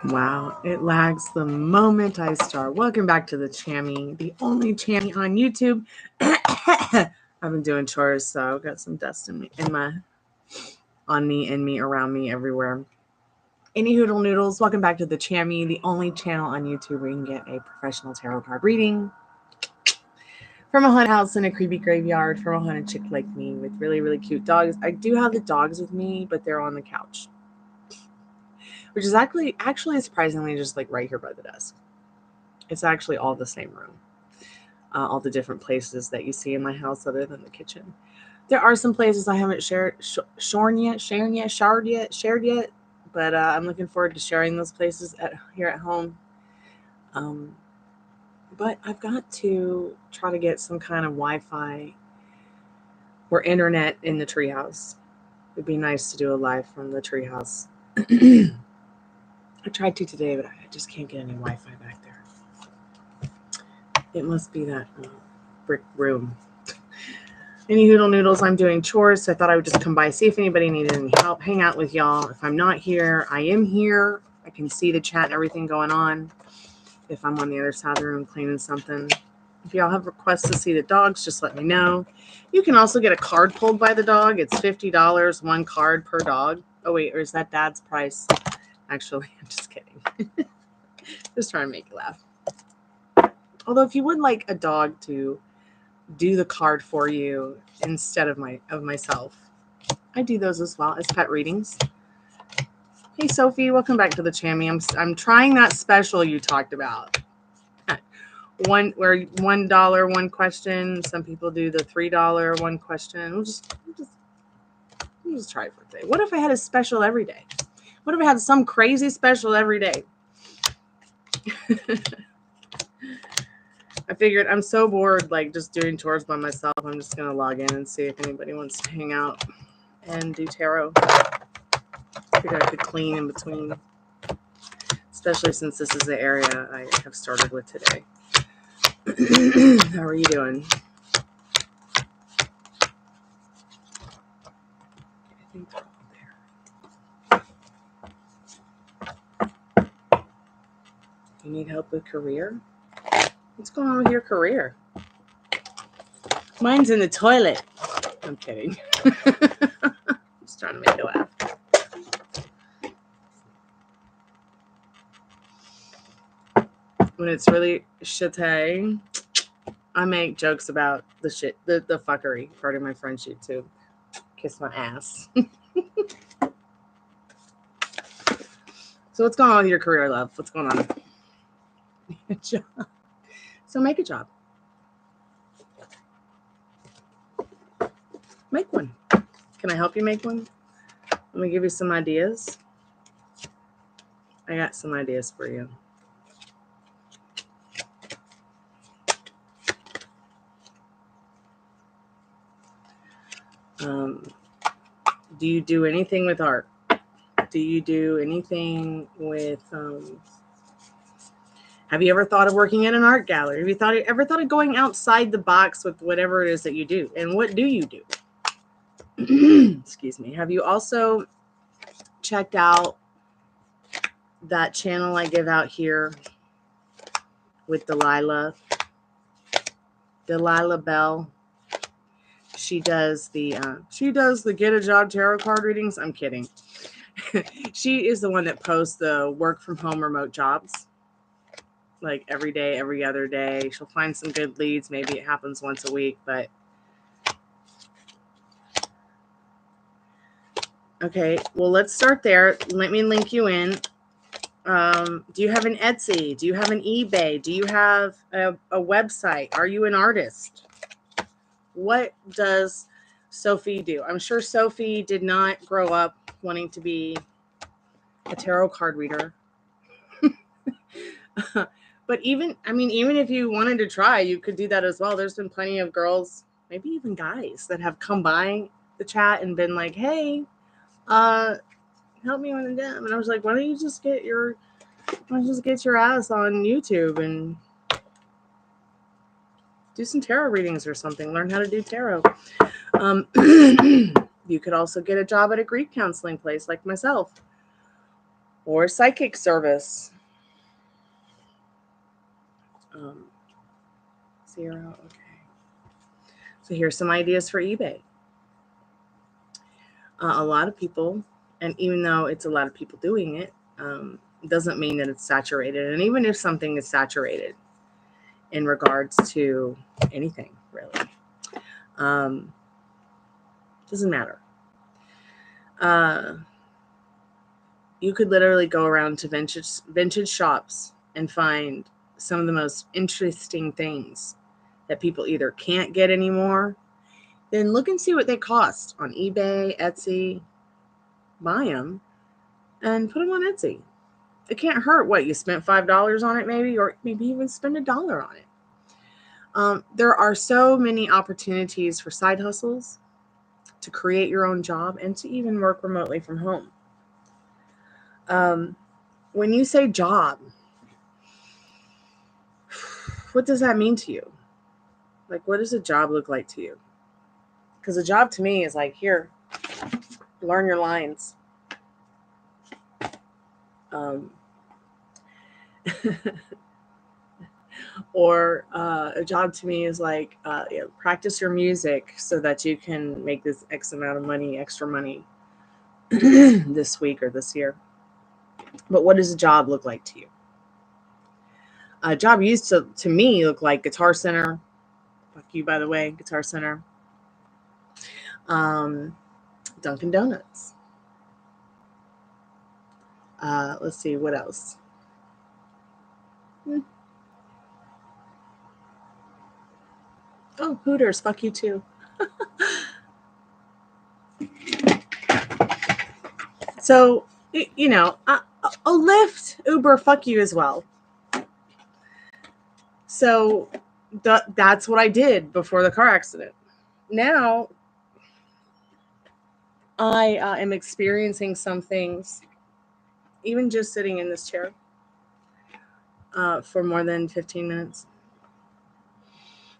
Wow, it lags the moment I start. Welcome back to the Chammy, the only Chammy on YouTube. I've been doing chores, so I've got some dust on me, in me, around me, everywhere. Any hoodle noodles, welcome back to the Chammy, the only channel on YouTube where you can get a professional tarot card reading from a haunted house in a creepy graveyard from a haunted chick like me with really, really cute dogs. I do have the dogs with me, but they're on the couch, which is actually surprisingly just like right here by the desk. It's actually all the same room. All the different places that you see in my house other than the kitchen. There are some places I haven't shared yet, but I'm looking forward to sharing those places here at home. But I've got to try to get some kind of Wi-Fi or internet in the treehouse. It'd be nice to do a live from the treehouse. I tried to today, but I just can't get any Wi-Fi back there. It must be that brick room. Any hoodle noodles, I'm doing chores, so I thought I would just come by, see if anybody needed any help, hang out with y'all. If I'm not here, I am here. I can see the chat and everything going on. If I'm on the other side of the room cleaning something. If y'all have requests to see the dogs, just let me know. You can also get a card pulled by the dog. It's $50, one card per dog. Oh, wait, or is that Dad's price? Actually, I'm just kidding. Just trying to make you laugh. Although if you would like a dog to do the card for you instead of myself, I do those as well as pet readings. Hey Sophie, welcome back to the Chammy. I'm trying that special you talked about. $1 one question. Some people do the $3 one question. We'll just try it for today. What if I had a special every day? What if I had some crazy special every day? I figured I'm so bored, like just doing chores by myself. I'm just gonna log in and see if anybody wants to hang out and do tarot. I figured I could clean in between, especially since this is the area I have started with today. How are you doing? I think they're all there. You need help with career? What's going on with your career? Mine's in the toilet. I'm kidding. Just trying to make you laugh. When it's really shitty, I make jokes about the shit, the fuckery. Part of my French YouTube. Kiss my ass. So what's going on with your career, love? What's going on? A job. So make a job. Make one. Can I help you make one? Let me give you some ideas. I got some ideas for you. Do you do anything with art? Do you do anything with have you ever thought of working at an art gallery? Have you ever thought of going outside the box with whatever it is that you do? And what do you do? Excuse me. Have you also checked out that channel I give out here with Delilah Bell? She does the Get a Job tarot card readings. I'm kidding. She is the one that posts the work from home remote jobs. Like every day, every other day. She'll find some good leads. Maybe it happens once a week, but okay. Well, let's start there. Let me link you in. Do you have an Etsy? Do you have an eBay? Do you have a website? Are you an artist? What does Sophie do? I'm sure Sophie did not grow up wanting to be a tarot card reader. But even if you wanted to try, you could do that as well. There's been plenty of girls, maybe even guys, that have come by the chat and been like, hey, help me with them. And I was like, why don't you just get your ass on YouTube and do some tarot readings or something. Learn how to do tarot. You could also get a job at a grief counseling place like myself. or psychic service. 0. Okay. So here's some ideas for eBay. A lot of people, and even though it's a lot of people doing it, doesn't mean that it's saturated. And even if something is saturated in regards to anything, really, doesn't matter. You could literally go around to vintage shops and find some of the most interesting things that people either can't get anymore. Then look and see what they cost on eBay, Etsy. Buy them and put them on Etsy. It can't hurt. What, you spent $5 on it maybe, or maybe even spend $1 on it. There are so many opportunities for side hustles, to create your own job, and to even work remotely from home. When you say job, what does that mean to you? Like, what does a job look like to you? Because a job to me is like, here, learn your lines. Or a job to me is like, practice your music so that you can make this X amount of money, extra money this week or this year. But what does a job look like to you? A job used to me look like Guitar Center. Fuck you, by the way, Guitar Center. Dunkin' Donuts. Let's see, what else? Oh, Hooters, fuck you too. So, you know, Lyft, Uber, fuck you as well. So that's what I did before the car accident. Now, I am experiencing some things, even just sitting in this chair for more than 15 minutes.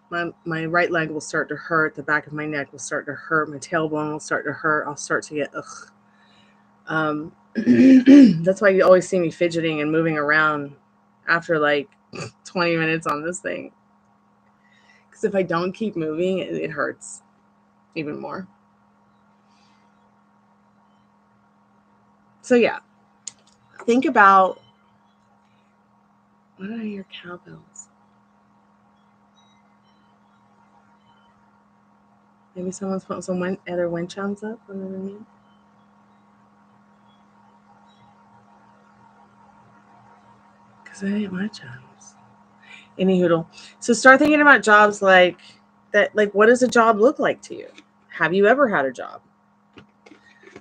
My right leg will start to hurt. The back of my neck will start to hurt. My tailbone will start to hurt. I'll start to get that's why you always see me fidgeting and moving around after like 20 minutes on this thing. Because if I don't keep moving, it hurts even more. So yeah, think about, what are your cowbells? Maybe someone's putting some other wind chimes up underneath. Because that ain't my chimes. Any hoodle. So start thinking about jobs like that. Like, what does a job look like to you? Have you ever had a job?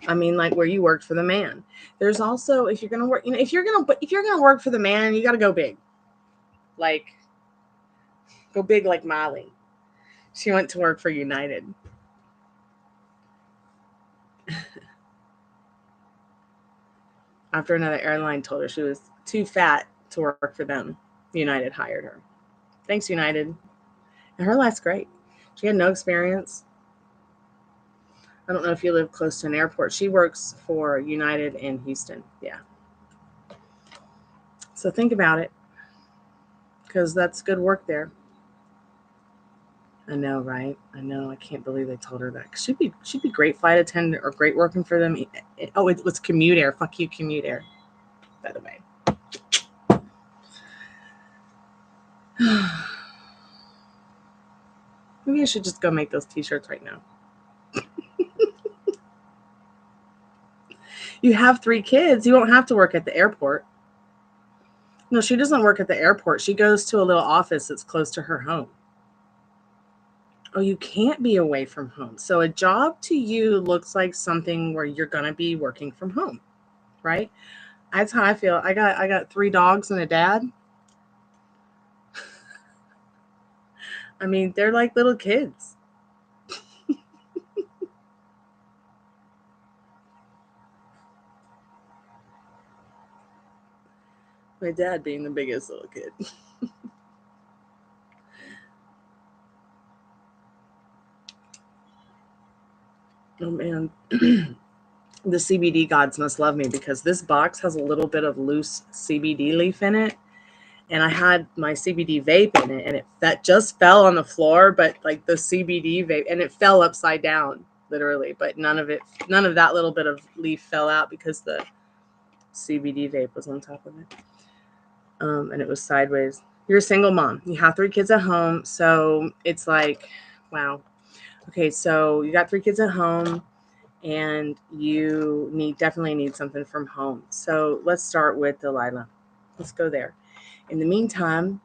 I mean, like where you worked for the man. There's also, if you're gonna work, if you're gonna work for the man, you got to go big. Like, go big like Molly. She went to work for United. After another airline told her she was too fat to work for them, United hired her. Thanks, United. And her life's great. She had no experience. I don't know if you live close to an airport. She works for United in Houston. Yeah. So think about it, because that's good work there. I know, right? I know. I can't believe they told her that. She'd be great flight attendant or great working for them. Oh, it was Commute Air. Fuck you, Commute Air. By the way. Maybe I should just go make those t-shirts right now. You have 3 kids. You won't have to work at the airport. No, she doesn't work at the airport. She goes to a little office that's close to her home. Oh, you can't be away from home. So a job to you looks like something where you're going to be working from home, right? That's how I feel. I got 3 dogs and a dad. I mean, they're like little kids. My dad being the biggest little kid. Oh, man. The CBD gods must love me, because this box has a little bit of loose CBD leaf in it. And I had my CBD vape in it, and that just fell on the floor, but like the CBD vape, and it fell upside down, literally. But none of that little bit of leaf fell out because the CBD vape was on top of it. And it was sideways. You're a single mom. You have 3 kids at home. So it's like, wow. Okay, so you got 3 kids at home, and you definitely need something from home. So let's start with Delilah. Let's go there. In the meantime,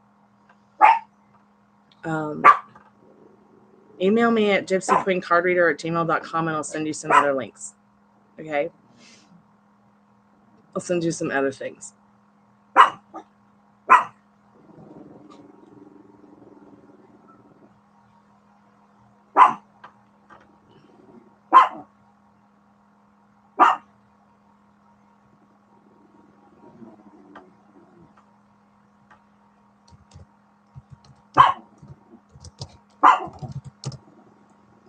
email me at gypsyqueencardreader@gmail.com, and I'll send you some other links. Okay? I'll send you some other things.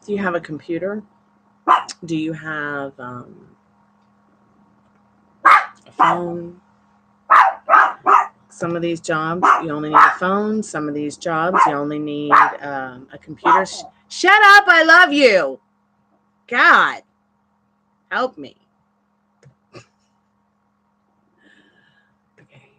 Do you have a computer? Do you have a phone? Some of these jobs, you only need a phone. Some of these jobs, you only need a computer. Shut up! I love you! God, help me. Okay.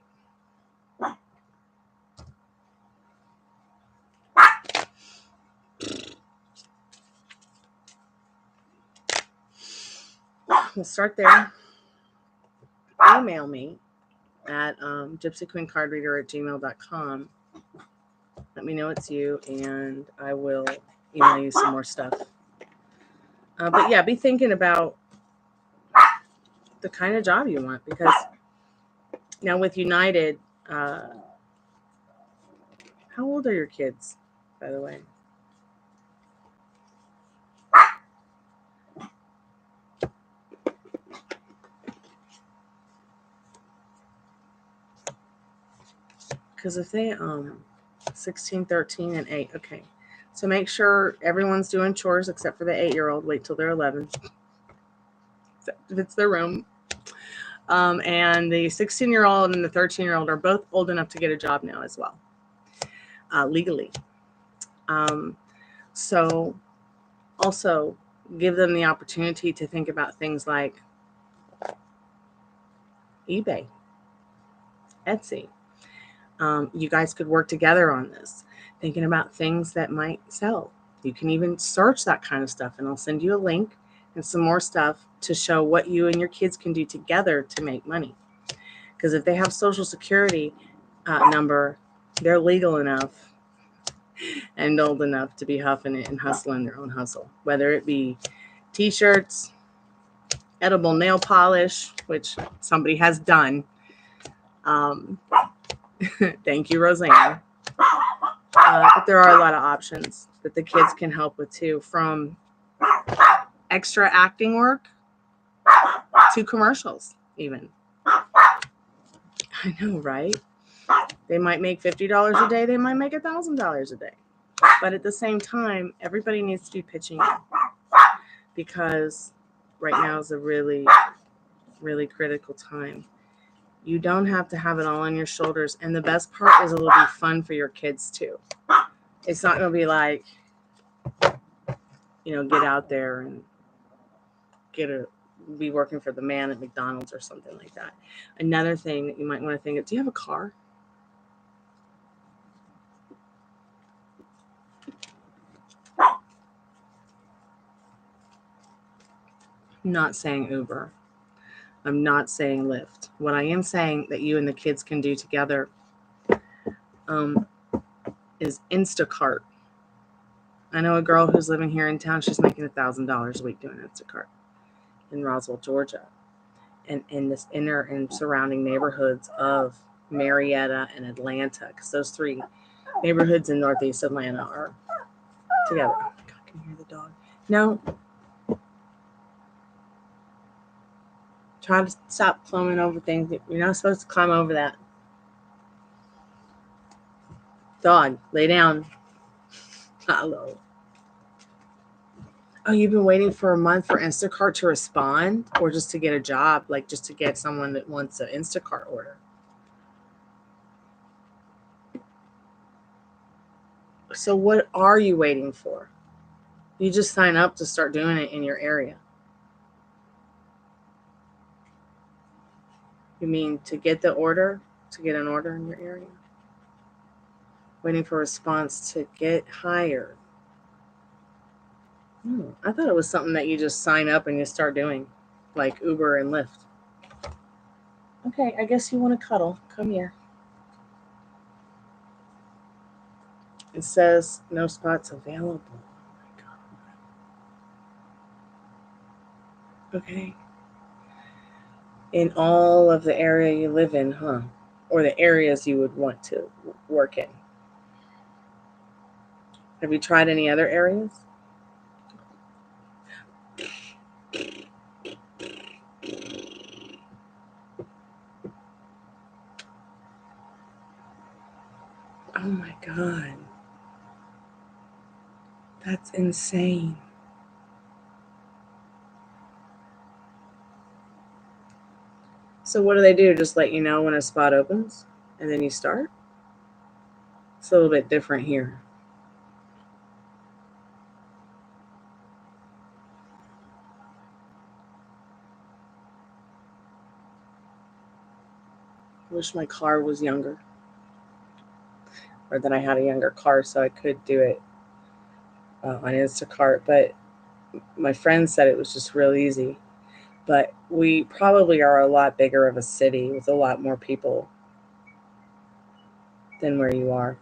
We'll start there. Email me at gypsyqueencardreader@gmail.com. Let me know it's you, and I will email you some more stuff. But yeah, be thinking about the kind of job you want, because now with United, how old are your kids, by the way? Because if they 16, 13, and 8, okay. So make sure everyone's doing chores except for the 8-year-old. Wait till they're 11. If it's their room. And the 16-year-old and the 13-year-old are both old enough to get a job now as well, legally. So also give them the opportunity to think about things like eBay, Etsy. You guys could work together on this, thinking about things that might sell. You can even search that kind of stuff, and I'll send you a link and some more stuff to show what you and your kids can do together to make money. Because if they have Social Security number, they're legal enough and old enough to be huffing it and hustling their own hustle, whether it be t-shirts, edible nail polish, which somebody has done. Thank you, Roseanne. But there are a lot of options that the kids can help with too, from extra acting work to commercials even. I know, right? They might make $50 a day. They might make $1,000 a day. But at the same time, everybody needs to be pitching in, because right now is a really, really critical time. You don't have to have it all on your shoulders. And the best part is it'll be fun for your kids too. It's not going to be like, get out there and be working for the man at McDonald's or something like that. Another thing that you might want to think of, do you have a car? I'm not saying Uber. I'm not saying Lyft. What I am saying that you and the kids can do together is Instacart. I know a girl who's living here in town. She's making $1,000 a week doing Instacart in Roswell, Georgia, and in this inner and surrounding neighborhoods of Marietta and Atlanta, because those 3 neighborhoods in Northeast Atlanta are together. Oh my God, can you hear the dog? No. Try to stop climbing over things. You're not supposed to climb over that. Dog, lay down. Hello. Oh, you've been waiting for a month for Instacart to respond, or just to get a job, like just to get someone that wants an Instacart order? So what are you waiting for? You just sign up to start doing it in your area. You mean to get the order, to get an order in your area? Waiting for a response to get hired. I thought it was something that you just sign up and you start doing, like Uber and Lyft. Okay, I guess you want to cuddle. Come here. It says no spots available. Oh my God. Okay. In all of the area you live in, huh? Or the areas you would want to work in. Have you tried any other areas? Oh my God. That's insane. So what do they do? Just let you know when a spot opens and then you start? It's a little bit different here. I wish my car was younger, or that I had a younger car so I could do it on Instacart. But my friend said it was just real easy. But we probably are a lot bigger of a city with a lot more people than where you are.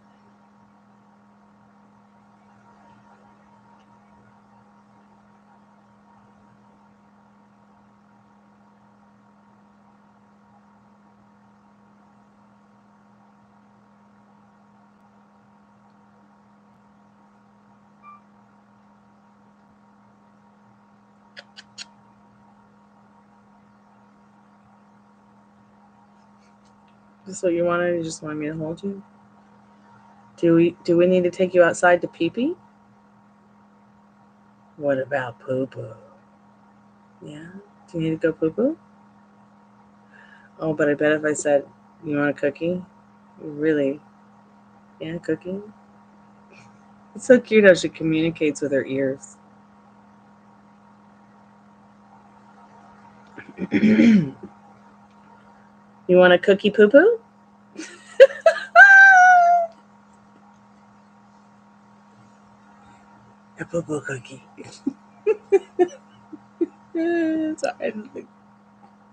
Is this what you wanted? You just wanted me to hold you? Do we need to take you outside to pee pee? What about poo poo? Yeah? Do you need to go poo poo? Oh, but I bet if I said, you want a cookie? You really? Yeah, cookie? It's so cute how she communicates with her ears. You want a cookie poo poo? A poo poo cookie. Sorry,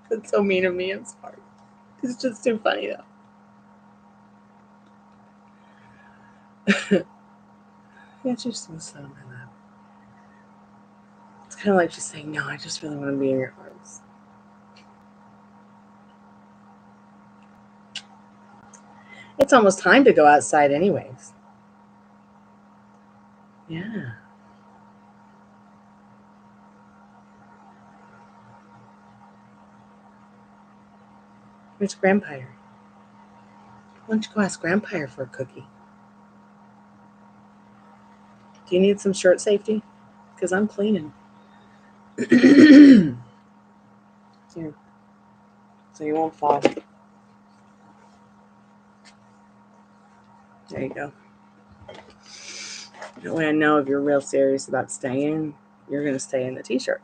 that's so mean of me. I'm sorry. It's just too funny though. Yeah, she's so slow in my lap. It's kind of like she's saying, no, I just really want to be in your arms. It's almost time to go outside anyways. Yeah. Where's Grandpire? Why don't you go ask Grandpire for a cookie? Do you need some shirt safety? Because I'm cleaning. Here. So you won't fall. There you go. That way I know if you're real serious about staying, you're going to stay in the t-shirt.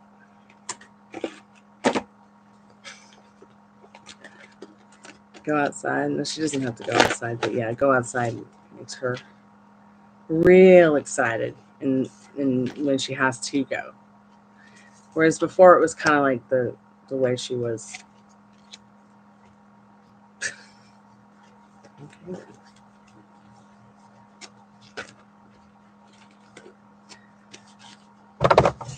Go outside. No, she doesn't have to go outside, but yeah, go outside makes her real excited and when she has to go. Whereas before it was kind of like the way she was. Okay.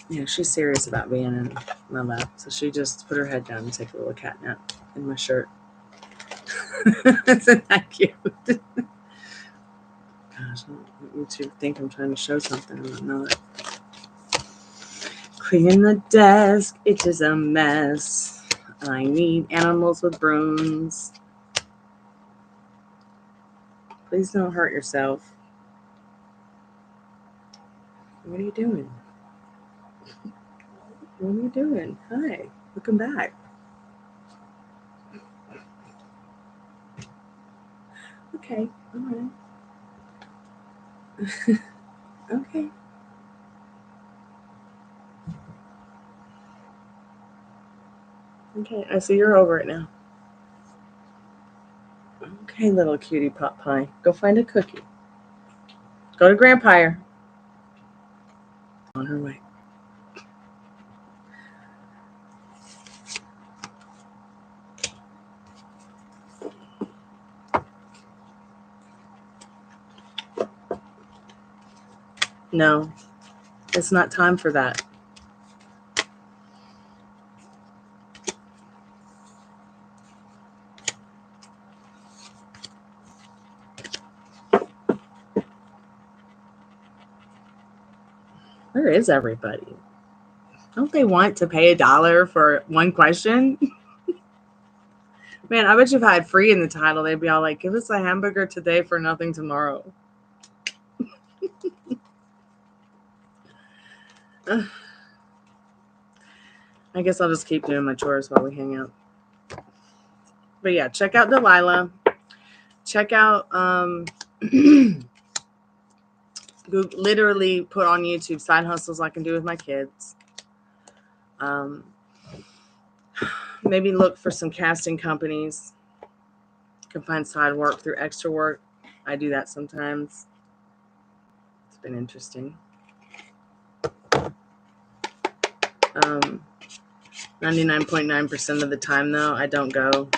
Yeah, she's serious about being in my lap. So she just put her head down and take a little cat nap in my shirt. Isn't that cute? Gosh, you two think I'm trying to show something. I'm not. Cleaning the desk, it is a mess. I need animals with brooms. Please don't hurt yourself. What are you doing? What are you doing? Hi. Welcome back. Okay. All right. Okay. Okay. I see you're over it now. Okay, little cutie pot pie. Go find a cookie. Go to Grandpa. On her way. No, it's not time for that. Where is everybody? Don't they want to pay $1 for one question? Man, I bet you if I had free in the title, they'd be all like, give us a hamburger today for nothing tomorrow. I guess I'll just keep doing my chores while we hang out. But yeah, check out Delilah. Check out literally put on YouTube side hustles I can do with my kids. Maybe look for some casting companies. You can find side work through extra work. I do that sometimes. It's been interesting. 99.9% of the time, though, I don't go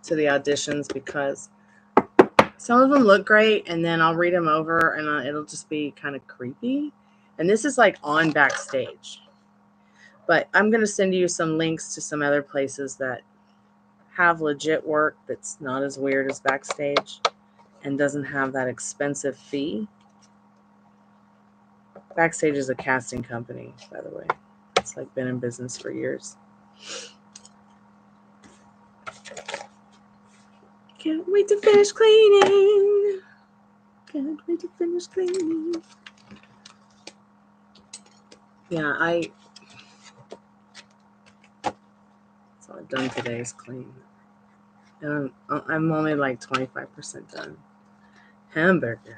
to the auditions because some of them look great, and then I'll read them over, and it'll just be kind of creepy. And this is like on Backstage. But I'm going to send you some links to some other places that have legit work that's not as weird as Backstage and doesn't have that expensive fee. Backstage is a casting company, by the way. It's like been in business for years. Can't wait to finish cleaning. Can't wait to finish cleaning. Yeah, that's all I've done today is clean. And I'm only like 25% done. Hamburger.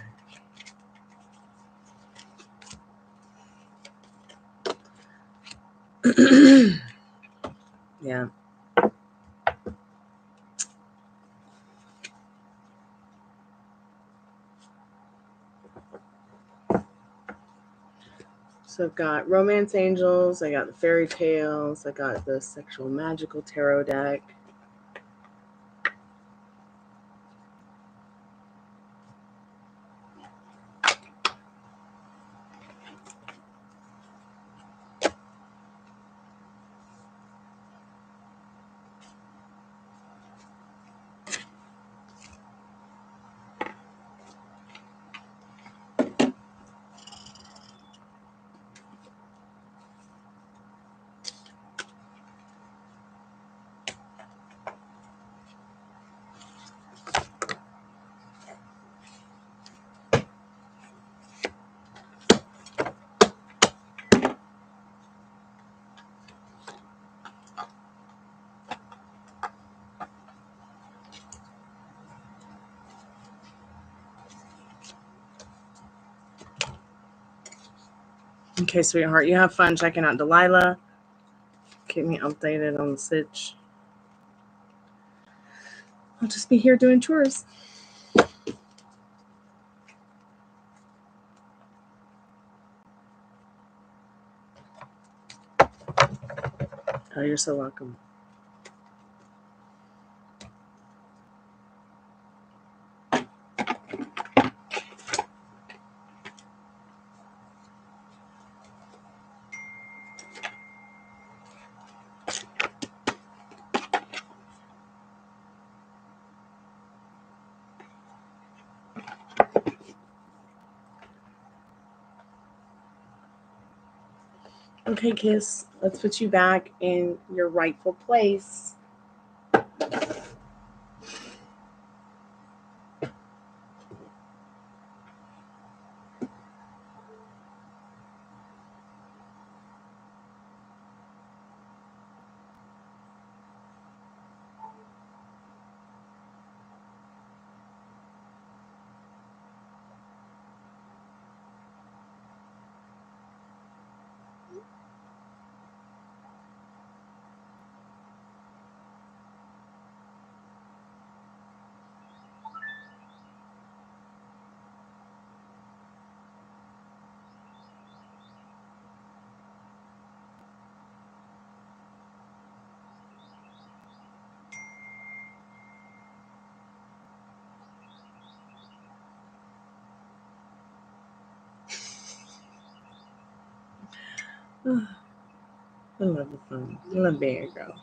Yeah. So I've got Romance Angels, I got the Fairy Tales, I got the Sexual Magical Tarot deck. Okay, sweetheart, you have fun checking out Delilah. Keep me updated on the sitch. I'll just be here doing chores. Oh, you're so welcome. Okay, Kiss, let's put you back in your rightful place. I love the fun. I love being a girl.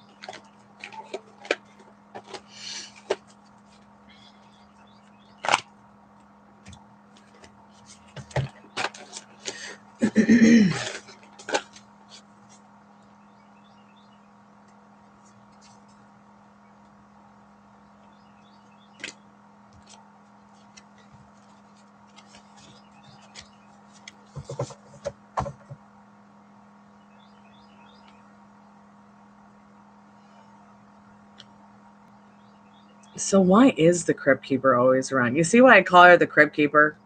So why is the Crypt Keeper always around? You see why I call her the Crypt Keeper?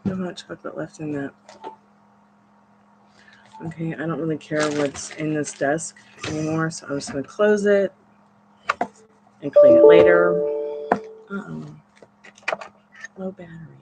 No hot chocolate left in that. Okay, I don't really care what's in this desk anymore, so I'm just going to close it and clean it later. Uh-oh. Low battery.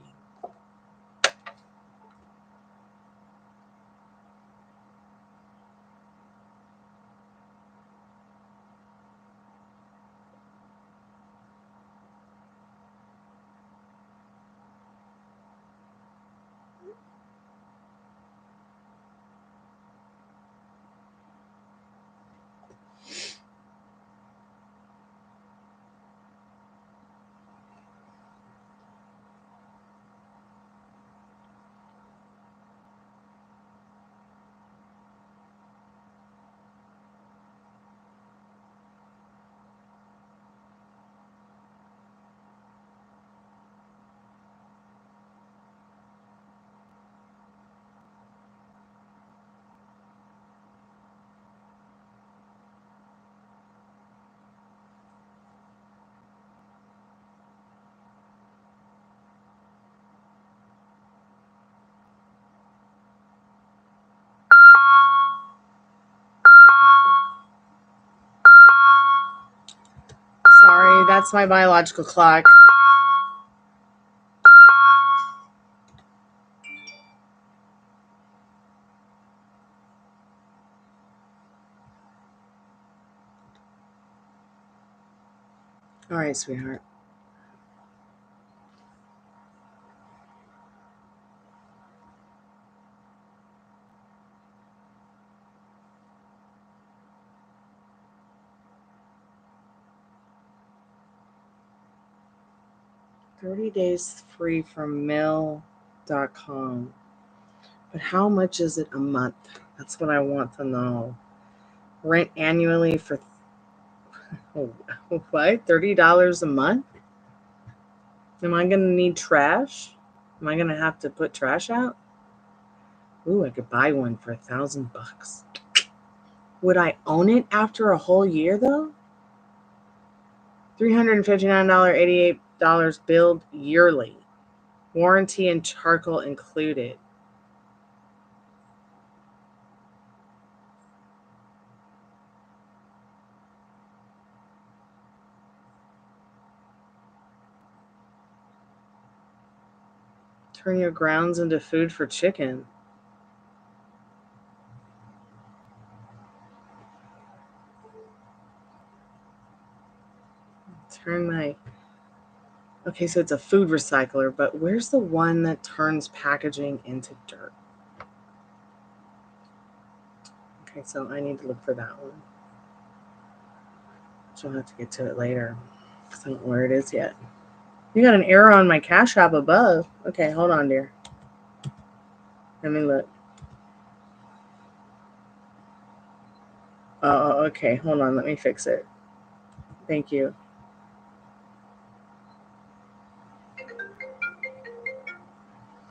Sorry, that's my biological clock. All right, sweetheart. $30 days free from mail.com. But how much is it a month? That's what I want to know. Rent annually for what? $30 a month? Am I going to need trash? Am I going to have to put trash out? Ooh, I could buy one for $1,000. Would I own it after a whole year though? $359.88 billed yearly. Warranty and charcoal included. Turn your grounds into food for chicken. Turn my... Okay, so it's a food recycler, but where's the one that turns packaging into dirt? Okay, so I need to look for that one. So I'll have to get to it later because I don't know where it is yet. You got an error on my Cash App above. Okay, hold on, dear. Let me look. Oh, okay. Hold on. Let me fix it. Thank you.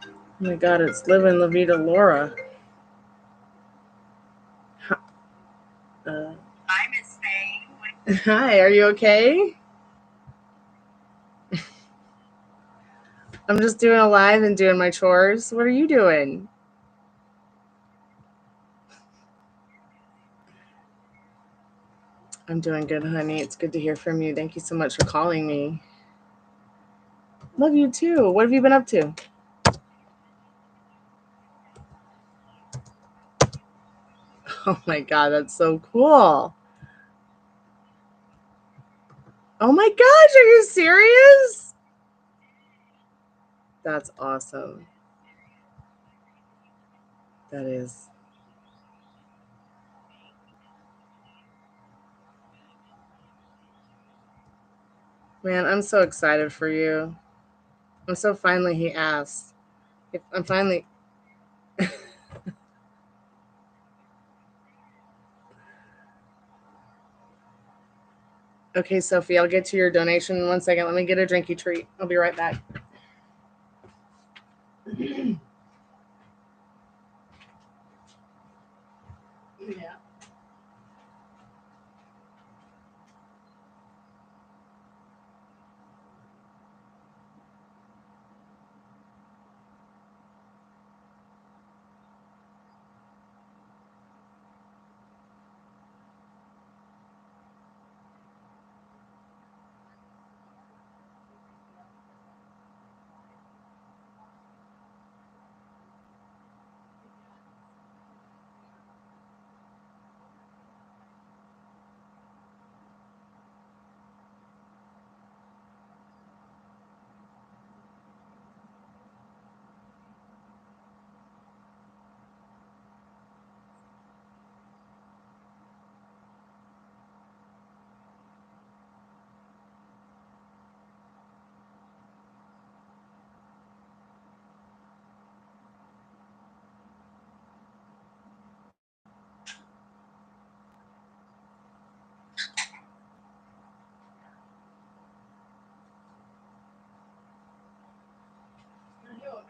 Oh my God, it's Living La Vida Laura. Hi, Miss Faye. Hi, are you okay? I'm just doing a live and doing my chores. What are you doing? I'm doing good, honey. It's good to hear from you. Thank you so much for calling me. Love you too. What have you been up to? Oh my God, that's so cool. Oh my gosh, are you serious? That's awesome. That is. Man, I'm so excited for you. I'm so finally he asked. I'm finally. Okay, Sophie, I'll get to your donation in 1 second. Let me get a drinky treat. I'll be right back. Yeah.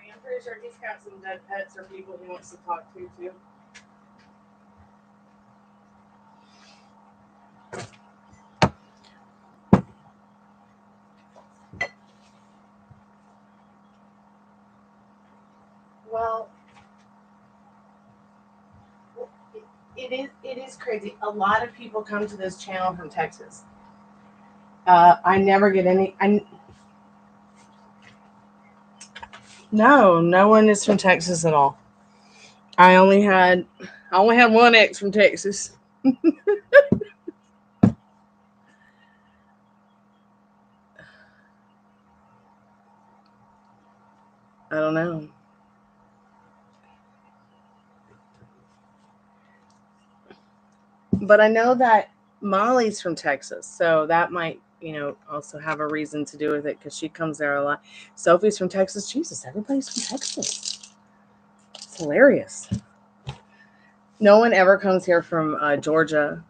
I'm pretty sure he's got some dead pets or people he wants to talk to too. Well, it is crazy. A lot of people come to this channel from Texas. I never get any. No one is from Texas at all. I only had one ex from Texas. I don't know. But I know that Molly's from Texas, so that might, also have a reason to do with it because she comes there a lot. Sophie's from Texas. Jesus, everybody's from Texas. It's hilarious. No one ever comes here from Georgia.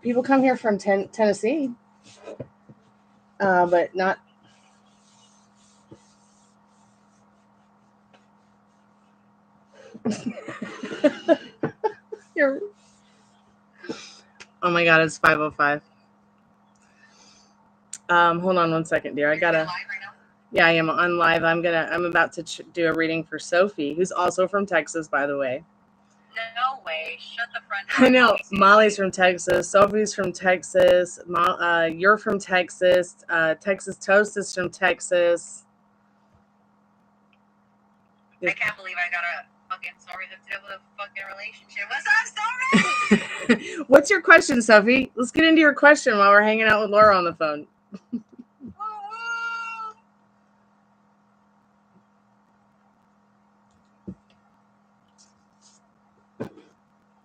People come here from Tennessee, but not. Oh my God, it's 5:05. Hold on 1 second, dear. I gotta. Yeah, I am on live. I'm about to do a reading for Sophie, who's also from Texas, by the way. No way. Shut the front door. I know. Molly's from Texas. Sophie's from Texas. You're from Texas. Texas Toast is from Texas. I can't believe I got a fucking story hooked up with a fucking relationship. What's up, story? What's your question, Sophie? Let's get into your question while we're hanging out with Laura on the phone.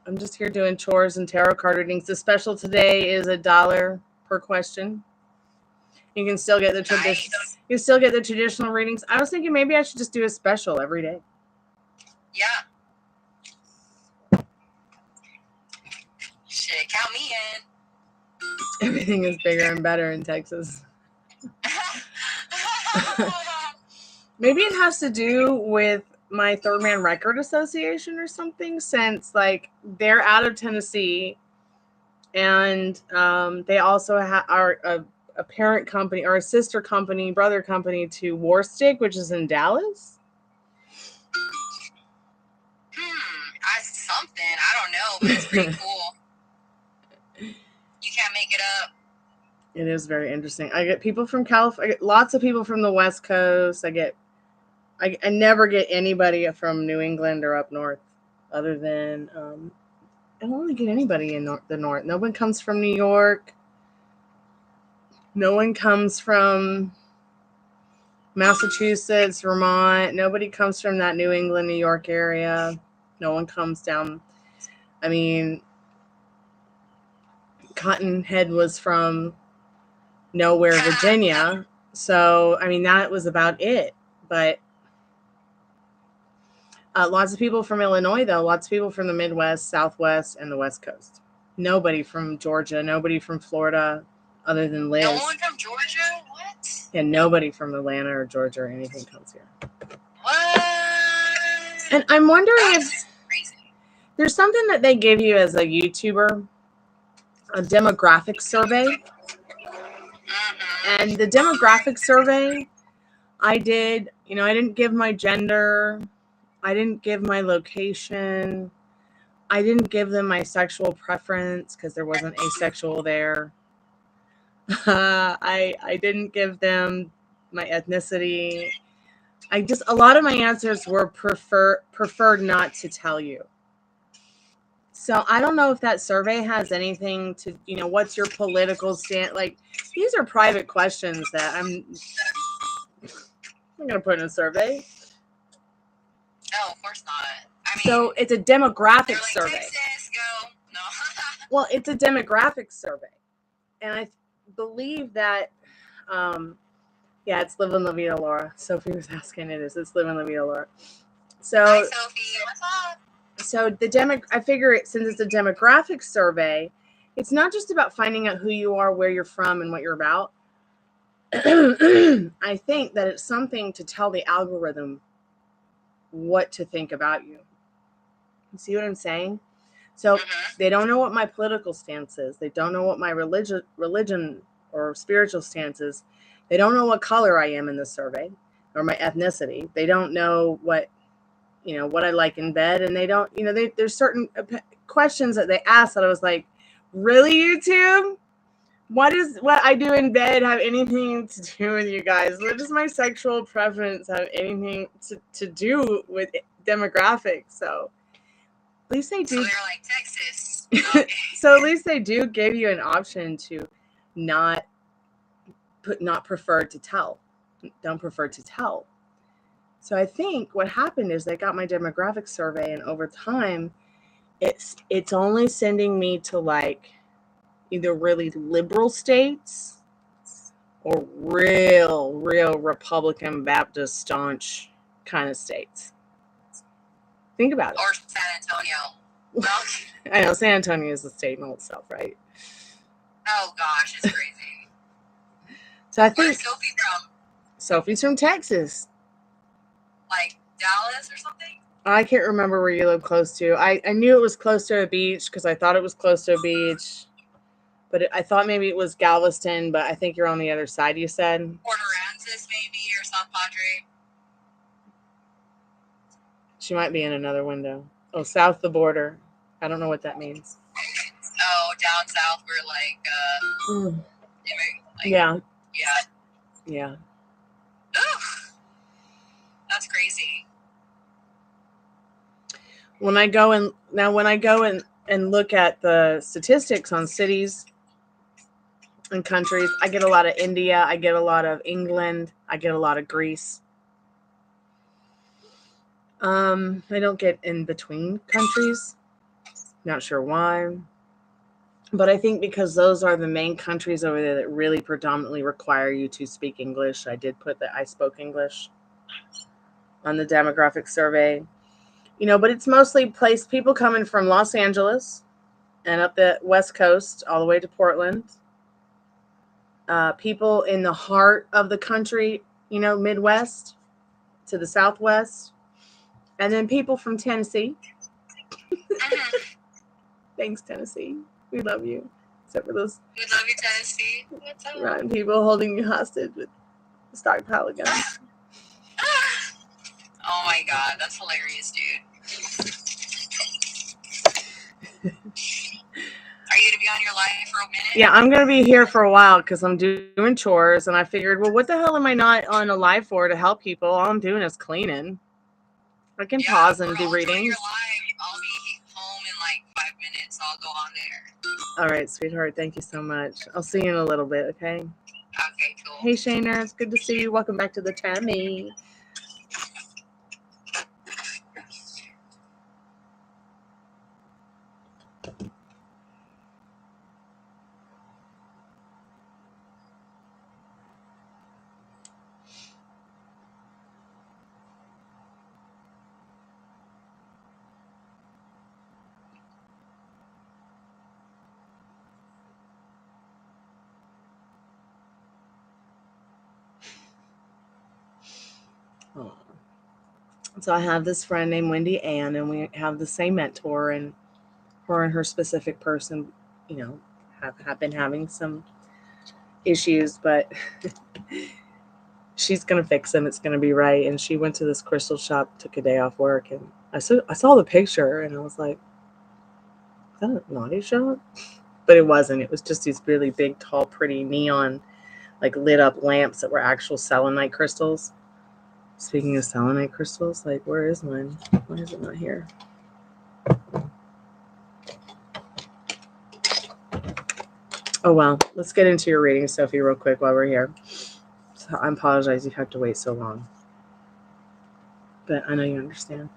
I'm just here doing chores and tarot card readings. The special today is $1 per question. You can still get the traditional readings. I was thinking maybe I should just do a special every day. Yeah. Shit, count me in. Everything is bigger and better in Texas. Maybe it has to do with my Third Man Record Association or something, since like they're out of Tennessee, and they also are a parent company or a sister company, brother company to War Stick, which is in Dallas. Something. I don't know, but it's pretty cool. You can't make it up. It is very interesting. I get people from California. I get lots of people from the West Coast. I never get anybody from New England or up north, other than I don't really get anybody in the north. No one comes from New York. No one comes from Massachusetts, Vermont. Nobody comes from that New England, New York area. No one comes down. I mean, Cotton Head was from nowhere, Virginia. So, I mean, that was about it. But lots of people from Illinois, though. Lots of people from the Midwest, Southwest, and the West Coast. Nobody from Georgia. Nobody from Florida, other than Liz. No one from Georgia? What? And nobody from Atlanta or Georgia or anything comes here. What? And I'm wondering That's if crazy. There's something that they give you as a YouTuber, a demographic survey. Mm-hmm. And the demographic survey I did, I didn't give my gender. I didn't give my location. I didn't give them my sexual preference because there wasn't asexual there. I didn't give them my ethnicity. A lot of my answers were preferred not to tell you. So I don't know if that survey has anything to, what's your political stand? Like, these are private questions that I'm going to put in a survey. No, of course not. I mean, so it's a demographic like, survey. Texas, go. No. Well, it's a demographic survey. And I believe that, it's Live in La Vida, Laura. Sophie was asking it. It's Live in La Vida, Laura. So, Hi, Sophie. What's up? So I figure since it's a demographic survey, it's not just about finding out who you are, where you're from, and what you're about. I think that it's something to tell the algorithm what to think about you. You see what I'm saying? So they don't know what my political stance is. They don't know what my religion or spiritual stance is. They don't know what color I am in the survey or my ethnicity. They don't know what I like in bed, and they don't, there's certain questions that they ask that I was like, really, YouTube? What I do in bed have anything to do with you guys? What does my sexual preference have anything to do with demographics? So at least they do. So they're like Texas. Okay. So at least they do give you an option to not prefer to tell. Don't prefer to tell. So I think what happened is they got my demographic survey, and over time, it's only sending me to like either really liberal states or real Republican Baptist staunch kind of states. Think about it. Or San Antonio. Well, I know San Antonio is a state in itself, right? Oh gosh, it's crazy. So I think where's Sophie from? Sophie's from Texas. Like Dallas or something? I can't remember where you live close to. I knew it was close to a beach because I thought it was close to a beach. But I thought maybe it was Galveston, but I think you're on the other side, you said. Port Aransas maybe, or South Padre. She might be in another window. Oh, south the border. I don't know what that means. Oh, down south where Yeah. Yeah. Yeah. Oof. That's crazy. When I go and look at the statistics on cities and countries, I get a lot of India, I get a lot of England, I get a lot of Greece. I don't get in between countries. Not sure why. But I think because those are the main countries over there that really predominantly require you to speak English. I did put that I spoke English on the demographic survey. But it's mostly people coming from Los Angeles and up the West Coast all the way to Portland. People in the heart of the country, Midwest to the Southwest. And then people from Tennessee. Thanks, Tennessee. We love you. Except for those. We love you, Tennessee. What's up? Right, people holding you hostage with a stockpile of guns. Oh my god, that's hilarious, dude. Are you going to be on your live for a minute? Yeah, I'm going to be here for a while because I'm doing chores, and I figured, well, what the hell am I not on a live for to help people? All I'm doing is cleaning. I can pause and do readings. Your live. I'll be home in like 5 minutes. I'll go on there. All right, sweetheart. Thank you so much. I'll see you in a little bit, okay? Okay, cool. Hey, Shayna. It's good to see you. Welcome back to the Tammy. So I have this friend named Wendy Ann, and we have the same mentor, and her and her specific person, have been having some issues, but she's going to fix them. It's going to be right. And she went to this crystal shop, took a day off work, and I saw the picture, and I was like, is that a naughty shop? But it wasn't. It was just these really big, tall, pretty neon, like lit up lamps that were actual selenite crystals. Speaking of selenite crystals, like, where is mine? Why is it not here? Oh, well, let's get into your reading, Sophie, real quick while we're here. So I apologize you have to wait so long. But I know you understand.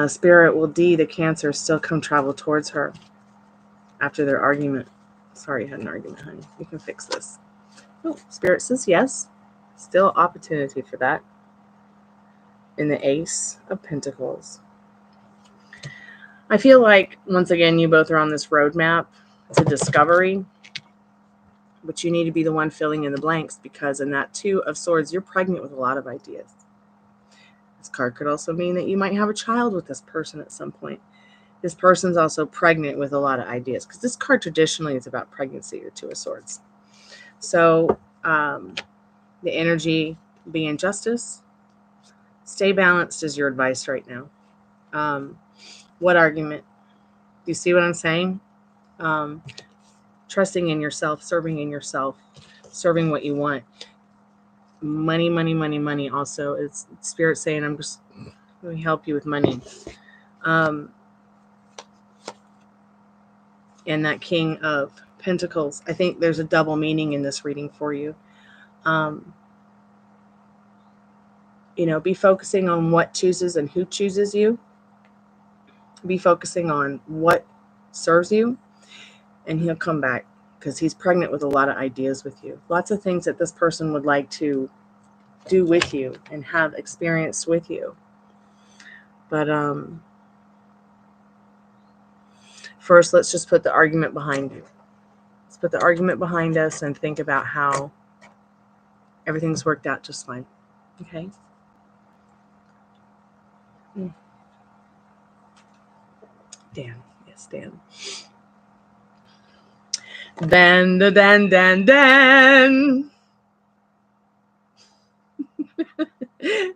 Spirit will the Cancer still come travel towards her after their argument. Sorry you had an argument, honey. You can fix this. Oh, Spirit says yes. Still opportunity for that. In the Ace of Pentacles. I feel like, once again, you both are on this roadmap to discovery, but you need to be the one filling in the blanks, because in that Two of Swords, you're pregnant with a lot of ideas. This card could also mean that you might have a child with this person at some point. This person's also pregnant with a lot of ideas, because this card traditionally is about pregnancy, the Two of Swords. So the energy being justice. Stay balanced is your advice right now. What argument? Do you see what I'm saying? Trusting in yourself, serving in yourself, serving what you want. Money, money, money, money. Also, it's Spirit saying, I'm just going to help you with money. And that King of Pentacles. I think there's a double meaning in this reading for you. Be focusing on what chooses and who chooses you. Be focusing on what serves you, and he'll come back, because he's pregnant with a lot of ideas with you. Lots of things that this person would like to do with you and have experienced with you. But first, let's just put the argument behind you. Let's put the argument behind us and think about how everything's worked out just fine. Okay? Dan. Yes, Dan. Dan.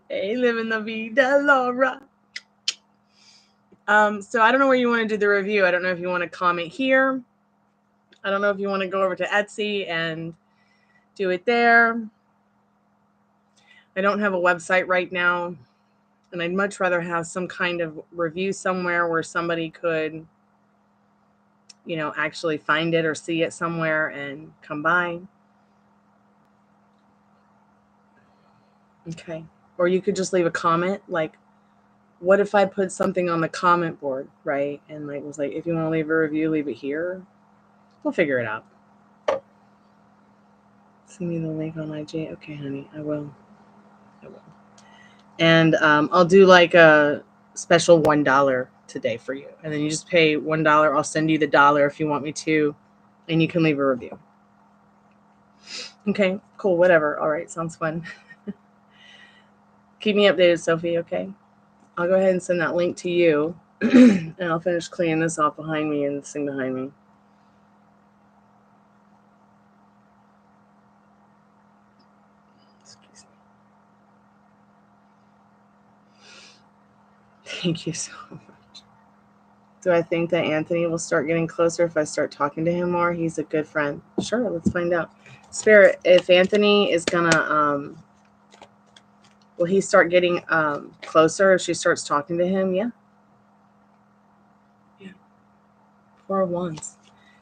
Hey, living la vida Laura. So I don't know where you want to do the review. I don't know if you want to comment here. I don't know if you want to go over to Etsy and do it there. I don't have a website right now, and I'd much rather have some kind of review somewhere where somebody could, you know, actually find it or see it somewhere and come by. Okay. Or you could just leave a comment. Like, what if I put something on the comment board, right? And like was like, if you want to leave a review, leave it here. We'll figure it out. Send me the link on IG. Okay, honey, I will. And I'll do like a special $1 today for you. And then you just pay $1. I'll send you the $1 if you want me to. And you can leave a review. Okay, cool, whatever. All right, sounds fun. Keep me updated, Sophie, okay? I'll go ahead and send that link to you. And I'll finish cleaning this off behind me and this thing behind me. Excuse me. Thank you so much. Do I think that Anthony will start getting closer if I start talking to him more? He's a good friend. Sure, let's find out. Spirit, if Anthony is gonna, will he start getting closer if she starts talking to him? Yeah. Yeah. 4 of Wands.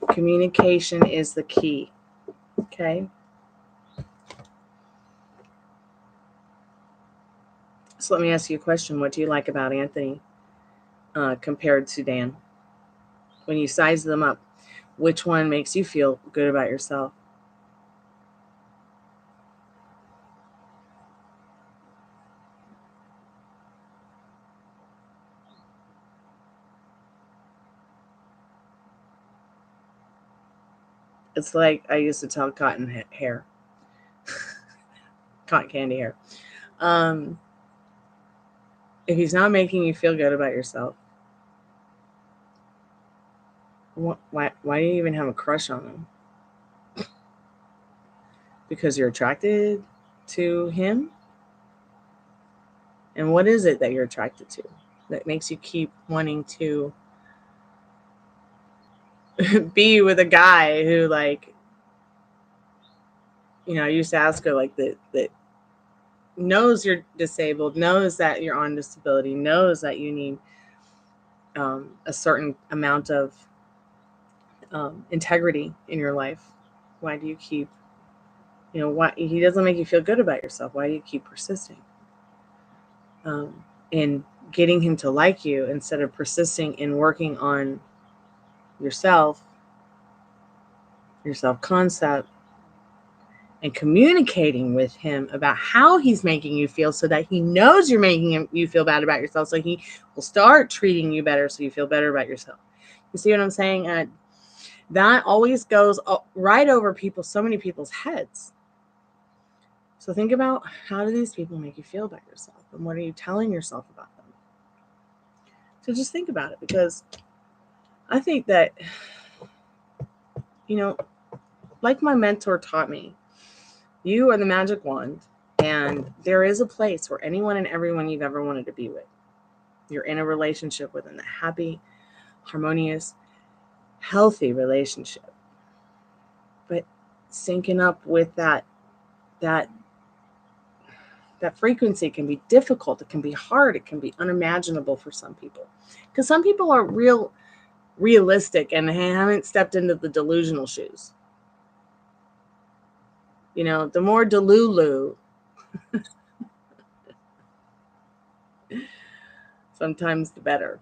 Communication is the key. Okay. So let me ask you a question. What do you like about Anthony compared to Dan? When you size them up, which one makes you feel good about yourself? It's like I used to tell cotton hair. Cotton candy hair. If he's not making you feel good about yourself, why do you even have a crush on him? Because you're attracted to him? And what is it that you're attracted to that makes you keep wanting to be with a guy who, like, you know, I used to ask her, like, that knows you're disabled, knows that you're on disability, knows that you need a certain amount of integrity in your life. Why do you keep, you know, why he doesn't make you feel good about yourself? Why do you keep persisting in getting him to like you instead of persisting in working on yourself, your self-concept, and communicating with him about how he's making you feel so that he knows you're making you feel bad about yourself, so he will start treating you better so you feel better about yourself. You see what I'm saying? That always goes right over so many people's heads. So think about, how do these people make you feel about yourself? And what are you telling yourself about them? So just think about it, because I think that, you know, like my mentor taught me, you are the magic wand, and there is a place where anyone and everyone you've ever wanted to be with, you're in a relationship with, in a happy, harmonious, healthy relationship. But syncing up with that frequency can be difficult. It can be hard. It can be unimaginable for some people, because some people are realistic and haven't stepped into the delusional shoes. You know, the more delulu, sometimes the better.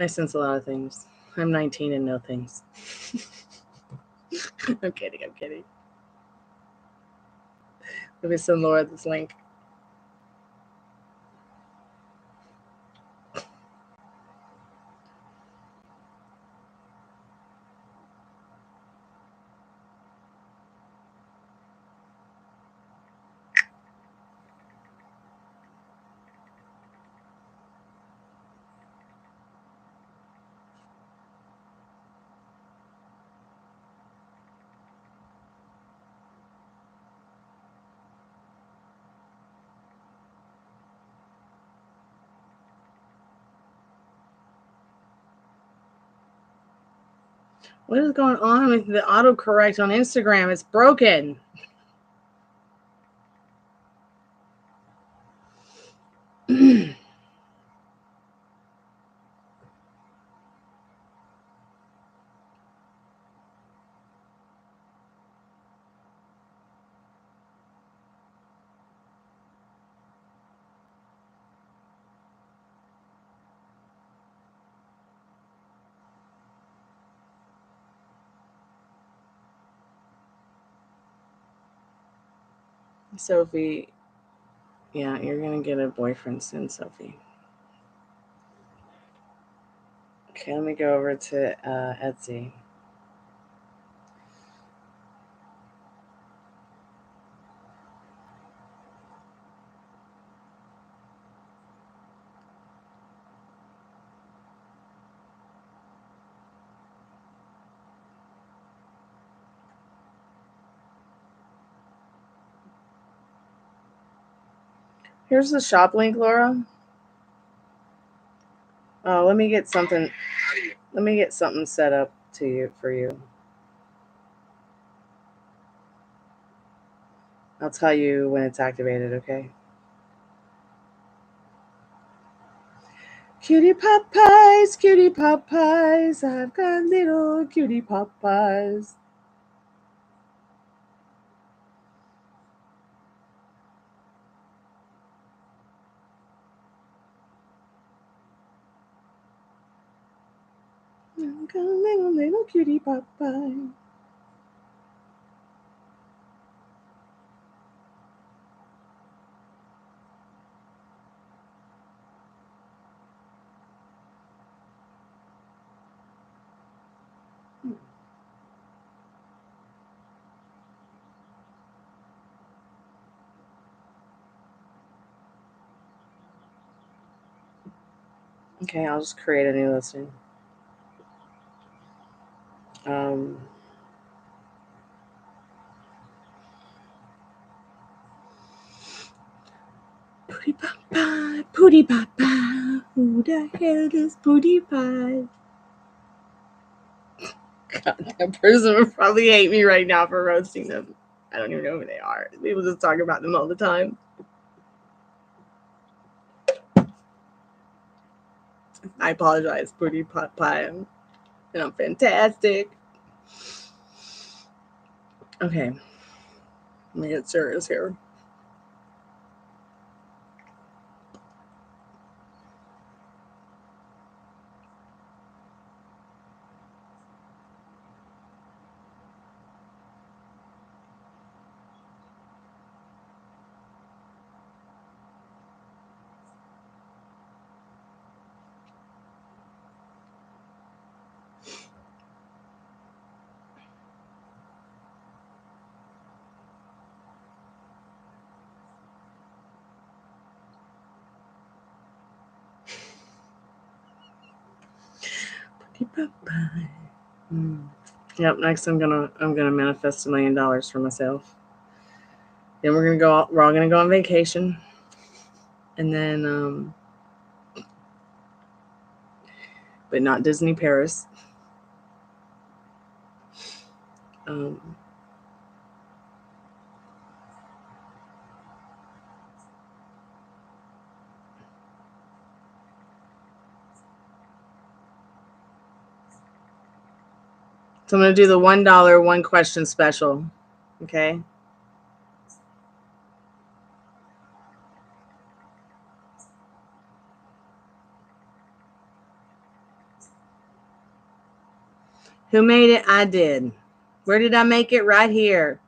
I sense a lot of things. I'm 19 and know things. I'm kidding. Let me send Laura this link. What is going on with the autocorrect on Instagram? It's broken. Sophie, yeah, you're going to get a boyfriend soon, Sophie. Okay, let me go over to Etsy. Here's the shop link, Laura. Oh, let me get something. Let me get something set up for you. I'll tell you when it's activated, okay? Cutie pop pies, cutie pop pies. I've got little cutie pop pies. I've got a little cutie pop pie. Okay, I'll just create a new listing. Pootie pop pie, pootie pop pie. Who the hell is pootie pie? God, that person would probably hate me right now for roasting them. I don't even know who they are. People just talk about them all the time. I apologize, pootie pop pie. And I'm fantastic. Okay. Let me get serious here. Yep. Next, I'm gonna manifest $1 million for myself. Then we're all gonna go on vacation, and then but not Disney Paris. So I'm gonna do the $1 one question special. Okay. Who made it? I did. Where did I make it? Right here.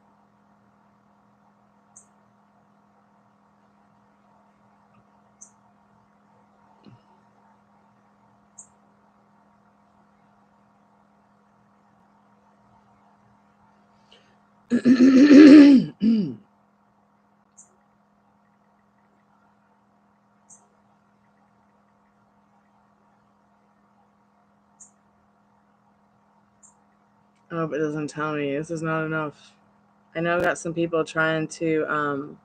Oh, but it doesn't tell me. This is not enough. I know I've got some people trying to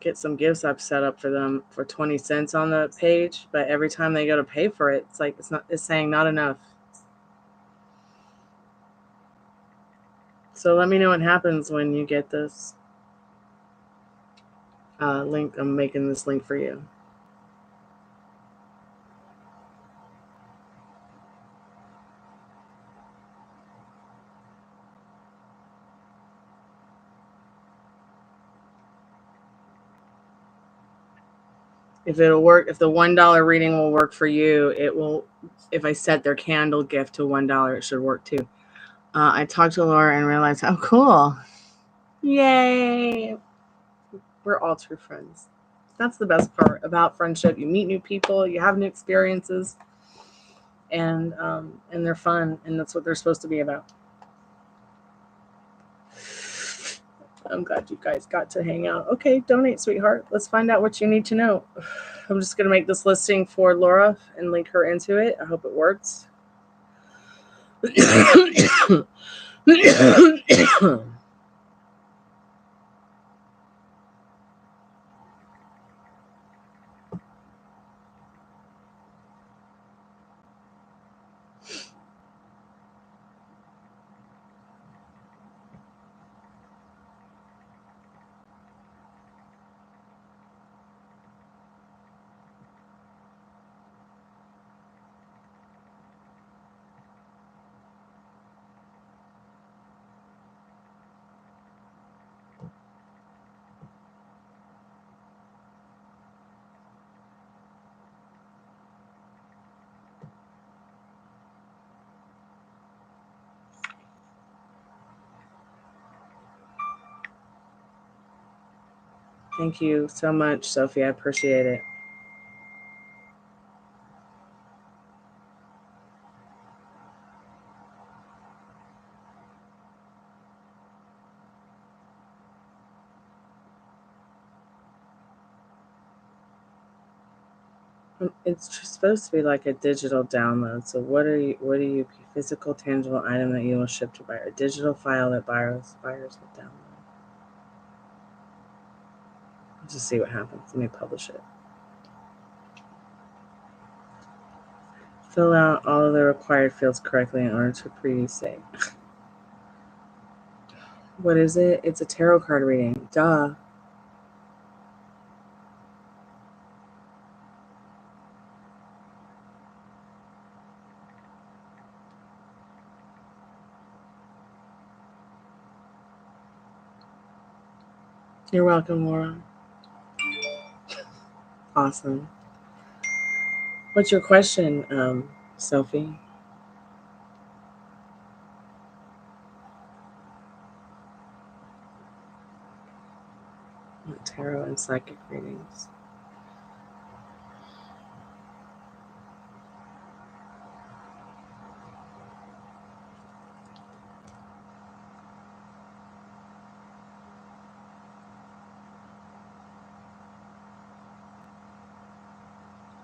get some gifts I've set up for them for 20 cents on the page, but every time they go to pay for it, it's like it's saying not enough. So let me know what happens when you get this link. I'm making this link for you. If it'll work, if the $1 reading will work for you, it will. If I set their candle gift to $1, it should work too. I talked to Laura and realized how cool. Yay! We're all true friends. That's the best part about friendship. You meet new people, you have new experiences, and they're fun, and that's what they're supposed to be about. I'm glad you guys got to hang out. Okay, donate, sweetheart. Let's find out what you need to know. I'm just going to make this listing for Laura and link her into it. I hope it works. Thank you so much, Sophie. I appreciate it. It's supposed to be like a digital download. So what are you physical, tangible item that you will ship to buyer? A digital file that buyers will download. Let's just see what happens. Let me publish it. Fill out all of the required fields correctly in order to preview save. What is it? It's a tarot card reading. Duh. You're welcome, Laura. Awesome. What's your question, Sophie? Tarot and psychic readings.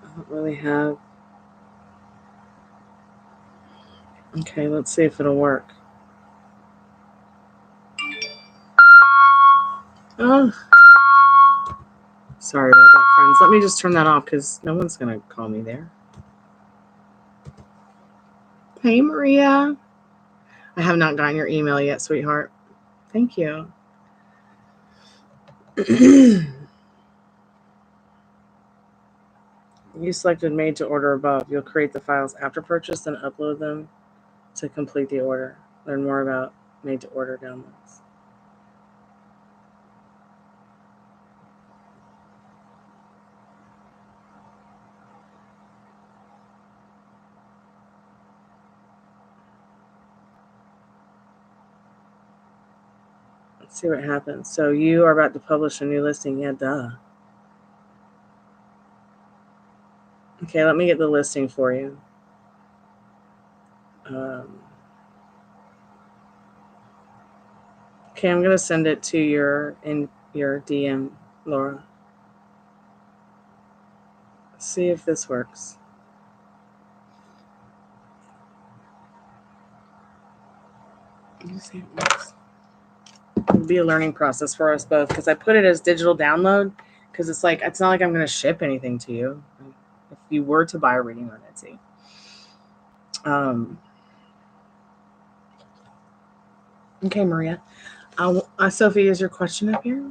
I don't really have. Okay, let's see if it'll work. Oh, sorry about that, friends. Let me just turn that off because no one's going to call me there. Hey, Maria. I have not gotten your email yet, sweetheart. Thank you. You selected made to order above. You'll create the files after purchase and upload them to complete the order. Learn more about made to order downloads. Let's see what happens. So you are about to publish a new listing. Yeah, duh. Okay, let me get the listing for you. Okay, I'm going to send it to your DM, Laura. See if this works. Let me see if it works. It'll be a learning process for us both because I put it as digital download because it's like it's not like I'm going to ship anything to you if you were to buy a reading on Etsy. Okay, Maria. Sophie, is your question up here?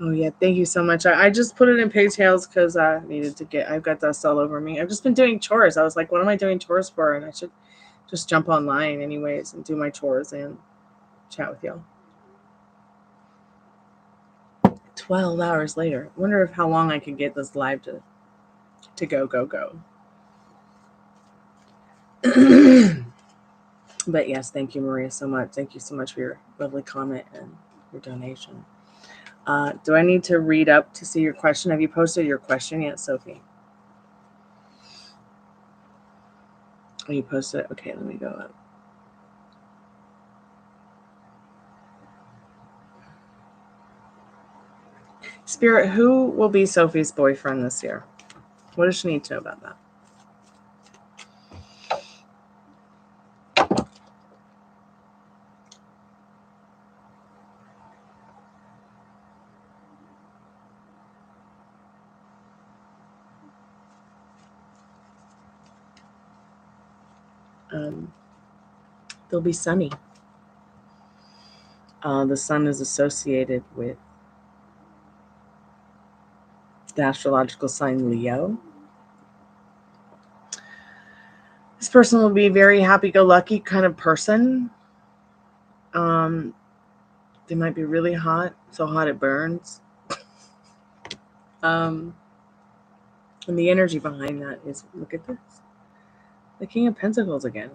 Oh yeah, thank you so much. I just put it in pigtails because I needed to get. I've got dust all over me. I've just been doing chores. I was like, what am I doing chores for? And I should just jump online anyways and do my chores and chat with y'all. 12 hours later. I wonder if how long I can get this live to go. But yes, thank you, Maria, so much. Thank you so much for your lovely comment and your donation. Do I need to read up to see your question? Have you posted your question yet, Sophie? Oh, you posted it? Okay, let me go up. Spirit, who will be Sophie's boyfriend this year? What does she need to know about that? They'll be sunny. The sun is associated with the astrological sign Leo. This person will be a very happy-go-lucky kind of person. They might be really hot, so hot it burns. And the energy behind that is, look at this. The King of Pentacles again.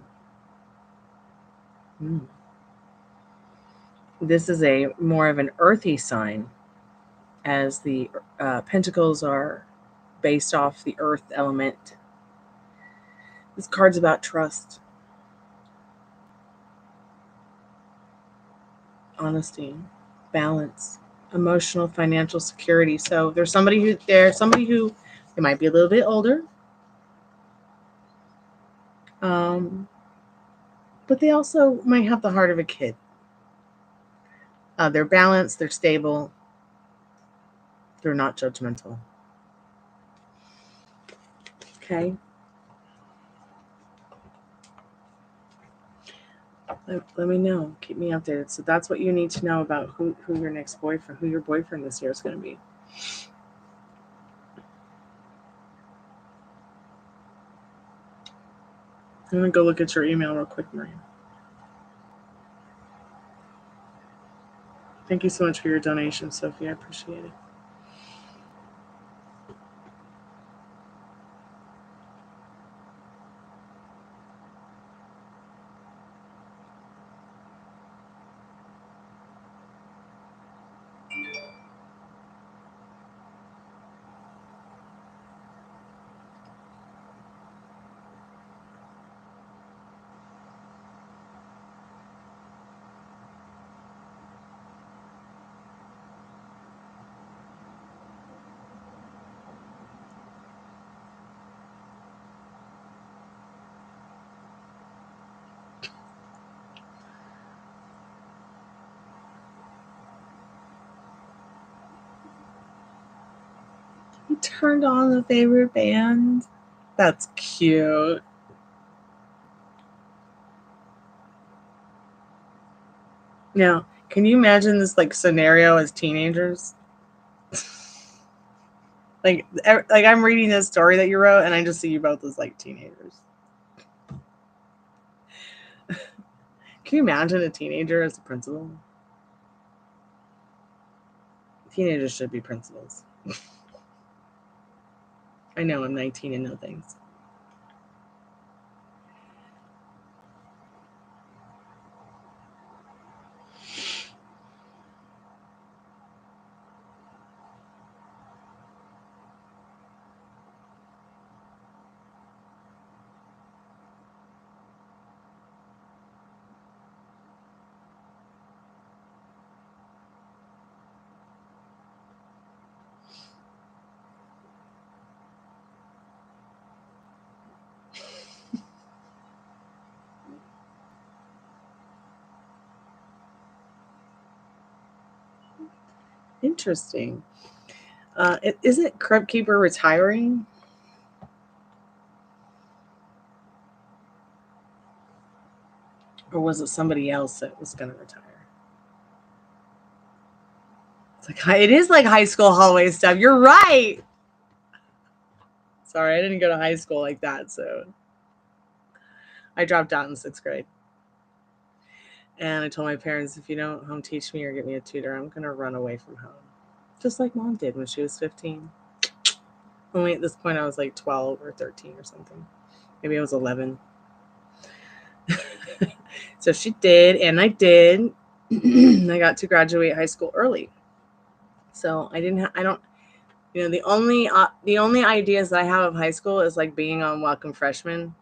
This is a more of an earthy sign, as the pentacles are based off the earth element. This card's about trust, honesty, balance, emotional, financial security. So there's somebody who they might be a little bit older, but they also might have the heart of a kid. They're balanced, they're stable, they're not judgmental. Okay. Let me know. Keep me updated. So that's what you need to know about who your next boyfriend, who your boyfriend this year is going to be. I'm going to go look at your email real quick, Maria. Thank you so much for your donation, Sophie. I appreciate it. You turned on the favorite band. That's cute. Now, can you imagine this like scenario as teenagers? like I'm reading this story that you wrote, and I just see you both as like teenagers. Can you imagine a teenager as a principal? Teenagers should be principals. I know I'm 19 and know things. Interesting. Isn't Crypt Keeper retiring? Or was it somebody else that was going to retire? It's like, it is like high school hallway stuff. You're right. Sorry, I didn't go to high school like that, so I dropped out in 6th grade. And I told my parents, if you don't home teach me or get me a tutor, I'm going to run away from home. Just like Mom did when she was 15. Only at this point I was like 12 or 13 or something. Maybe I was 11. So she did, and I did. I got to graduate high school early. So I don't, the only ideas that I have of high school is like being on Welcome Freshman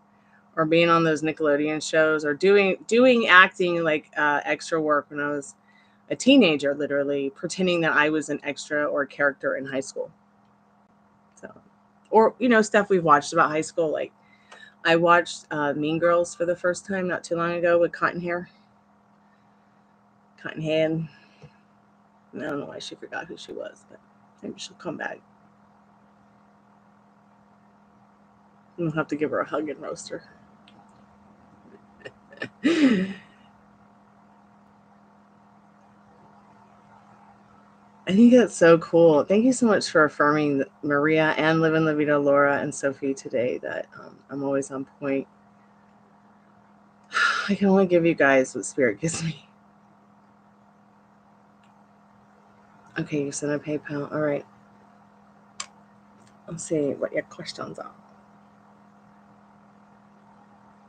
or being on those Nickelodeon shows or doing acting like extra work when I was a teenager, literally pretending that I was an extra or a character in high school. So, or, stuff we've watched about high school. Like I watched Mean Girls for the first time not too long ago with Cottonhead. I don't know why she forgot who she was, but maybe she'll come back. We'll have to give her a hug and roast her. I think that's so cool. Thank you so much for affirming Maria and Live and La Vida Laura and Sophie today that I'm always on point. I can only give you guys what Spirit gives me. Okay, you sent a PayPal. All right. Let's see what your questions are.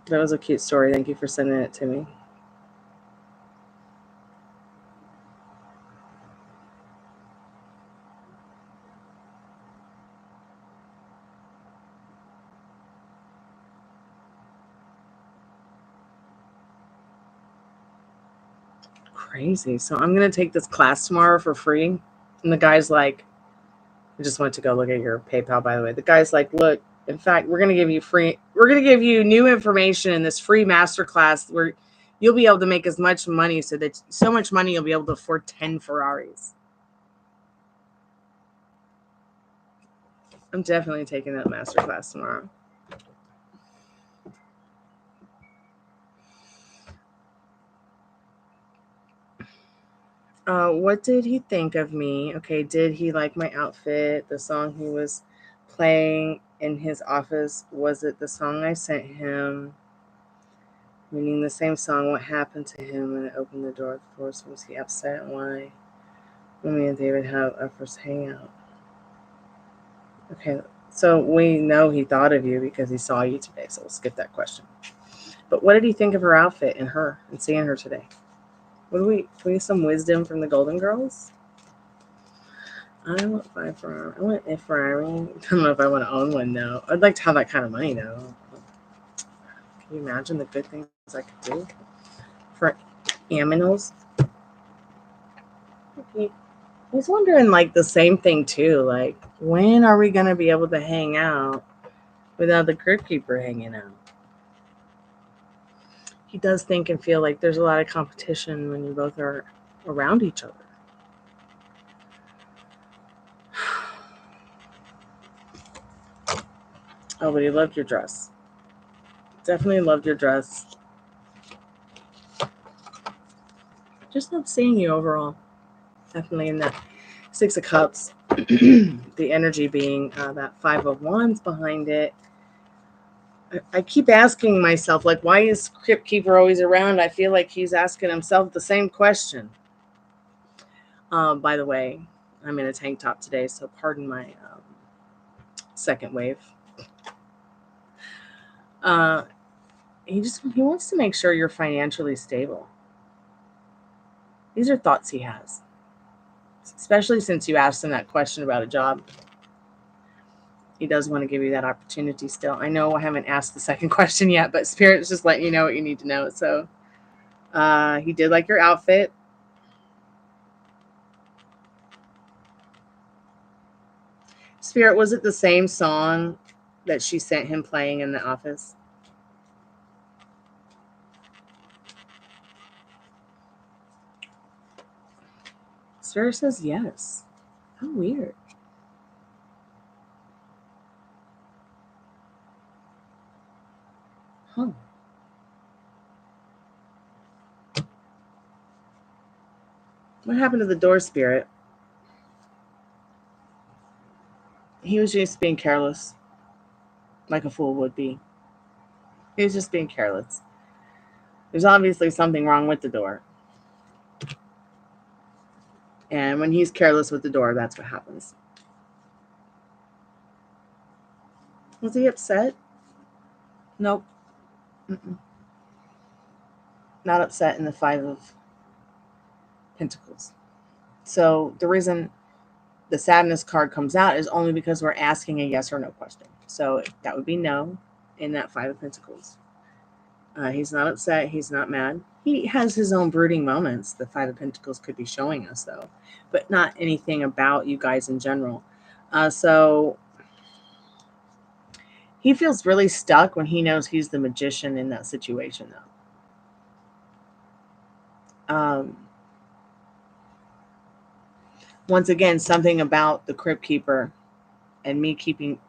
That was a cute story. Thank you for sending it to me. Crazy. So I'm going to take this class tomorrow for free. And the guy's like, I just went to go look at your PayPal, by the way. The guy's like, look, in fact, we're going to give you new information in this free masterclass where you'll be able to make as much money so much money you'll be able to afford 10 Ferraris. I'm definitely taking that masterclass tomorrow. What did he think of me? Okay, did he like my outfit? The song he was playing in his office, was it the song I sent him? Meaning the same song. What happened to him when I opened the door? Of course, was he upset? Why? When me and David have our first hangout. Okay, so we know he thought of you because he saw you today, so we'll skip that question. But what did he think of her outfit and her and seeing her today? Can we have some wisdom from the Golden Girls? I want a Ferrari. I want a Ferrari. I don't know if I want to own one though. I'd like to have that kind of money though. Can you imagine the good things I could do for aminos? He's wondering like the same thing too. Like, when are we gonna be able to hang out without the Crypt Keeper hanging out? He does think and feel like there's a lot of competition when you both are around each other. Oh, but he loved your dress. Definitely loved your dress. Just love seeing you overall. Definitely in that 6 of Cups. The energy being that 5 of Wands behind it. I keep asking myself, like, why is Crypt Keeper always around? I feel like he's asking himself the same question. By the way, I'm in a tank top today, so pardon my second wave. He wants to make sure you're financially stable. These are thoughts he has, especially since you asked him that question about a job. He does want to give you that opportunity still. I know I haven't asked the second question yet, but Spirit's just letting you know what you need to know. So he did like your outfit. Spirit, was it the same song that she sent him playing in the office? Spirit says yes. How weird. Huh. What happened to the door spirit? He was just being careless, like a fool would be. He was just being careless. There's obviously something wrong with the door. And when he's careless with the door, that's what happens. Was he upset? Nope. Mm-mm. Not upset in the Five of Pentacles. So the reason the sadness card comes out is only because we're asking a yes or no question. So that would be no in that Five of Pentacles. He's not upset. He's not mad. He has his own brooding moments. The Five of Pentacles could be showing us, though, but not anything about you guys in general. So he feels really stuck when he knows he's the magician in that situation, though. Once again, something about the Crypt Keeper and me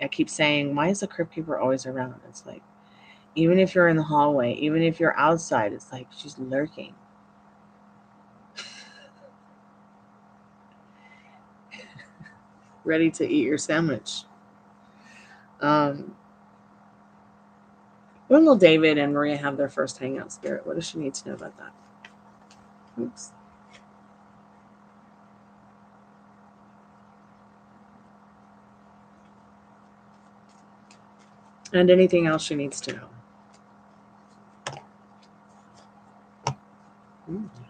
I keep saying, why is the Crypt Keeper always around? It's like, even if you're in the hallway, even if you're outside, it's like she's lurking. Ready to eat your sandwich. When will David and Maria have their first hangout, Spirit? What does she need to know about that? Oops. And anything else she needs to know.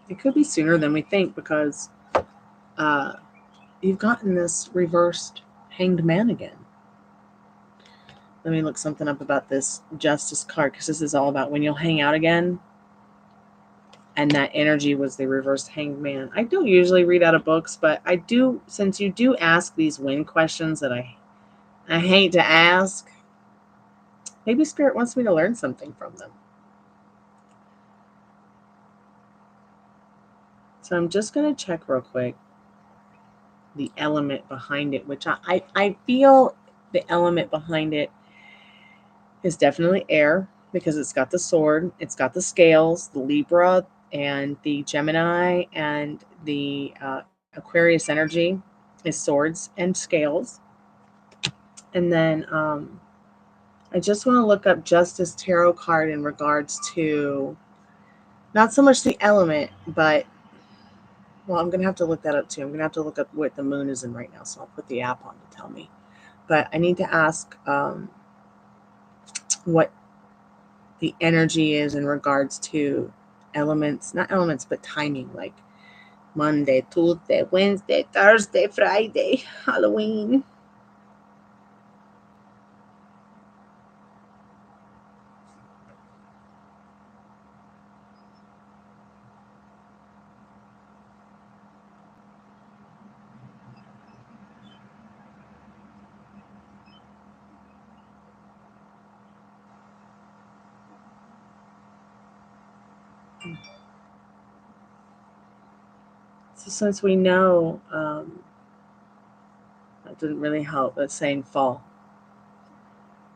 It could be sooner than we think because you've gotten this reversed hanged man again. Let me look something up about this Justice card because this is all about when you'll hang out again. And that energy was the reversed hanged man. I don't usually read out of books, but I do, since you do ask these win questions that I hate to ask, maybe Spirit wants me to learn something from them. So I'm just going to check real quick the element behind it, which I feel the element behind it is definitely air because it's got the sword, it's got the scales, the Libra and the Gemini and the Aquarius energy is swords and scales. And then I just want to look up Justice Tarot card in regards to not so much the element, but, well, I'm going to have to look that up too. I'm going to have to look up what the moon is in right now, so I'll put the app on to tell me. But I need to ask what the energy is in regards to elements, not elements, but timing, like Monday, Tuesday, Wednesday, Thursday, Friday, Halloween. So since we know, that didn't really help, but saying fall.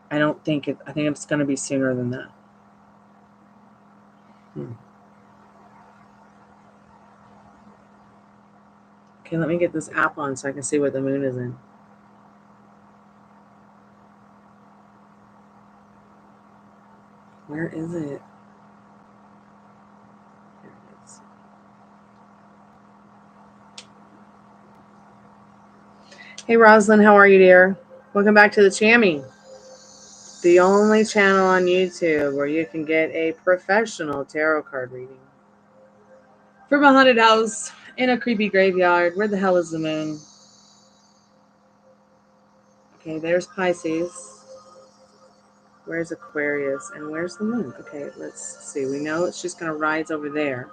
I think it's going to be sooner than that. Okay, let me get this app on so I can see what the moon is in. Where is it? There it is. Hey, Roslyn, how are you, dear? Welcome back to the Chammy, the only channel on YouTube where you can get a professional tarot card reading from a haunted house in a creepy graveyard. Where the hell is the moon? Okay, there's Pisces. Where's Aquarius? And where's the moon? Okay, let's see. We know it's just going to rise over there.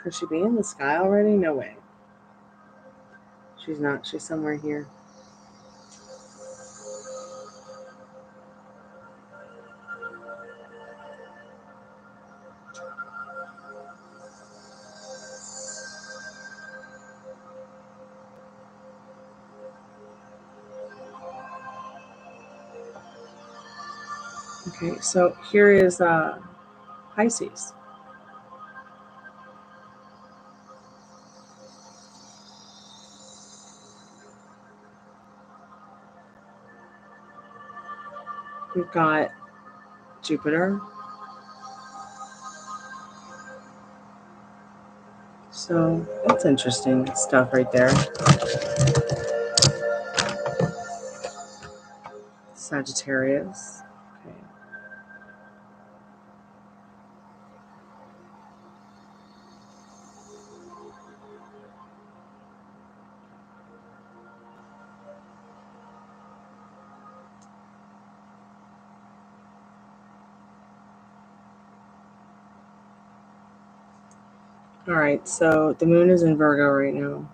Could she be in the sky already? No way. She's not. She's somewhere here. Okay, so here is Pisces. We've got Jupiter. So that's interesting stuff right there. Sagittarius. Okay. All right, so the moon is in Virgo right now,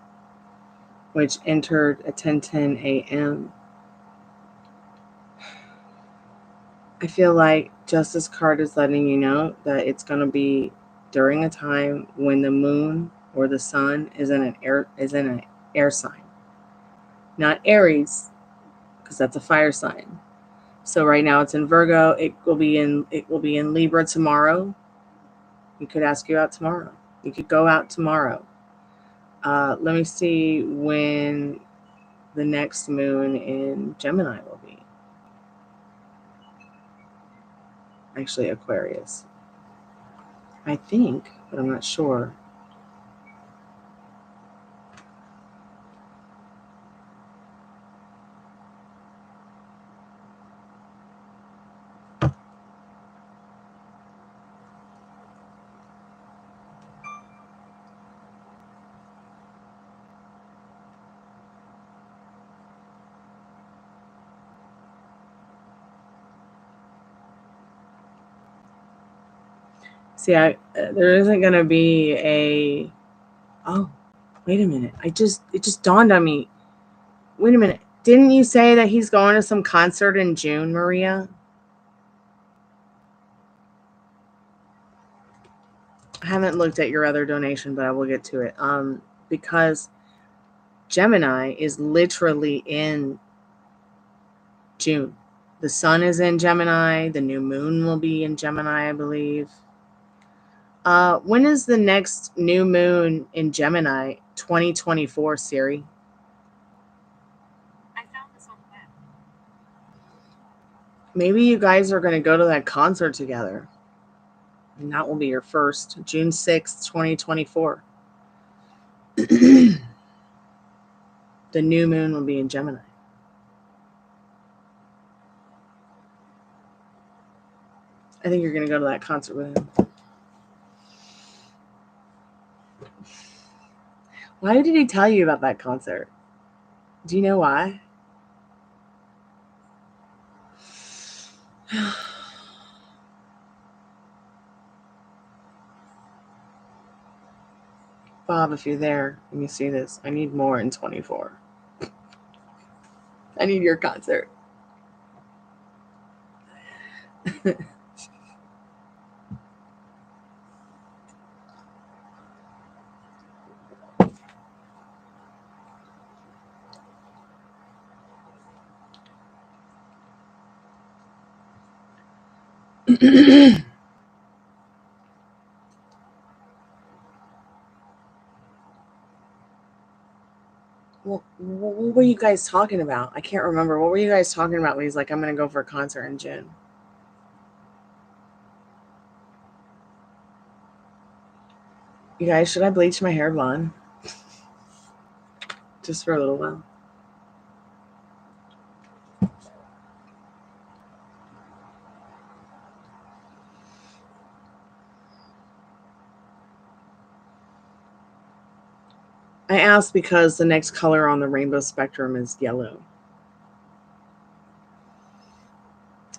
which entered at 10:10 a.m. I feel like Justice card is letting you know that it's going to be during a time when the moon or the sun is in an air sign, not Aries, because that's a fire sign. So right now it's in Virgo. It will be in Libra tomorrow. You could ask you out tomorrow. You could go out tomorrow. Let me see when the next moon in Gemini will be. Actually, Aquarius. I think, but I'm not sure. See, there isn't going to be a. Oh, wait a minute! It just dawned on me. Wait a minute! Didn't you say that he's going to some concert in June, Maria? I haven't looked at your other donation, but I will get to it. Because Gemini is literally in June. The sun is in Gemini. The new moon will be in Gemini, I believe. When is the next new moon in Gemini? 2024, Siri. I found this on the web. Maybe you guys are going to go to that concert together. And that will be your first, June 6th, 2024. The new moon will be in Gemini. I think you're going to go to that concert with him. Why did he tell you about that concert? Do you know why? Bob, if you're there, let me see this. I need more in 24. I need your concert. Well, what were you guys talking about? I can't remember. What were you guys talking about when he's like, I'm going to go for a concert in June? You guys, should I bleach my hair blonde? Just for a little while. I asked because the next color on the rainbow spectrum is yellow.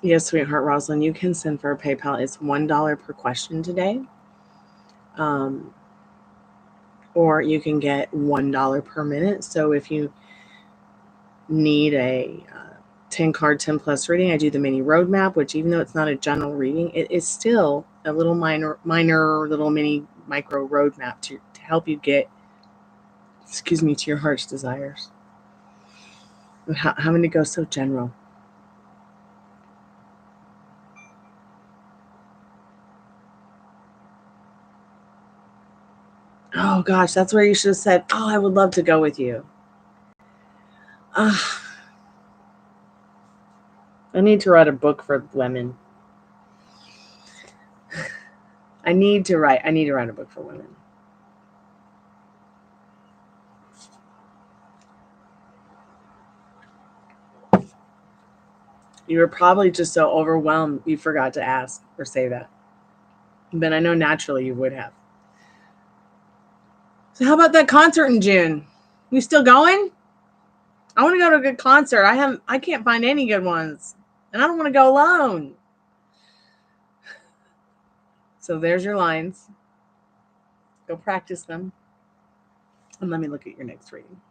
Yes, sweetheart Rosalind, you can send for a PayPal. It's $1 per question today. Or you can get $1 per minute. So if you need a 10 card 10 plus reading, I do the mini roadmap, which even though it's not a general reading, it is still a little minor little mini micro roadmap to help you get, to your heart's desires. How many go so general? Oh gosh, that's where you should have said, oh, I would love to go with you. I need to write a book for women. I need to write a book for women. You were probably just so overwhelmed you forgot to ask or say that. But I know naturally you would have. So how about that concert in June? You still going? I want to go to a good concert. I can't find any good ones. And I don't want to go alone. So there's your lines. Go practice them. And let me look at your next reading.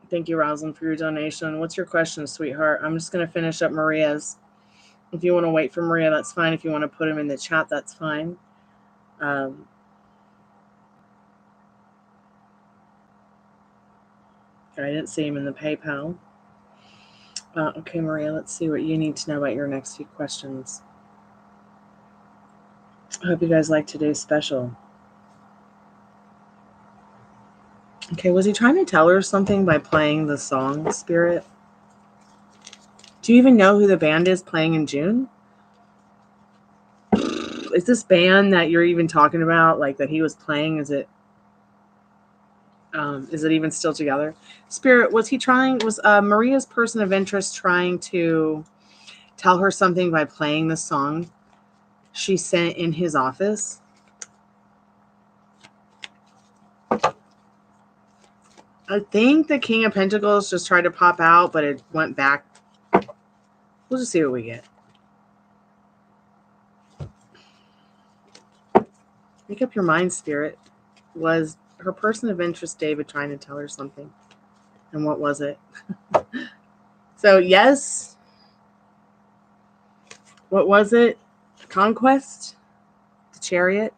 Thank you, Rosalind, for your donation. What's your question, sweetheart? I'm just going to finish up Maria's. If you want to wait for Maria, that's fine. If you want to put them in the chat, that's fine. I didn't see him in the PayPal. Okay, Maria, let's see what you need to know about your next few questions. I hope you guys like today's special. Okay, was he trying to tell her something by playing the song, Spirit? Do you even know who the band is playing in June? Is this band that you're even talking about, like that he was playing, is it even still together? Spirit, was Maria's person of interest trying to tell her something by playing the song she sent in his office? I think the King of Pentacles just tried to pop out, but it went back. We'll just see what we get. Make up your mind, Spirit. Was her person of interest David trying to tell her something? And what was it? So, yes. What was it? Conquest? The Chariot?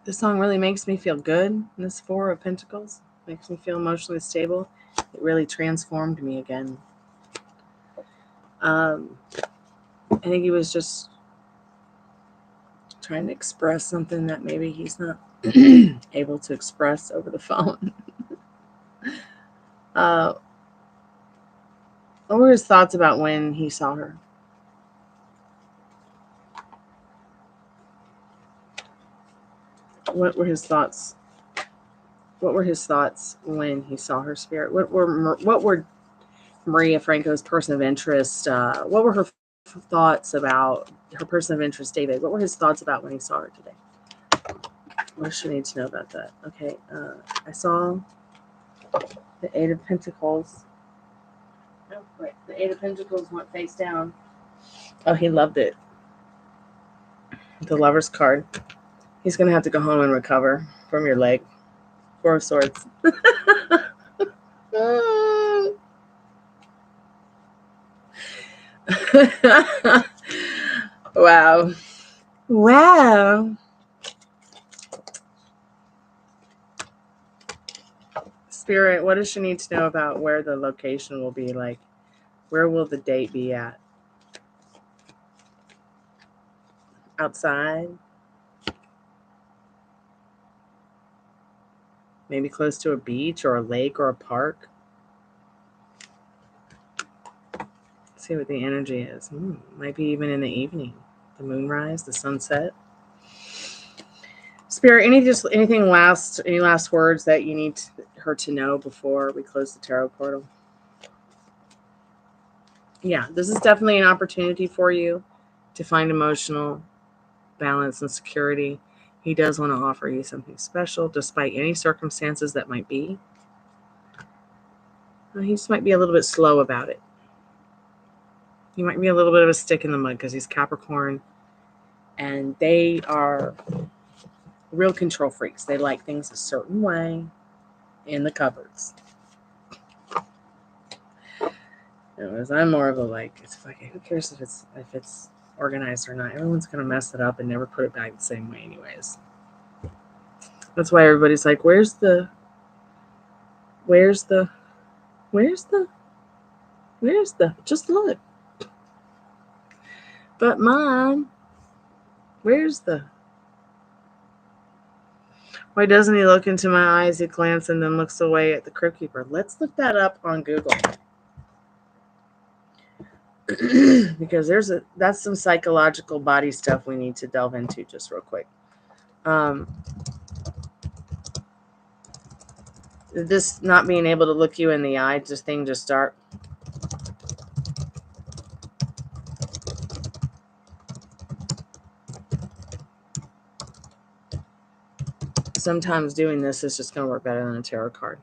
This song really makes me feel good. This Four of Pentacles makes me feel emotionally stable. It really transformed me again. I think he was just trying to express something that maybe he's not able to express over the phone. What were his thoughts about when he saw her? What were his thoughts? What were his thoughts when he saw her, Spirit? What were Maria Franco's person of interest? What were her thoughts about her person of interest, David? What were his thoughts about when he saw her today? What does she need to know about that? Okay, I saw the Eight of Pentacles. Oh, wait, the Eight of Pentacles went face down. Oh, he loved it. The Lover's card. He's going to have to go home and recover from your leg. Four of Swords. Wow. Wow. Spirit, what does she need to know about where the location will be? Like, where will the date be at? Outside? Maybe close to a beach or a lake or a park? Let's see what the energy is. Might be even in the evening. The moonrise, the sunset. Spirit, any last words that you need her to know before we close the tarot portal? Yeah, this is definitely an opportunity for you to find emotional balance and security. He does want to offer you something special despite any circumstances that might be. He just might be a little bit slow about it. He might be a little bit of a stick in the mud because he's Capricorn. And they are real control freaks. They like things a certain way in the cupboards. Whereas I'm more of a like, it's fucking, who cares if it's organized or not? Everyone's gonna mess it up and never put it back the same way anyways. That's why everybody's like, where's the just look. But Mom, where's the, why doesn't he look into my eyes? He glances and then looks away at the crypt keeper. Let's look that up on Google. Because that's some psychological body stuff we need to delve into just real quick. This not being able to look you in the eye, just start. Sometimes doing this is just going to work better than a tarot card.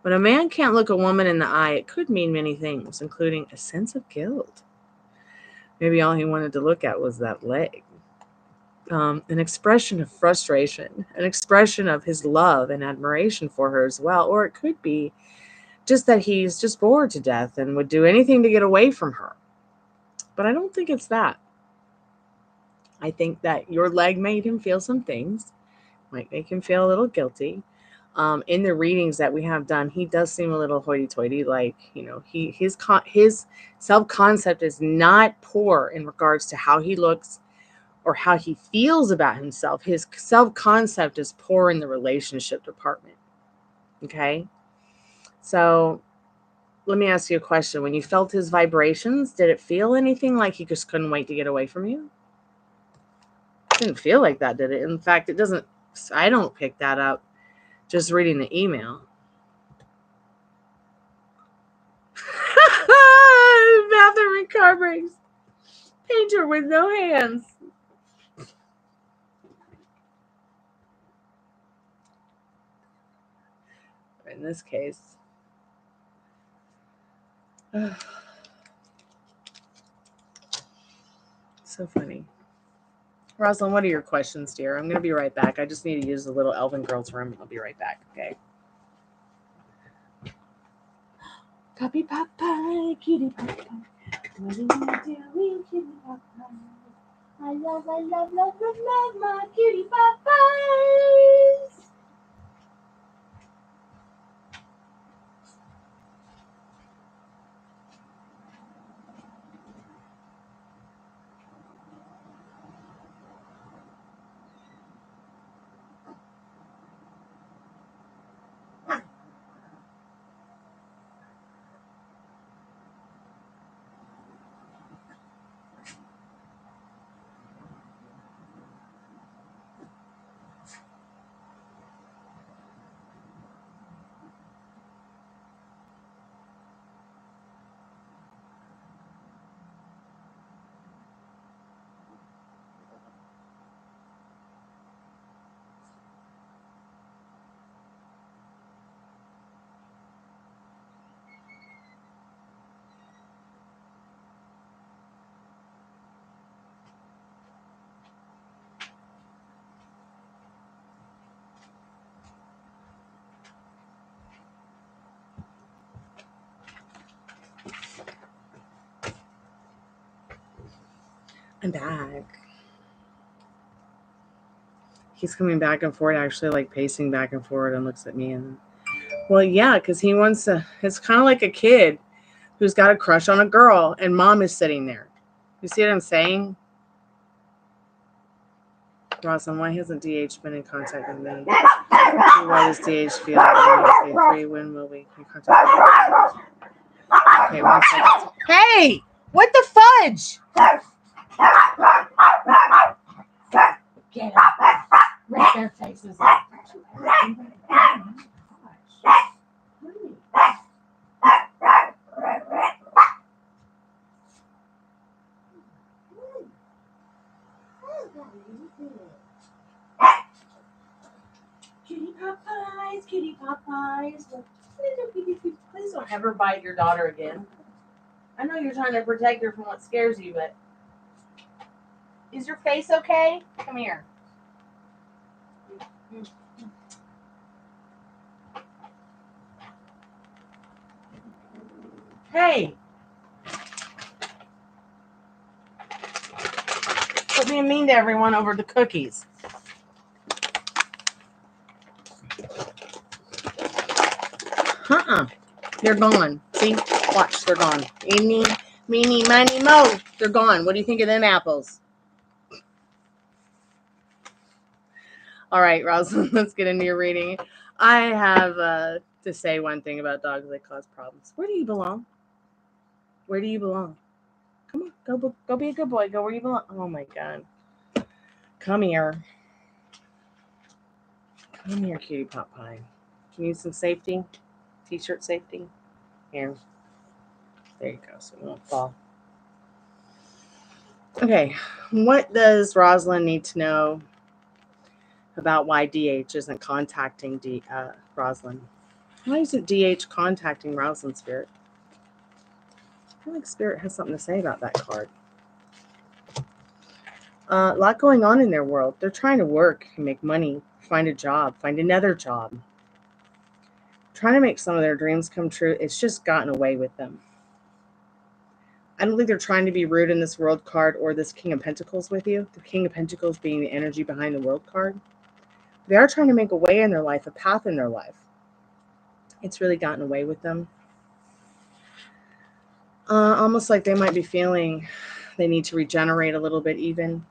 When a man can't look a woman in the eye, it could mean many things, including a sense of guilt. Maybe all he wanted to look at was that leg. An expression of frustration, an expression of his love and admiration for her as well. Or it could be just that he's just bored to death and would do anything to get away from her. But I don't think it's that. I think that your leg made him feel some things, might make him feel a little guilty. In the readings that we have done, he does seem a little hoity-toity. Like, his self-concept is not poor in regards to how he looks or how he feels about himself. His self-concept is poor in the relationship department. Okay? So let me ask you a question. When you felt his vibrations, did it feel anything like he just couldn't wait to get away from you? It didn't feel like that, did it? In fact, it doesn't. I don't pick that up just reading the email. Bathroom and car brakes. Painter with no hands. In this case. So funny. Rosalind, what are your questions, dear? I'm going to be right back. I just need to use the little Elven girl's room. I'll be right back, okay? Copy pop pie, kitty pop pie. What are you doing, kitty pop pie? I love my kitty pop pies. I'm back. He's coming back and forth, actually, like pacing back and forward, and looks at me. And well, yeah, because he wants to. It's kind of like a kid who's got a crush on a girl, and mom is sitting there. You see what I'm saying? Rosalind, why hasn't DH been in contact with me? Why does DH feel like we free? When will we be contact with me? Okay, 1 second. Hey! What the fudge? Get up. Rip their faces up. Kitty Popeyes, Kitty Popeyes. Please don't ever bite your daughter again. I know you're trying to protect her from what scares you, but is your face okay? Come here. Hey. Quit being mean to everyone over the cookies. They're gone. See? Watch, they're gone. Eeny, meeny, miny, mo. They're gone. What do you think of them apples? All right, Rosalind, let's get into your reading. I have to say one thing about dogs that cause problems. Where do you belong? Where do you belong? Come on, go be a good boy. Go where you belong. Oh my God. Come here. Come here, cutie pot pie. You need some safety? T-shirt safety? Here. There you go, so you won't fall. Okay, what does Rosalind need to know about why DH isn't contacting Rosalind? Why isn't DH contacting Rosalind, Spirit? I feel like Spirit has something to say about that card. A lot going on in their world. They're trying to work and make money, find a job, find another job. Trying to make some of their dreams come true. It's just gotten away with them. I don't think they're trying to be rude in this World card or this King of Pentacles with you. The King of Pentacles being the energy behind the World card. They are trying to make a way in their life, a path in their life. It's really gotten away with them. Almost like they might be feeling they need to regenerate a little bit even.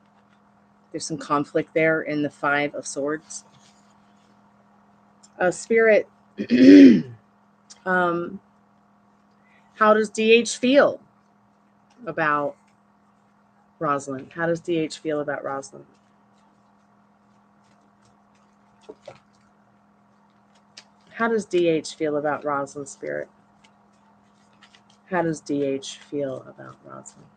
There's some conflict there in the Five of Swords. Spirit, how does DH feel about Rosalind? How does DH feel about Rosalind? How does DH feel about Rosalind, Spirit? How does DH feel about Rosalind?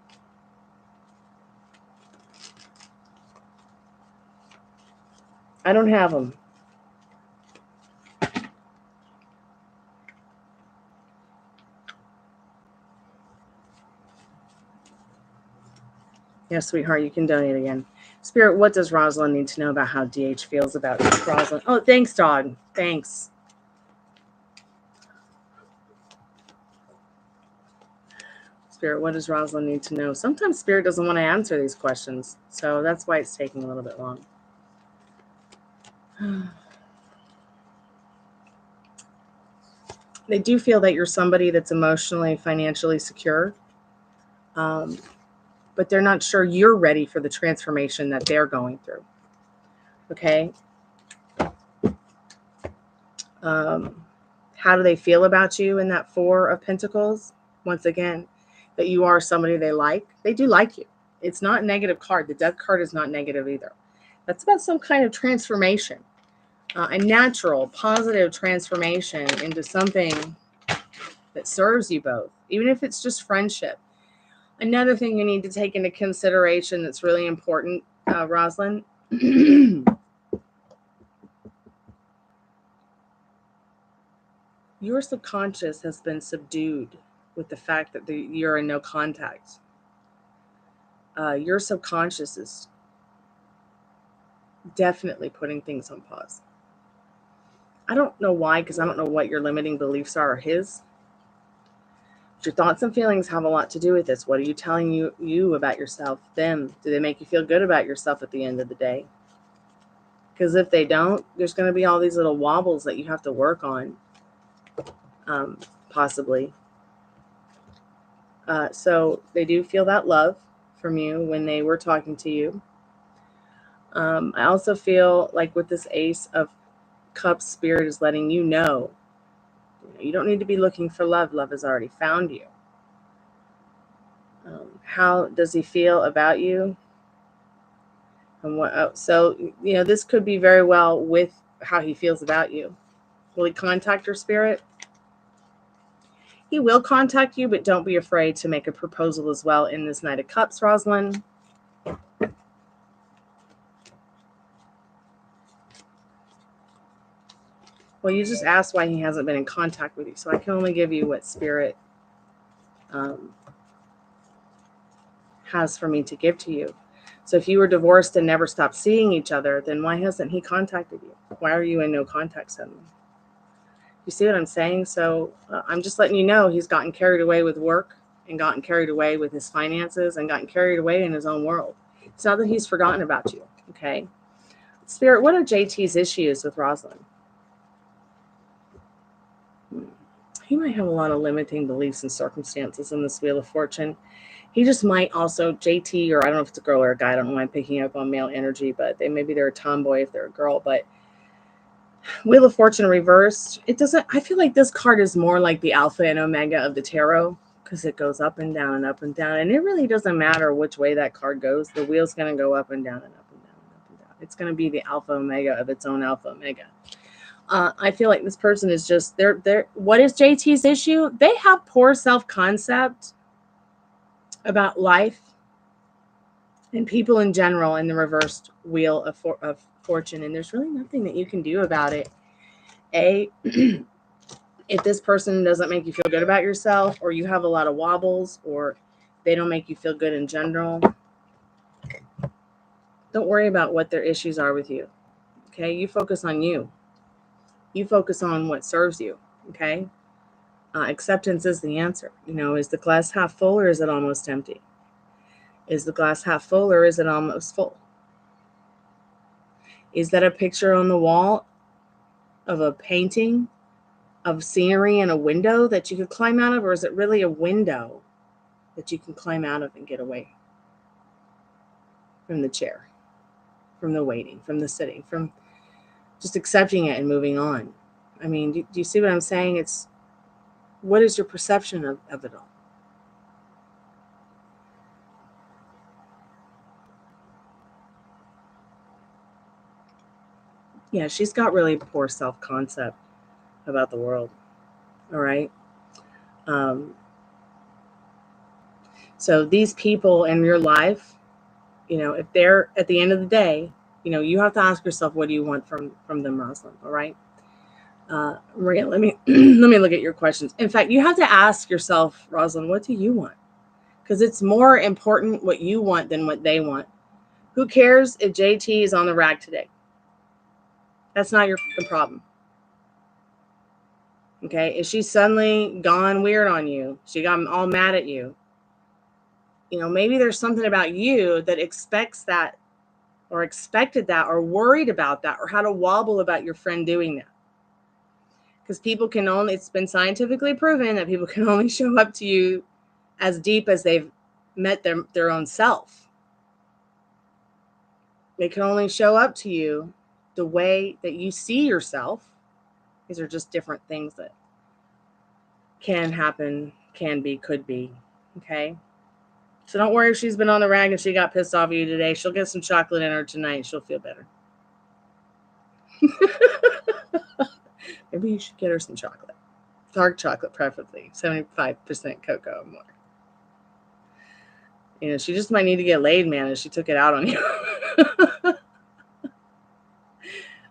I don't have them. Yes, sweetheart, you can donate again. Spirit, what does Rosalind need to know about how DH feels about Rosalind? Oh, thanks, dog. Thanks. Spirit, what does Rosalind need to know? Sometimes Spirit doesn't want to answer these questions, so that's why it's taking a little bit long. They do feel that you're somebody that's emotionally, financially secure, but they're not sure you're ready for the transformation that they're going through. Okay? How do they feel about you in that Four of Pentacles? Once again, that you are somebody they like. They do like you. It's not a negative card. The Death card is not negative either. That's about some kind of transformation. A natural, positive transformation into something that serves you both, even if it's just friendship. Another thing you need to take into consideration that's really important, Rosalind, your subconscious has been subdued with the fact that you're in no contact. Your subconscious is definitely putting things on pause. I don't know why, because I don't know what your limiting beliefs are or his. But your thoughts and feelings have a lot to do with this. What are you telling you about yourself, them? Do they make you feel good about yourself at the end of the day? Because if they don't, there's going to be all these little wobbles that you have to work on, possibly. So they do feel that love from you when they were talking to you. I also feel like with this Ace of Cups, Spirit is letting you know, you don't need to be looking for love. Love has already found you. How does he feel about you? And what? So, this could be very well with how he feels about you. Will he contact your Spirit? He will contact you, but don't be afraid to make a proposal as well in this Knight of Cups, Rosalind. Well, you just asked why he hasn't been in contact with you, so I can only give you what Spirit has for me to give to you. So if you were divorced and never stopped seeing each other, then why hasn't he contacted you? Why are you in no contact suddenly? You see what I'm saying? So I'm just letting you know he's gotten carried away with work and gotten carried away with his finances and gotten carried away in his own world. It's not that he's forgotten about you, okay? Spirit, what are JT's issues with Rosalind? He might have a lot of limiting beliefs and circumstances in this Wheel of Fortune. He just might also, JT, or I don't know if it's a girl or a guy, I don't know why I'm picking up on male energy, but maybe they're a tomboy if they're a girl, but Wheel of Fortune reversed. It doesn't, I feel like this card is more like the alpha and omega of the tarot because it goes up and down and up and down. And it really doesn't matter which way that card goes. The wheel's going to go up and down and up and down and up and down. It's going to be the alpha omega of its own alpha omega. I feel like this person is just, what is JT's issue? They have poor self-concept about life and people in general in the reversed Wheel of Fortune, and there's really nothing that you can do about it. If this person doesn't make you feel good about yourself, or you have a lot of wobbles, or they don't make you feel good in general, don't worry about what their issues are with you. Okay, you focus on you. You focus on what serves you. Okay, acceptance is the answer. You know, is the glass half full or is it almost empty? Is the glass half full or is it almost full? Is that a picture on the wall of a painting of scenery and a window that you could climb out of? Or is it really a window that you can climb out of and get away from the chair, from the waiting, from the sitting, from just accepting it and moving on? I mean, do you see what I'm saying? It's, what is your perception of it all? Yeah, she's got really poor self-concept about the world. All right. So these people in your life, you know, if they're at the end of the day, you know, you have to ask yourself, what do you want from them, Rosalind? All right. Maria, let me let me look at your questions. In fact, you have to ask yourself, Rosalind, what do you want? Because it's more important what you want than what they want. Who cares if JT is on the rack today? That's not your problem. Okay, if she's suddenly gone weird on you, she got all mad at you, you know, maybe there's something about you that expects that, or expected that, or worried about that, or had a wobble about your friend doing that. Because people can only, it's been scientifically proven that people can only show up to you as deep as they've met their own self. They can only show up to you the way that you see yourself. These are just different things that can happen, can be, could be. Okay. So don't worry if she's been on the rag and she got pissed off at you today. She'll get some chocolate in her tonight. She'll feel better. Maybe you should get her some chocolate. Dark chocolate, preferably. 75% cocoa or more. You know, she just might need to get laid, man, and she took it out on you.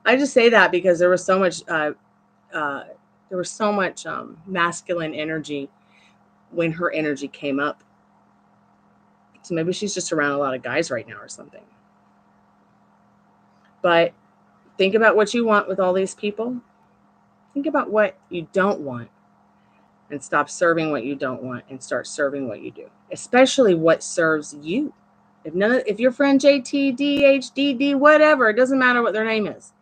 I just say that because there was so much masculine energy when her energy came up. So maybe she's just around a lot of guys right now or something. But think about what you want with all these people. Think about what you don't want and stop serving what you don't want and start serving what you do, especially what serves you. If your friend JT, DH, DD, whatever, it doesn't matter what their name is.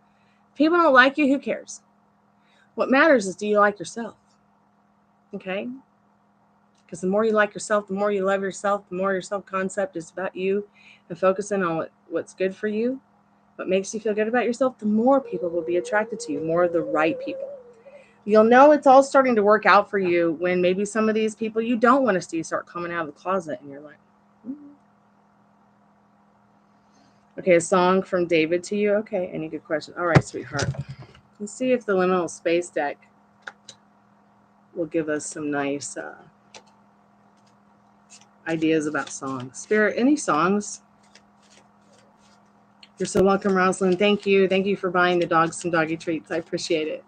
If people don't like you, who cares? What matters is, do you like yourself? Okay? Because the more you like yourself, the more you love yourself, the more your self-concept is about you and focusing on what's good for you, what makes you feel good about yourself, the more people will be attracted to you, more of the right people. You'll know it's all starting to work out for you when maybe some of these people you don't want to see start coming out of the closet and you're like, okay, a song from David to you. Okay, any good question? All right, sweetheart. Let's see if the liminal space deck will give us some nice ideas about songs. Spirit, any songs? You're so welcome, Rosalind. Thank you. Thank you for buying the dogs some doggy treats. I appreciate it.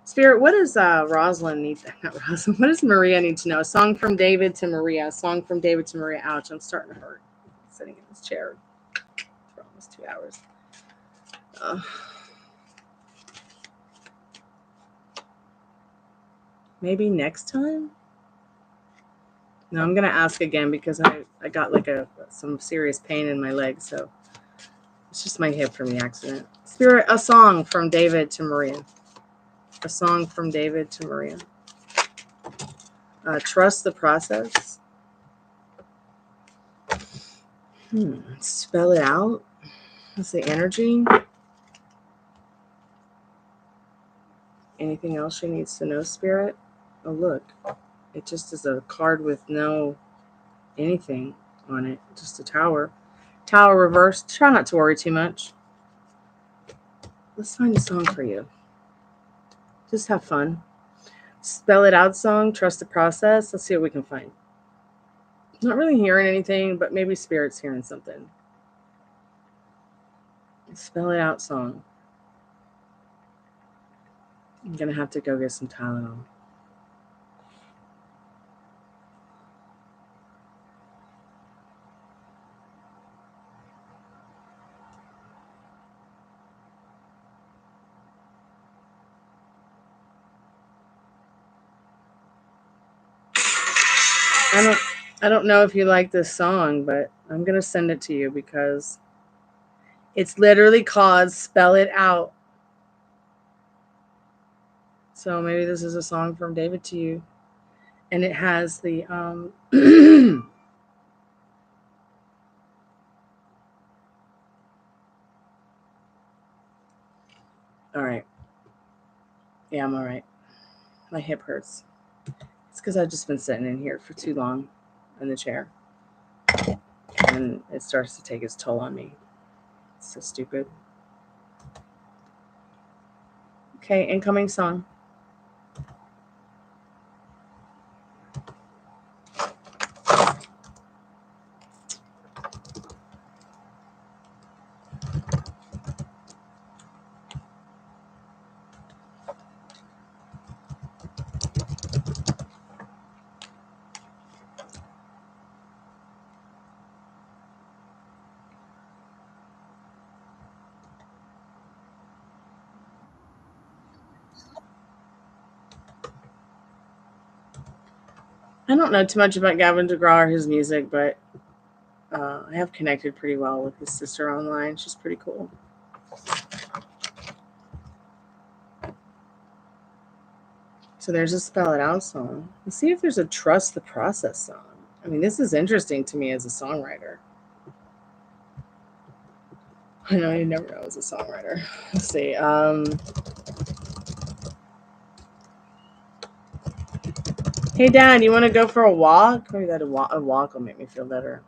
Spirit, what does Rosalind need? Not Rosalind. What does Maria need to know? A song from David to Maria. A song from David to Maria. Ouch, I'm starting to hurt. Sitting in this chair for almost 2 hours. Maybe next time? No, I'm going to ask again because I got like some serious pain in my leg. So it's just my hip from the accident. Spirit, a song from David to Maria. A song from David to Maria. Trust the process. Spell it out. What's the energy? Anything else she needs to know, Spirit? Oh, look. It just is a card with no anything on it. Just a tower. Tower reversed. Try not to worry too much. Let's find a song for you. Just have fun. Spell it out song. Trust the process. Let's see what we can find. Not really hearing anything, but maybe Spirit's hearing something. Spell it out song. I'm going to have to go get some Tylenol. I don't know if you like this song, but I'm going to send it to you because it's literally called Spell It Out. So maybe this is a song from David to you. And it has the all right. Yeah, I'm all right. My hip hurts. It's because I've just been sitting in here for too long in the chair. And it starts to take its toll on me. It's so stupid. Okay, incoming song. I don't know too much about Gavin DeGraw or his music, but I have connected pretty well with his sister online. She's pretty cool. So there's a Spell It Out song. Let's see if there's a Trust the Process song. I mean, this is interesting to me as a songwriter. I know you never know as a songwriter. Let's see. Hey, Dad, you want to go for a walk? Maybe that a walk will make me feel better.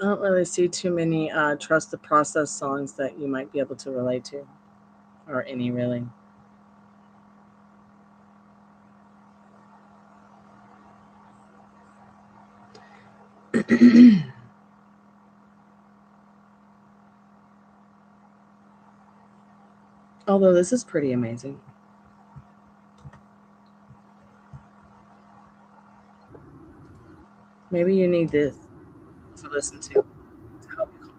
I don't really see too many Trust the Process songs that you might be able to relate to, or any really. Although this is pretty amazing. Maybe you need this to listen to help you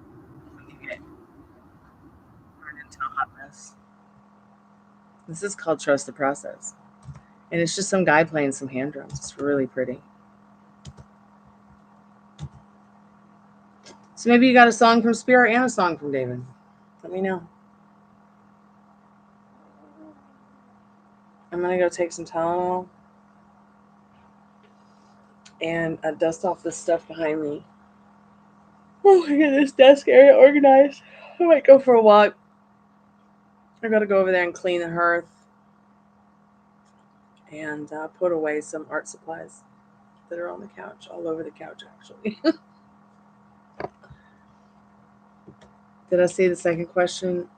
when you get turned into a hot mess. This is called Trust the Process. And it's just some guy playing some hand drums. It's really pretty. So maybe you got a song from Spirit and a song from David. Let me know. I'm going to go take some Tylenol and dust off this stuff behind me. Oh, I get this desk area organized. I might go for a walk. I got to go over there and clean the hearth. and put away some art supplies that are on the couch, all over the couch, actually. Did I see the second question?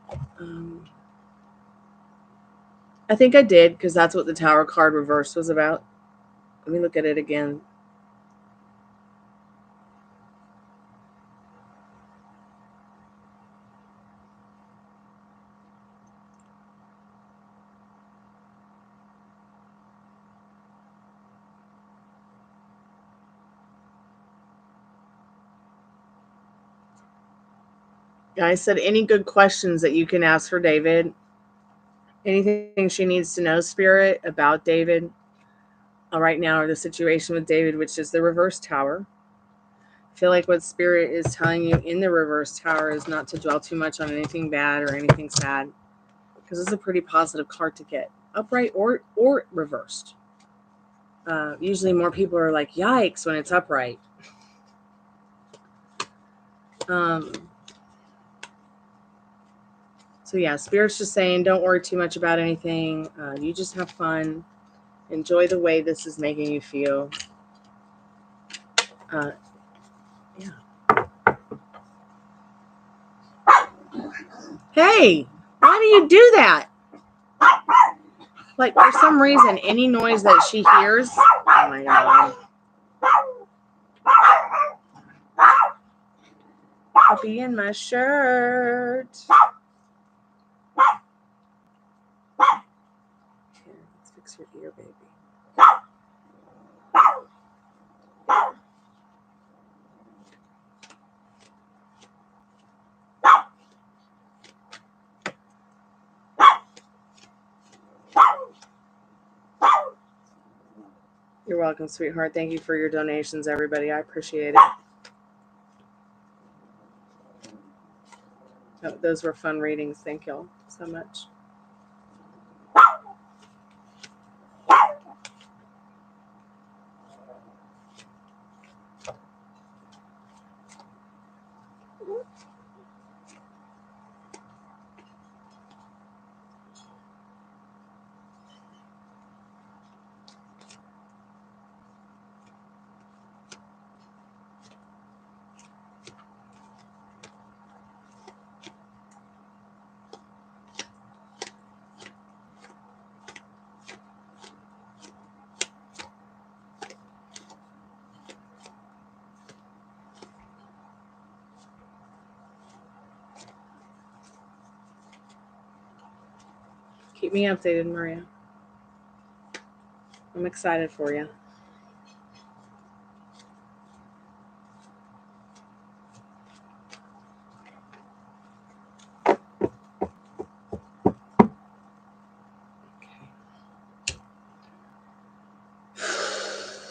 I think I did, because that's what the Tower card reverse was about. Let me look at it again. I said any good questions that you can ask for David. Anything she needs to know, Spirit, about David right now, or the situation with David, which is the reverse tower. I feel like what Spirit is telling you in the reverse tower is not to dwell too much on anything bad or anything sad, because it's a pretty positive card to get, upright or reversed. Usually more people are like, yikes, when it's upright. So yeah, Spirit's just saying, don't worry too much about anything. You just have fun. Enjoy the way this is making you feel. Yeah. Hey, why do you do that? Like, for some reason, any noise that she hears, oh my God. Puppy in my shirt. Here, let's fix your ear, baby. You're welcome, sweetheart. Thank you for your donations, everybody. I appreciate it. Oh, those were fun readings. Thank y'all so much. Keep me updated, Maria. I'm excited for you.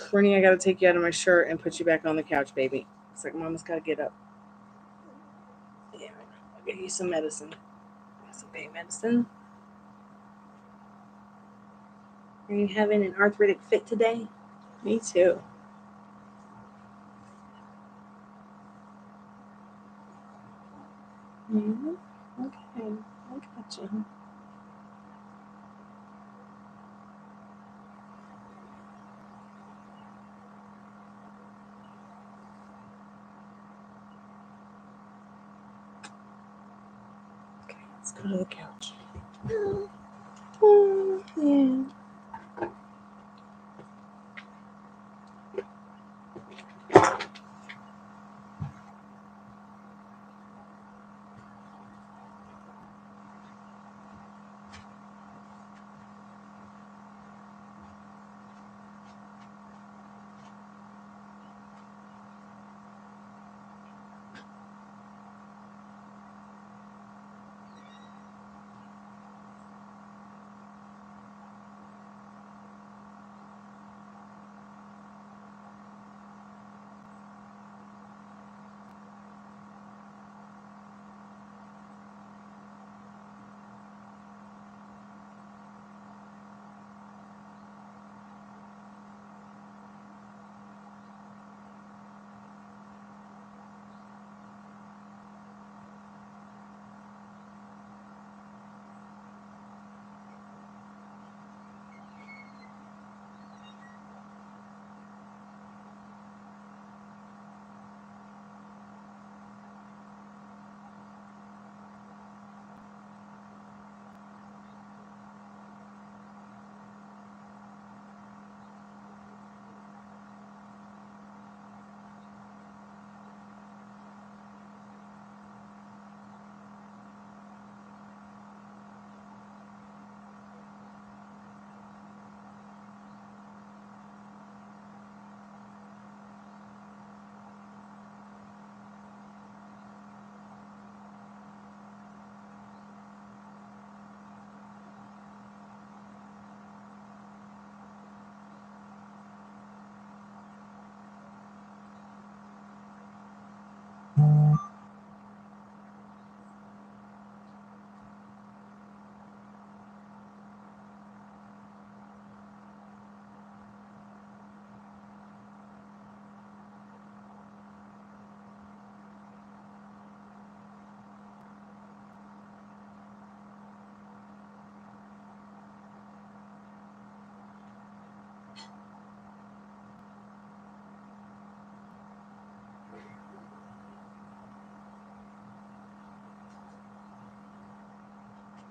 Bernie, I got to take you out of my shirt and put you back on the couch, baby. It's like Mama's got to get up. Yeah, I'll give you some medicine. Some pain medicine. Are you having an arthritic fit today? Me too. Mm-hmm. Okay, I got you. Okay, let's go to the couch. Oh, yeah.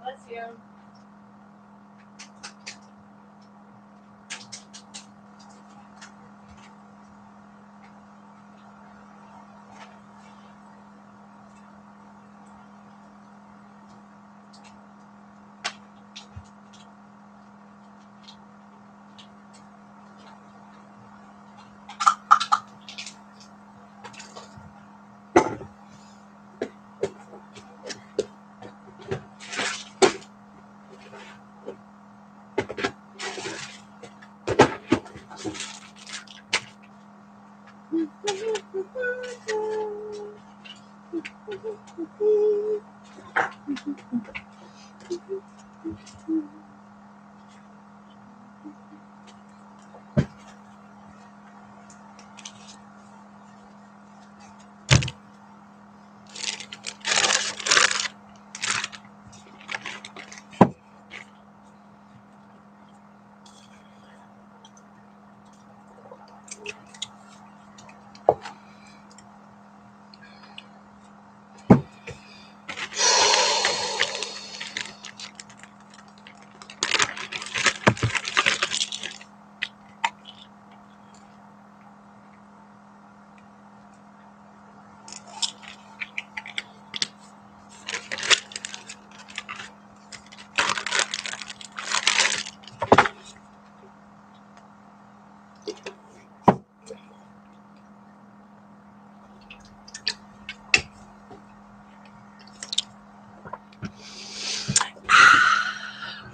Bless you.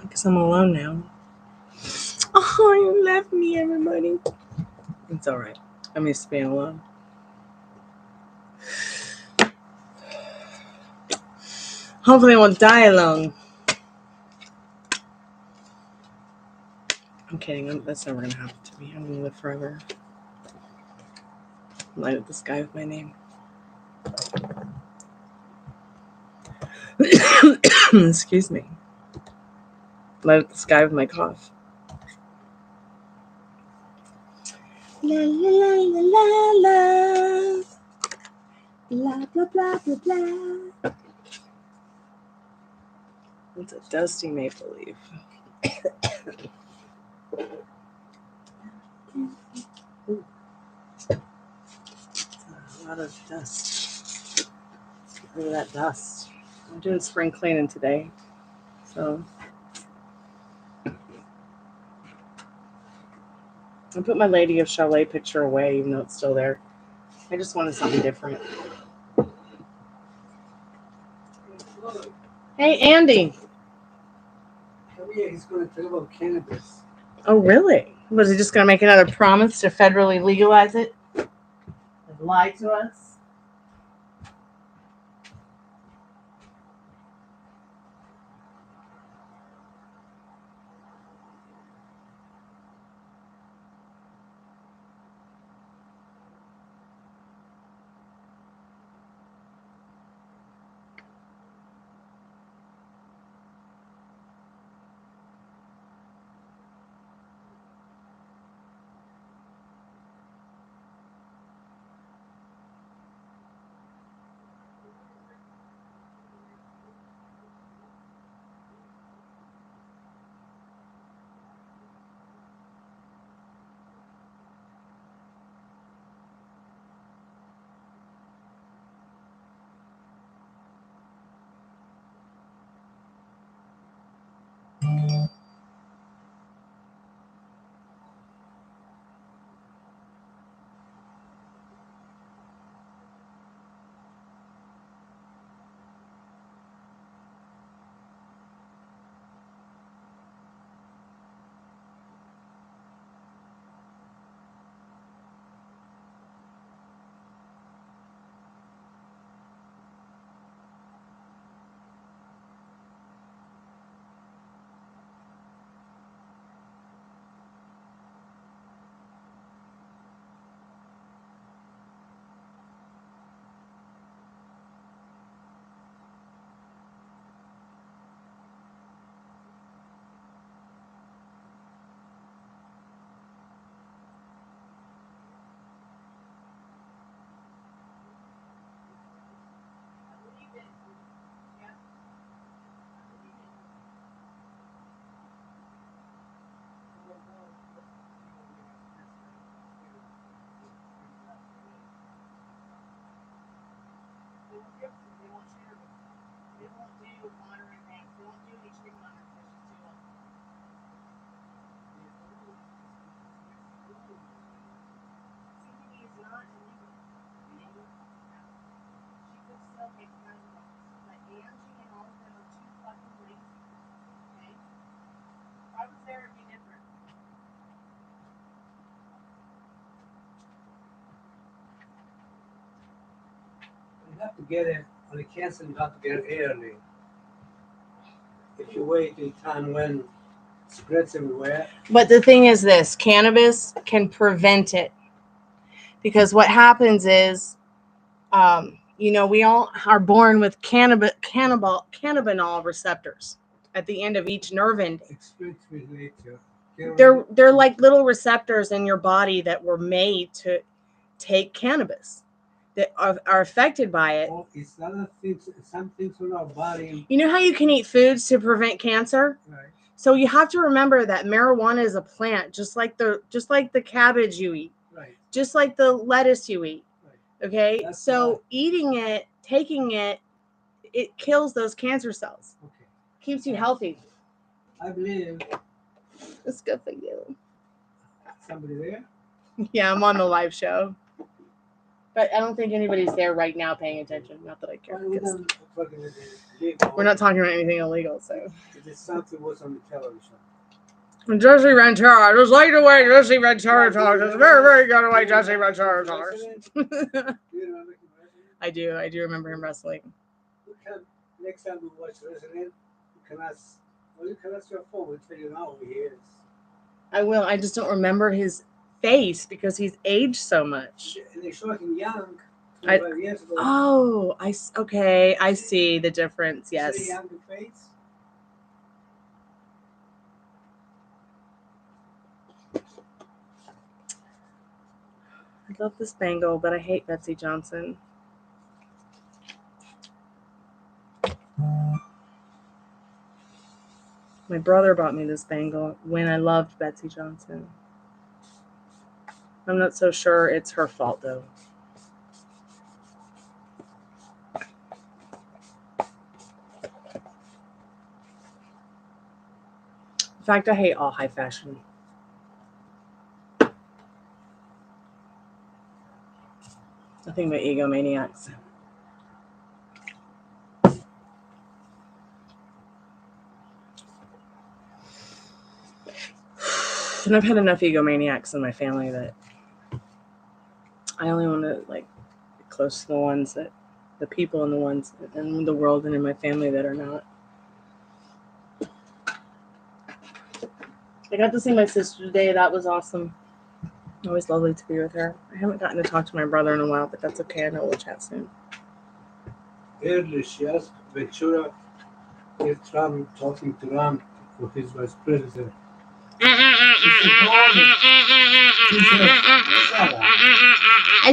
Because I'm alone now. Oh, you left me, everybody. It's all right. I'm used to being alone. Hopefully I won't die alone. I'm kidding. That's never going to happen to me. I'm going to live forever. Light up the sky with my name. Excuse me. Light up the sky with my cough. La la la la la la. Blah blah blah blah blah. It's a dusty maple leaf. Ooh. A lot of dust. Look at that dust. I'm doing spring cleaning today, so I put my Lady of Chalet picture away, even though it's still there. I just wanted something different. Hey, Andy. Oh yeah, he's going to talk about cannabis. Oh, really? Was he just going to make another promise to federally legalize it? And lie to us? want gypsy. They want cannabis. They won't do moderate things. They won't do any extreme moderate things. It's too long. CBD is not illegal. She could still take cannabis. But Angie and all of them are too fucking lazy. Okay? If I was there, it'd be different. You have to get it on the cancer. You have to get it early. If you wait till time when it spreads everywhere, But the thing is this, cannabis can prevent it. Because what happens is, we all are born with cannabinol receptors at the end of each nerve ending. explain to me later. They're like little receptors in your body that were made to take cannabis that are affected by it. Oh, it's other things. Some things in our body. You know how you can eat foods to prevent cancer? Right. So you have to remember that marijuana is a plant, just like the cabbage you eat, Right. just like the lettuce you eat. Right. Okay, That's so why. eating it, taking it, it kills those cancer cells. Okay. Keeps you healthy. I believe It's good for you. somebody there. Yeah, I'm on the live show. But I don't think anybody's there right now paying attention. Not that I care. Well, we 'Cause don't talking about illegal. we're not talking about anything illegal, so. It is something was on the television. And Jesse Ventura, I just like the way Jesse Ventura talks. It's very, very good the way Jesse Ventura talks. Do you remember him wrestling? I do remember him wrestling. You can, next time we watch wrestling, you can ask your phone. We'll tell you now who he is. I will. I just don't remember his face because he's aged so much. And they showed him young, I- 25 years ago. Oh, okay. I see the difference. See Yes. young face? I love this bangle, but I hate Betsy Johnson. My brother bought me this bangle when I loved Betsy Johnson. I'm not so sure it's her fault, though. In fact, I hate all high fashion. Nothing but egomaniacs. And I've had enough egomaniacs in my family that I only want to be close to the people and the ones in the world and in my family that are not. I got to see my sister today. That was awesome. Always lovely to be with her. I haven't gotten to talk to my brother in a while, but that's okay. I know we'll chat soon. Earlier, she asked Ventura if Trump talking to Trump for his vice president.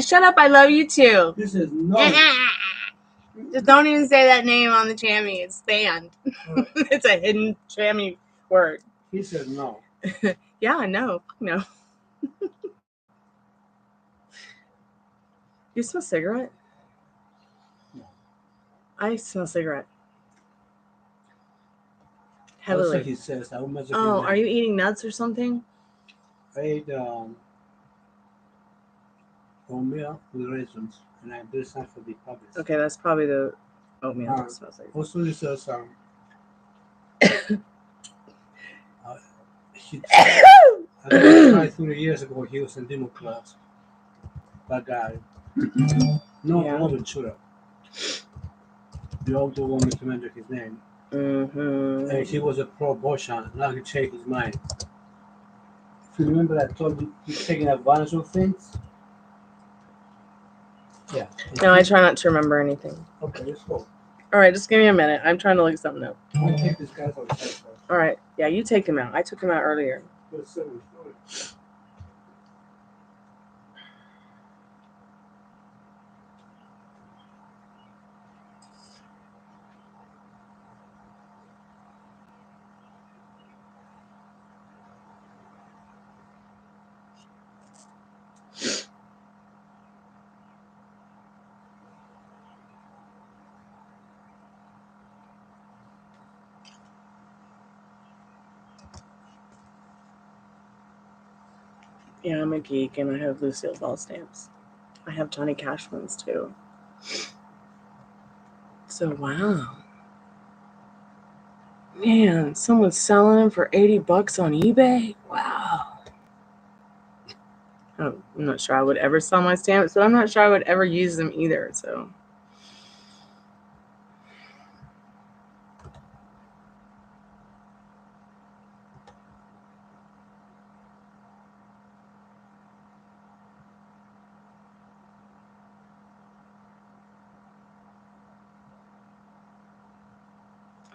Shut up. I love you too. He says no. Just don't even say that name on the Chammy. It's banned. Right. It's a hidden Chammy word. He said no. Yeah, no. You smell cigarette? No. I smell cigarette. That's what Heavily. he says. Oh, are you eating nuts or something? I ate oatmeal with raisins, and I did some for the puppets. Okay, that's probably the oatmeal that smells like. Also, he says he, I think 5 years ago he was in demo class. That guy. No, Yeah. no Ventura. The older woman to mention his name. Mm-hmm. And he was a pro-abortion. Now he changed his mind. If you remember, I told you he's taking advantage of things. Yeah. No, I try not to remember anything. Okay, let's go. All right, just give me a minute. I'm trying to look something up. I'll take this guy outside first. All right. Yeah, you take him out. I took him out earlier. Let's see what's going on. Yeah, I'm a geek and I have Lucille Ball stamps. I have Johnny Cash ones too. So, wow. Man, someone's selling them for $80 on eBay? Wow. I'm not sure I would ever sell my stamps, but I'm not sure I would ever use them either, so.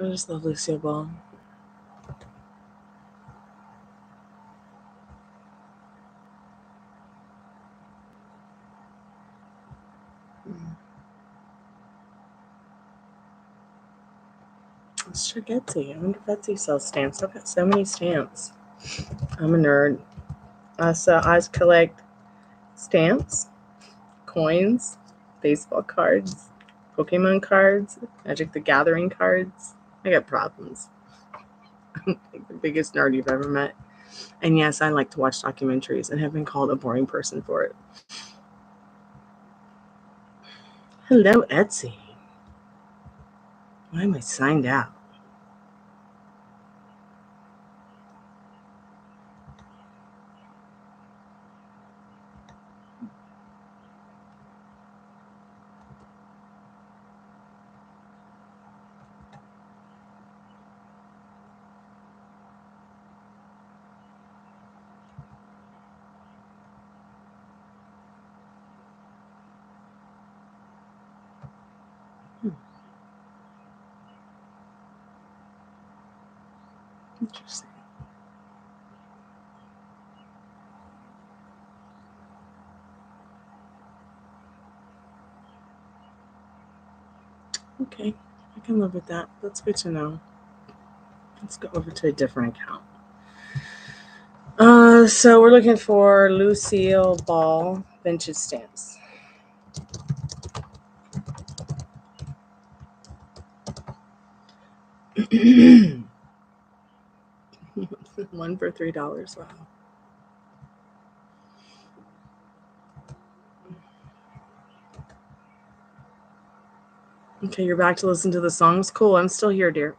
I just love Lucille Ball. Let's check Etsy. I wonder if Etsy sells stamps. I've got so many stamps. I'm a nerd. I collect stamps, coins, baseball cards, Pokemon cards, Magic the Gathering cards. I got problems. I'm like the biggest nerd you've ever met. And yes, I like to watch documentaries and have been called a boring person for it. Hello, Etsy. Why am I signed out? Interesting. Okay, I can live with that. That's good to know. Let's go over to a different account. So we're looking for Lucille Ball vintage stamps. One for $3. Wow. Okay, you're back to listen to the songs. Cool. I'm still here, dear.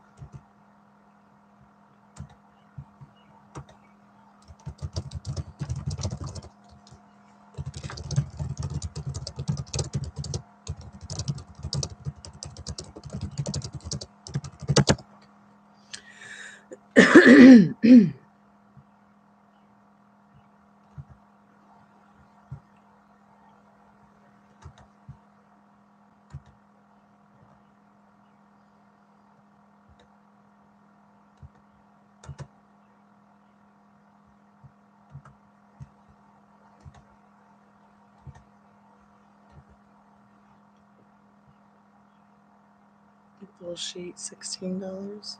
Little sheet, $16.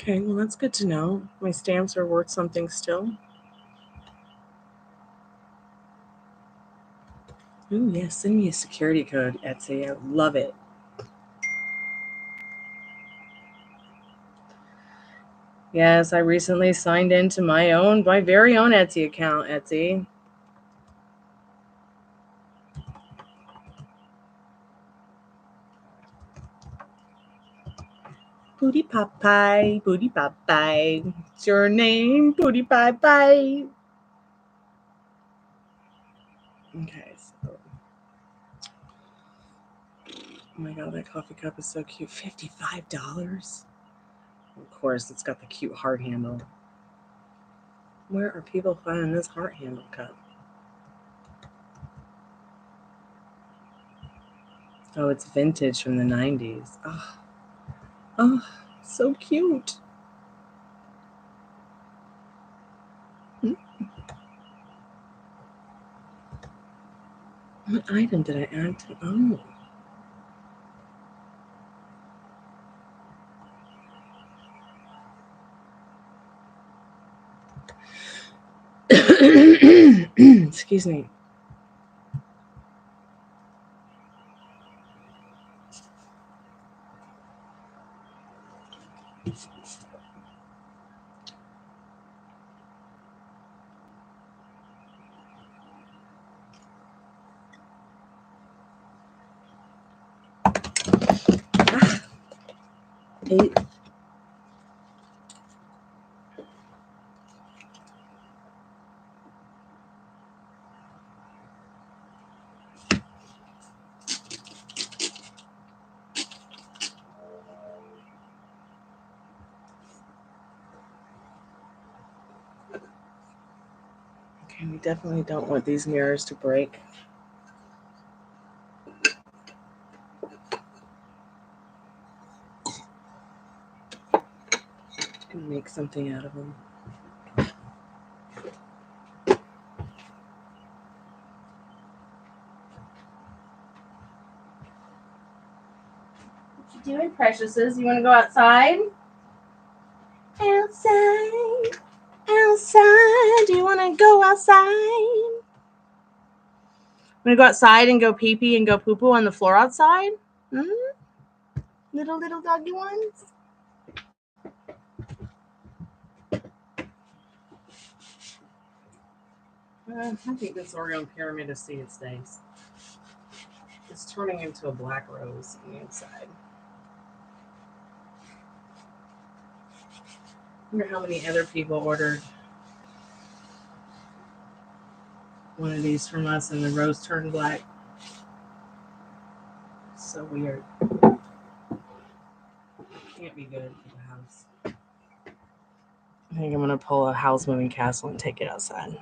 Okay, well, that's good to know. My stamps are worth something still. Ooh, yes, send me a security code, Etsy. I love it. Yes, I recently signed into my very own Etsy account, Etsy. Booty Popeye, Booty Popeye. What's your name, Booty Popeye? Okay, so. Oh my god, that coffee cup is so cute. $55? Of course, it's got the cute heart handle. Where are people finding this heart handle cup? Oh, it's vintage from the 90s. Oh, so cute. What item did I add to? Oh. Excuse me. Ah, 8. Okay, we definitely don't want these mirrors to break. And make something out of them. What you doing, preciouses? You want to go outside? Outside. Outside. Do you want to go outside? Want to go outside and go pee-pee and go poo-poo on the floor outside? Little doggy ones? I think this Oreo pyramid of seed stays. It's turning into a black rose on the inside. I wonder how many other people ordered one of these from us and the rose turned black. So weird. Can't be good for the house. I think I'm going to pull a house moving castle and take it outside.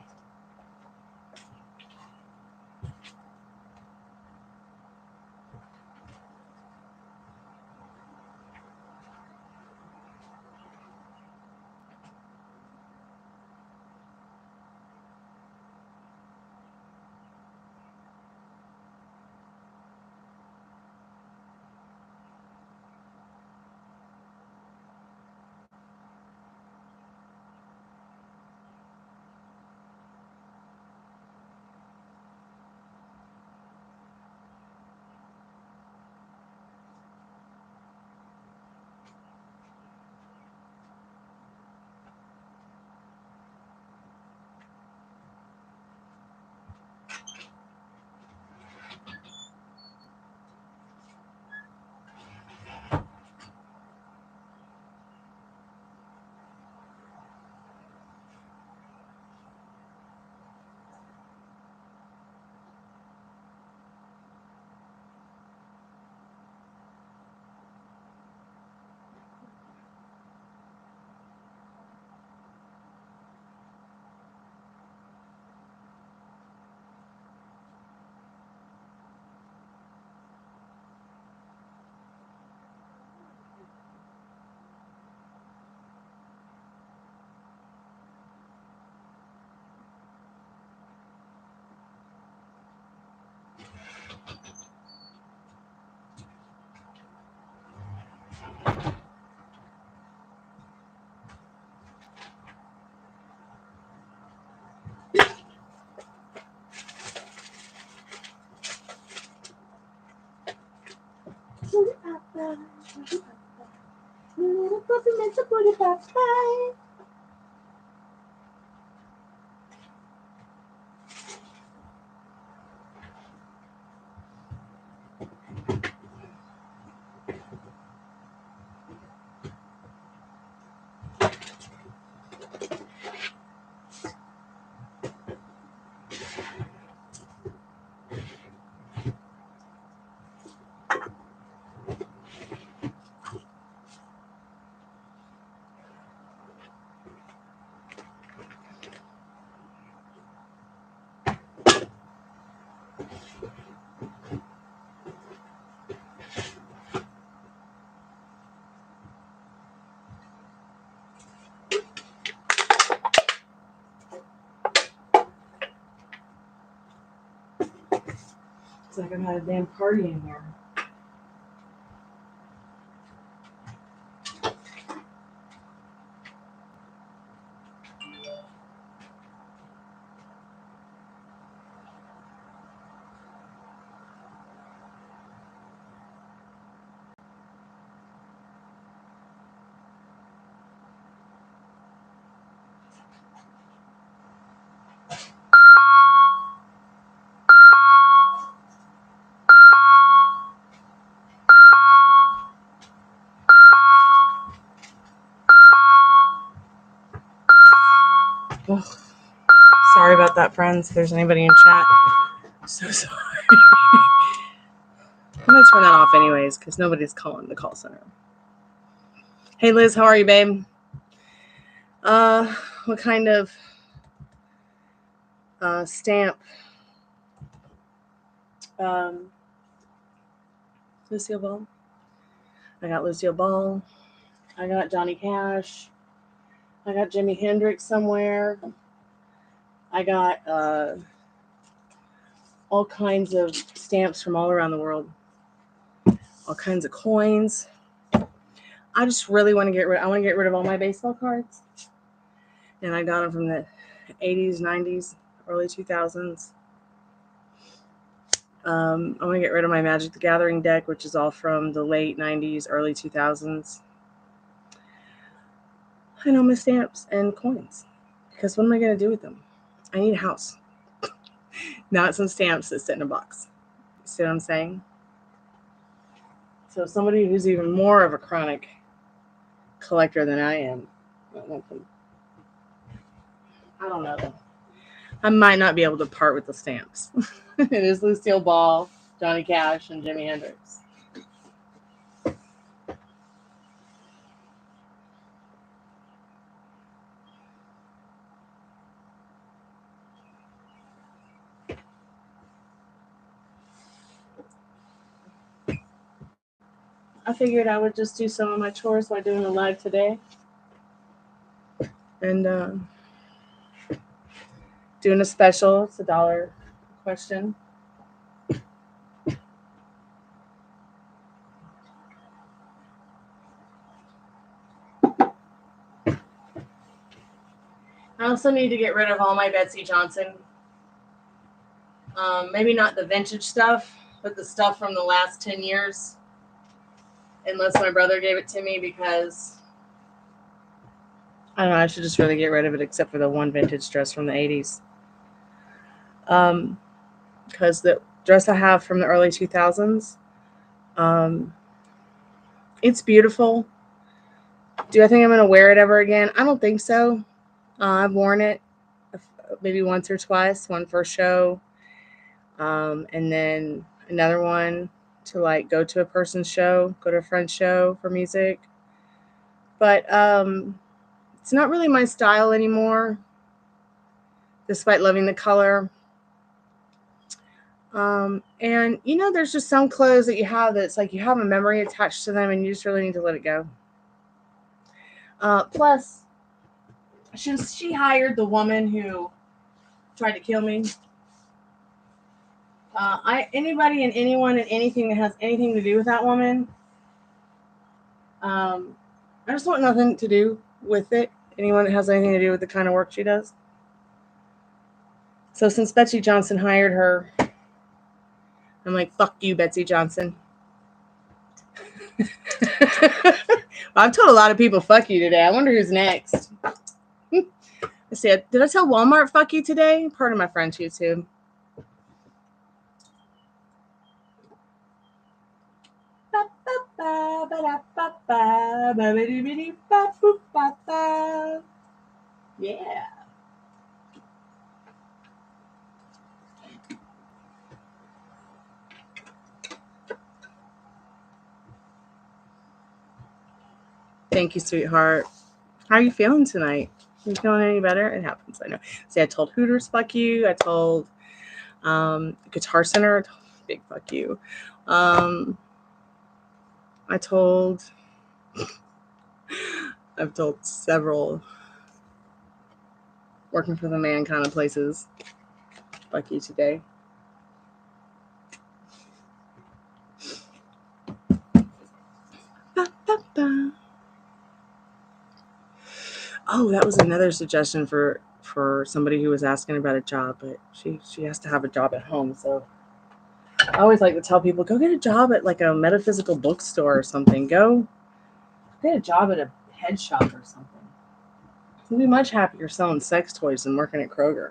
Little puppy makes a booty pie. Looks like I've had a damn party in here. Ugh. Sorry about that, friends. If there's anybody in chat, I'm so sorry. I'm gonna turn that off anyways because nobody's calling the call center. Hey Liz, how are you, babe? What kind of stamp? Lucille Ball. I got Lucille Ball. I got Johnny Cash. I got Jimi Hendrix somewhere. I got all kinds of stamps from all around the world. All kinds of coins. I just really want to get rid. I want to get rid of all my baseball cards, and I got them from the 80s, 90s, early 2000s. I want to get rid of my Magic the Gathering deck, which is all from the late 90s, early 2000s. I know my stamps and coins, because what am I going to do with them? I need a house, not some stamps that sit in a box. You see what I'm saying? So somebody who's even more of a chronic collector than I am, I don't know. I might not be able to part with the stamps. It is Lucille Ball, Johnny Cash, and Jimi Hendrix. I figured I would just do some of my chores while doing a live today. And doing a special. It's $1 question. I also need to get rid of all my Betsy Johnson. Maybe not the vintage stuff, but the stuff from the last 10 years. Unless my brother gave it to me, because I don't know, I should just really get rid of it, except for the one vintage dress from the 80s. Because the dress I have from the early 2000s, it's beautiful. Do I think I'm going to wear it ever again? I don't think so. I've worn it maybe once or twice, one for a show, and then another one to like go to a person's show, go to a friend's show for music. But it's not really my style anymore, despite loving the color. And you know, there's just some clothes that you have that's like you have a memory attached to them and you just really need to let it go. Plus, she hired the woman who tried to kill me. Anybody and anyone and anything that has anything to do with that woman, I just want nothing to do with it. Anyone that has anything to do with the kind of work she does. So since Betsy Johnson hired her, I'm like, fuck you, Betsy Johnson. I've told a lot of people fuck you today. I wonder who's next. Let's see. Did I tell Walmart fuck you today? Part of my friend's YouTube. Yeah. Thank you, sweetheart. How are you feeling tonight? Are you feeling any better? It happens, I know. See, I told Hooters, fuck you. I told Guitar Center, big fuck you. I've told several working for the man kind of places, fuck you today. Oh, that was another suggestion for somebody who was asking about a job, but she has to have a job at home. So I always like to tell people, go get a job at like a metaphysical bookstore or something. Go get a job at a head shop or something. You'll be much happier selling sex toys than working at Kroger.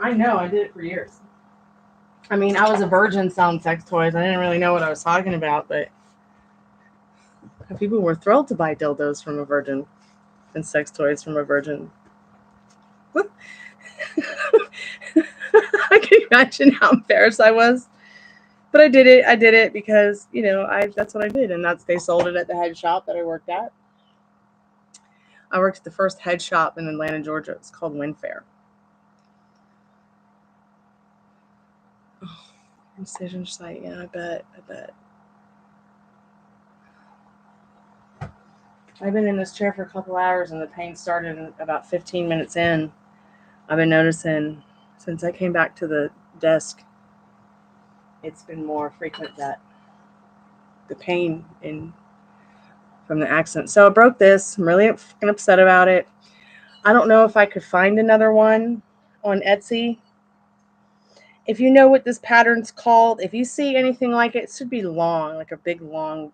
I know, I did it for years. I mean, I was a virgin selling sex toys. I didn't really know what I was talking about, but people were thrilled to buy dildos from a virgin and sex toys from a virgin. I can imagine how embarrassed I was. But I did it. I did it because, you know, that's what I did. And they sold it at the head shop that I worked at. I worked at the first head shop in Atlanta, Georgia. It's called Winfair. Oh, incision site. Yeah, I bet. I've been in this chair for a couple hours and the pain started about 15 minutes in. I've been noticing since I came back to the desk, it's been more frequent that the pain from the accident. So I broke this. I'm really fucking upset about it. I don't know if I could find another one on Etsy. If you know what this pattern's called, if you see anything like it, it should be long, like a big long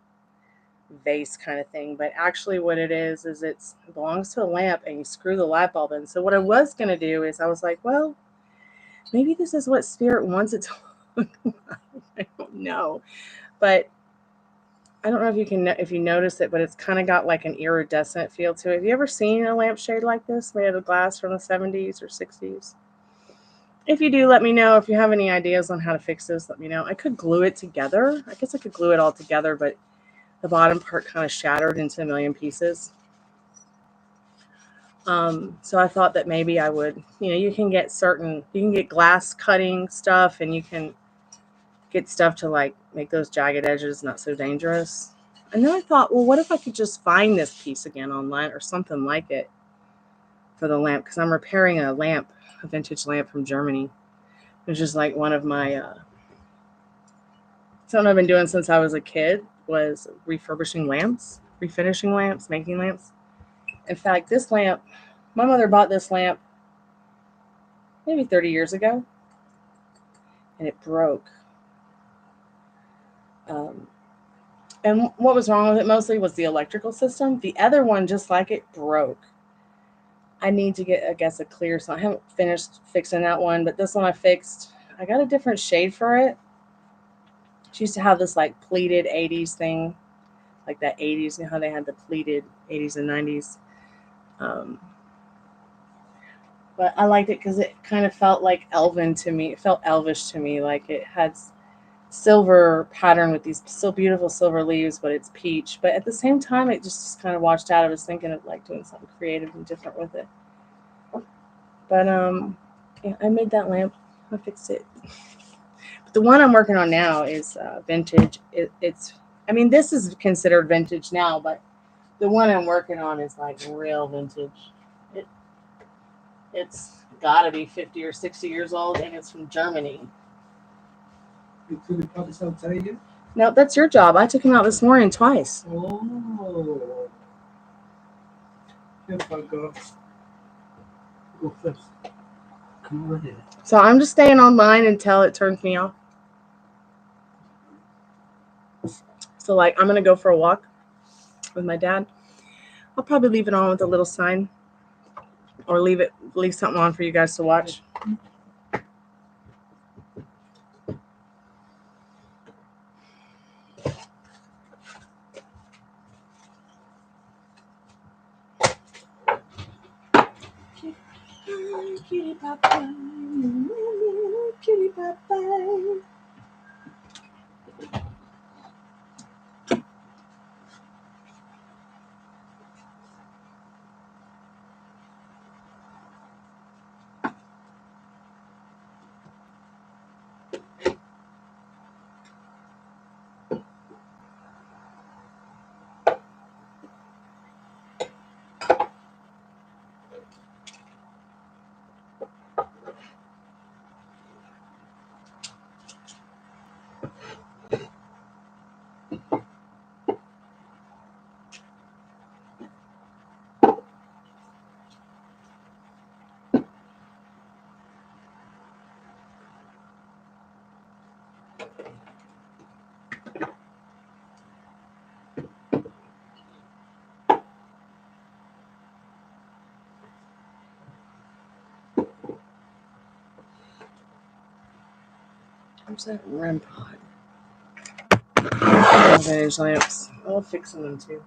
vase kind of thing. But actually what it is it belongs to a lamp and you screw the light bulb in. So what I was going to do is I was like, well, maybe this is what spirit wants it to look like. I don't know. But I don't know if you notice it, but it's kind of got like an iridescent feel to it. Have you ever seen a lampshade like this made of glass from the 70s or 60s? If you do, let me know. If you have any ideas on how to fix this, let me know. I could glue it together. I guess I could glue it all together, but the bottom part kind of shattered into a million pieces. So I thought that maybe I would, you can get glass cutting stuff and you can get stuff to like make those jagged edges not so dangerous. And then I thought, well, what if I could just find this piece again online or something like it for the lamp? Because I'm repairing a vintage lamp from Germany, which is like one of my, something I've been doing since I was a kid was refinishing lamps, making lamps. In fact, this lamp, my mother bought this lamp maybe 30 years ago, and it broke. And what was wrong with it mostly was the electrical system. The other one, just like it, broke. I need to get, I guess, a clear, so I haven't finished fixing that one, but this one I fixed. I got a different shade for it. She used to have this like pleated 80s thing, like that 80s, how they had the pleated 80s and 90s. But I liked it because it kind of felt like elven to me. It felt elvish to me, like it had silver pattern with these so beautiful silver leaves, but it's peach. But at the same time, it just kind of washed out. I was thinking of like doing something creative and different with it. But yeah, I made that lamp. I fixed it. But the one I'm working on now is vintage. This is considered vintage now, but the one I'm working on is like real vintage. It's got to be 50 or 60 years old, and it's from Germany. You took the puppets outside again? No, that's your job. I took him out this morning twice. Oh. Here, go first. Come over here. So I'm just staying online until it turns me off. So like I'm going to go for a walk with my dad. I'll probably leave it on with a little sign or leave something on for you guys to watch. Kitty papa, kitty papa. Where's that REM pod? Vintage lamps. I'll fix them too.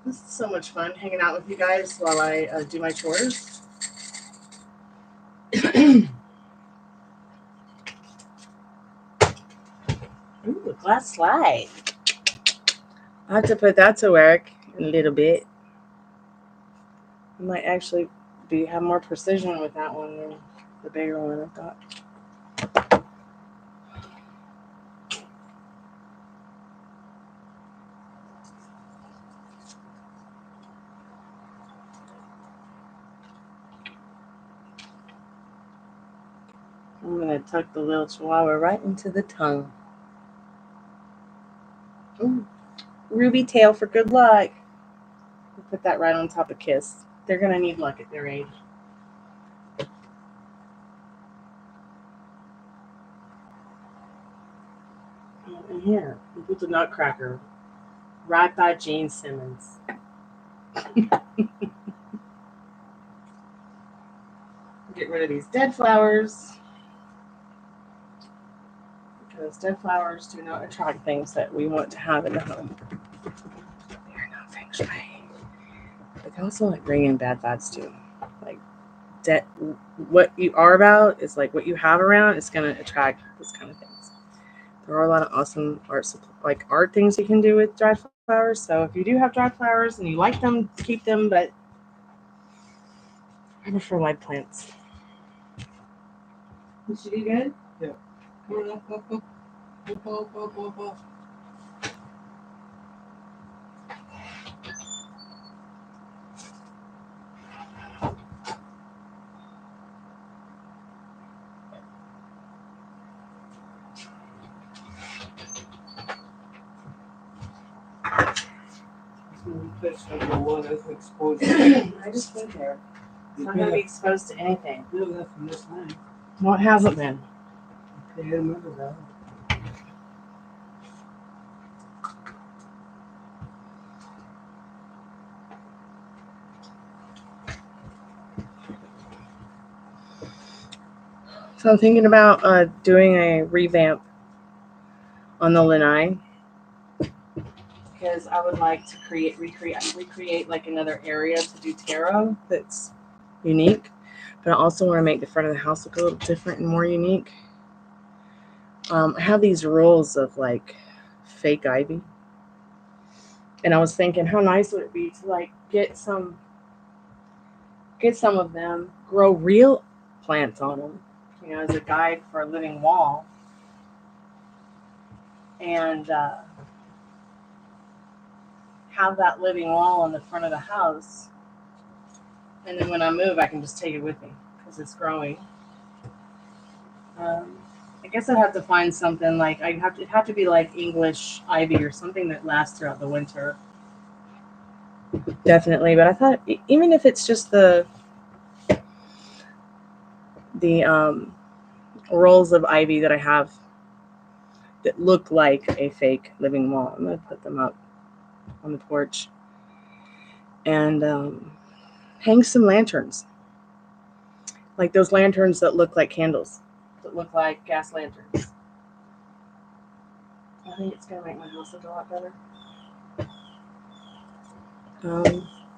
This is so much fun hanging out with you guys while I do my chores. Ooh, a glass slide. I have to put that to work in a little bit. I might actually have more precision with that one than the bigger one I've got. I'm going to tuck the little chihuahua right into the tongue. Ooh, ruby tail for good luck. We'll put that right on top of Kiss. They're going to need luck at their age. And here, we put the nutcracker right by Gene Simmons. Get rid of these dead flowers. Because dead flowers do not attract things that we want to have in the home. They are not feng shui. But they also like bring in bad vibes too. Like what you are about is like what you have around is going to attract this kind of things. There are a lot of awesome art things you can do with dried flowers. So if you do have dried flowers and you like them, keep them. But I prefer live plants. Did she do good? Yeah. Come on, up. I just went there. It's not going to be exposed to anything. No, that's from this line. What hasn't been? Okay, I remember that. So I'm thinking about doing a revamp on the lanai because I would like to recreate like another area to do tarot that's unique, but I also want to make the front of the house look a little different and more unique. I have these rolls of like fake ivy, and I was thinking how nice would it be to like get some of them, grow real plants on them, as a guide for a living wall, and have that living wall on the front of the house, and then when I move I can just take it with me because it's growing. I guess I'd have to find something like it'd have to be like English ivy or something that lasts throughout the winter. Definitely, but I thought even if it's just the rolls of ivy that I have that look like a fake living wall, I'm gonna put them up on the porch and hang some lanterns, like those lanterns that look like candles, that look like gas lanterns. I think it's gonna make my house look a lot better.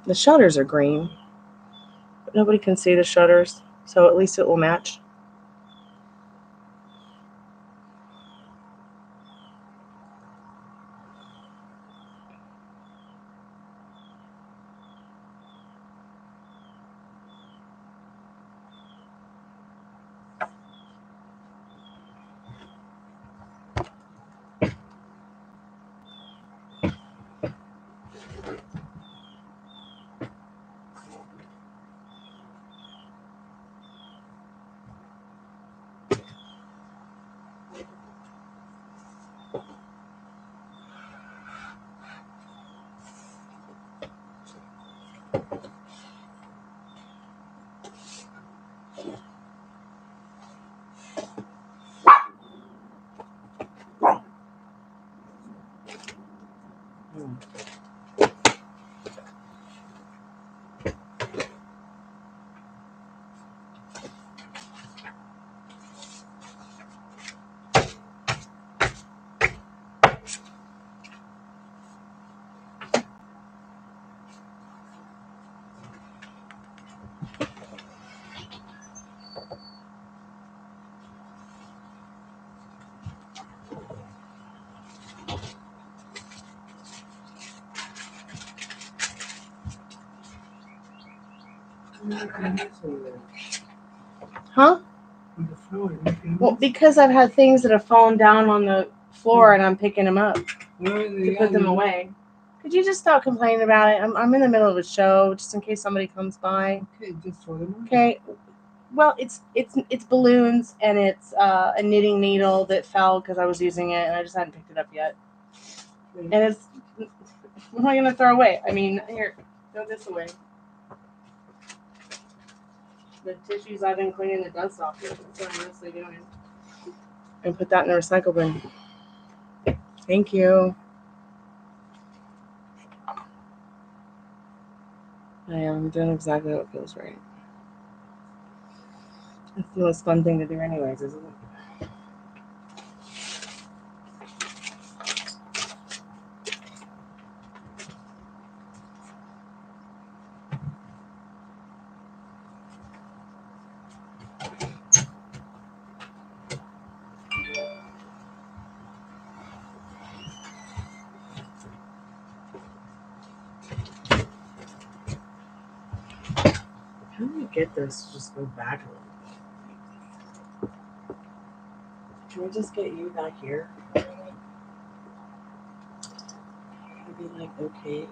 The shutters are green, but nobody can see the shutters, so at least it will match. Huh? On the floor. You can Well, use- because I've had things that have fallen down on the floor and I'm picking them up Where are to they put them at? away. Could you just stop complaining about it? I'm in the middle of a show, just in case somebody comes by. Okay, just throw them away. Okay. Well, it's balloons and it's a knitting needle that fell because I was using it and I just hadn't picked it up yet. And it's what am I gonna throw away? I mean, here, throw this away. The tissues I've been cleaning the dust off with. That's what I'm mostly doing. And put that in the recycle bin. Thank you. I am doing exactly what feels right. It's the most fun thing to do anyways, isn't it? How do we get this to just go back a little bit? Can we just get you back here? It'd be like, okay.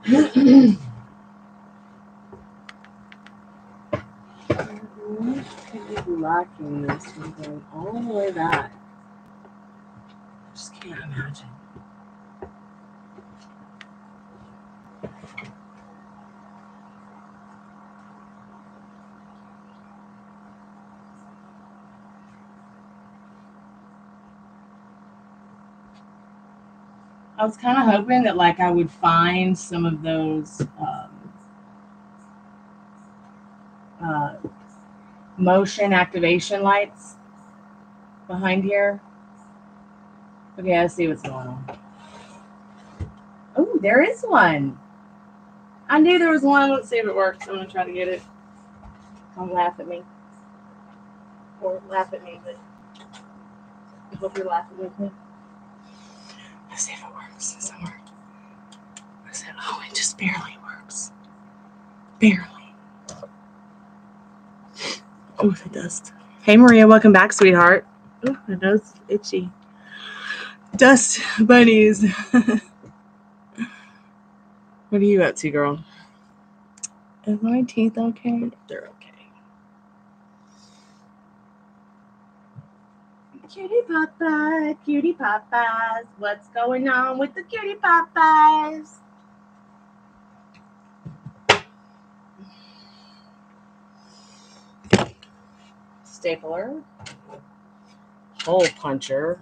What could be lacking this from going all the way back? I just can't imagine. I was kind of hoping that like I would find some of those motion activation lights behind here. Okay, I see what's going on. Oh, there is one. I knew there was one. Let's see if it works. I'm gonna try to get it. Don't laugh at me. Or laugh at me, but I hope you're laughing with me. Let's see if it works. Does it work? I said, oh, it just barely works. Barely. Oh, the dust. Hey, Maria, welcome back, sweetheart. Oh, my nose is itchy. Dust bunnies. What are you up to, girl? Is my teeth okay? They're okay. Cutie Papas. What's going on with the Cutie Papas? Stapler. Hole puncher.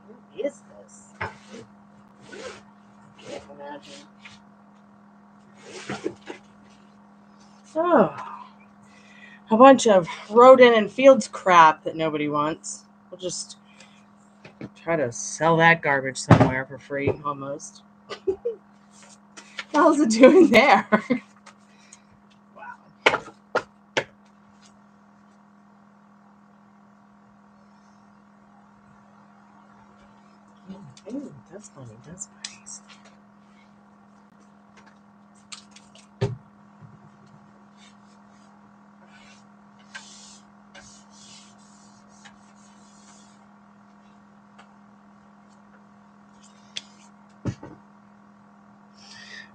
What is this? Can't imagine. Oh, a bunch of rodent and fields crap that nobody wants. We'll just try to sell that garbage somewhere for free, almost. the hell's it doing there? Wow. Ooh, that's funny. That's nice.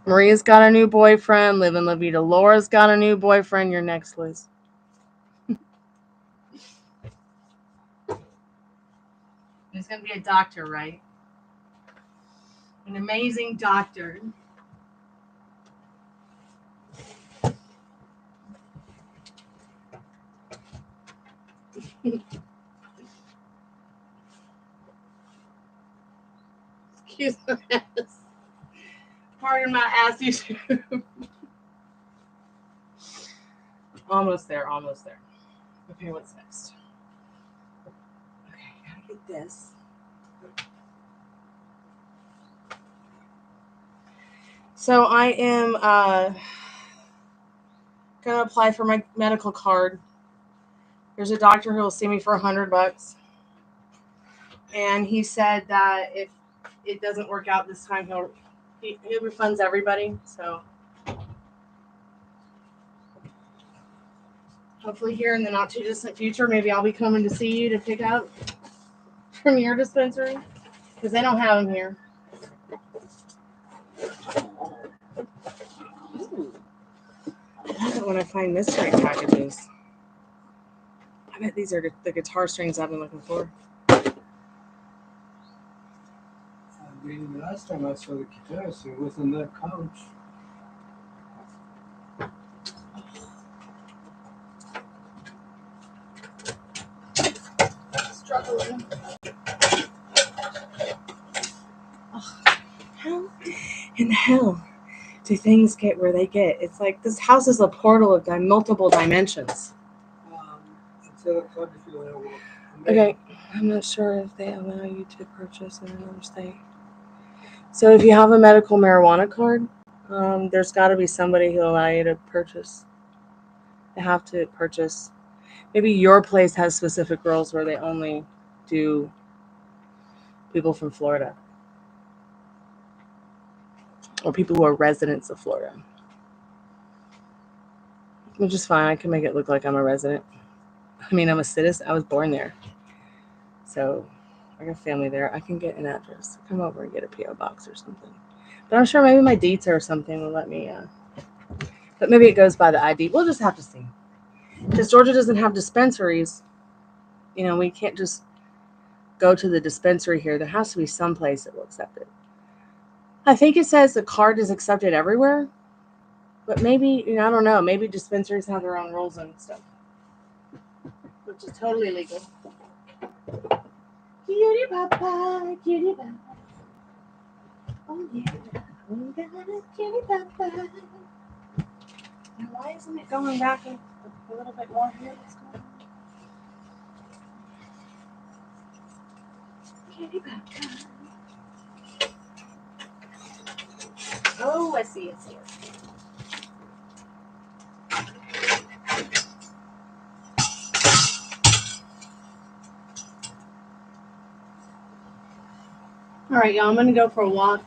Maria's got a new boyfriend. Live in La Vida. Laura's got a new boyfriend. You're next, Liz. He's going to be a doctor, right? An amazing doctor. Excuse my ass. Pardon my ass, you too. Almost there, almost there. Okay, what's next? Okay, gotta get this. So I am gonna apply for my medical card. There's a doctor who will see me for $100, and he said that if it doesn't work out this time, he refunds everybody. So hopefully here in the not too distant future, maybe I'll be coming to see you to pick up from your dispensary, because they don't have them here. Ooh. I love it when I find mystery packages. I bet these are the guitar strings I've been looking for. The last time I saw the guitars, it was on that couch. Struggling. How in the hell do things get where they get? It's like this house is a portal of multiple dimensions. It's a code if you want to walk. Okay, I'm not sure if they allow you to purchase in another state. So if you have a medical marijuana card, there's got to be somebody who'll allow you to purchase. They have to purchase. Maybe your place has specific rules where they only do people from Florida or people who are residents of Florida, which is fine. I can make it look like I'm a resident. I mean, I'm a citizen. I was born there. So I got family there. I can get an address. Come over and get a P.O. box or something. But I'm sure maybe my deeds or something will let me. But maybe it goes by the ID. We'll just have to see. Because Georgia doesn't have dispensaries. You know, we can't just go to the dispensary here. There has to be some place that will accept it. I think it says the card is accepted everywhere. But maybe, I don't know. Maybe dispensaries have their own rules and stuff. Which is totally legal. Cutie papa, cutie papa. Oh yeah, we got a cutie papa. Now why isn't it going back a little bit more here? What's going on? Cutie papa. Oh, I see. All right, y'all. I'm gonna go for a walk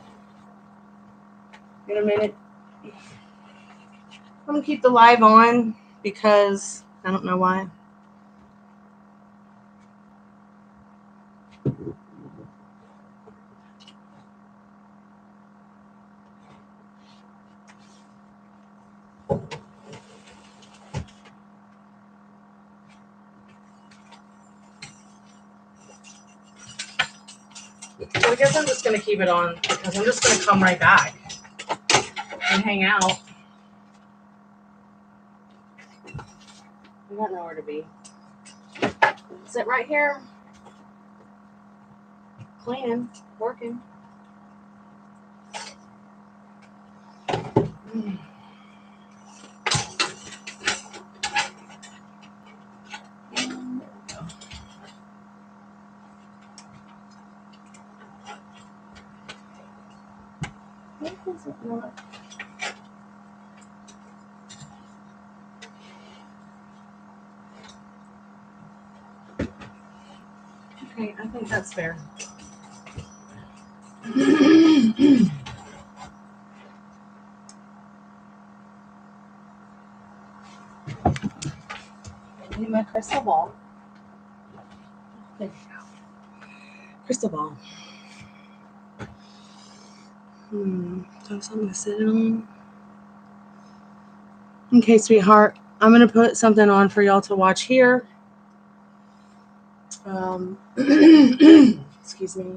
in a minute. I'm gonna keep the live on because I don't know why. So I guess I'm just gonna keep it on because I'm just gonna come right back and hang out. I got nowhere to be. Sit right here. Cleaning, working. Why is it not? Okay, I think that's fair. I need my crystal ball. There you go. Crystal ball. Have something to sit on. Okay, sweetheart. I'm gonna put something on for y'all to watch here. Excuse me.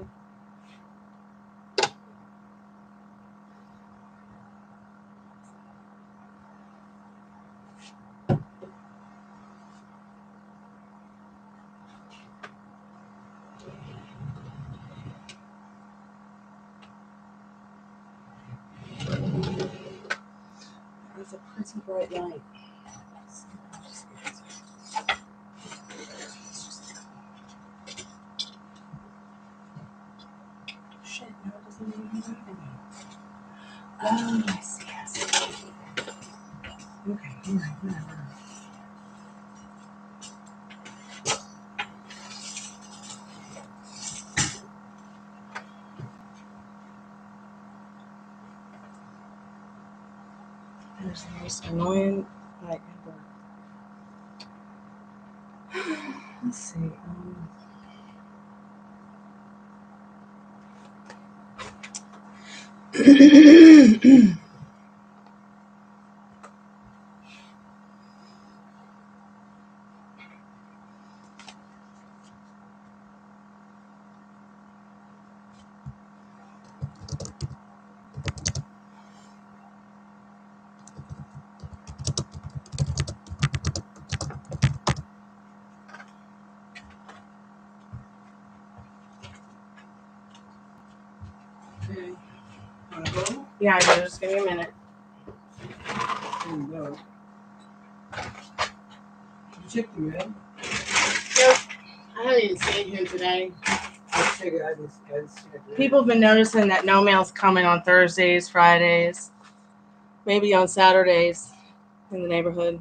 It's a pretty bright light. Shit, no, it doesn't even have anything. Oh, I see. Okay, alright, whatever. There's the most annoying light ever. Let's see. Okay. Wanna go? Yeah, I do. Just give me a minute. There you go. You checked the mail? Nope. I haven't even seen him today. I checked it. I didn't see it. People have been noticing that no mail's coming on Thursdays, Fridays, maybe on Saturdays in the neighborhood.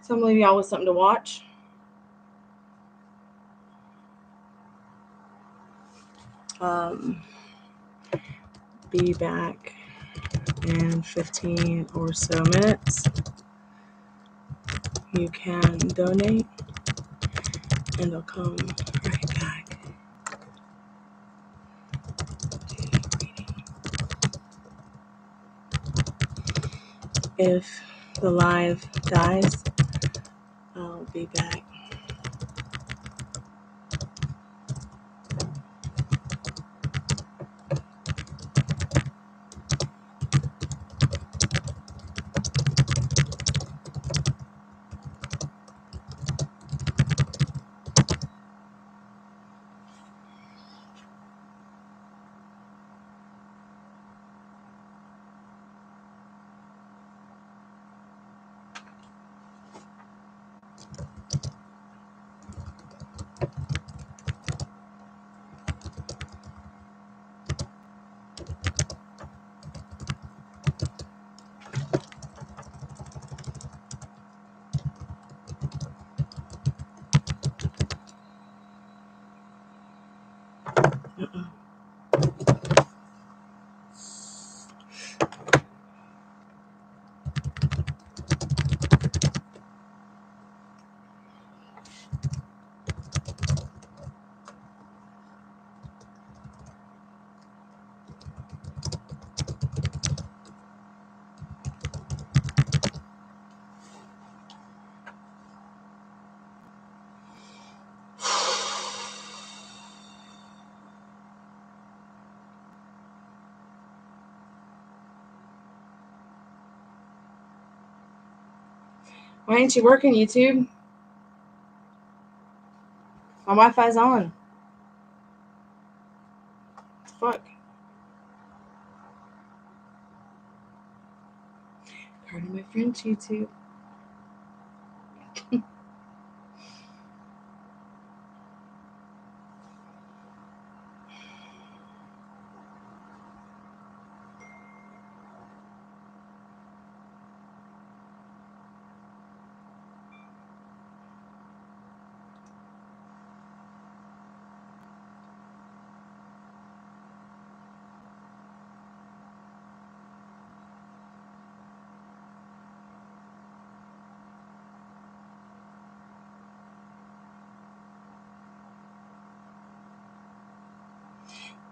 So I'm gonna leave y'all with something to watch. Be back in 15 or so minutes. You can donate and I'll come right back. If the live dies, I'll be back. Why ain't you working, YouTube? My Wi-Fi's on. Fuck. Pardon my French, YouTube.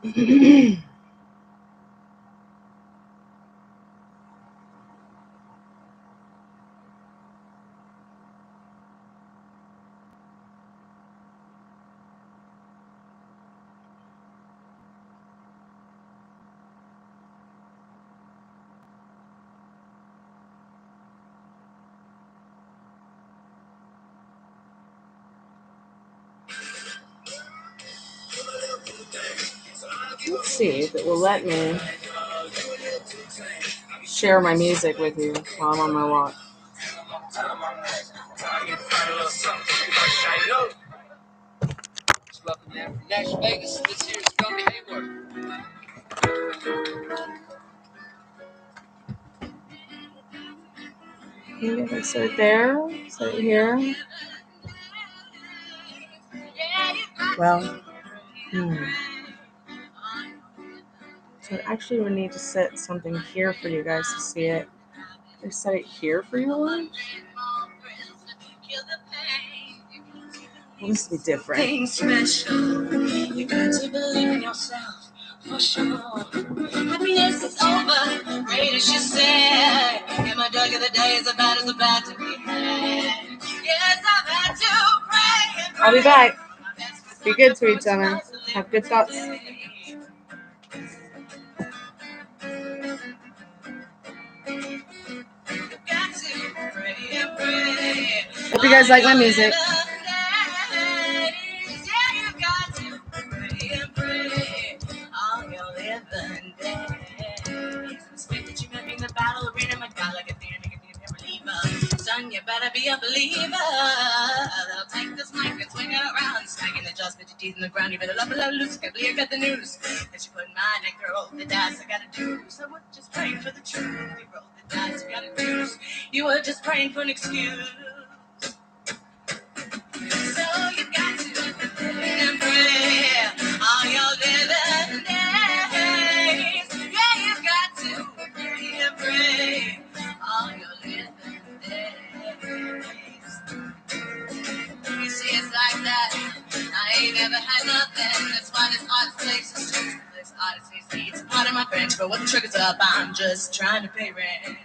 Let's see if it will let me share my music with you while I'm on my walk. Maybe if I start there, start here. Well, So actually we need to set something here for you guys to see it. Can I set it here for you all? Well, this will be different. Special. You got to believe in yourself, for sure. Happiness is over, great as you said. And my dog of the day is about to be had. Yes, I've had to pray and pray. I'll be back. Be good to each other. Have good thoughts. Hope you guys like my music. Son, you better be a believer. They'll take this mic and swing it around, smacking the jaws, put your teeth in the ground. You better love loose. Can't believe you got the news that you put mine and girl the dice. I gotta do. So we're just praying for the truth. You roll the dice, you gotta do. You were just praying for an excuse. So you got to and pray all your living days. Yeah, you got to and pray all your living days. You see, it's like that. I ain't never had nothing. That's why this artist place is true. This artist needs part of my bench, but when the trigger's up, I'm just trying to pay rent.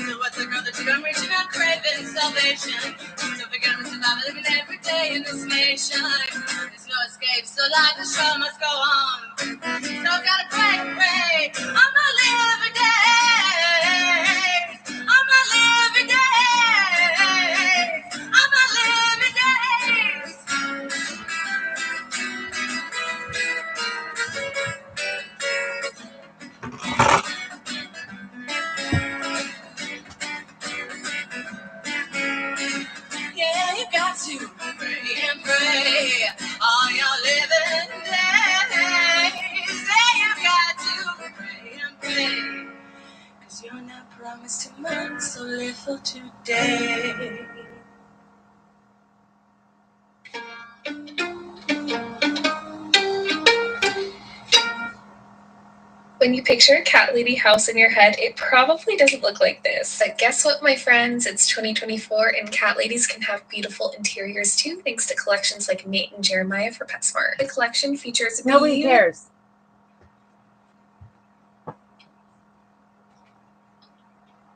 So what's the girl that you're reaching out, craving salvation? So forget I'm surviving, living every day in this nation. There's no escape, so like the show must go on. So gotta pray, I'ma live a day. I'ma live a day. I'ma live a day. Yeah, you got to pray and pray all your living days. Yeah, you got to pray and pray, 'cause you're not promised tomorrow, so live for today. When you picture a cat lady house in your head, it probably doesn't look like this. But guess what, my friends? It's 2024 and cat ladies can have beautiful interiors too, thanks to collections like Nate and Jeremiah for PetSmart. The collection features Nobody cares.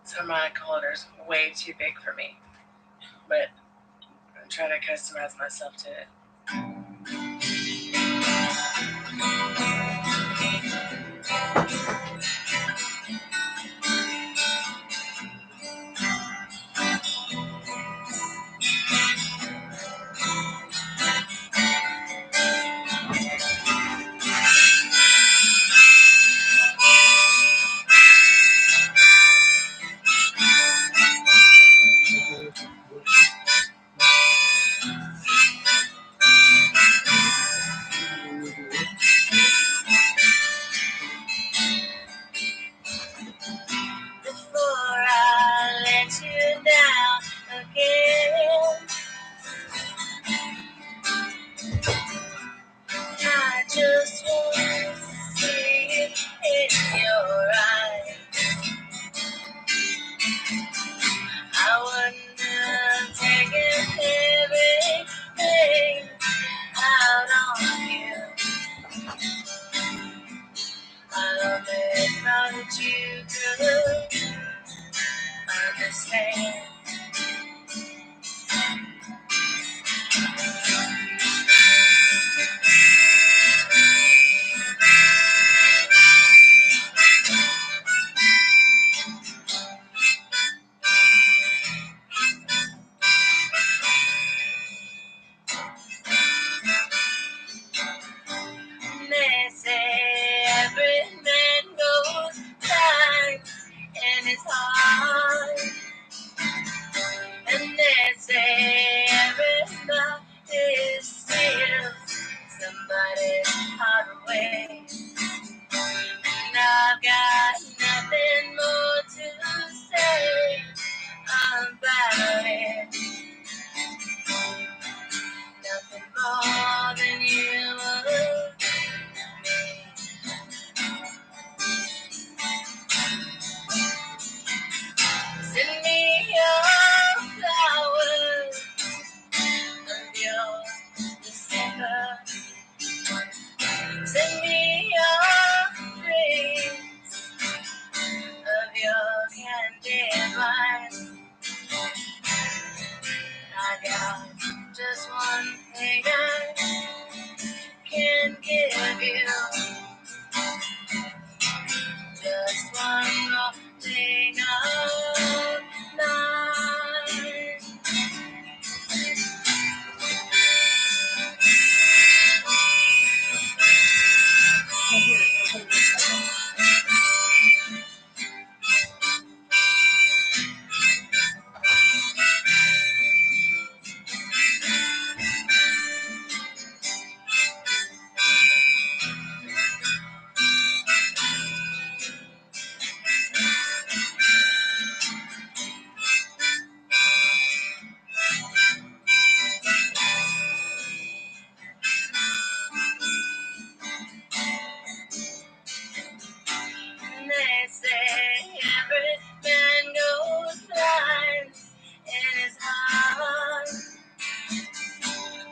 This harmonica holder's way too big for me, but I'm trying to customize myself to it. Tell me how that you could understand. They say every man goes blind in his heart. And they say everybody steals somebody's heart away. And I've got nothing more to say about it. Nothing more than you would me. Send me your flowers of your December. Send me your dreams of your candid light. I got just one thing I can give you. Just one more thing of mine. They say every man goes blind in his heart.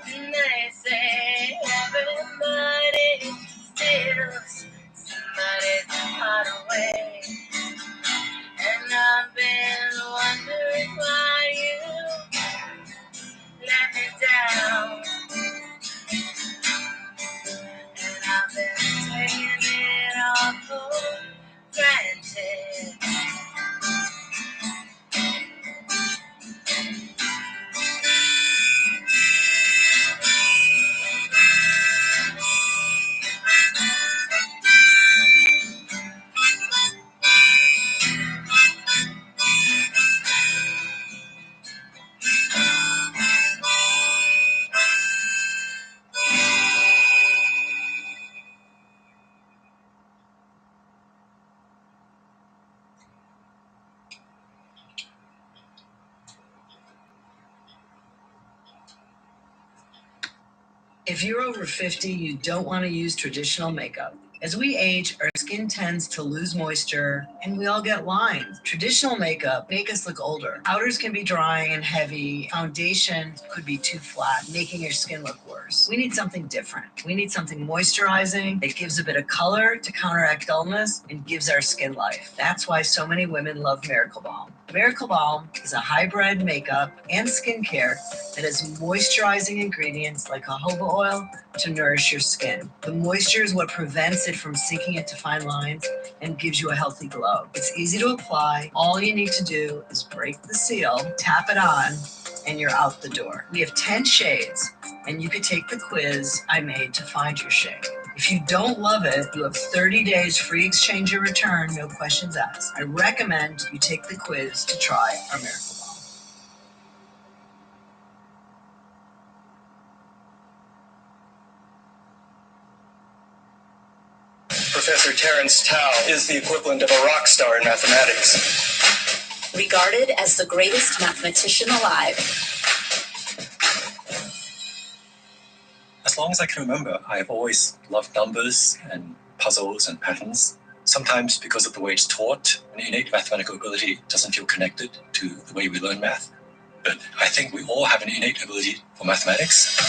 And they say everybody steals somebody's heart away. And I've been wondering why you let me down. And I've been taking it all for granted. If you're over 50, you don't want to use traditional makeup. As we age, our skin tends to lose moisture and we all get lines. Traditional makeup make us look older. Powders can be drying and heavy. Foundation could be too flat, making your skin look worse. We need something different. We need something moisturizing that gives a bit of color to counteract dullness and gives our skin life. That's why so many women love Miracle Balm. Miracle Balm is a hybrid makeup and skincare that has moisturizing ingredients like jojoba oil to nourish your skin. The moisture is what prevents it from sinking into fine lines and gives you a healthy glow. It's easy to apply. All you need to do is break the seal, tap it on, and you're out the door. We have 10 shades, and you can take the quiz I made to find your shade. If you don't love it, you have 30 days free exchange or return, no questions asked. I recommend you take the quiz to try our Miracle Balm. Professor Terence Tao is the equivalent of a rock star in mathematics. Regarded as the greatest mathematician alive. As long as I can remember, I've always loved numbers and puzzles and patterns. Sometimes because of the way it's taught, an innate mathematical ability doesn't feel connected to the way we learn math. But I think we all have an innate ability for mathematics.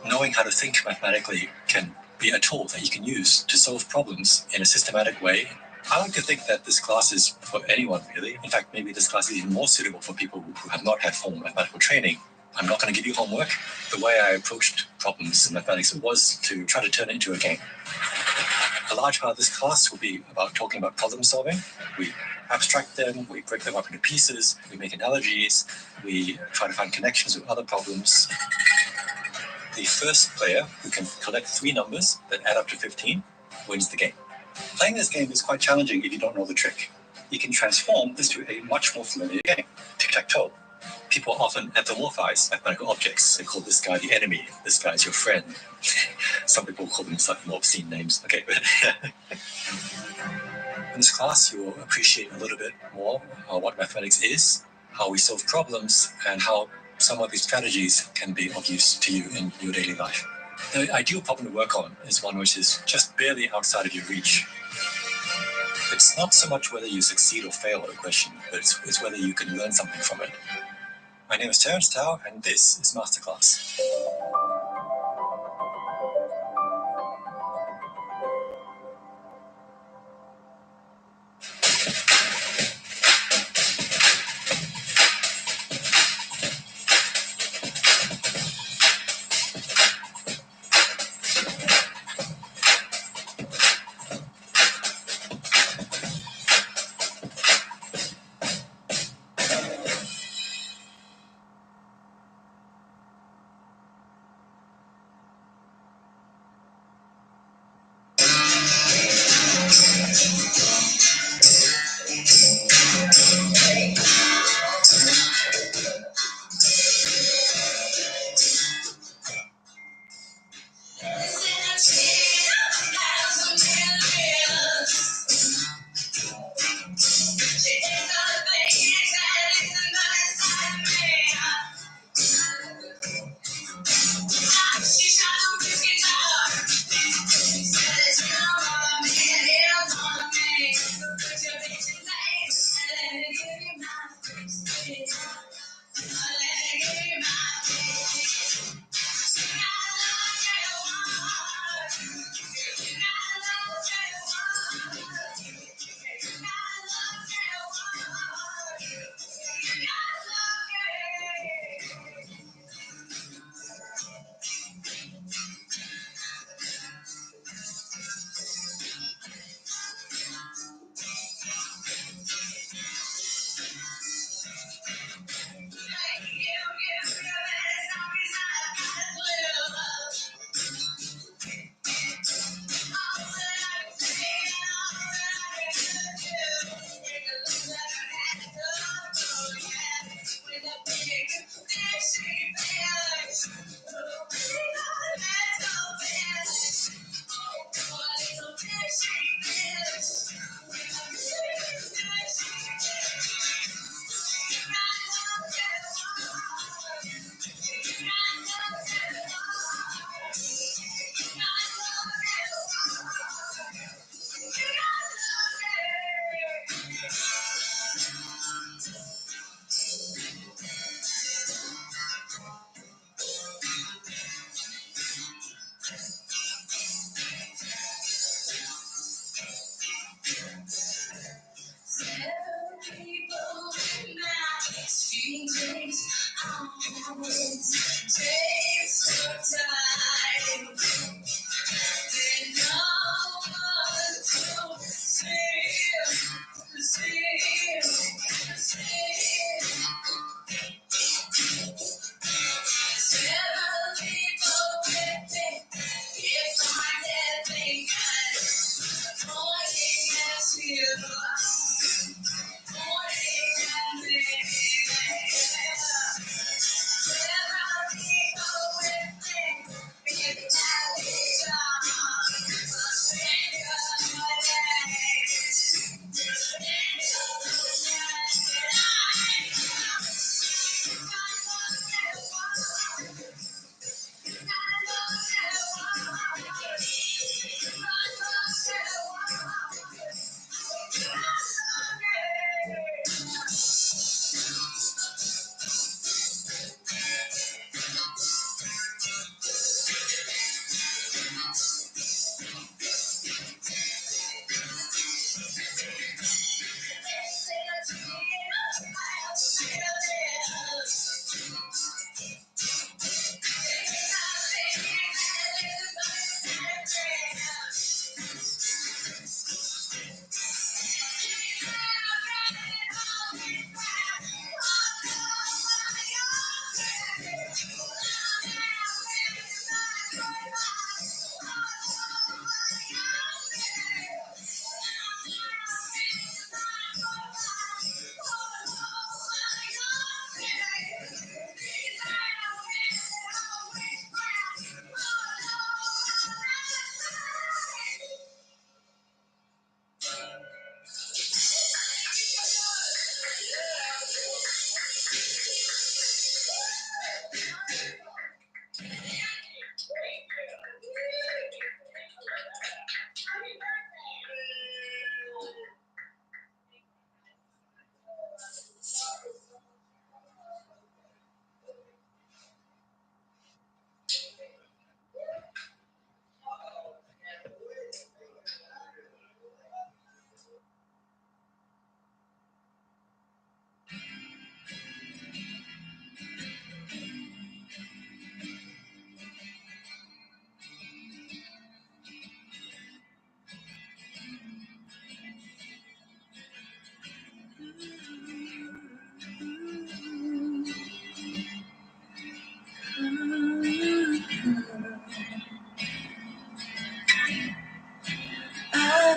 Knowing how to think mathematically can be a tool that you can use to solve problems in a systematic way. I like to think that this class is for anyone, really. In fact, maybe this class is even more suitable for people who have not had formal mathematical training. I'm not going to give you homework. The way I approached problems in mathematics was to try to turn it into a game. A large part of this class will be about talking about problem solving. We abstract them, we break them up into pieces, we make analogies, we try to find connections with other problems. The first player who can collect 3 numbers that add up to 15 wins the game. Playing this game is quite challenging if you don't know the trick. You can transform this to a much more familiar game, tic-tac-toe. People often anthropomorphize mathematical objects. They call this guy the enemy, this guy is your friend. Some people call them slightly more obscene names. Okay, but in this class, you will appreciate a little bit more what mathematics is, how we solve problems, and how some of these strategies can be of use to you in your daily life. The ideal problem to work on is one which is just barely outside of your reach. It's not so much whether you succeed or fail at a question, but it's whether you can learn something from it. My name is Terence Tao, and this is Masterclass.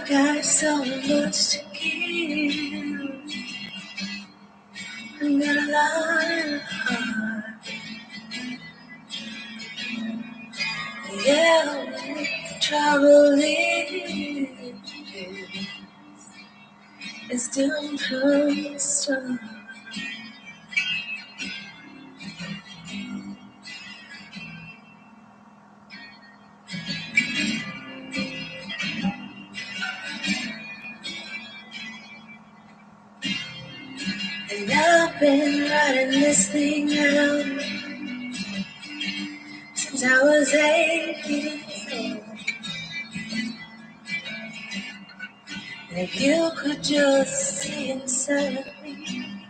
I've got so much to give. I'm gonna lie hard. Yeah, trouble is doing from strong. And I've been writing this thing out since I was 8 years old. And if you could just see inside of me,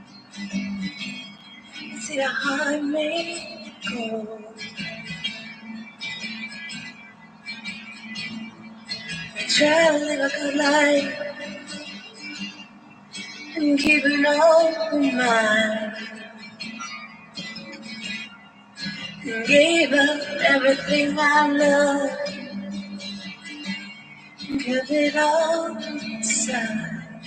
you'd see the heart made go. I try to live a good life and keep an open mind. And gave up everything I loved and kept it all inside.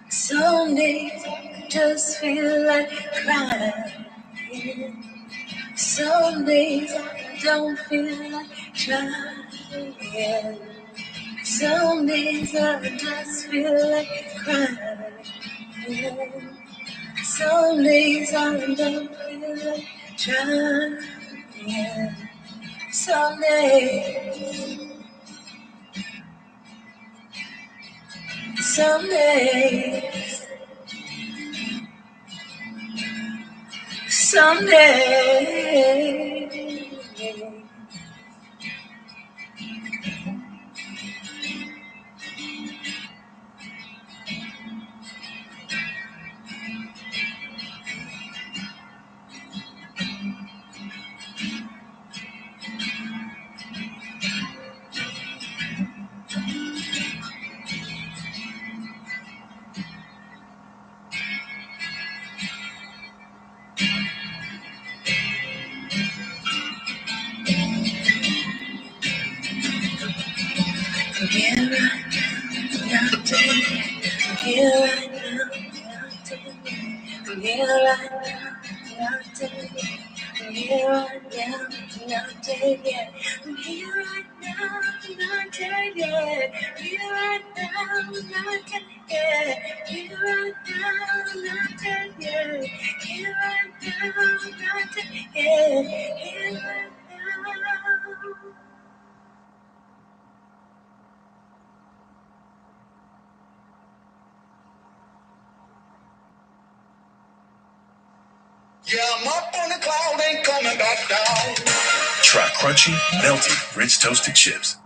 Some days I just feel like crying. Some days I don't feel like trying. Some days I just feel like crying. Some days I don't feel like trying. Some days, some days, some days. Here right now, today. Here right now, today. I'm here right now, today. I'm here right now, today. I'm here right now, today. Here right now, today. Here right now, today. Here right now, today. Here right now. Yeah, I'm up on the cloud, ain't coming back down. Try crunchy, melty, rich toasted chips.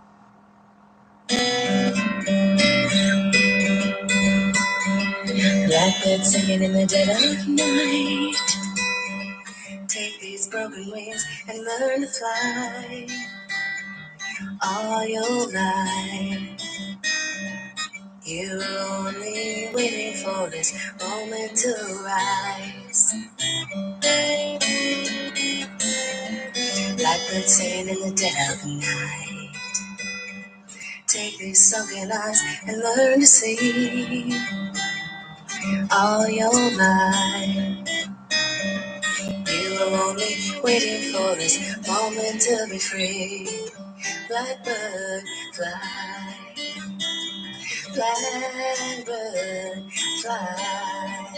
Blackbird singing in the dead of night. Take these broken wings and learn to fly. All your life, you're only waiting for this moment to rise. Blackbird singing in the dead of night. Take these sunken eyes and learn to see. All your life, you were only waiting for this moment to be free. Blackbird fly, blackbird fly,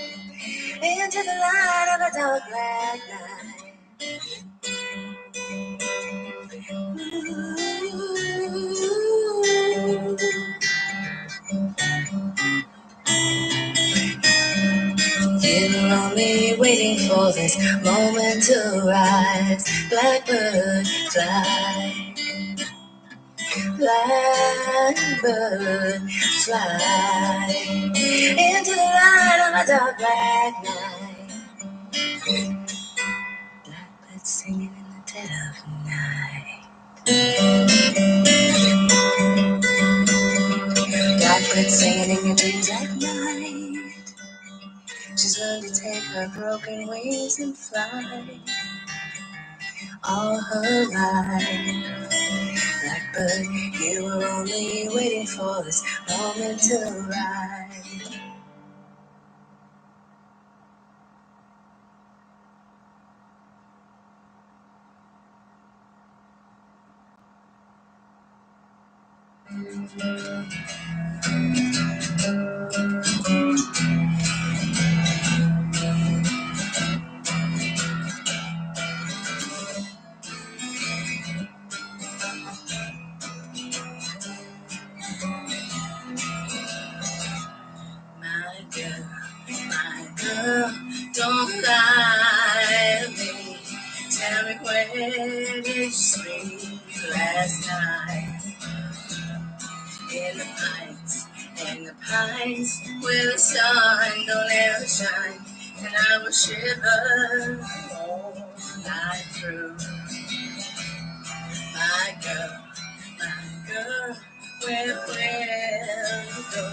into the light of a dark black night. Ooh. You're only waiting for this moment to rise. Blackbird fly, blackbird fly, into the light of a dark black night. Blackbird singing in the dead of night. Blackbird singing in your dreams at night. She's learned to take her broken wings and fly all her life. but you were only waiting for this moment to arrive. My girl, don't lie to me. Tell me where did you sleep last night? In the pines, where the sun don't ever shine, and I will shiver all night through. My girl, where will you go?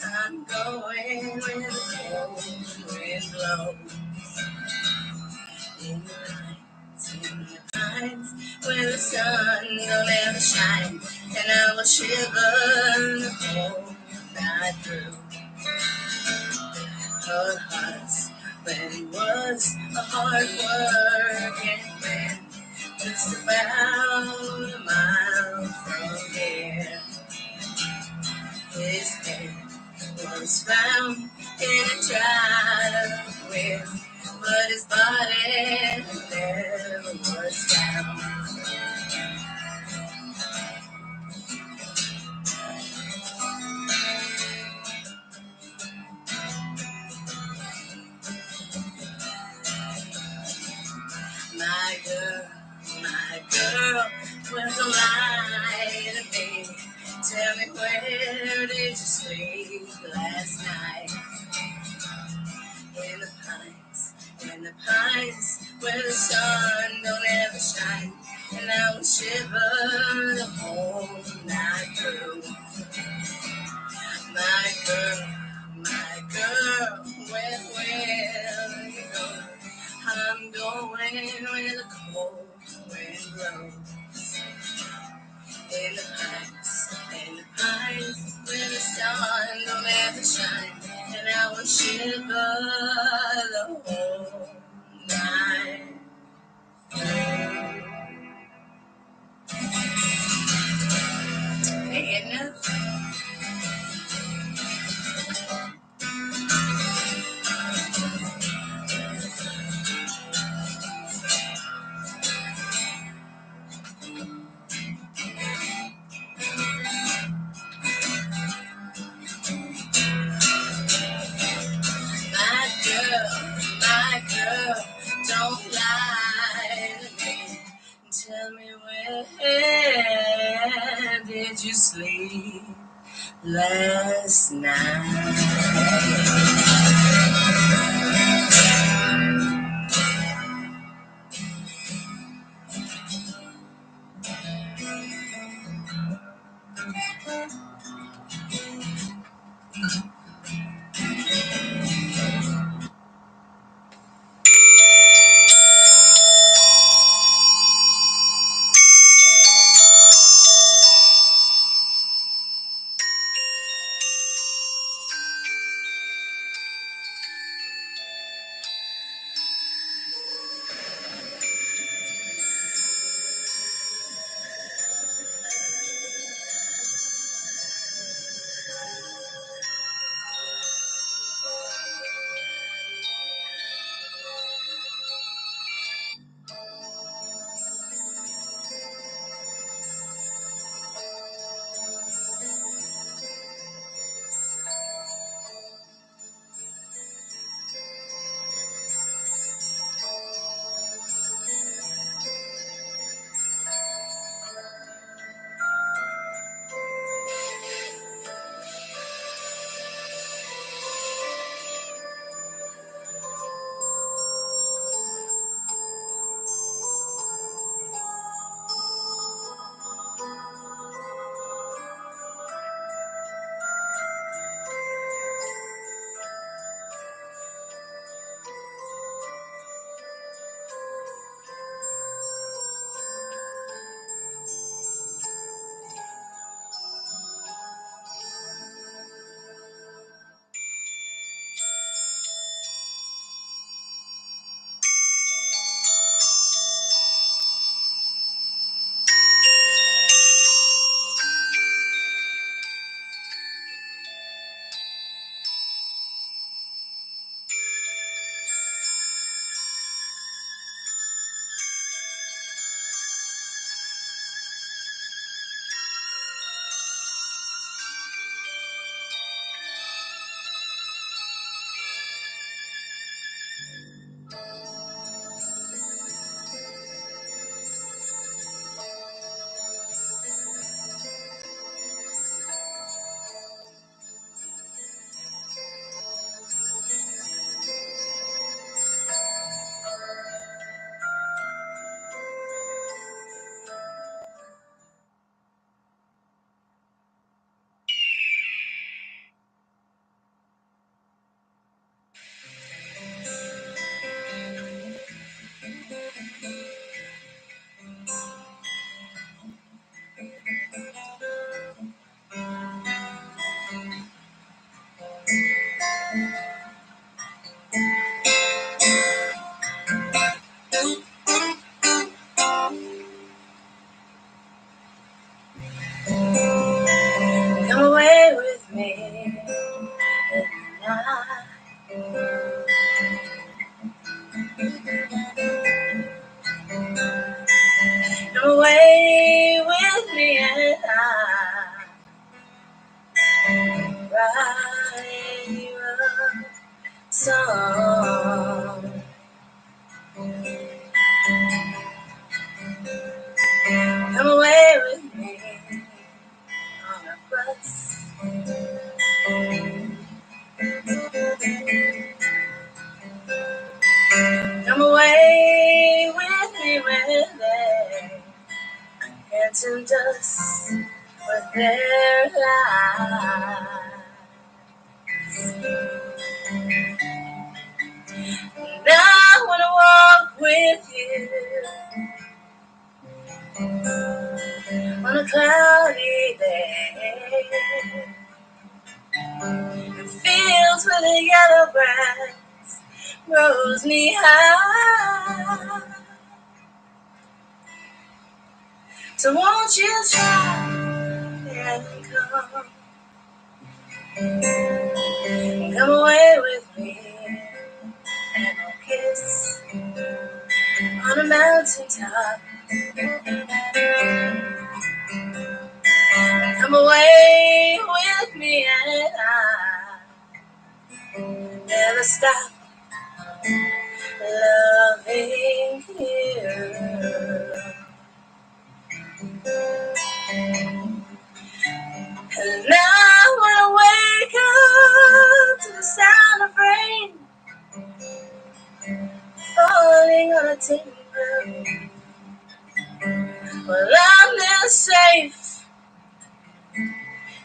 I'm going where the cold wind blows. In the pines, where the sun don't ever shine, and I will shiver the whole night through. Her heart's when he was a hard working man, just about a mile from here. His head was found in a driveway, but his body never was found. My girl, was a lie to me. Tell me where did you sleep last night? In the pines, where the sun don't ever shine, and I will shiver the whole night through. My girl, where will you go? I'm going where the cold wind blows. In the pines, where the sun don't ever shine, and I will shiver the whole night. Hey, enough. My girl, don't lie to me. Tell me where did you sleep last night? write you a song. Come away with me on a bus. Come away with me where they can't us with their lives. And I wanna walk with you on a cloudy day, in fields where the yellow grass grows knee high. So won't you try and come away with me and I'll kiss on a mountaintop. Come away with me and I'll never stop loving you. And now when I wake up to the sound of rain falling on a tin roof, well, I'm not safe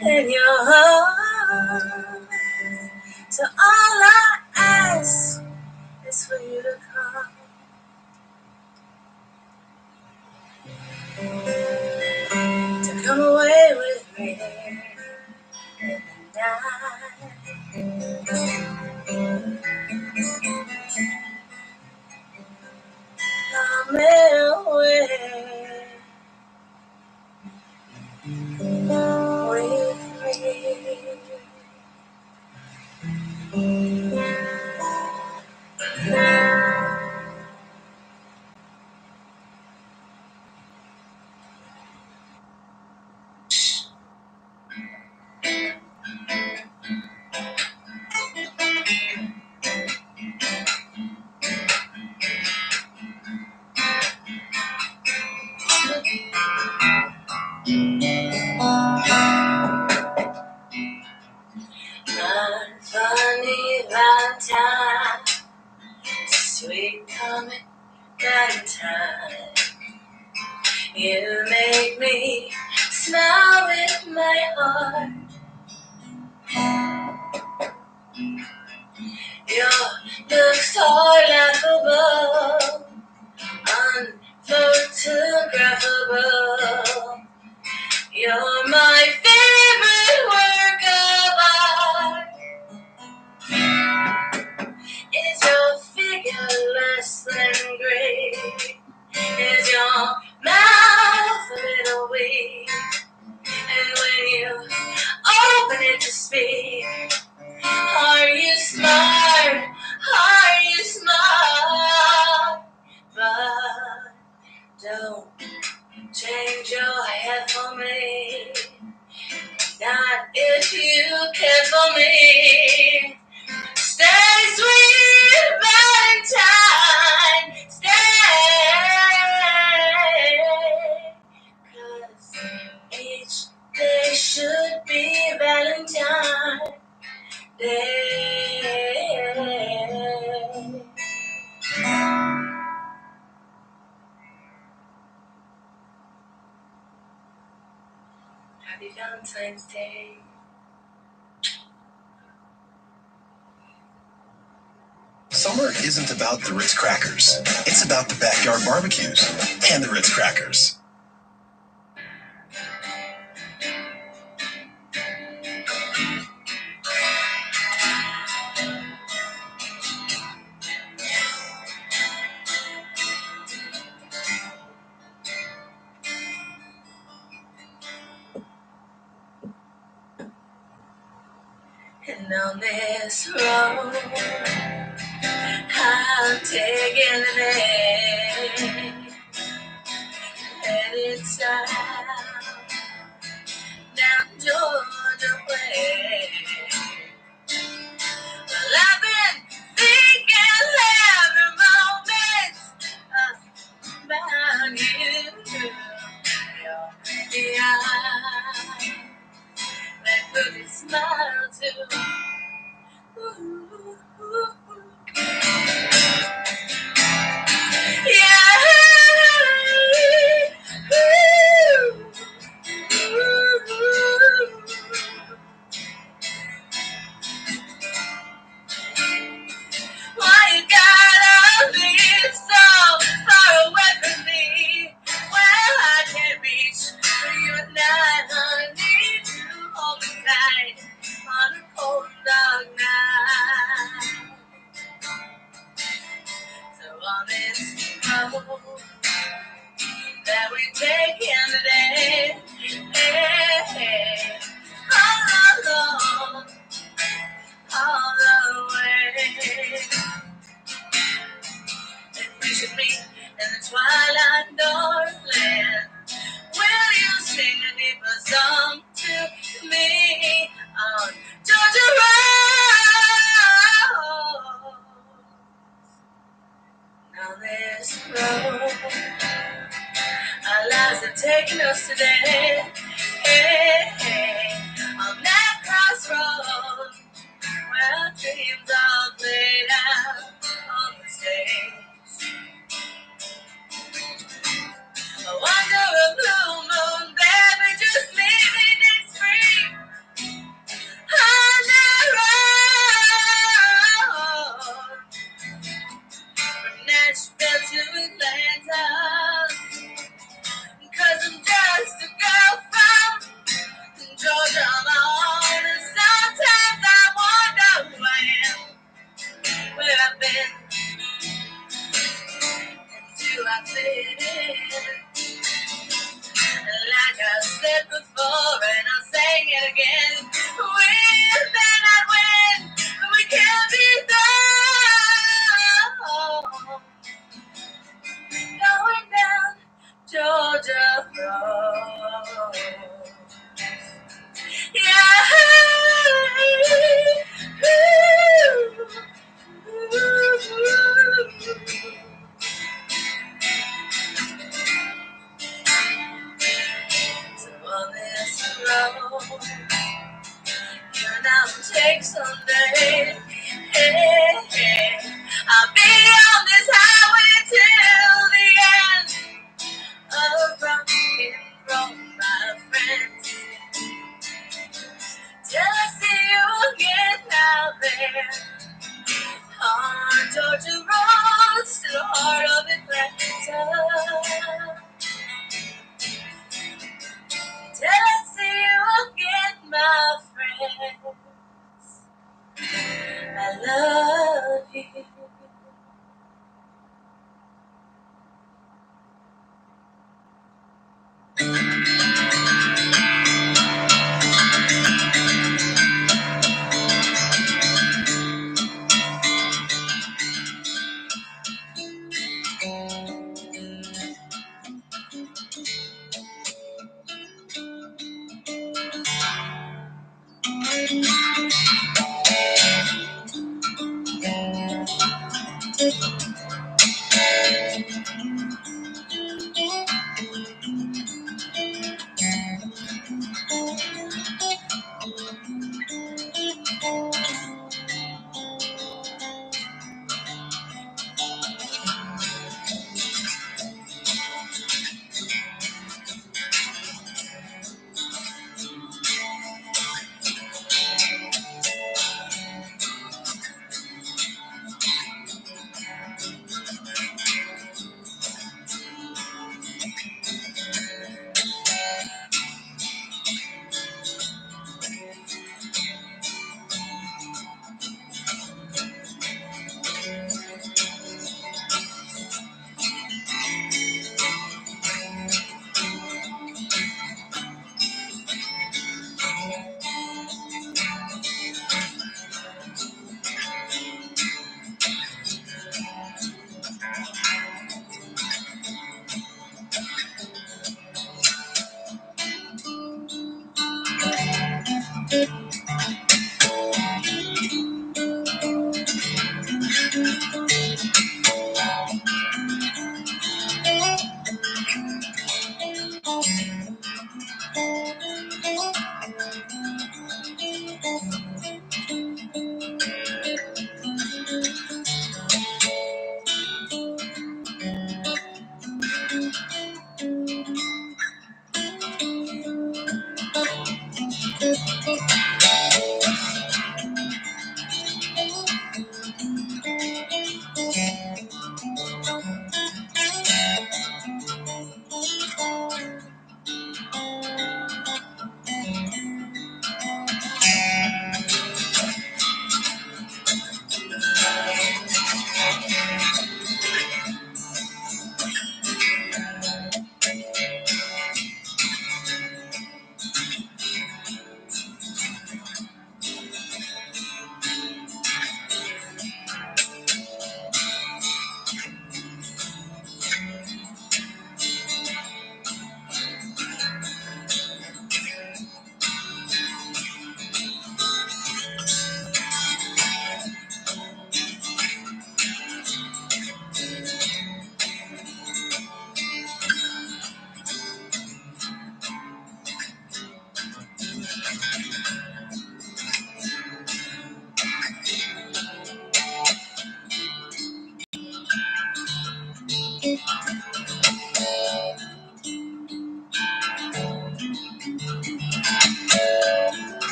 in your arms. So all I ask is for you to come. To come away with me in the night. Come away with me. My funny Valentine, sweet comic Valentine, you make me smile with my heart. Your looks are laughable, unphotographable. You're my favorite work of art. Is your figure less than great? Is your mouth a little weak? And when you open it to speak, are you smart? Are you smart? But don't change your head for me. Not if you care for me. Stay, sweet Valentine, stay. 'Cause each day should be Valentine Day. Happy Valentine's Day. Summer isn't about the Ritz crackers. It's about the backyard barbecues and the Ritz crackers. And on this road, I'm taking the day, headed south, down Georgia way. smile too. Why you gotta be so far away from me? Well, I can't reach for you at night. I need to hold me tight on a cold dark night. So on this road that we take in today, all the way. If we should meet in the twilight Northland, will you sing a deeper song to me on Georgia Road? Now this road, our lives are taking us today. On that crossroad, where dreams are played out on the stage. I wonder a blue moon, baby, just leave me next spring. On the road, from Nashville to Atlanta, 'cause I'm just a girl from Georgia on my own, and sometimes I wonder who I am, where I've been, and do I fit in? Like I said before, and I'll say it again, we may not win, but we can be done. Going down Georgia Road. Yeah. So on this road, you and I will take some days. I'll be on this highway till the end of rock and roll, my friends. Till I see you again out there on Georgia Road, to the heart of Atlanta. Till I see you again, my friends. I love you.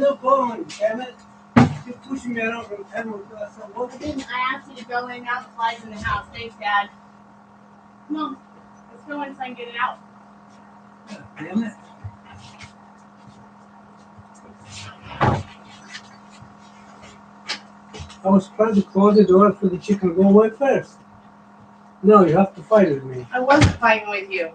not going, damn it. You're pushing me around from 10 to what? I didn't. I asked you to go in. Now the fly's in the house. Thanks, Dad. Come on. Let's go inside and get it out. Damn it. I was trying to close the door so the chicken go away first. No, you have to fight with me. I wasn't fighting with you.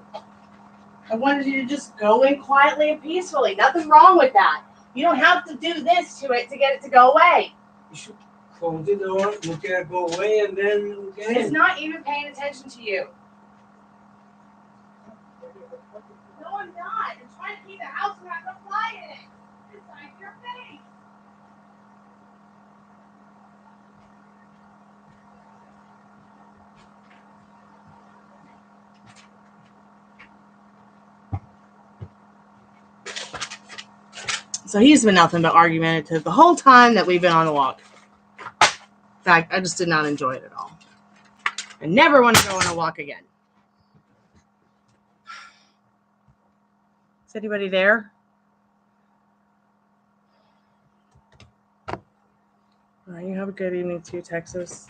I wanted you to just go in quietly and peacefully. Nothing wrong with that. You don't have to do this to it to get it to go away. You should close the door, look at it go away, and then get It's in. not even paying attention to you. No, I'm not. I'm trying to keep the house from having a fly in it. Inside your face. So he's been nothing but argumentative the whole time that we've been on the walk. In fact, I just did not enjoy it at all. I never want to go on a walk again. Is anybody there? All right, you have a good evening too, Texas.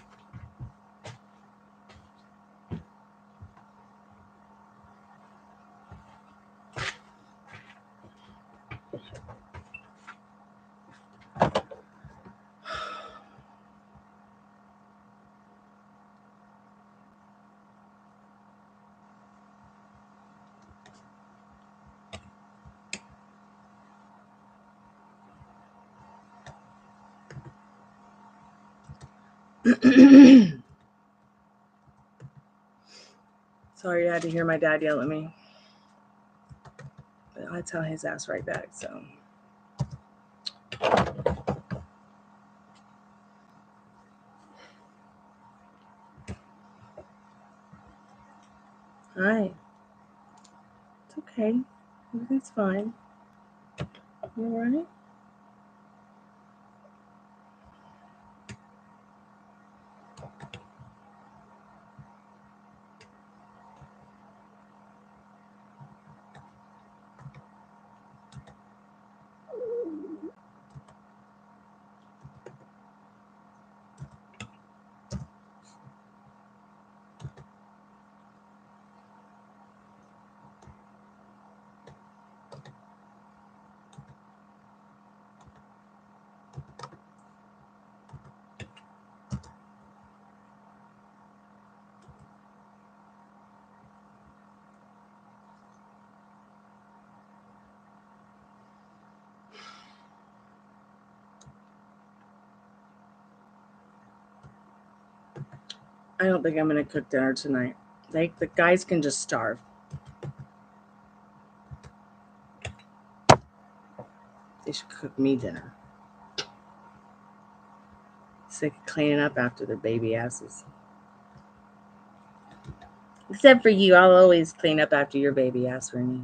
Sorry you had to hear my dad yell at me. But I tell his ass right back, so. Hi. It's okay. Everything's fine. You all right? I don't think I'm going to cook dinner tonight. The guys can just starve. They should cook me dinner. Sick of cleaning up after their baby asses. Except for you, I'll always clean up after your baby ass, Renee.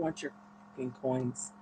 want your fucking coins.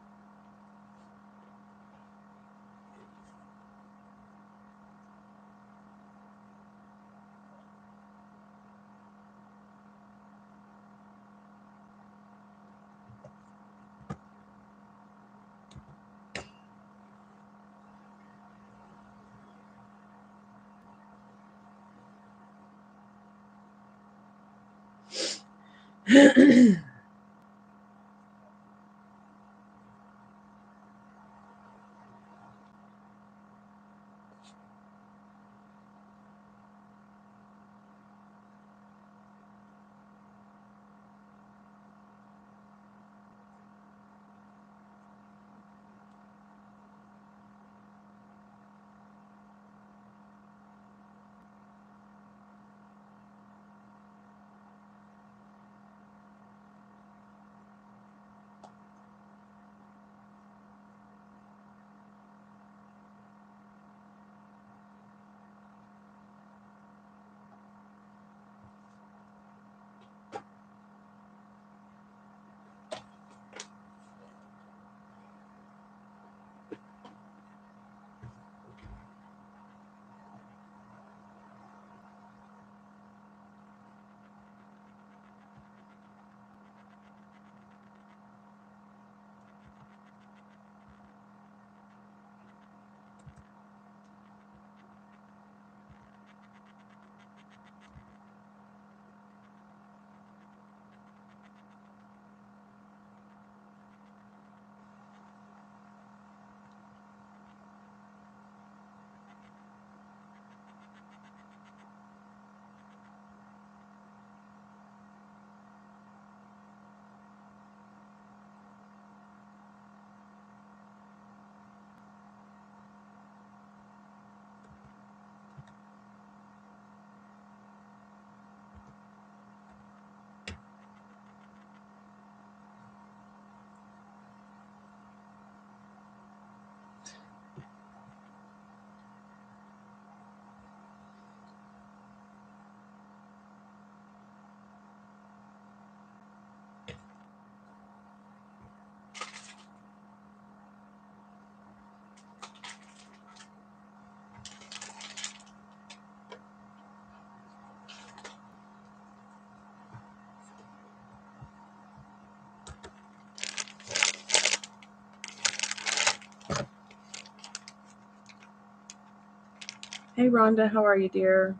Hey, Rhonda, how are you, dear?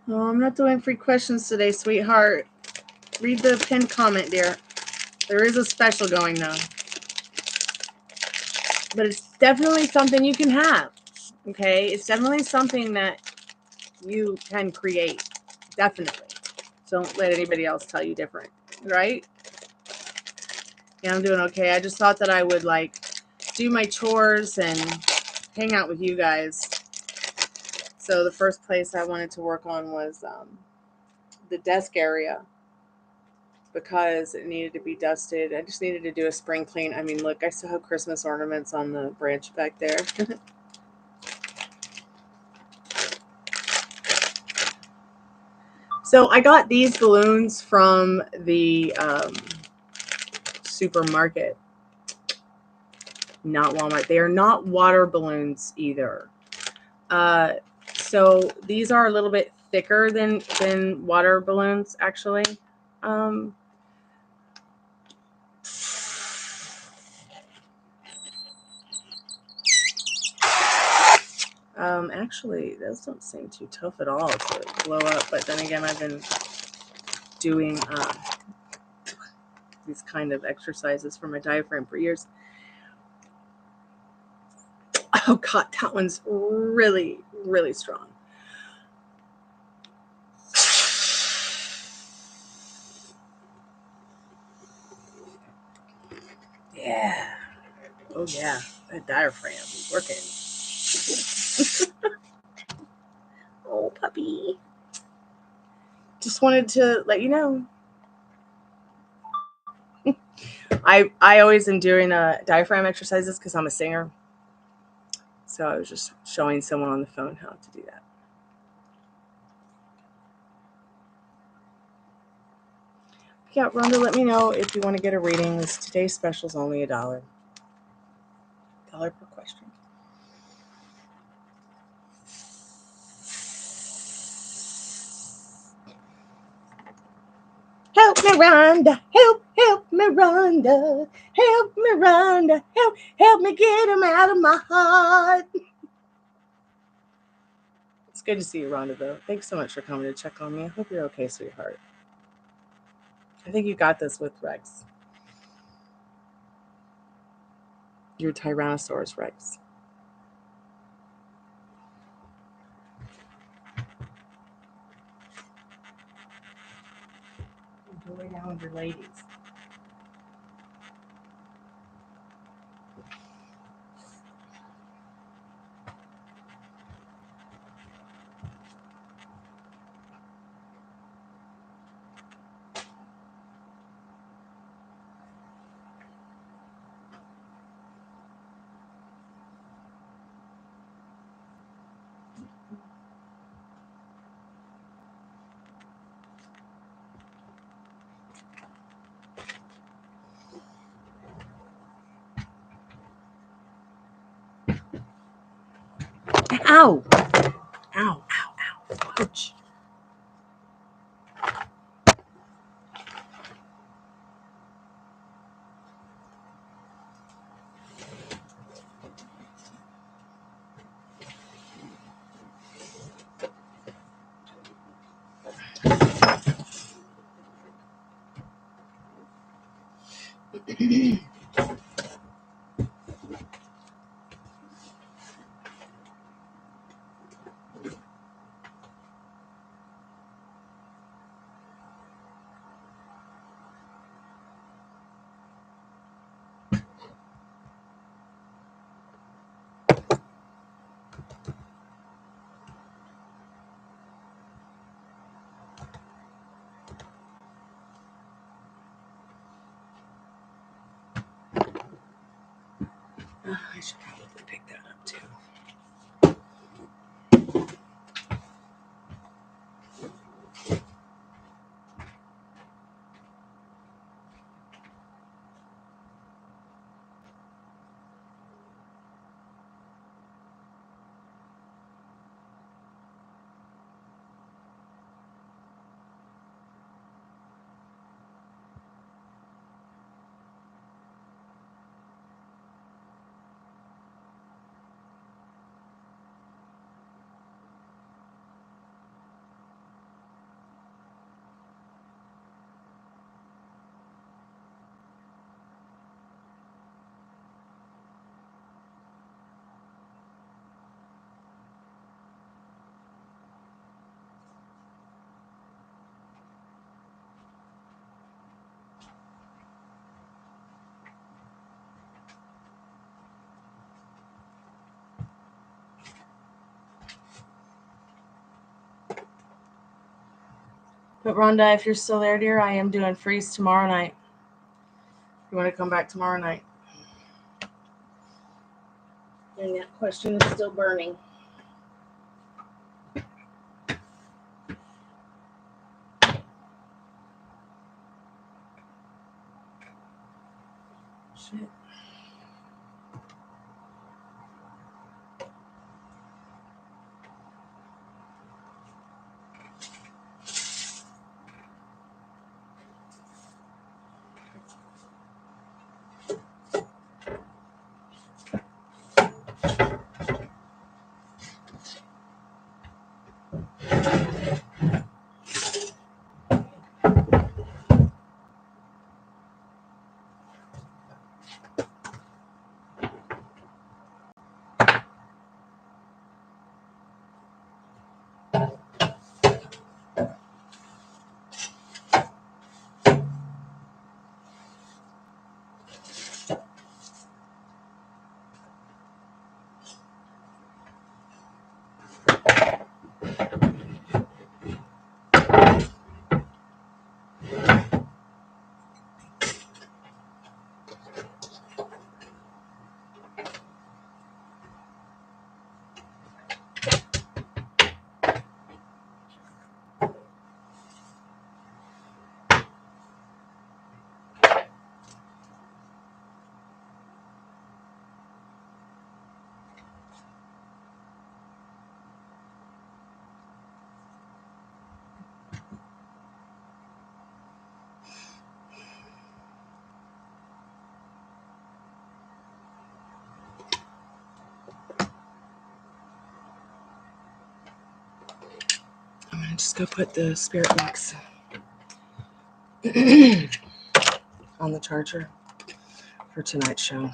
Oh, I'm not doing free questions today, sweetheart. Read the pinned comment, dear. There is a special going though. But it's definitely something you can have. Okay? It's definitely something that you can create. Definitely. Don't let anybody else tell you different. Right? Yeah, I'm doing okay. I just thought that I would like do my chores and hang out with you guys. So the first place I wanted to work on was the desk area, because it needed to be dusted. I just needed to do a spring clean. I mean, look, I still have Christmas ornaments on the branch back there. So I got these balloons from the supermarket, not Walmart. They are not water balloons either. So these are a little bit thicker than water balloons, actually. Actually, those don't seem too tough at all to blow up. But then again, I've been doing these kind of exercises for my diaphragm for years. Oh God, that one's really, really strong. Yeah. Oh yeah, that diaphragm is working. Oh puppy. wanted to let you know. I always am doing diaphragm exercises because I'm a singer. So I was just showing someone on the phone how to do that. Yeah, Rhonda, let me know if you want to get a reading. Today's special is only $1. $1 per question. Help me, Rhonda. Help me, Rhonda. Help me, Rhonda. Help me get him out of my heart. It's good to see you, Rhonda, though. Thanks so much for coming to check on me. I hope you're okay, sweetheart. I think you got this with Rex. Your Tyrannosaurus Rex. Go way down with your ladies. Ow! Ow, ow, ow. Ouch. I should probably pick that up too. But Rhonda, if you're still there, dear, I am doing freeze tomorrow night. If you want to come back tomorrow night. And that question is still burning. Shit. just go put the spirit box on the charger for tonight's show.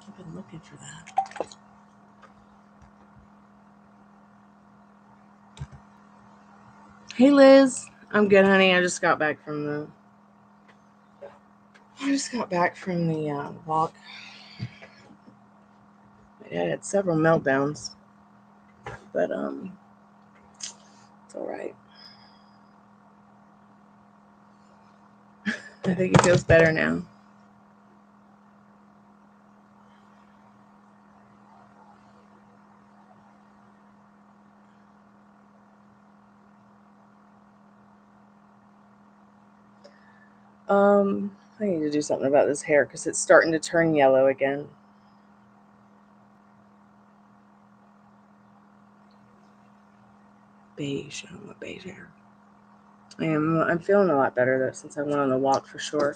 I've been looking for that. Hey Liz, I'm good, honey. I just got back from the walk. My dad had several meltdowns, but it's all right. I think he feels better now. I need to do something about this hair because it's starting to turn yellow again. Beige. I don't want beige hair. I'm feeling a lot better though since I went on the walk for sure.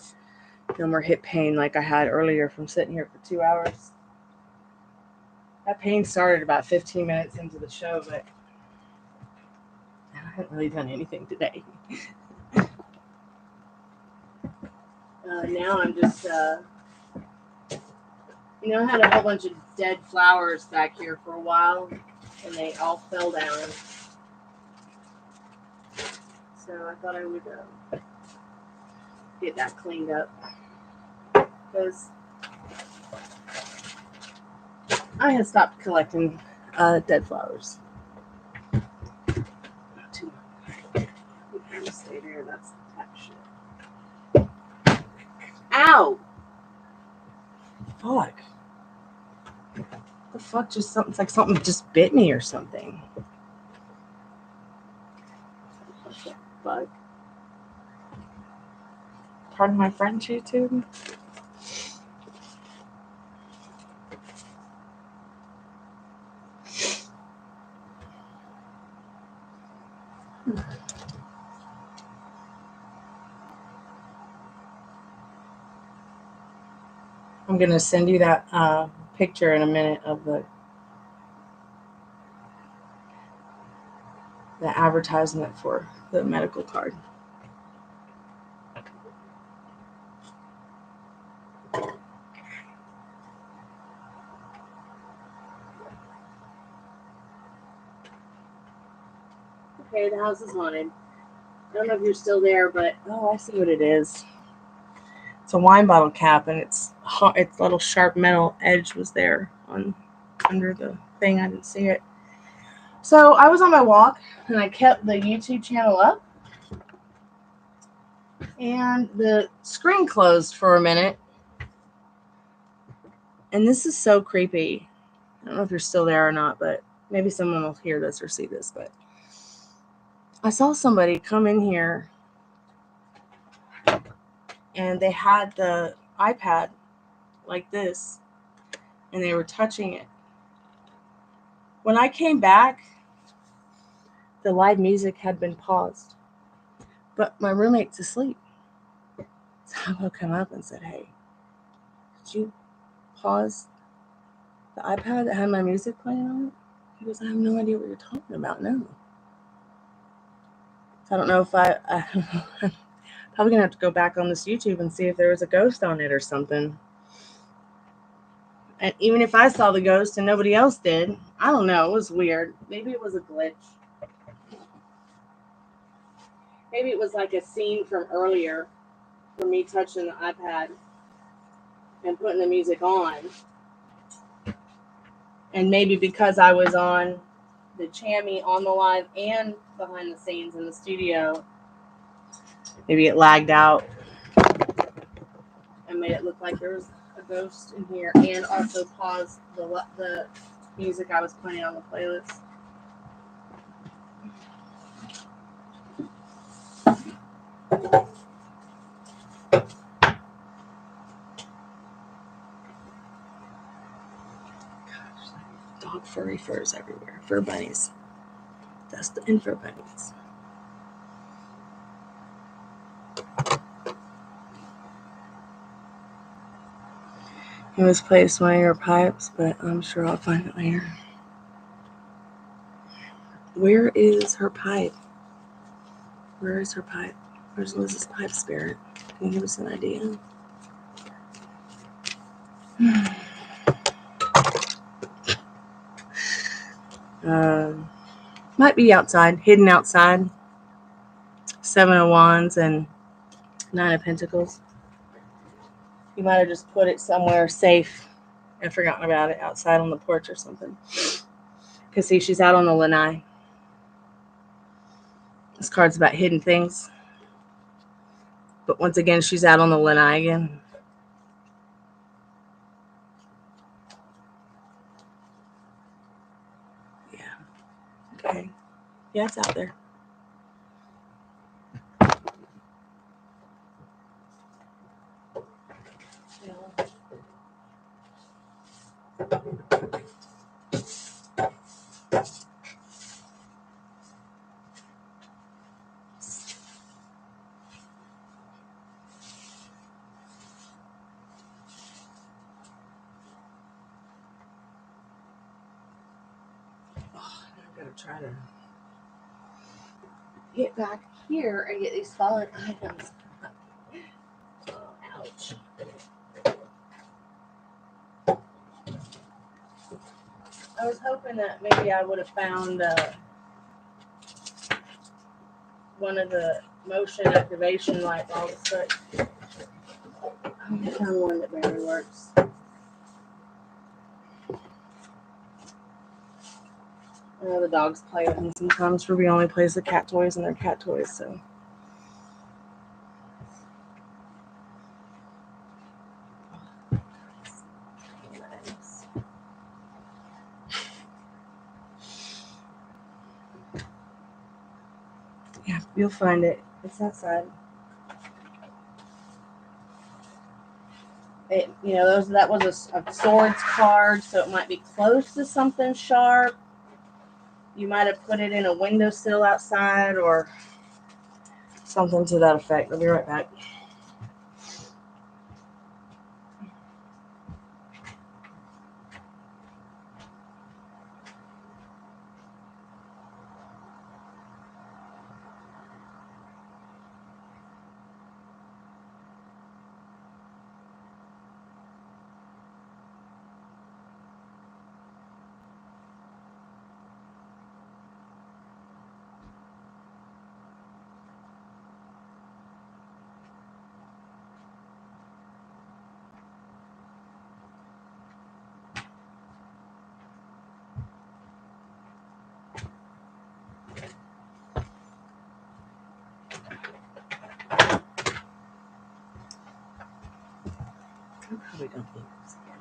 No more hip pain like I had earlier from sitting here for 2 hours. That pain started about 15 minutes into the show, but I haven't really done anything today. Now I'm just, I had a whole bunch of dead flowers back here for a while, and they all fell down. So I thought I would get that cleaned up, because I had stopped collecting dead flowers. Not too long. You kind of stay there. That's the type of shit. Ow! Fuck. The fuck? Just something. It's like something just bit me or something. Bug. Pardon my French, YouTube. I'm gonna send you that picture in a minute of the advertisement for the medical card. Okay, the house is haunted. I don't know if you're still there, but I see what it is. It's a wine bottle cap, and its little sharp metal edge was there under the thing. I didn't see it. So I was on my walk, and I kept the YouTube channel up, and the screen closed for a minute. And this is so creepy. I don't know if you're still there or not, but maybe someone will hear this or see this. But I saw somebody come in here, and they had the iPad like this, and they were touching it. When I came back, the live music had been paused, but my roommate's asleep. So I woke him up and said, "Hey, did you pause the iPad that had my music playing on it?" He goes, "I have no idea what you're talking about." No. So I don't know if I'm probably gonna have to go back on this YouTube and see if there was a ghost on it or something. And even if I saw the ghost and nobody else did, I don't know. It was weird. Maybe it was a glitch. Maybe it was like a scene from earlier, for me touching the iPad and putting the music on. And maybe because I was on the Chammy on the live and behind the scenes in the studio, maybe it lagged out and made it look like there was a ghost in here, and also paused the music I was playing on the playlist. Dog furry furs everywhere. Fur bunnies. Dust and fur bunnies. He misplaced one of your pipes, but I'm sure I'll find it later. Where is her pipe? Where is her pipe? Where's Liz's pipe spirit? Can you give us an idea? Might be outside, hidden outside. 7 of Wands and 9 of Pentacles. You might have just put it somewhere safe and forgotten about it, outside on the porch or something. Because see, she's out on the lanai. This card's about hidden things. But once again, she's out on the lanai again. Yeah. Okay. Yeah, it's out there. try to get back here and get these fallen items. Oh, ouch. I was hoping that maybe I would have found one of the motion activation light bulbs, but I only found one that barely works. I know the dogs play with them sometimes. Ruby only plays with cat toys, and they're cat toys, so. Yeah, you'll find it. It's outside. That was a swords card, so it might be close to something sharp. You might have put it in a windowsill outside or something to that effect. I'll be right back. I probably don't need this again.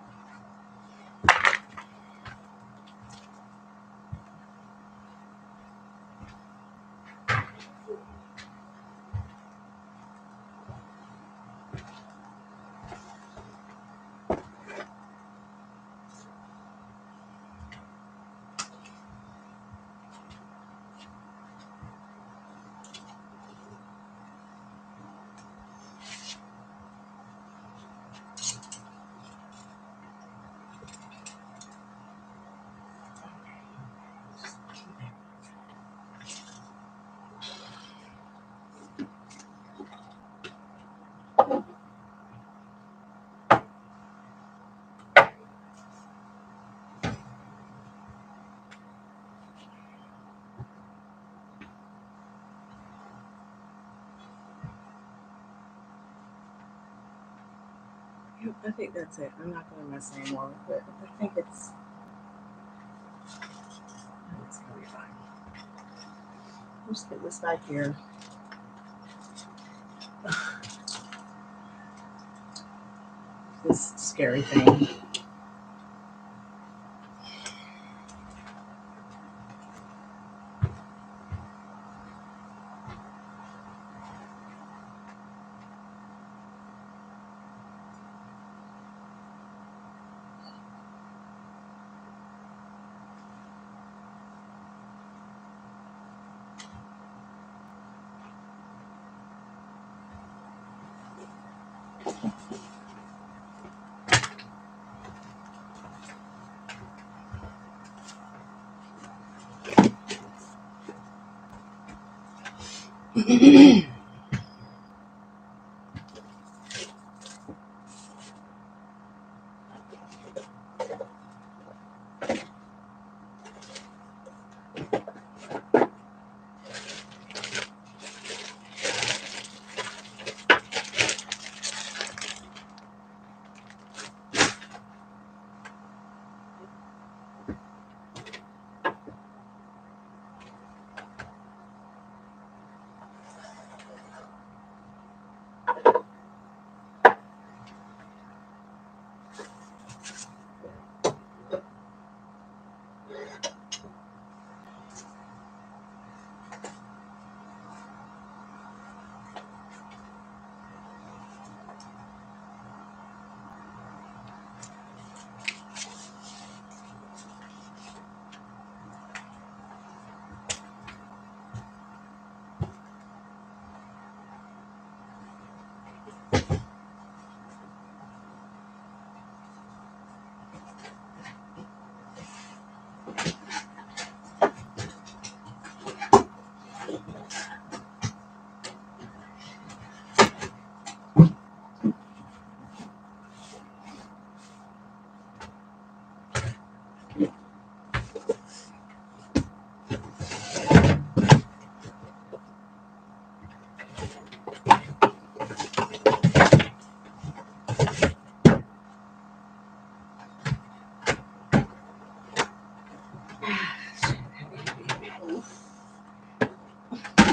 I think that's it. I'm not going to mess anymore with it. I think it's going to be fine. Just get this back here. This scary thing.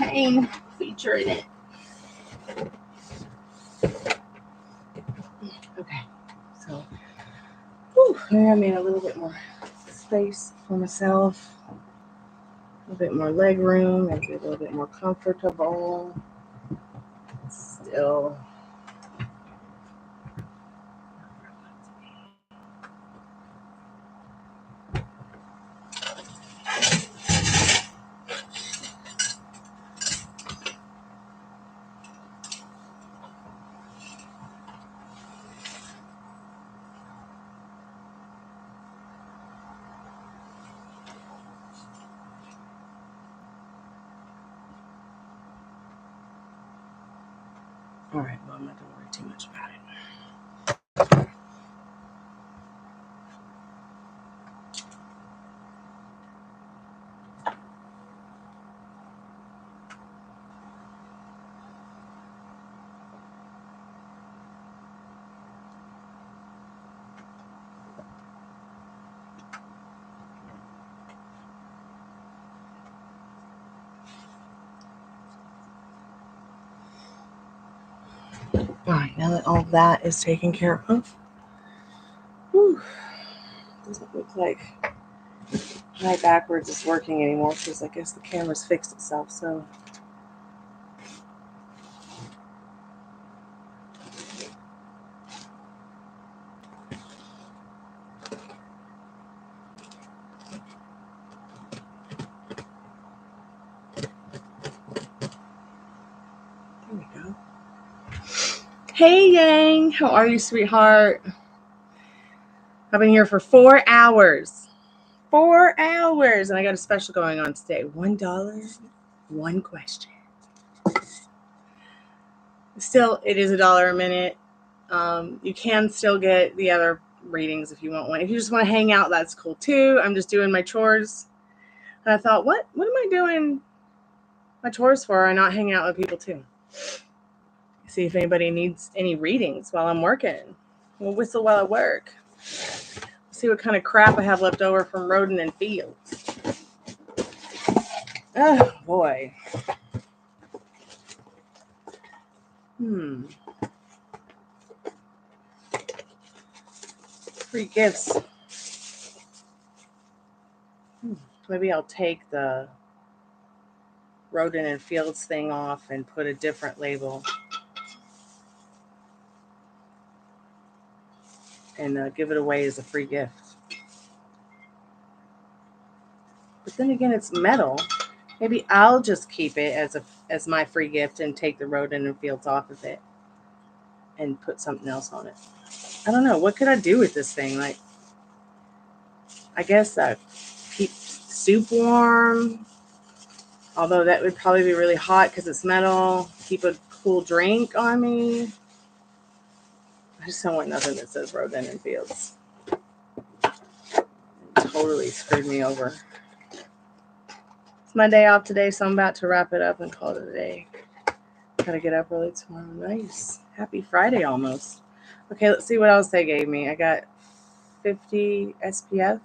Pain feature in it. Okay, so maybe I made a little bit more space for myself, a little bit more leg room, maybe a little bit more comfortable. Still. All right, well, I'm not going to worry too much about it. All right, now that all that is taken care of, doesn't look like my backwards is working anymore because I guess the camera's fixed itself. So there we go. Hey, Yang, how are you, sweetheart? I've been here for 4 hours. 4 hours, and I got a special going on today. $1, 1 question. Still, it is $1 a minute. You can still get the other readings if you want one. If you just want to hang out, that's cool too. I'm just doing my chores. And I thought, what am I doing my chores for and not hanging out with people too? See if anybody needs any readings while I'm working. We'll whistle while I work. See what kind of crap I have left over from Rodent and Fields. Oh boy. Free gifts. Maybe I'll take the Rodent and Fields thing off and put a different label. And give it away as a free gift. But then again, it's metal. Maybe I'll just keep it as my free gift and take the Rodent and Fields off of it and put something else on it. I don't know. What could I do with this thing? Like, I guess keep soup warm. Although that would probably be really hot because it's metal. Keep a cool drink on me. I just don't want nothing that says Rodent and Fields. It totally screwed me over. It's my day off today, so I'm about to wrap it up and call it a day. Gotta get up early tomorrow. Nice. Happy Friday almost. Okay, let's see what else they gave me. I got 50 SPF.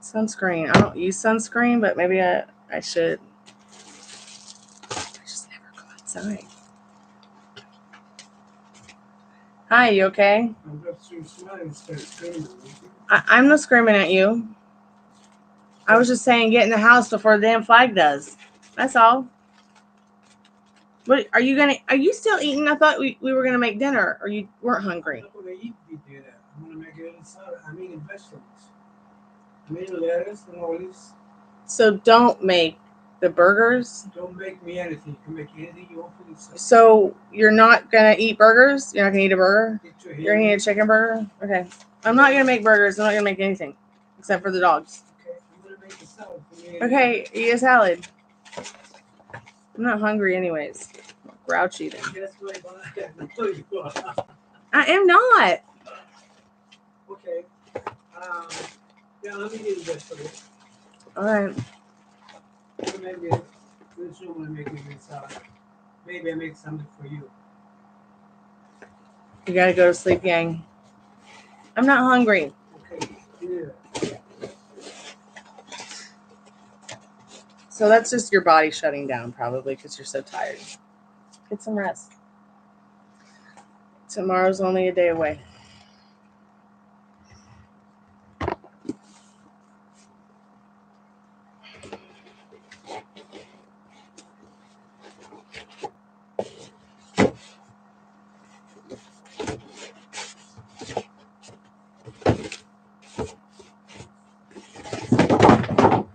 Sunscreen. I don't use sunscreen, but maybe I should. I just never go outside. Hi, you okay? I'm not screaming at you. I was just saying get in the house before the damn flag does. That's all. What are you still eating? I thought we were gonna make dinner, or you weren't hungry. I'm gonna eat dinner. I'm gonna make it salad. I'm eating vegetables. I'm eating lettuce and olives. So don't make the burgers. Don't make me anything. You can make anything you want for yourself. So you're not gonna eat burgers? You're not gonna eat a burger? You're gonna eat a chicken burger? Okay. I'm not gonna make burgers. I'm not gonna make anything except for the dogs. Okay, I'm gonna make a salad for me. Okay, eat a salad. I'm not hungry anyways. I'm grouchy then. Guess what? I know you are. I am not. Okay. Yeah, let me get this for you. All right. So maybe this room will make me this maybe I make something for you. You gotta go to sleep, gang. I'm not hungry. Okay. Yeah. So that's just your body shutting down probably because you're so tired. Get some rest. Tomorrow's only a day away.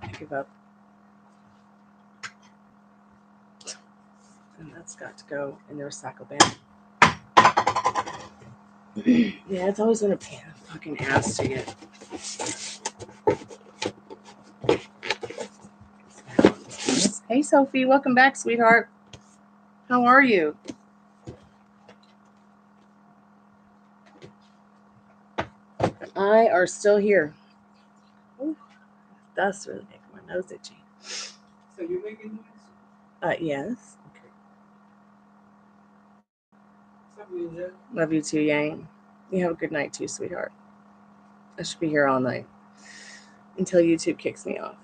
I give up. And that's got to go in the recycle bin. Yeah, it's always been a pain in the fucking ass to get. Hey, Sophie, welcome back, sweetheart. How are you? I are still here. Ooh, that's really making my nose itchy. So you making noise? Yes. Okay. Something is that? Love you too, Yang. You have a good night too, sweetheart. I should be here all night until YouTube kicks me off.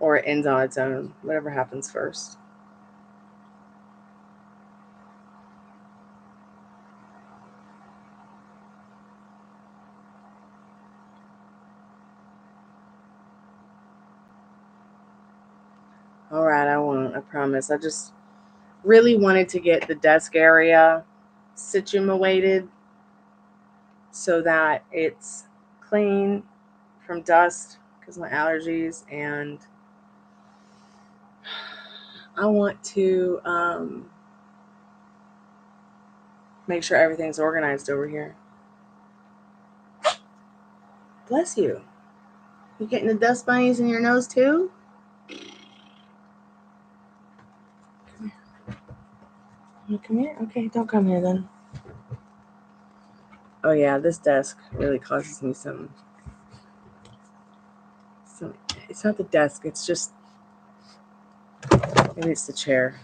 Or it ends on its own, whatever happens first. All right, I won't, I promise. I just really wanted to get the desk area situated so that it's clean from dust because of my allergies, and I want to make sure everything's organized over here. Bless you. You getting the dust bunnies in your nose too? You come here? Okay, don't come here then. Oh yeah, this desk really causes me some. It's not the desk, it's just, maybe it's the chair.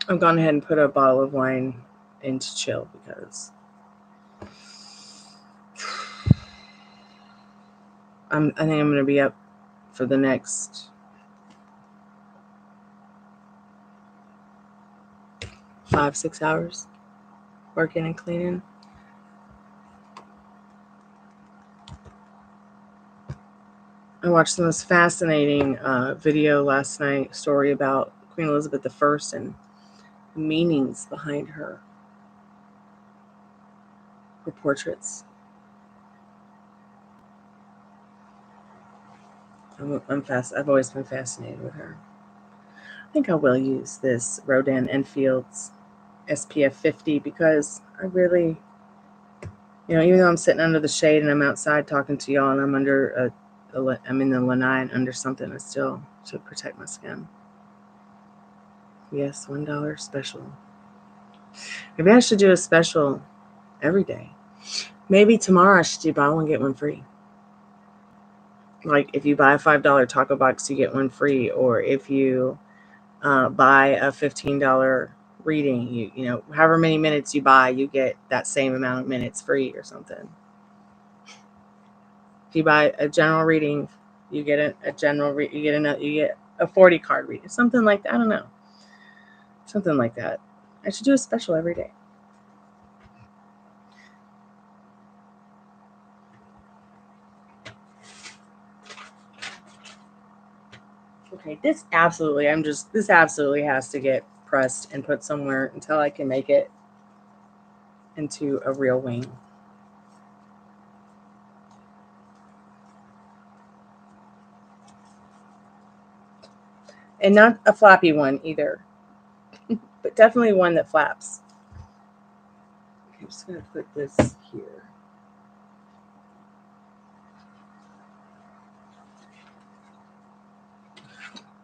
I've gone ahead and put a bottle of wine in to chill because I think I'm going to be up for the next 5-6 hours working and cleaning. I watched the most fascinating video last night, story about Queen Elizabeth I and the meanings behind her portraits. I've always been fascinated with her. I think I will use this Rodan Enfield's SPF 50 because I really, even though I'm sitting under the shade and I'm outside talking to y'all and I'm I'm in the lanai and under something, I still should protect my skin. Yes, $1 special. Maybe I should do a special every day. Maybe tomorrow I should do buy one, get one free. Like if you buy a $5 taco box, you get one free. Or if you buy a $15 reading, you however many minutes you buy, you get that same amount of minutes free or something. If you buy a general reading, you get you get a 40 card reading, something like that. I don't know, something like that. I should do a special every day. Okay, this absolutely has to get pressed and put somewhere until I can make it into a real wing. And not a flappy one either, but definitely one that flaps. I'm just going to put this here.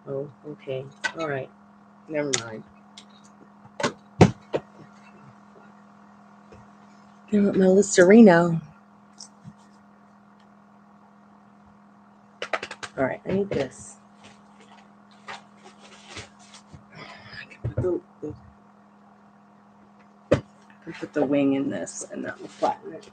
Oh, okay. All right. Never mind. I want my Listerino. All right, I need this. I can put the wing in this, and that will flatten it.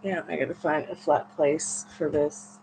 Yeah, I gotta find a flat place for this.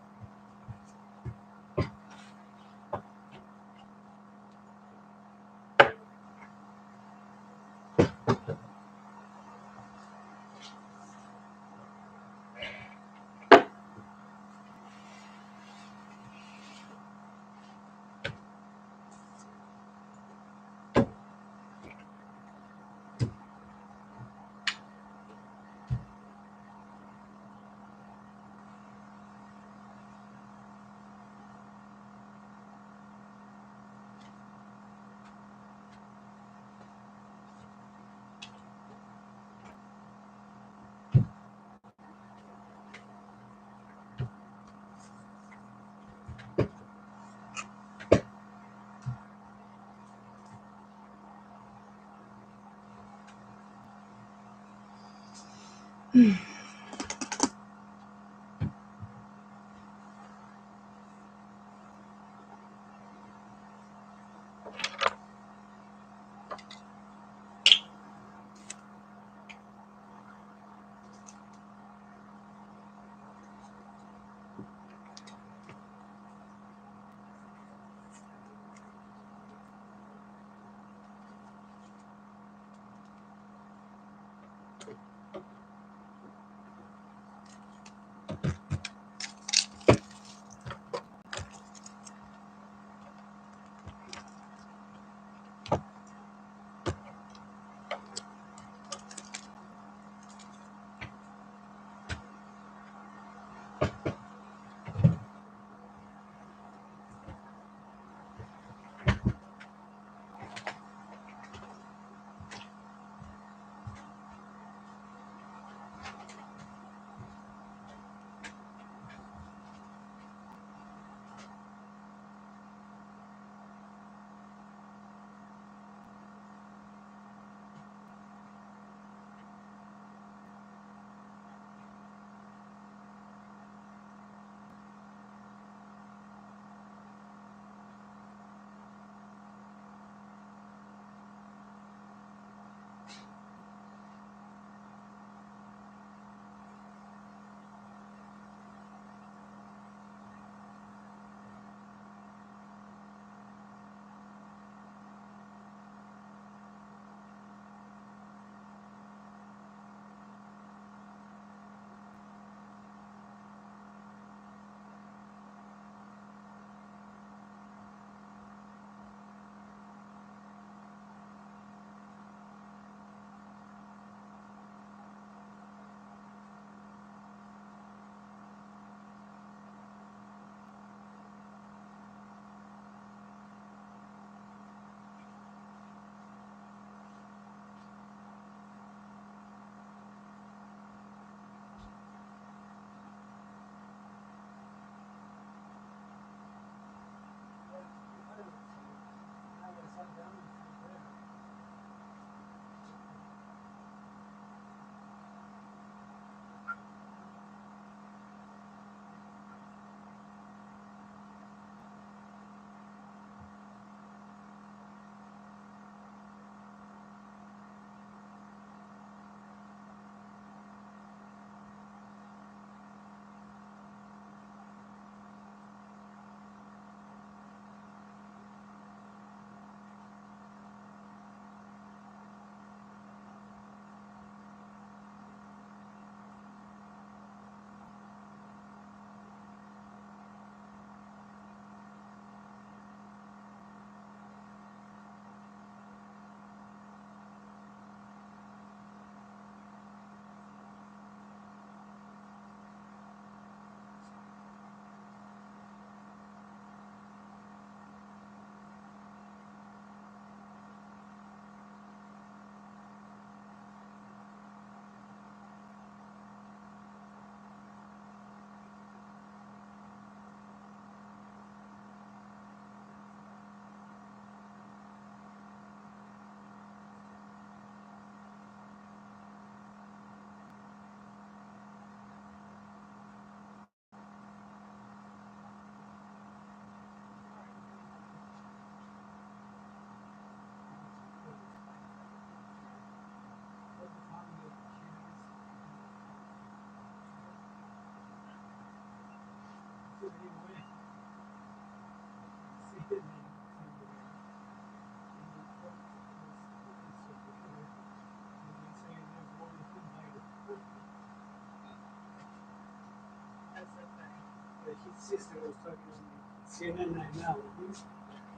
his sister was talking on CNN right now.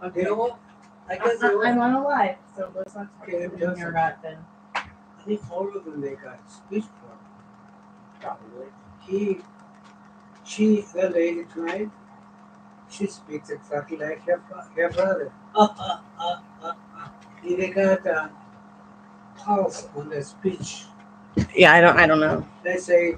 Okay. You know what? I guess I'm on a live, so let's not talk Okay, to your rat then. I think all of them, they got speech problems. Probably. That lady tonight, she speaks exactly like her brother. They got pulse on their speech. Yeah, I don't know. They say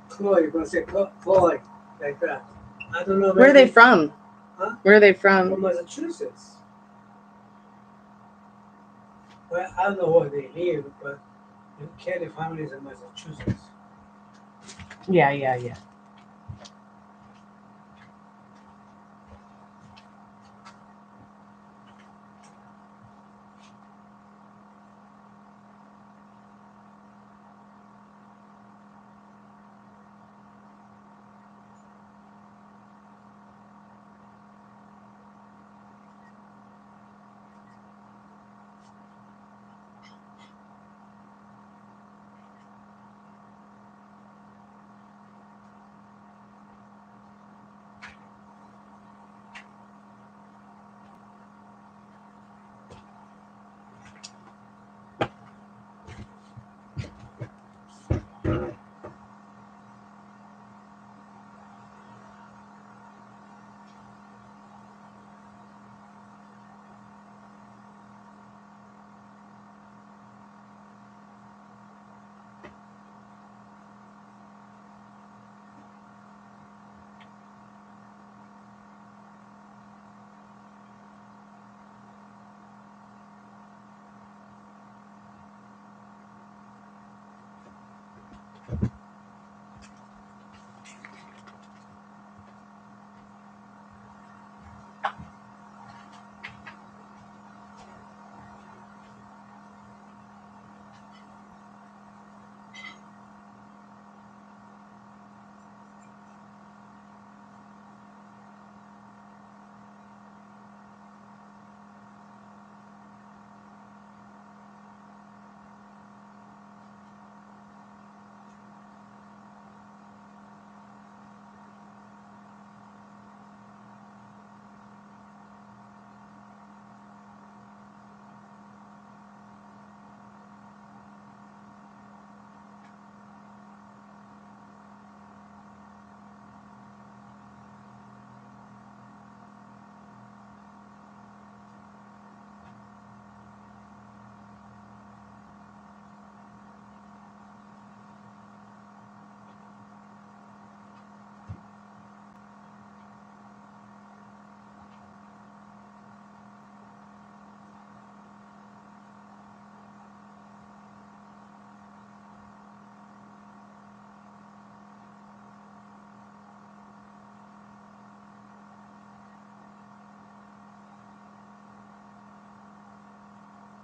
Chloe, you're gonna say Chloe, like that. I don't know. Where are they from? Huh? Where are they from? From Massachusetts. Well, I don't know where they live, but the Kelly family is in Massachusetts. Yeah.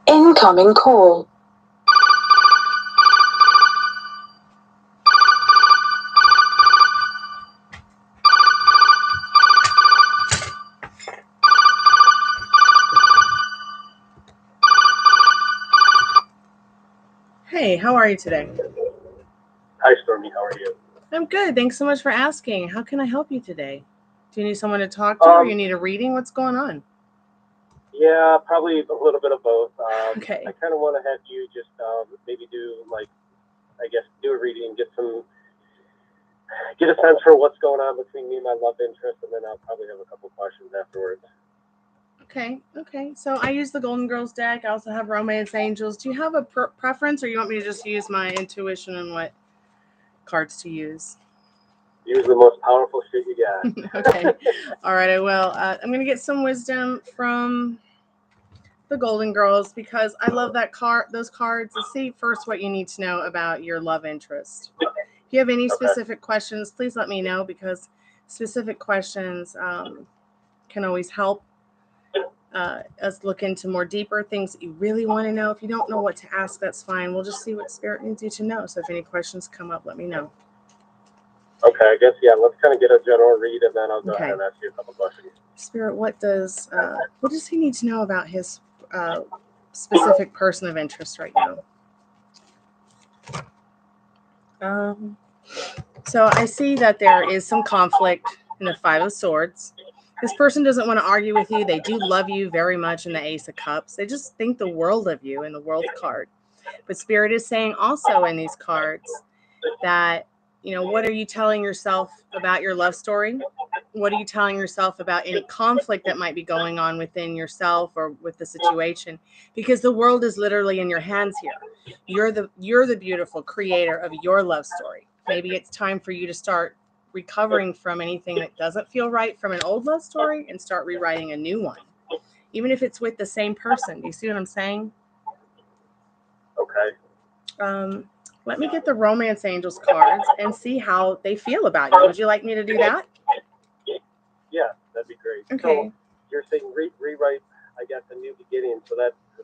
Incoming call. Hey, how are you today? Hi, Stormy. How are you? I'm good. Thanks so much for asking. How can I help you today? Do you need someone to talk to, or you need a reading? What's going on? Yeah, probably a little bit of both. Okay. I kind of want to have you just maybe do do a reading, get a sense for what's going on between me and my love interest, and then I'll probably have a couple questions afterwards. Okay. So I use the Golden Girls deck. I also have Romance Angels. Do you have a preference, or you want me to just use my intuition and what cards to use? Use the most powerful shit you got. Okay. All right, I will. I'm going to get some wisdom from the Golden Girls because I love those cards. Let's see first what you need to know about your love interest. If you have any specific questions, please let me know, because specific questions can always help us look into more deeper things that you really want to know. If you don't know what to ask, that's fine. We'll just see what Spirit needs you to know. So if any questions come up, let me know. Okay, I guess, let's kind of get a general read, and then I'll go ahead and ask you a couple questions. Spirit, what does he need to know about his specific person of interest right now? So I see that there is some conflict in the Five of Swords. This person doesn't want to argue with you. They do love you very much in the Ace of Cups. They just think the world of you in the World card. But Spirit is saying also in these cards that, you know, what are you telling yourself about your love story? What are you telling yourself about any conflict that might be going on within yourself or with the situation? Because the world is literally in your hands here. You're the beautiful creator of your love story. Maybe it's time for you to start recovering from anything that doesn't feel right from an old love story and start rewriting a new one, even if it's with the same person. Do you see what I'm saying? Okay. Let me get the Romance Angels cards and see how they feel about you. Would you like me to do that? Yeah, that'd be great. Okay. So you're saying rewrite, I guess, a new beginning.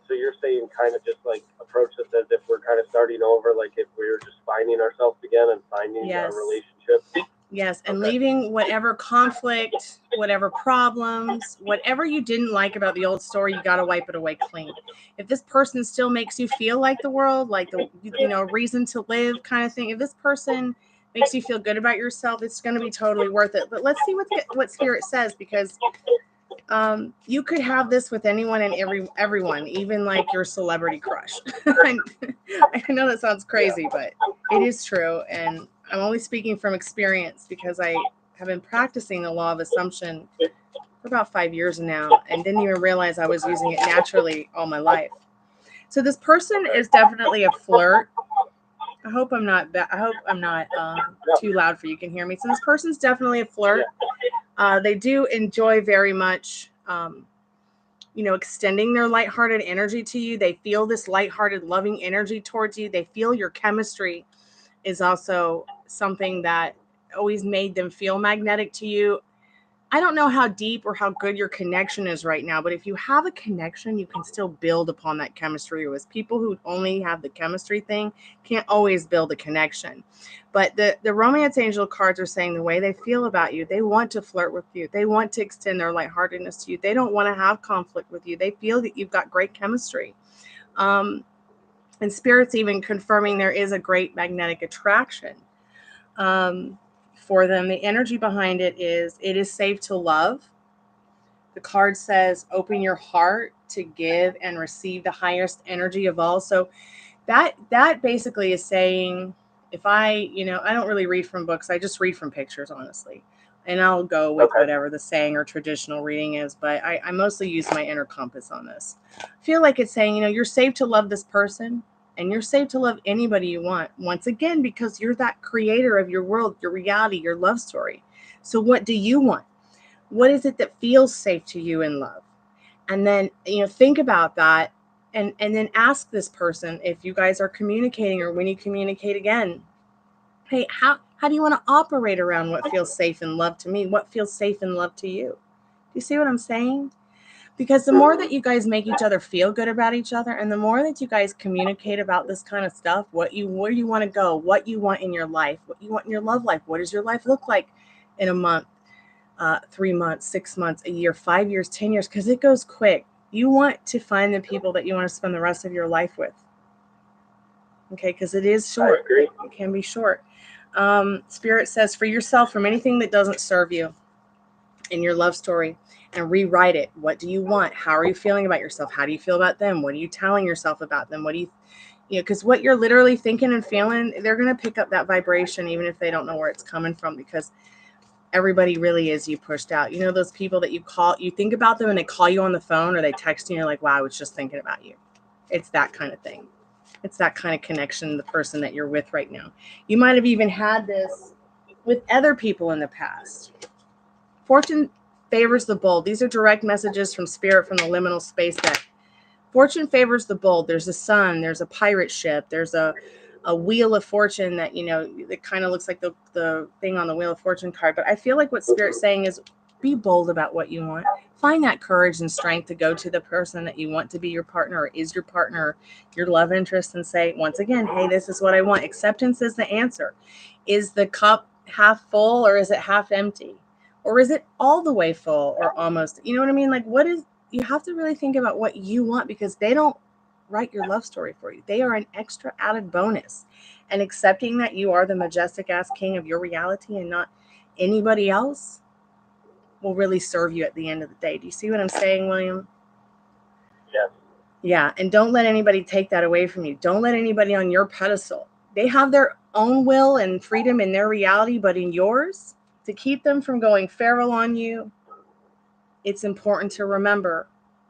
So you're saying kind of just like approach this as if we're kind of starting over, like if we were just finding ourselves again and finding our relationship. Yes, and leaving whatever conflict, whatever problems, whatever you didn't like about the old story, you got to wipe it away clean. If this person still makes you feel like the world, like the, you know, reason to live kind of thing, if this person makes you feel good about yourself, it's going to be totally worth it. But let's see what Spirit says, because you could have this with anyone and everyone, even like your celebrity crush. I know that sounds crazy, but it is true. And I'm only speaking from experience because I have been practicing the law of assumption for about 5 years now and didn't even realize I was using it naturally all my life. So this person is definitely a flirt. I hope I'm not too loud for you can hear me. So this person's definitely a flirt. They do enjoy very much, you know, extending their lighthearted energy to you. They feel this lighthearted, loving energy towards you. They feel your chemistry is also something that always made them feel magnetic to you. I don't know how deep or how good your connection is right now, but if you have a connection, you can still build upon that chemistry. With people who only have the chemistry thing can't always build a connection. But the Romance Angel cards are saying the way they feel about you, they want to flirt with you. They want to extend their lightheartedness to you. They don't want to have conflict with you. They feel that you've got great chemistry. And Spirit's even confirming there is a great magnetic attraction. For them, the energy behind it is safe to love. The card says open your heart to give and receive the highest energy of all. So that basically is saying, if I don't really read from books, I just read from pictures, honestly, and I'll go with whatever the saying or traditional reading is, but I mostly use my inner compass on this. I feel like it's saying, you're safe to love this person. And you're safe to love anybody you want. Once again, because you're that creator of your world, your reality, your love story. So what do you want? What is it that feels safe to you in love? And then, think about that and then ask this person, if you guys are communicating or when you communicate again, hey, how do you want to operate around what feels safe in love to me? What feels safe in love to you? Do you see what I'm saying? Because the more that you guys make each other feel good about each other, and the more that you guys communicate about this kind of stuff, where you want to go, what you want in your life, what you want in your love life, what does your life look like in a month, 3 months, 6 months, a year, 5 years, 10 years, because it goes quick. You want to find the people that you want to spend the rest of your life with. Okay, because it is short. It can be short. Spirit says, free yourself from anything that doesn't serve you in your love story and rewrite it. What do you want? How are you feeling about yourself? How do you feel about them? What are you telling yourself about them? What do you because what you're literally thinking and feeling, they're going to pick up that vibration, even if they don't know where it's coming from, because everybody really is you pushed out. Those people that you think about them and they call you on the phone or they text you and you're like, wow, I was just thinking about you. It's that kind of thing. It's that kind of connection, the person that you're with right now. You might have even had this with other people in the past. Fortune favors the bold. These are direct messages from Spirit from the liminal space deck. Fortune favors the bold. There's a sun. There's a pirate ship. There's a wheel of fortune that, it kind of looks like the thing on the Wheel of Fortune card. But I feel like what Spirit's saying is be bold about what you want. Find that courage and strength to go to the person that you want to be your partner or is your partner, your love interest, and say, once again, hey, this is what I want. Acceptance is the answer. Is the cup half full or is it half empty? Or is it all the way full or almost? You know what I mean? Like, you have to really think about what you want, because they don't write your love story for you. They are an extra added bonus. And accepting that you are the majestic ass king of your reality and not anybody else will really serve you at the end of the day. Do you see what I'm saying, William? Yes. Yeah, and don't let anybody take that away from you. Don't let anybody on your pedestal. They have their own will and freedom in their reality, but in yours, to keep them from going feral on you, it's important to remember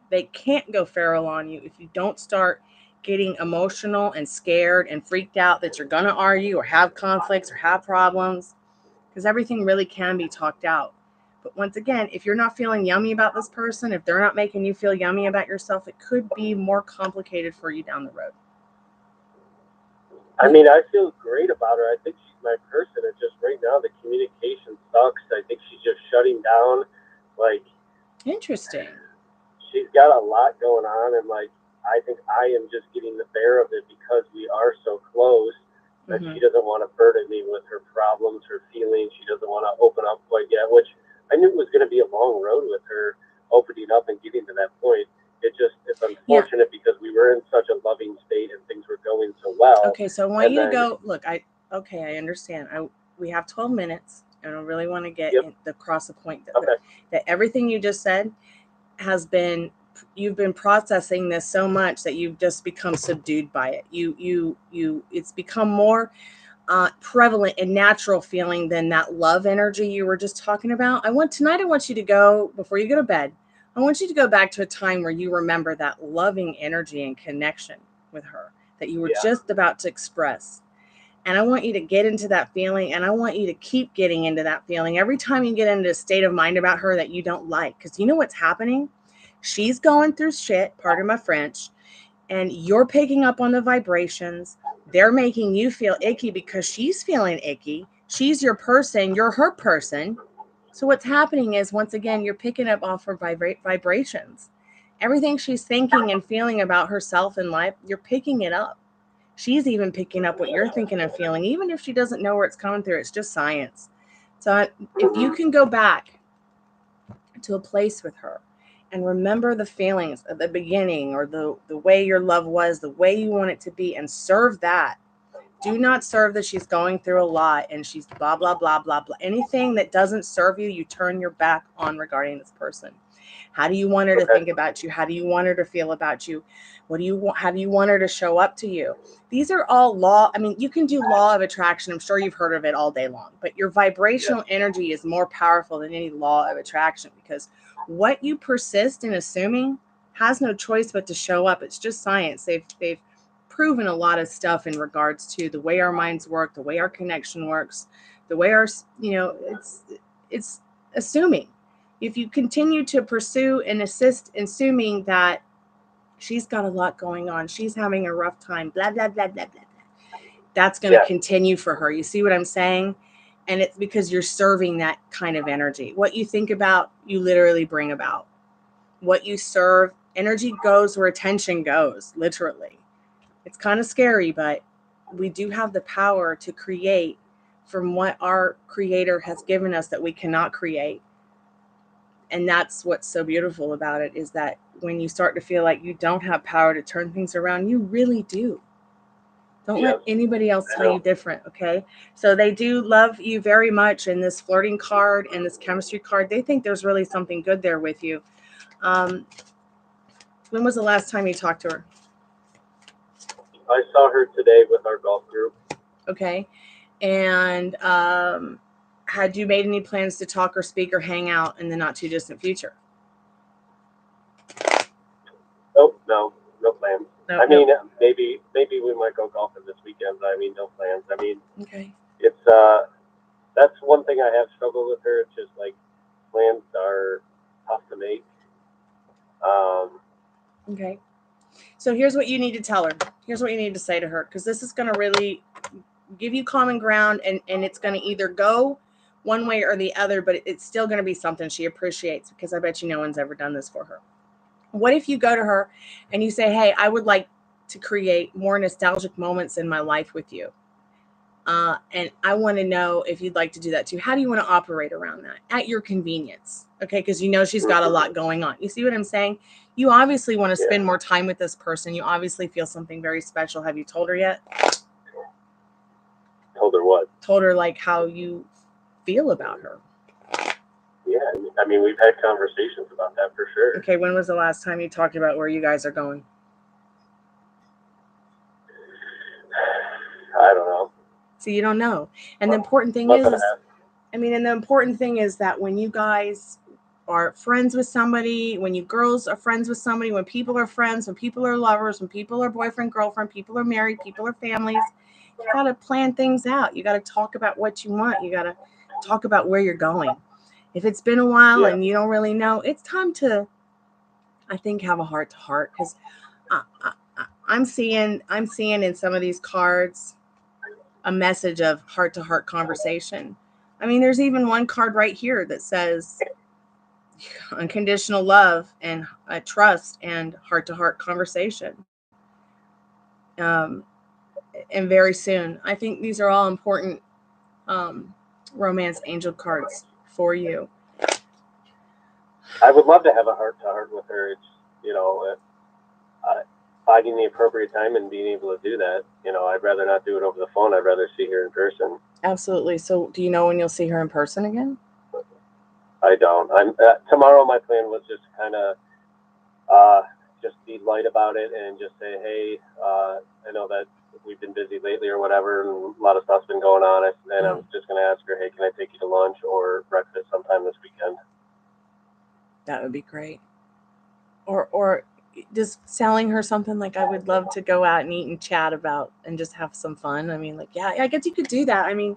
they can't go feral on you if you don't start getting emotional and scared and freaked out that you're going to argue or have conflicts or have problems, because everything really can be talked out. But once again, if you're not feeling yummy about this person, if they're not making you feel yummy about yourself, it could be more complicated for you down the road. I mean, I feel great about her. I think she's my person. It's just right now the communication sucks. I think she's just shutting down. Like, interesting. She's got a lot going on, and like I think I am just getting the bear of it because we are so close. That she doesn't want to burden me with her problems, her feelings. She doesn't want to open up quite yet, which I knew it was going to be a long road with her opening up and getting to that point. It's unfortunate because we were in such a loving state and things were going so well. Okay, so I want you to go, look, I understand. We have 12 minutes, and I really want to get across the point that everything you just said has been, you've been processing this so much that you've just become subdued by it. It's become more prevalent and natural feeling than that love energy you were just talking about. Tonight I want you to go, before you go to bed, I want you to go back to a time where you remember that loving energy and connection with her that you were just about to express. And I want you to get into that feeling, and I want you to keep getting into that feeling every time you get into a state of mind about her that you don't like. Because you know what's happening? She's going through shit, pardon my French, and you're picking up on the vibrations. They're making you feel icky because she's feeling icky. She's your person. You're her person. So what's happening is, once again, you're picking up off her vibrations. Everything she's thinking and feeling about herself in life, you're picking it up. She's even picking up what you're thinking and feeling, even if she doesn't know where it's coming through. It's just science. So if you can go back to a place with her and remember the feelings at the beginning, or the way your love was, the way you want it to be, and serve that. Do not serve that she's going through a lot and she's blah, blah, blah, blah, blah. Anything that doesn't serve you, you turn your back on regarding this person. How do you want her to think about you? How do you want her to feel about you? What do you want? How do you want her to show up to you? These are all you can do law of attraction. I'm sure you've heard of it all day long, but your vibrational energy is more powerful than any law of attraction, because what you persist in assuming has no choice but to show up. It's just science. They've proven a lot of stuff in regards to the way our minds work, the way our connection works, the way our, it's assuming. If you continue to pursue and assist in assuming that she's got a lot going on, she's having a rough time, blah, blah, blah, blah, blah, blah, that's going to continue for her. You see what I'm saying? And it's because you're serving that kind of energy. What you think about, you literally bring about. What you serve, energy goes where attention goes, literally. It's kind of scary, but we do have the power to create from what our Creator has given us that we cannot create. And that's what's so beautiful about it, is that when you start to feel like you don't have power to turn things around, you really do. Don't let anybody else tell you different, okay? So they do love you very much, and this flirting card and this chemistry card, they think there's really something good there with you. When was the last time you talked to her? I saw her today with our golf group. Okay. And had you made any plans to talk or speak or hang out in the not too distant future? Oh, no plans. Maybe we might go golfing this weekend, but no plans. It's that's one thing I have struggled with her. It's just like plans are tough to make. Okay. So here's what you need to tell her. Here's what you need to say to her, because this is going to really give you common ground, and it's going to either go one way or the other, but it's still going to be something she appreciates, because I bet you no one's ever done this for her. What if you go to her and you say, hey, I would like to create more nostalgic moments in my life with you. And I want to know if you'd like to do that too. How do you want to operate around that? At your convenience. Okay, because you know she's got a lot going on. You see what I'm saying? You obviously want to spend more time with this person. You obviously feel something very special. Have you told her yet? Told her what? Told her like how you feel about her. Yeah, I mean, we've had conversations about that for sure. Okay, when was the last time you talked about where you guys are going? I don't know. See, you don't know. And the important thing is and the important thing is that when you guys are friends with somebody, when you girls are friends with somebody, when people are friends, when people are lovers, when people are boyfriend, girlfriend, people are married, people are families, you got to plan things out. You got to talk about what you want. You got to talk about where you're going. If it's been a while and you don't really know, it's time to, I think, have a heart to heart, because I'm seeing in some of these cards a message of heart to heart conversation. I mean, there's even one card right here that says unconditional love and trust and heart to heart conversation. And very soon, I think these are all important romance angel cards for you. I would love to have a heart to heart with her. It's, you know, finding the appropriate time and being able to do that. You know, I'd rather not do it over the phone. I'd rather see her in person. Absolutely. So do you know when you'll see her in person again? I don't. Tomorrow my plan was just kind of just be light about it and just say, hey, I know that we've been busy lately or whatever, and a lot of stuff's been going on. And I was just going to ask her, hey, can I take you to lunch or breakfast sometime this weekend? That would be great. Or just telling her something like, I would love to go out and eat and chat about and just have some fun. I mean, like, yeah, I guess you could do that. I mean,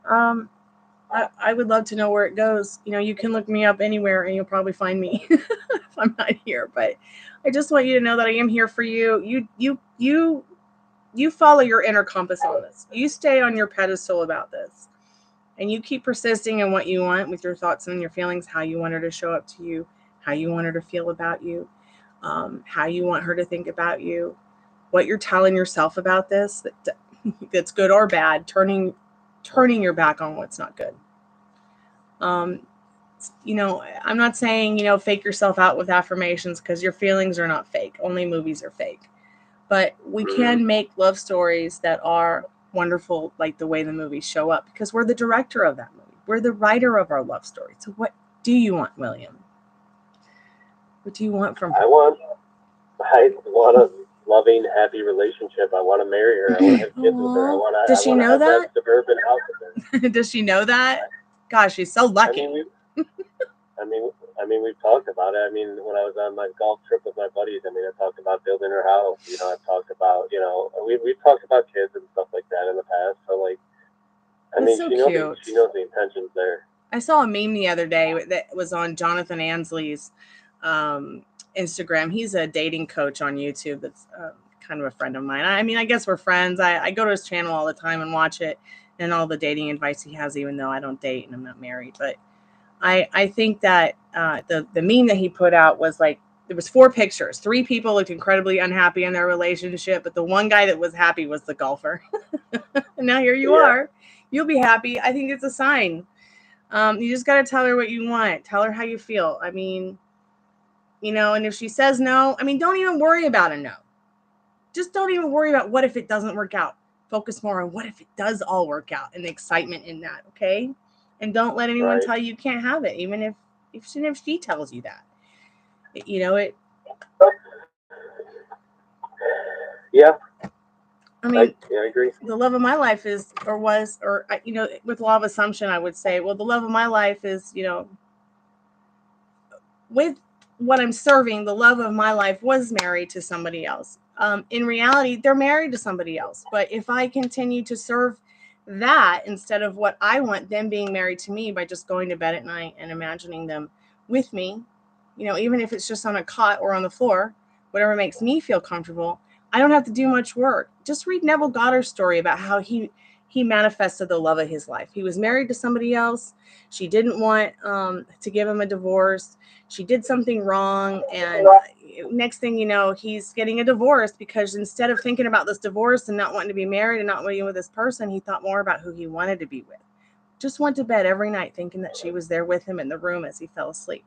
I would love to know where it goes. You know, you can look me up anywhere and you'll probably find me if I'm not here. But I just want you to know that I am here for you. You follow your inner compass on this. You stay on your pedestal about this. And you keep persisting in what you want with your thoughts and your feelings, how you want her to show up to you, how you want her to feel about you, how you want her to think about you, what you're telling yourself about this, that's good or bad, turning your back on what's not good. You know, I'm not saying, you know, fake yourself out with affirmations, because your feelings are not fake. Only movies are fake. But we can make love stories that are wonderful, like the way the movies show up, because we're the director of that movie. We're the writer of our love story. So what do you want, William? What do you want from her? I want a loving, happy relationship. I want to marry her. I want to have kids with her. Does she know that? Suburban house with her. Does she know that? Gosh, she's so lucky. I mean, we've talked about it. I mean, when I was on my golf trip with my buddies, I mean, I talked about building her house. You know, I've talked about, you know, we've talked about kids and stuff like that in the past. So, like, she knows the intentions there. I saw a meme the other day that was on Jonathan Ansley's Instagram. He's a dating coach on YouTube. That's kind of a friend of mine. I mean, I guess we're friends. I go to his channel all the time and watch it, and all the dating advice he has, even though I don't date and I'm not married. But I think that the meme that he put out was like, there was 4 pictures. 3 people looked incredibly unhappy in their relationship, but the one guy that was happy was the golfer. And now here you are. You'll be happy. I think it's a sign. You just got to tell her what you want. Tell her how you feel. I mean, you know, and if she says no, I mean, don't even worry about a no. Just don't even worry about what if it doesn't work out. Focus more on what if it does all work out and the excitement in that, okay? And don't let anyone tell you can't have it, even if she tells you that. You know it. Yeah. I mean, I agree. The love of my life is, or was, or, you know, with law of assumption, I would say, well, the love of my life is, you know, with what I'm serving, the love of my life was married to somebody else. In reality, they're married to somebody else. But if I continue to serve that instead of what I want, them being married to me, by just going to bed at night and imagining them with me, you know, even if it's just on a cot or on the floor, whatever makes me feel comfortable, I don't have to do much work. Just read Neville Goddard's story about how he he manifested the love of his life. He was married to somebody else. She didn't want to give him a divorce. She did something wrong. And next thing you know, he's getting a divorce because instead of thinking about this divorce and not wanting to be married and not wanting with this person, he thought more about who he wanted to be with. Just went to bed every night thinking that she was there with him in the room as he fell asleep.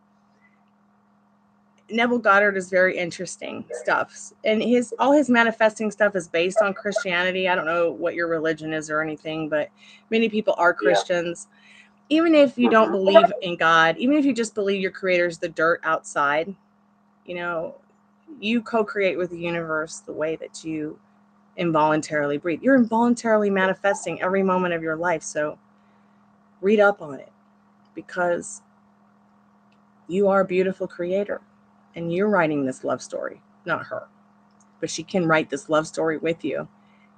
Neville Goddard is very interesting stuff. And all his manifesting stuff is based on Christianity. I don't know what your religion is or anything, but many people are Christians. Yeah. Even if you don't believe in God, even if you just believe your creator is the dirt outside, you know, you co-create with the universe the way that you involuntarily breathe. You're involuntarily manifesting every moment of your life. So read up on it because you are a beautiful creator. And you're writing this love story, not her. But she can write this love story with you.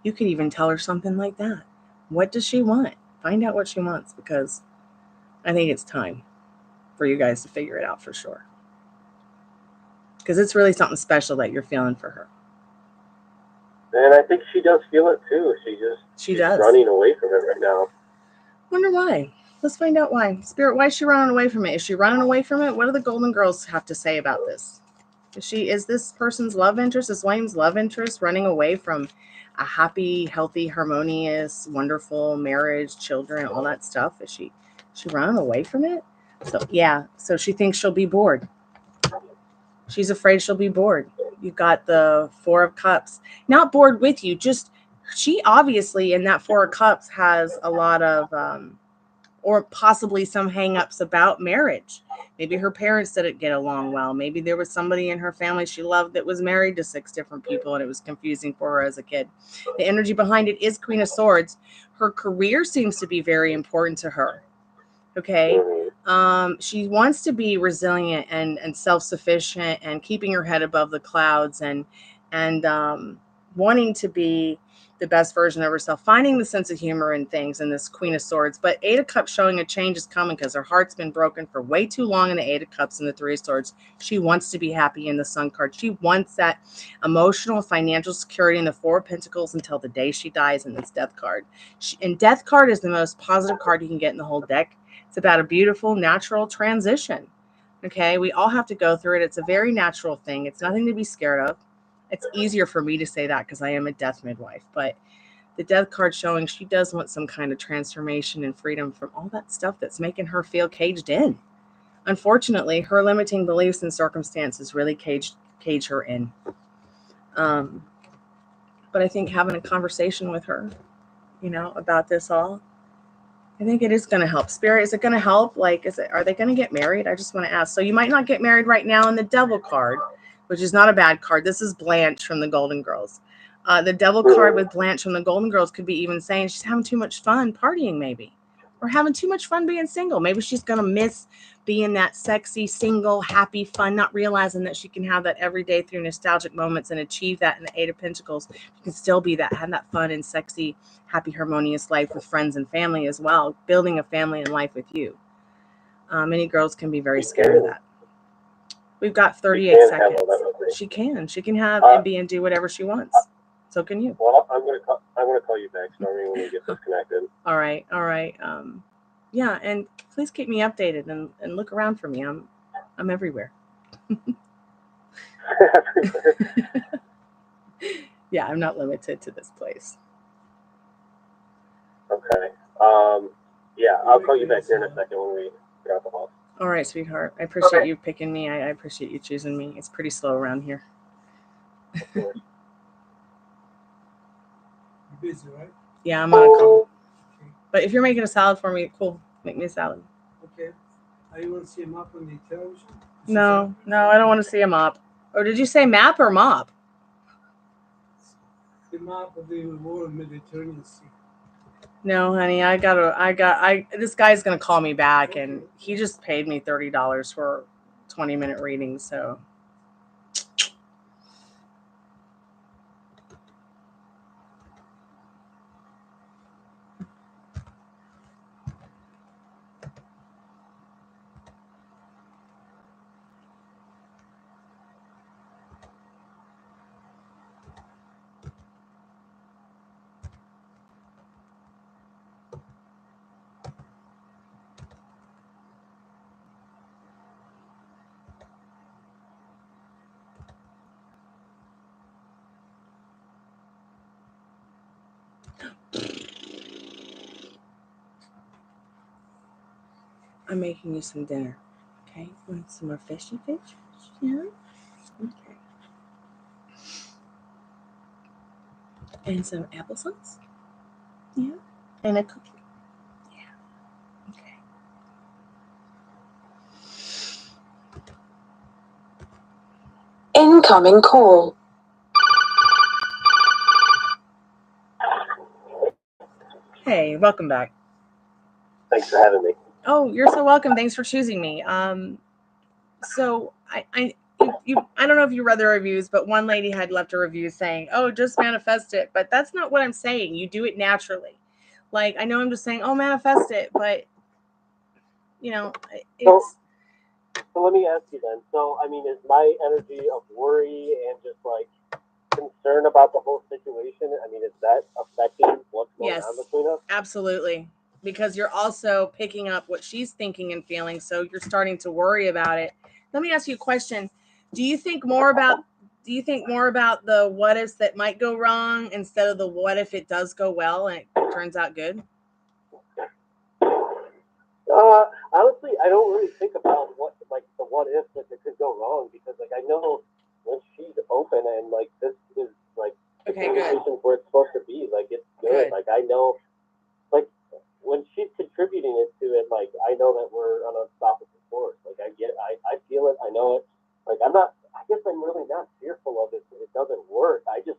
You could even tell her something like that. What does she want? Find out what she wants, because I think it's time for you guys to figure it out for sure. Because it's really something special that you're feeling for her. And I think she does feel it too. She's running away from it right now. Wonder why. Let's find out why. Spirit, why is she running away from it? Is she running away from it? What do the Golden Girls have to say about this? Is this person's love interest, is Wayne's love interest running away from a happy, healthy, harmonious, wonderful marriage, children, all that stuff? Is she running away from it? So yeah, so she thinks she'll be bored. She's afraid she'll be bored. You've got the Four of Cups. Not bored with you, just she obviously in that Four of Cups has a lot of or possibly some hang-ups about marriage. Maybe her parents didn't get along well. Maybe there was somebody in her family she loved that was married to 6 different people and it was confusing for her as a kid. The energy behind it is Queen of Swords. Her career seems to be very important to her. Okay. She wants to be resilient and self-sufficient and keeping her head above the clouds and wanting to be the best version of herself, finding the sense of humor in things in this Queen of Swords. But Eight of Cups showing a change is coming because her heart's been broken for way too long in the Eight of Cups and the Three of Swords. She wants to be happy in the Sun card. She wants that emotional, financial security in the Four of Pentacles until the day she dies in this Death card. And Death card is the most positive card you can get in the whole deck. It's about a beautiful, natural transition. Okay, we all have to go through it. It's a very natural thing. It's nothing to be scared of. It's easier for me to say that because I am a death midwife, but the Death card showing she does want some kind of transformation and freedom from all that stuff that's making her feel caged in. Unfortunately, her limiting beliefs and circumstances really cage her in. But I think having a conversation with her, about this all, I think it is going to help. Spirit, is it going to help? Are they going to get married? I just want to ask. So you might not get married right now in the Devil card, which is not a bad card. This is Blanche from the Golden Girls. The Devil card with Blanche from the Golden Girls could be even saying she's having too much fun partying maybe, or having too much fun being single. Maybe she's going to miss being that sexy, single, happy, fun, not realizing that she can have that every day through nostalgic moments and achieve that in the Eight of Pentacles. You can still be that, have that fun and sexy, happy, harmonious life with friends and family as well, building a family and life with you. Many girls can be very scared of that. We've got 38 seconds. She can have and be and do whatever she wants. So can you. Well, I'm gonna call you back, Stormy, when we get disconnected. All right. Yeah, and please keep me updated and look around for me. I'm everywhere. Yeah, I'm not limited to this place. Okay. Yeah, I'll call you back here in a second when we get out the house. All right, sweetheart. I appreciate you picking me. I appreciate you choosing me. It's pretty slow around here. You're busy, right? Yeah, I'm on a call. Okay. But if you're making a salad for me, cool. Make me a salad. Okay. Are you want to see a map on the television? No, I don't want to see a mop. Or did you say map or mop? The map of the world Mediterranean Sea. No, honey, this guy's gonna call me back, and he just paid me $30 for 20-minute readings, so. I'm making you some dinner. Okay? Want some more fishy fish? Yeah? Okay. And some applesauce? Yeah? And a cookie? Yeah. Okay. Incoming call. Hey, welcome back. Thanks for having me. Oh, you're so welcome. Thanks for choosing me. So I don't know if you read the reviews, but one lady had left a review saying, "Oh, just manifest it." But that's not what I'm saying. You do it naturally. Like, I know I'm just saying, "Oh, manifest it," but you know, it's. So let me ask you then. So, I mean, is my energy of worry and just like concern about the whole situation, I mean, is that affecting what's going on between us? Absolutely. Because you're also picking up what she's thinking and feeling, so you're starting to worry about it. Let me ask you a question. Do you think more about the what ifs that might go wrong instead of the what if it does go well and it turns out good? Honestly, I don't really think about what if that it could go wrong, because like I know when she's open and like this is like the communication's where it's supposed to be, like it's good. Like I know, like when she's contributing it to it, like I know that we're on an unstoppable force. Like I feel it, I know it. Like I guess I'm really not fearful of it. It doesn't work. I just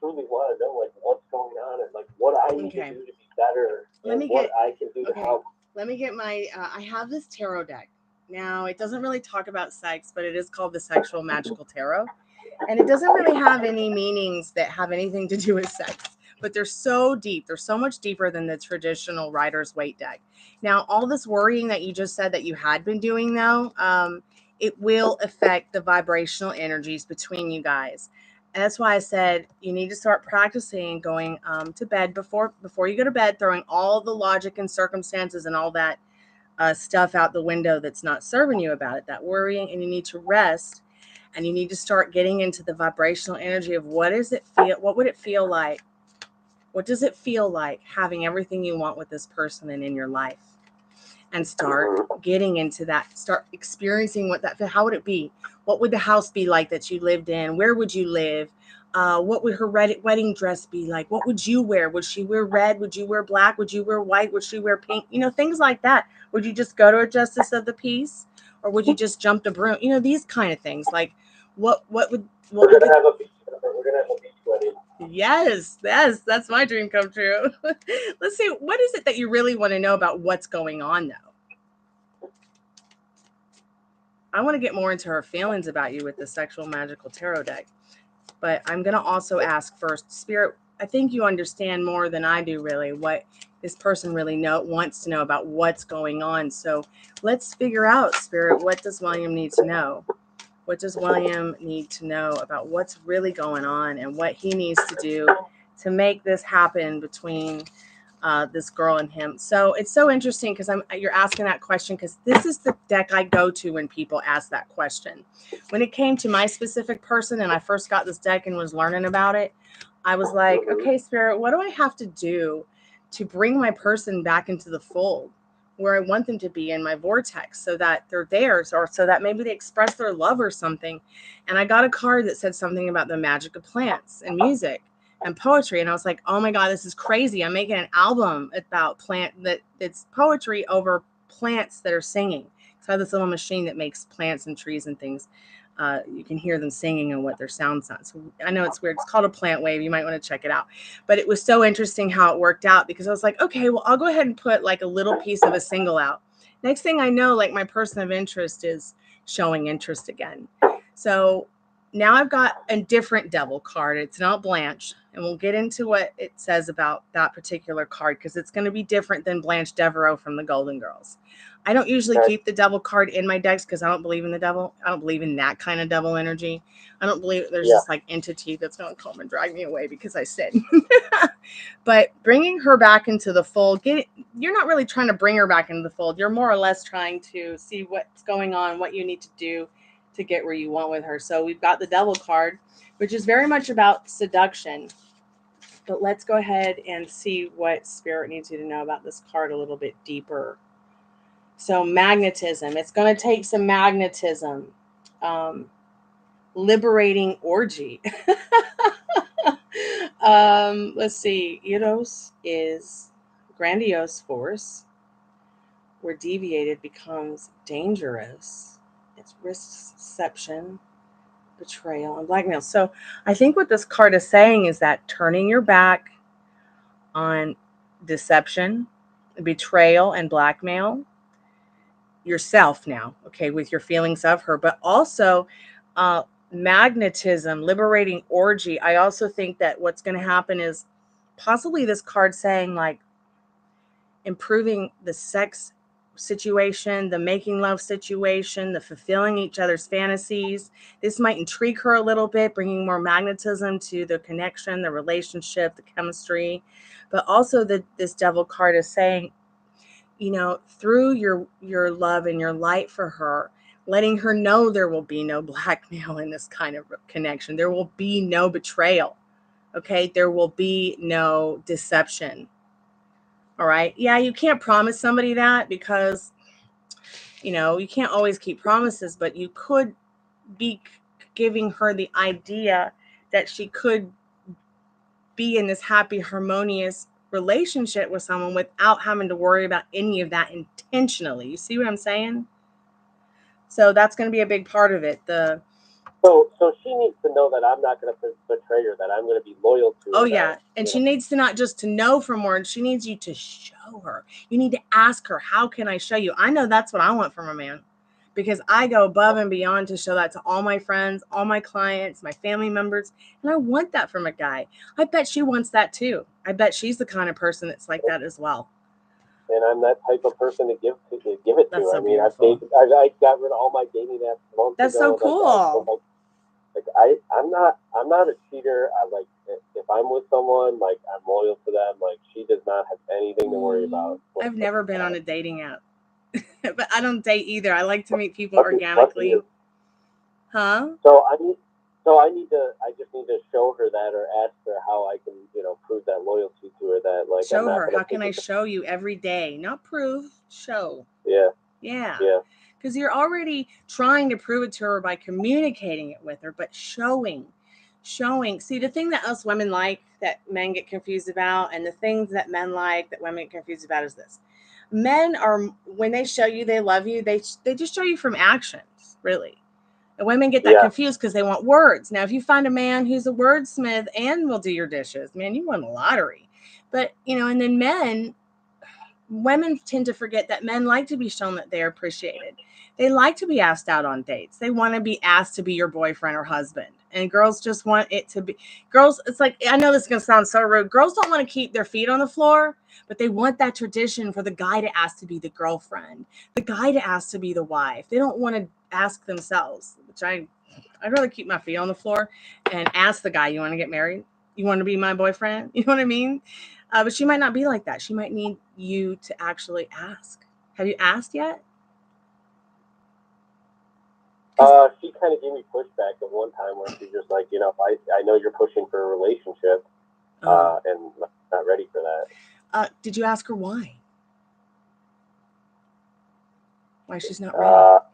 truly want to know like what's going on and like what I need to do to be better and what I can do to help. Let me get my, I have this tarot deck. Now, it doesn't really talk about sex, but it is called the Sexual Magical Tarot. And it doesn't really have any meanings that have anything to do with sex. But they're so deep. They're so much deeper than the traditional Rider's Waite deck. Now, all this worrying that you just said that you had been doing, though, it will affect the vibrational energies between you guys. And that's why I said you need to start practicing going to bed before you go to bed, throwing all the logic and circumstances and all that stuff out the window that's not serving you about it, that worrying, and you need to rest, and you need to start getting into the vibrational energy of what would it feel like? What does it feel like having everything you want with this person and in your life? And start getting into that, start experiencing how would it be? What would the house be like that you lived in? Where would you live? What would her wedding dress be like? What would you wear? Would she wear red? Would you wear black? Would you wear white? Would she wear pink? Things like that. Would you just go to a justice of the peace? Or would you just jump the broom? These kind of things. Like, we're gonna have a beach wedding. Yes, that's my dream come true. Let's see, what is it that you really want to know about what's going on, though? I want to get more into her feelings about you with the Sexual Magical Tarot deck. But I'm going to also ask first, Spirit, I think you understand more than I do, really, what this person really wants to know about what's going on. So let's figure out, Spirit, what does William need to know? What does William need to know about what's really going on and what he needs to do to make this happen between this girl and him? So it's so interesting because you're asking that question, because this is the deck I go to when people ask that question. When it came to my specific person and I first got this deck and was learning about it, I was like, okay, Spirit, what do I have to do to bring my person back into the fold where I want them to be in my vortex, so that they're theirs, or so that maybe they express their love or something? And I got a card that said something about the magic of plants and music and poetry, and I was like, oh my God, this is crazy. I'm making an album about it's poetry over plants that are singing. So I have this little machine that makes plants and trees and things. You can hear them singing and what their sound sounds. So I know it's weird. It's called a plant wave. You might want to check it out. But it was so interesting how it worked out, because I was like, okay, well, I'll go ahead and put like a little piece of a single out. Next thing I know, like, my person of interest is showing interest again. So now I've got a different devil card. It's not Blanche. And we'll get into what it says about that particular card, because it's going to be different than Blanche Devereaux from the Golden Girls. I don't usually keep the devil card in my decks because I don't believe in the devil. I don't believe in that kind of devil energy. I don't believe there's this like entity that's going to come and drag me away because I sin. But bringing her back into the fold, you're not really trying to bring her back into the fold. You're more or less trying to see what's going on, what you need to do to get where you want with her. So we've got the devil card, which is very much about seduction. But let's go ahead and see what Spirit needs you to know about this card a little bit deeper. So magnetism. It's going to take some magnetism. Liberating orgy. Let's see. Eros is grandiose force, where deviated becomes dangerous. It's riskception, betrayal, and blackmail. So I think what this card is saying is that turning your back on deception, betrayal, and blackmail yourself now, okay, with your feelings of her, but also magnetism, liberating orgy. I also think that what's going to happen is possibly this card saying like improving the sex situation, the making love situation, the fulfilling each other's fantasies. This might intrigue her a little bit, bringing more magnetism to the connection, the relationship, the chemistry. But also this devil card is saying, you know, through your love and your light for her, letting her know there will be no blackmail in this kind of connection. There will be no betrayal. Okay. There will be no deception. All right. Yeah. You can't promise somebody that because, you know, you can't always keep promises, but you could be giving her the idea that she could be in this happy, harmonious relationship with someone without having to worry about any of that intentionally. You see what I'm saying? So that's going to be a big part of it. So she needs to know that I'm not going to betray her, that I'm going to be loyal to her. Oh, yeah. And she needs to not just to know from words. She needs you to show her. You need to ask her, how can I show you? I know that's what I want from a man because I go above and beyond to show that to all my friends, all my clients, my family members. And I want that from a guy. I bet she wants that too. I bet she's the kind of person that's like that as well. And I'm that type of person to give it That's to. so I mean, beautiful. I got rid of all my dating apps months That's ago. so cool. I'm not a cheater. If I'm with someone, like I'm loyal to them. Like she does not have anything to worry about. I've never been on a dating app, but I don't date either. I like to meet people organically. Huh? So I just need to show her that or ask her how I can, prove that loyalty to her. That like show her. How can I show you every day? Not prove, show. Yeah. Yeah. Yeah. Because you're already trying to prove it to her by communicating it with her, but showing. See, the thing that us women like that men get confused about, and the things that men like that women get confused about is this. Men are, when they show you they love you, they just show you from actions, really. And women get that confused because they want words. Now, if you find a man who's a wordsmith and will do your dishes, man, you won the lottery. But, and then women tend to forget that men like to be shown that they're appreciated. They like to be asked out on dates. They want to be asked to be your boyfriend or husband. And girls just want it to be girls. It's like, I know this is going to sound so rude. Girls don't want to keep their feet on the floor, but they want that tradition for the guy to ask to be the girlfriend, the guy to ask to be the wife. They don't want to ask themselves, which I'd rather keep my feet on the floor and ask the guy, you want to get married? You want to be my boyfriend? You know what I mean? But she might not be like that. She might need you to actually ask. Have you asked yet? She kind of gave me pushback at one time where she's just like, I know you're pushing for a relationship, and I'm not ready for that. Did you ask her why? Why she's not ready?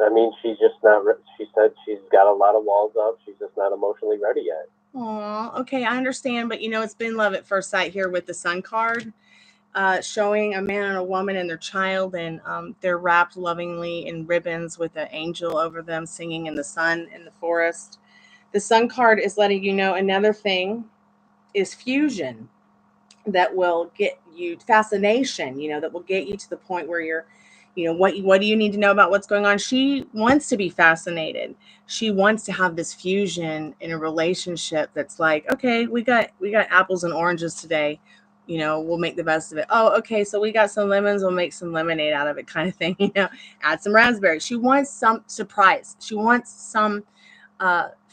I mean, she's just not. She said she's got a lot of walls up. She's just not emotionally ready yet. Aw, okay, I understand, but it's been love at first sight here with the Sun card, showing a man and a woman and their child, and they're wrapped lovingly in ribbons with an angel over them singing in the sun in the forest. The Sun card is letting you know another thing is fusion that will get you fascination, that will get you to the point where you're, what do you need to know about what's going on? She wants to be fascinated. She wants to have this fusion in a relationship that's like, okay, we got apples and oranges today. We'll make the best of it. Oh, okay, so we got some lemons, we'll make some lemonade out of it, kind of thing. Add some raspberries. She wants some surprise. She wants some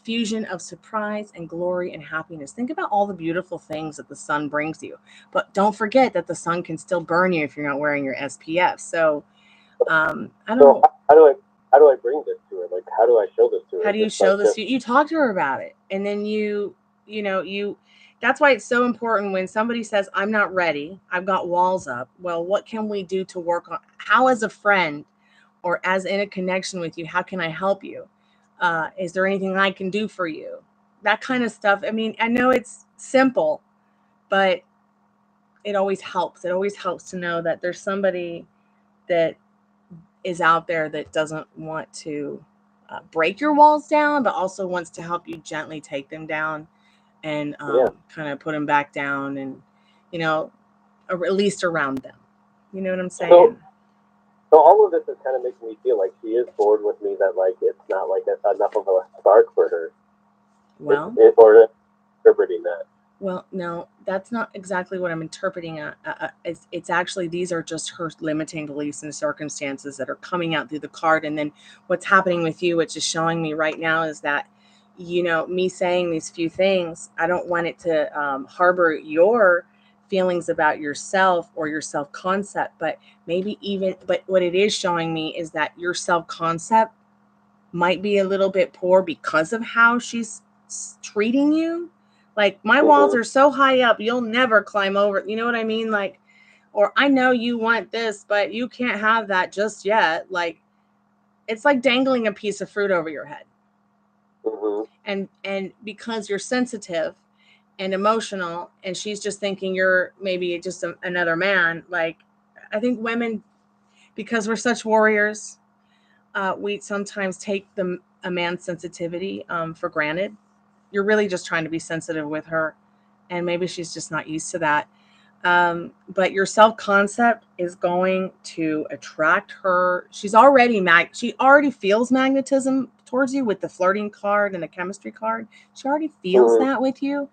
fusion of surprise and glory and happiness. Think about all the beautiful things that the sun brings you, but don't forget that the sun can still burn you if you're not wearing your SPF. So I don't know. How do I bring this to her? Like, how do I show this to her? How do you show this? You talk to her about it, and then you That's why it's so important when somebody says, I'm not ready, I've got walls up. Well, what can we do to work on? How, as a friend or as in a connection with you, how can I help you? Is there anything I can do for you? That kind of stuff. I mean, I know it's simple, but it always helps. It always helps to know that there's somebody that is out there that doesn't want to break your walls down, but also wants to help you gently take them down and kind of put them back down, and at least around them. You know what I'm saying? So all of this is kind of making me feel like she is bored with me. That like it's not like it's enough of a spark for her. Well, or interpreting that. Well, no, that's not exactly what I'm interpreting. It's actually, these are just her limiting beliefs and circumstances that are coming out through the card. And then what's happening with you, which is showing me right now, is that, me saying these few things, I don't want it to harbor your feelings about yourself or your self-concept, but what it is showing me is that your self-concept might be a little bit poor because of how she's treating you. Like, my walls are so high up, you'll never climb over. You know what I mean? Like, or I know you want this, but you can't have that just yet. Like, it's like dangling a piece of fruit over your head. And because you're sensitive and emotional, and she's just thinking you're maybe just another man. Like, I think women, because we're such warriors, we sometimes take a man's sensitivity for granted. You're really just trying to be sensitive with her, and maybe she's just not used to that. But your self-concept is going to attract her. She already feels magnetism towards you with the flirting card and the chemistry card. She already feels that with you.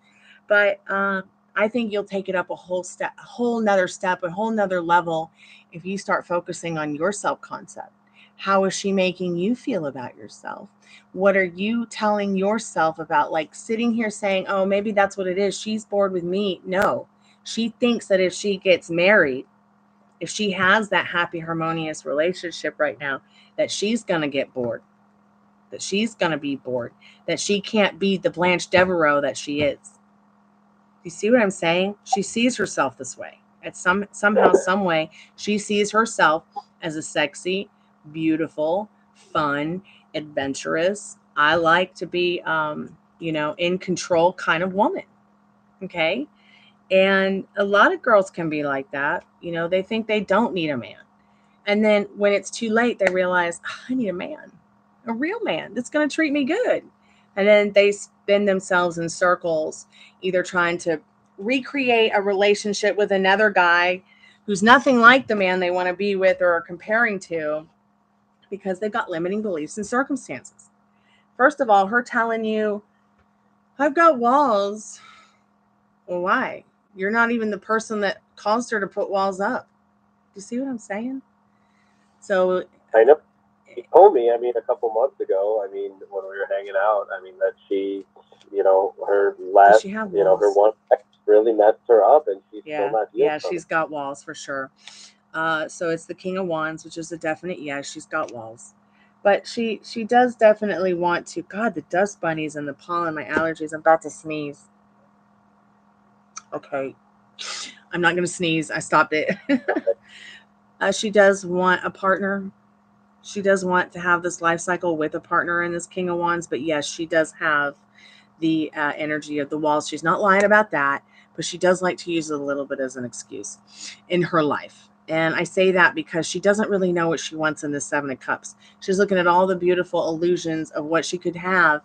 But I think you'll take it up a whole nother level if you start focusing on your self-concept. How is she making you feel about yourself? What are you telling yourself about, like, sitting here saying, oh, maybe that's what it is, she's bored with me? No, she thinks that if she gets married, if she has that happy, harmonious relationship right now, that she's going to get bored, that she's going to be bored, that she can't be the Blanche Devereaux that she is. You see what I'm saying? She sees herself this way. At somehow, some way, she sees herself as a sexy, beautiful, fun, adventurous, I like to be, in control kind of woman. Okay. And a lot of girls can be like that. They think they don't need a man. And then when it's too late, they realize, I need a man, a real man that's going to treat me good. And then they spin themselves in circles, either trying to recreate a relationship with another guy who's nothing like the man they want to be with or are comparing to, because they've got limiting beliefs and circumstances. First of all, her telling you, I've got walls. Well, why? You're not even the person that caused her to put walls up. Do you see what I'm saying? So I know. She told me, a couple months ago, when we were hanging out, that she, her last, her one really messed her up, and she's still not healed. Yeah, she's got walls for sure. So it's the King of Wands, which is a definite yes, she's got walls. But she does definitely want to. God, the dust bunnies and the pollen, my allergies. I'm about to sneeze. Okay. I'm not going to sneeze. I stopped it. She does want a partner. She does want to have this life cycle with a partner in this King of Wands. But yes, she does have the energy of the walls. She's not lying about that. But she does like to use it a little bit as an excuse in her life. And I say that because she doesn't really know what she wants in this Seven of Cups. She's looking at all the beautiful illusions of what she could have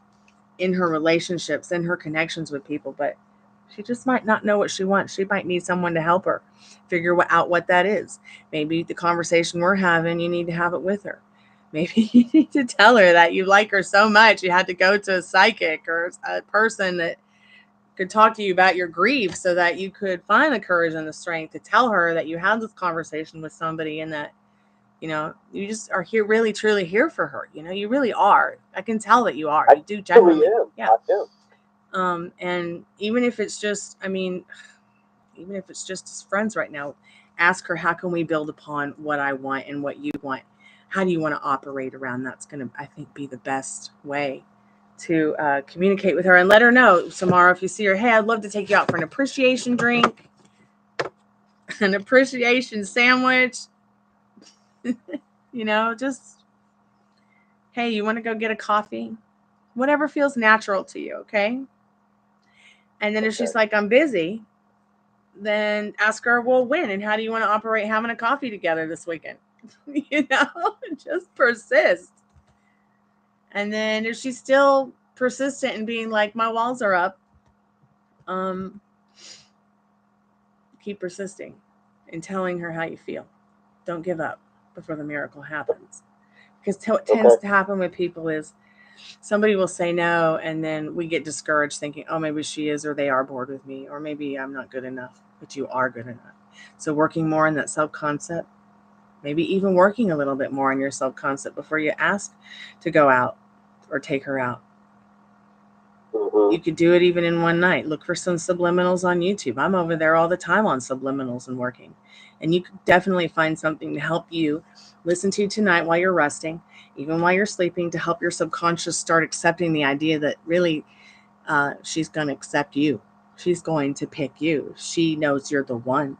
in her relationships, in her connections with people, but she just might not know what she wants. She might need someone to help her figure out what that is. Maybe the conversation we're having, you need to have it with her. Maybe you need to tell her that you like her so much you had to go to a psychic or a person that could talk to you about your grief so that you could find the courage and the strength to tell her that you had this conversation with somebody and that, you just are here, really, truly here for her. You really are. I can tell that you are. You do genuinely. Yeah. And even if it's just, even if it's just as friends right now, ask her, how can we build upon what I want and what you want? How do you want to operate around? That's going to, I think, be the best way to communicate with her and let her know tomorrow if you see her, hey, I'd love to take you out for an appreciation drink, an appreciation sandwich. You know, just, hey, you want to go get a coffee? Whatever feels natural to you, okay? And then if she's like, I'm busy, then ask her, well, when and how do you want to operate having a coffee together this weekend? You know, just persist. And then if she's still persistent in being like, my walls are up, keep persisting and telling her how you feel. Don't give up before the miracle happens. Because what tends to happen with people is somebody will say no, and then we get discouraged thinking, oh, maybe she is or they are bored with me, or maybe I'm not good enough, but you are good enough. So working more on that self-concept, maybe even working a little bit more on your self-concept before you ask to go out or take her out. You could do it even in one night. Look for some subliminals on YouTube. I'm over there all the time on subliminals and working. And you could definitely find something to help you listen to tonight while you're resting, even while you're sleeping, to help your subconscious start accepting the idea that really she's going to accept you. She's going to pick you. She knows you're the one.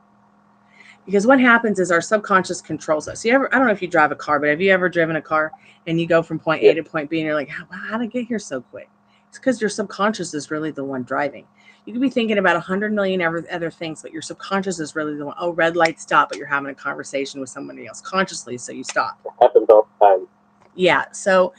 Because what happens is our subconscious controls us. I don't know if you drive a car, but have you ever driven a car and you go from point A to point B and you're like, how did I get here so quick? It's because your subconscious is really the one driving. You could be thinking about 100 million other things, but your subconscious is really the one. Oh, red light, stop, but you're having a conversation with somebody else consciously, so you stop. It happens all the time. Yeah, so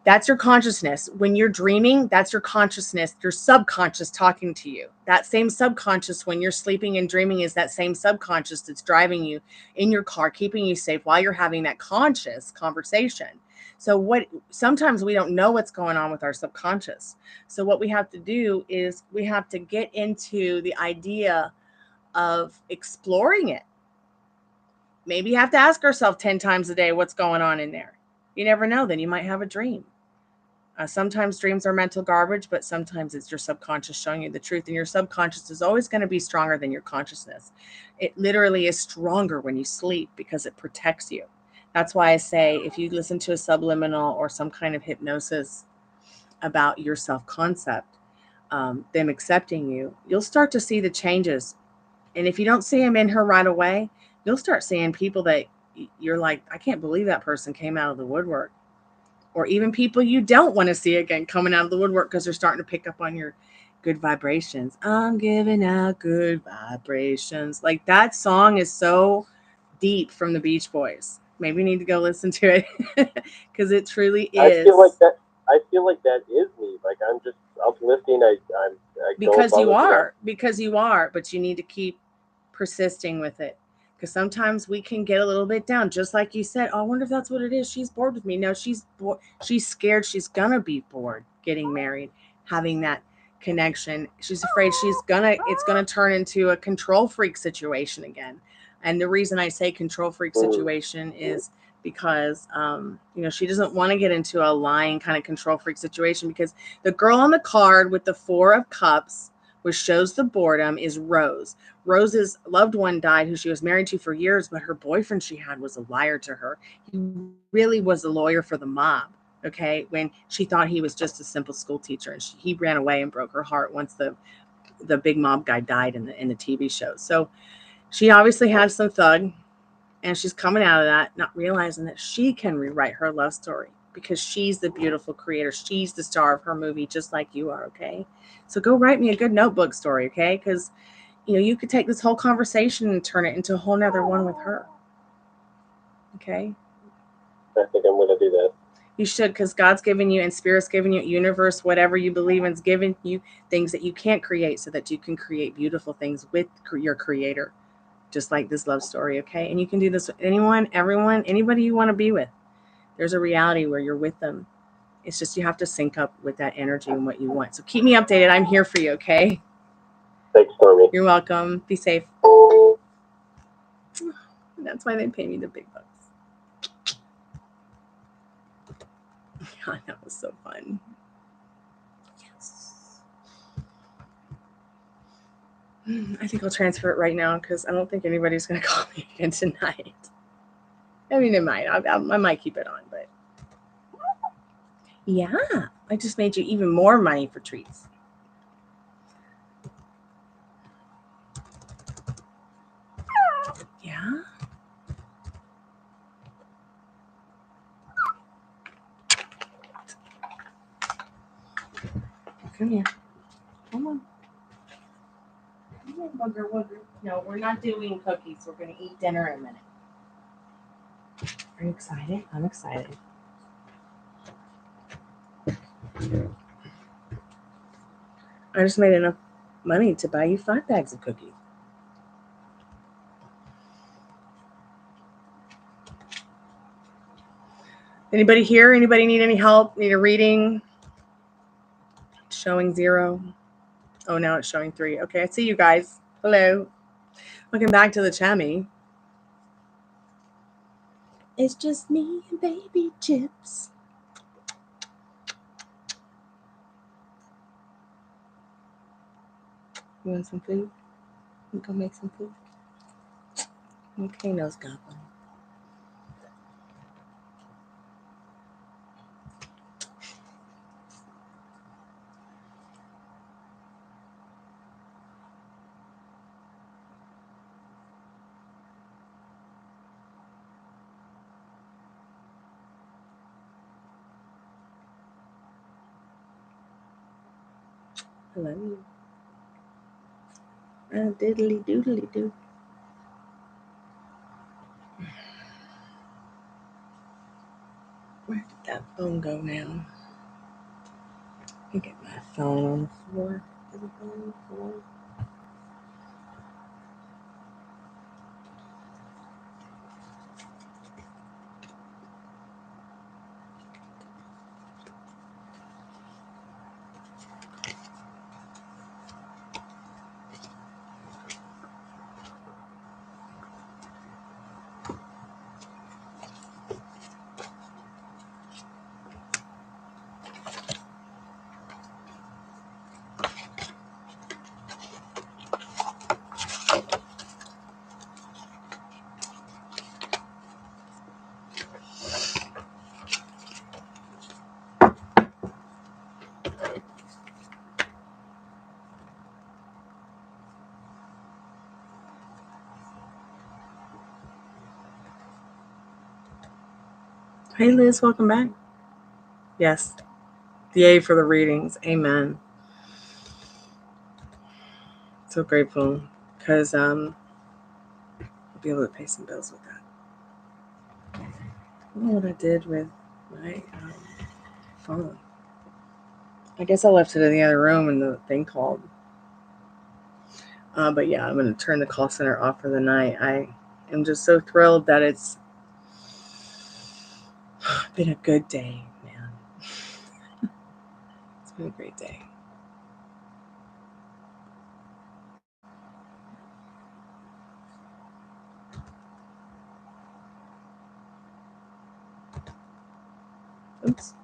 that's your consciousness. When you're dreaming, that's your consciousness, your subconscious talking to you. That same subconscious when you're sleeping and dreaming is that same subconscious that's driving you in your car, keeping you safe while you're having that conscious conversation. So sometimes we don't know what's going on with our subconscious. So what we have to do is we have to get into the idea of exploring it. Maybe you have to ask ourselves 10 times a day what's going on in there. You never know, then you might have a dream. Sometimes dreams are mental garbage, but sometimes it's your subconscious showing you the truth. And your subconscious is always going to be stronger than your consciousness. It literally is stronger when you sleep because it protects you. That's why I say if you listen to a subliminal or some kind of hypnosis about your self-concept, them accepting you, you'll start to see the changes. And if you don't see them in her right away, you'll start seeing people that you're like, I can't believe that person came out of the woodwork. Or even people you don't want to see again coming out of the woodwork because they're starting to pick up on your good vibrations. I'm giving out good vibrations. Like that song is so deep from the Beach Boys. Maybe you need to go listen to it because it truly is. I feel like that is me. Like I'm just uplifting. I because you are, but you need to keep persisting with it. Because sometimes we can get a little bit down, just like you said. Oh, I wonder if that's what it is. She's bored with me. No, she's scared. She's gonna be bored getting married, having that connection. She's afraid it's gonna turn into a control freak situation again. And the reason I say control freak situation is because she doesn't want to get into a lying kind of control freak situation, because the girl on the card with the 4 of Cups, which shows the boredom, is Rose. Rose's loved one died, who she was married to for years, but her boyfriend she had was a liar to her. He really was a lawyer for the mob, okay, when she thought he was just a simple school teacher. And he ran away and broke her heart once the big mob guy died in the TV show. So she obviously had some thug, and she's coming out of that, not realizing that she can rewrite her love story because she's the beautiful creator. She's the star of her movie, just like you are, okay? So go write me a good notebook story, okay? Because, you could take this whole conversation and turn it into a whole nother one with her, okay? I think I'm going to do that. You should, because God's given you and Spirit's given you, universe, whatever you believe in, is giving you things that you can't create so that you can create beautiful things with your creator, just like this love story, okay? And you can do this with anyone, everyone, anybody you want to be with. There's a reality where you're with them. It's just you have to sync up with that energy and what you want. So keep me updated. I'm here for you, okay? Thanks, Stormy. You're welcome. Be safe. That's why they pay me the big bucks. God, that was so fun. Yes. I think I'll transfer it right now because I don't think anybody's going to call me again tonight. I mean, it might. I might keep it on, but yeah. I just made you even more money for treats. Yeah. Come here. Come on. Come here, bugger, bugger. No, we're not doing cookies. We're going to eat dinner in a minute. Are you excited? I'm excited. I just made enough money to buy you 5 bags of cookies. Anybody here? Anybody need any help? Need a reading? Showing 0. Oh, now it's showing 3. Okay, I see you guys. Hello. Welcome back to the Chammy. It's just me and baby chips. You want some food? You go make some food? Okay, nose goblin. Hello. Diddly doodly doo. Where did that phone go now? Let me get my phone on the floor. Is it on the floor? Hey Liz, welcome back. Yes. Yay for the readings. Amen. So grateful because I'll be able to pay some bills with that. I don't know what I did with my phone. I guess I left it in the other room and the thing called. But yeah, I'm going to turn the call center off for the night. I am just so thrilled that it's been a good day, man. It's been a great day. Oops.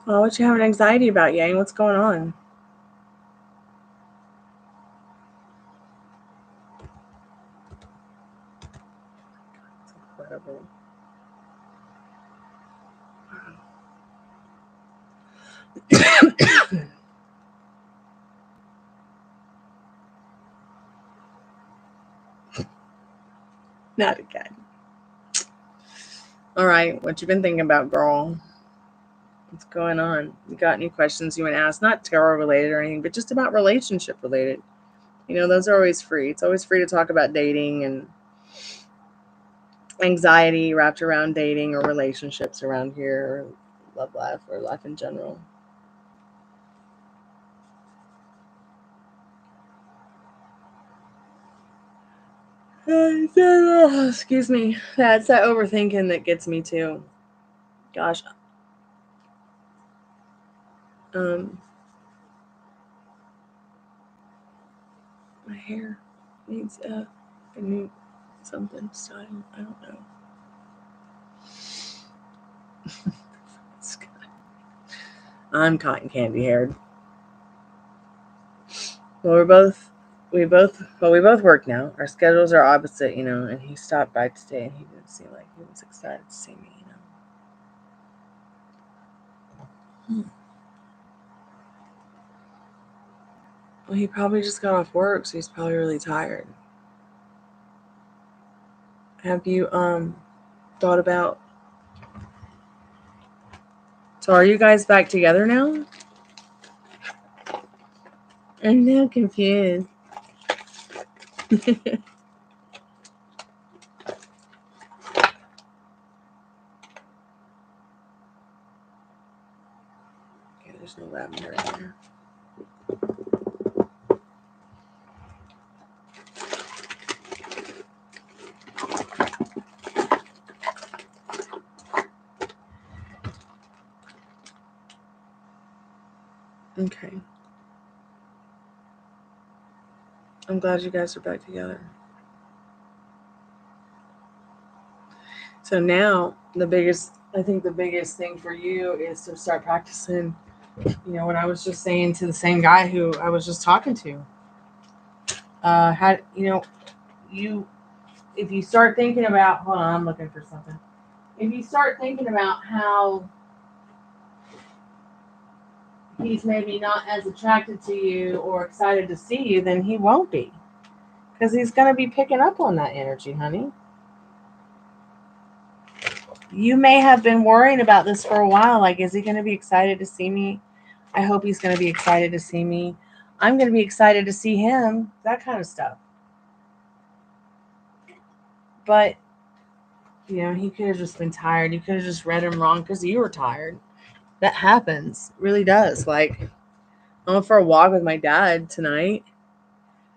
Oh, what you having anxiety about, Yang? What's going on? It's incredible. Not again. All right, what you been thinking about, girl? What's going on? You got any questions you want to ask? Not tarot related or anything, but just about relationship related. You know, those are always free. It's always free to talk about dating and anxiety wrapped around dating or relationships around here, or love life or life in general. Excuse me. That's that overthinking that gets me too. Gosh. My hair needs a new something style. I don't know. I'm cotton candy haired. Well, we both work now. Our schedules are opposite, you know, and he stopped by today and he didn't seem like he was excited to see me, you know. Well, he probably just got off work, so he's probably really tired. Have you thought about, so are you guys back together now? I'm now confused. Okay, there's no lavender in there. Okay. I'm glad you guys are back together. So now the biggest thing for you is to start practicing, you know, what I was just saying to the same guy who I was just talking to. If you start thinking about, hold on, I'm looking for something. If you start thinking about how he's maybe not as attracted to you or excited to see you, then he won't be. Because he's going to be picking up on that energy, honey. You may have been worrying about this for a while. Like, is he going to be excited to see me? I hope he's going to be excited to see me. I'm going to be excited to see him. That kind of stuff. But, you know, he could have just been tired. You could have just read him wrong because you were tired. That happens. It really does. Like, I went for a walk with my dad tonight.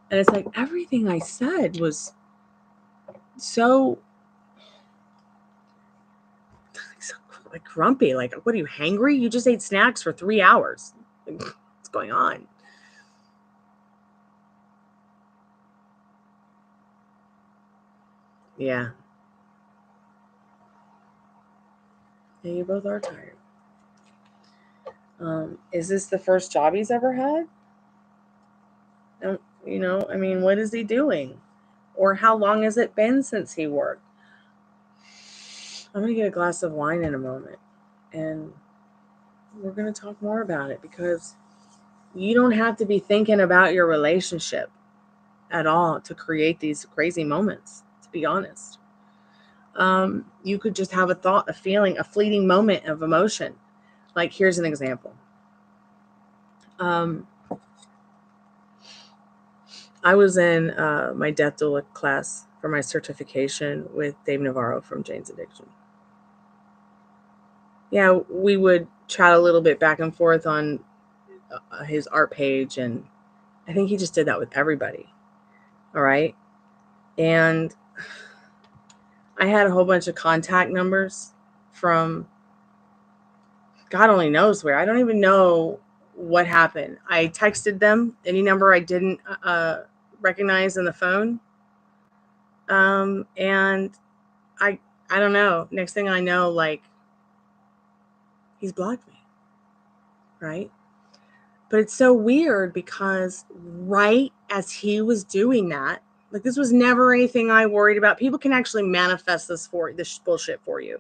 And it's like everything I said was so like grumpy. Like, what are you, hangry? You just ate snacks for 3 hours. Like, what's going on? Yeah. Yeah, you both are tired. Is this the first job he's ever had? You know, I mean, what is he doing? Or how long has it been since he worked? I'm going to get a glass of wine in a moment. And we're going to talk more about it because you don't have to be thinking about your relationship at all to create these crazy moments, to be honest. You could just have a thought, a feeling, a fleeting moment of emotion. Like, here's an example. I was in my death doula class for my certification with Dave Navarro from Jane's Addiction. Yeah, we would chat a little bit back and forth on his art page, and I think he just did that with everybody. All right. And I had a whole bunch of contact numbers from God only knows where. I don't even know what happened. I texted them any number I didn't recognize in the phone. And I don't know. Next thing I know, like, he's blocked me. Right? But it's so weird because right as he was doing that, like, this was never anything I worried about. People can actually manifest this bullshit for you.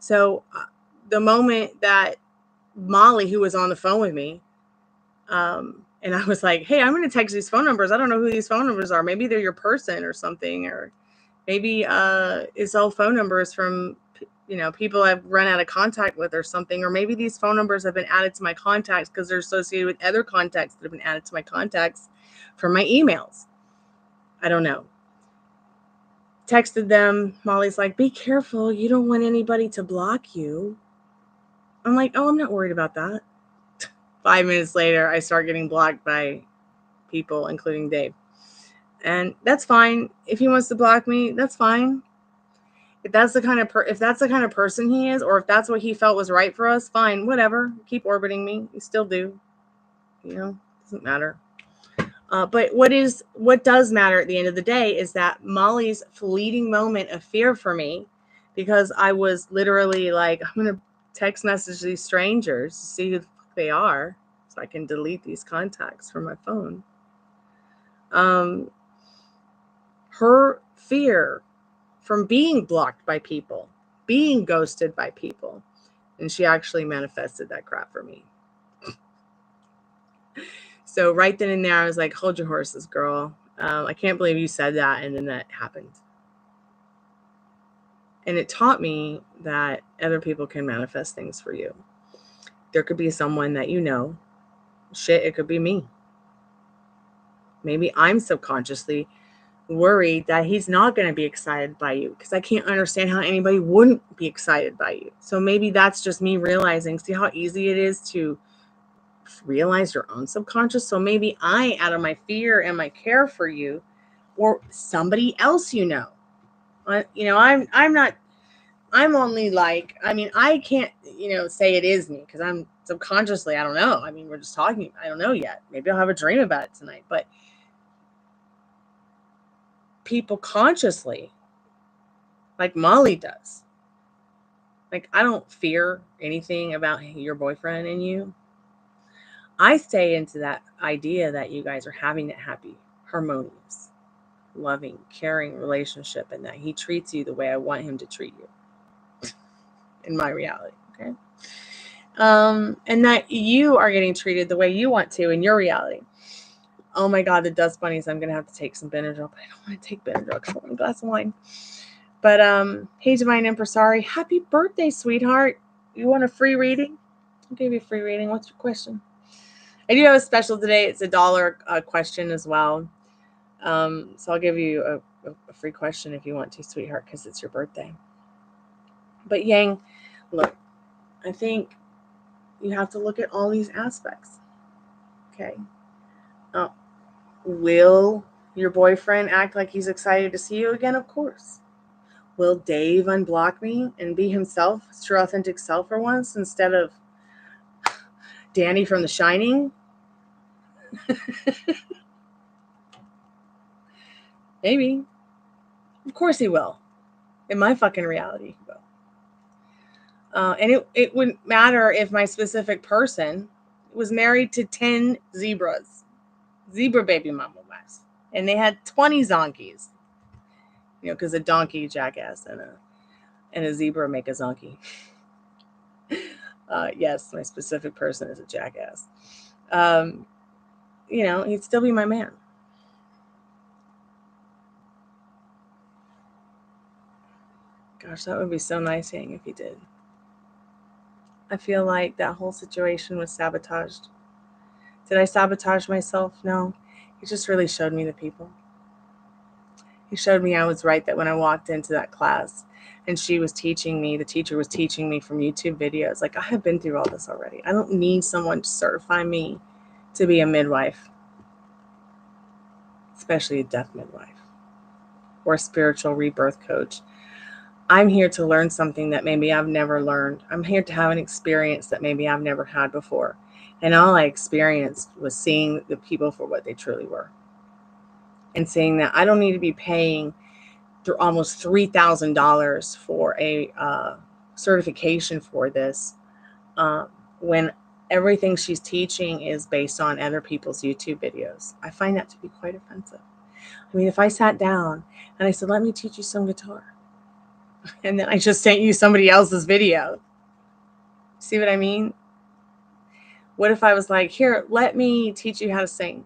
So the moment that Molly, who was on the phone with me, and I was like, hey, I'm going to text these phone numbers. I don't know who these phone numbers are. Maybe they're your person or something, or maybe it's all phone numbers from, you know, people I've run out of contact with or something, or maybe these phone numbers have been added to my contacts because they're associated with other contacts that have been added to my contacts from my emails. I don't know. Texted them. Molly's like, be careful. You don't want anybody to block you. I'm like, oh, I'm not worried about that. 5 minutes later, I start getting blocked by people, including Dave. And that's fine. If he wants to block me, that's fine. If that's the kind of person he is, or if that's what he felt was right for us, fine, whatever. Keep orbiting me. You still do. You know, doesn't matter. But what does matter at the end of the day is that Molly's fleeting moment of fear for me, because I was literally like, I'm going to text message these strangers to see who the fuck they are so I can delete these contacts from my phone. Her fear from being blocked by people, being ghosted by people, and she actually manifested that crap for me. So right then and there, I was like, hold your horses, girl. I can't believe you said that. And then that happened. And it taught me that other people can manifest things for you. There could be someone that you know. Shit, it could be me. Maybe I'm subconsciously worried that he's not going to be excited by you, because I can't understand how anybody wouldn't be excited by you. So maybe that's just me realizing, see how easy it is to realize your own subconscious. So maybe I, out of my fear and my care for you, or somebody else, I'm only like, I can't, say it is me, because I'm subconsciously, I don't know. We're just talking. I don't know yet. Maybe I'll have a dream about it tonight. But people consciously, like Molly does, like, I don't fear anything about your boyfriend and you. I stay into that idea that you guys are having a happy, harmonious, loving, caring relationship, and that he treats you the way I want him to treat you in my reality. Okay. And that you are getting treated the way you want to in your reality. Oh my God, the dust bunnies. I'm going to have to take some Benadryl, but I don't want to take Benadryl because I want a glass of wine. But, hey, Divine Emperor, sorry. Happy birthday, sweetheart. You want a free reading? I'll give you a free reading. What's your question? I do have a special today. It's $1 question as well. So I'll give you a free question if you want to, sweetheart, because it's your birthday. But Yang, look, I think you have to look at all these aspects. Okay. Will your boyfriend act like he's excited to see you again? Of course. Will Dave unblock me and be himself, his true authentic self for once, instead of Danny from The Shining? Maybe. Of course he will. In my fucking reality, he will. And it wouldn't matter if my specific person was married to 10 zebras. Zebra baby mama was. And they had 20 zonkies. Because a donkey jackass and a zebra make a zonky. Yes, my specific person is a jackass. He'd still be my man. Gosh, that would be so nice, Yang, if he did. I feel like that whole situation was sabotaged. Did I sabotage myself? No. He just really showed me the people. He showed me I was right, that when I walked into that class and she was teaching me, the teacher was teaching me from YouTube videos. Like, I have been through all this already. I don't need someone to certify me to be a midwife, especially a deaf midwife or a spiritual rebirth coach. I'm here to learn something that maybe I've never learned. I'm here to have an experience that maybe I've never had before. And all I experienced was seeing the people for what they truly were. And seeing that I don't need to be paying through almost $3,000 for a certification for this, when everything she's teaching is based on other people's YouTube videos. I find that to be quite offensive. If I sat down and I said, let me teach you some guitar, and then I just sent you somebody else's video. See what I mean? What if I was like, here, let me teach you how to sing,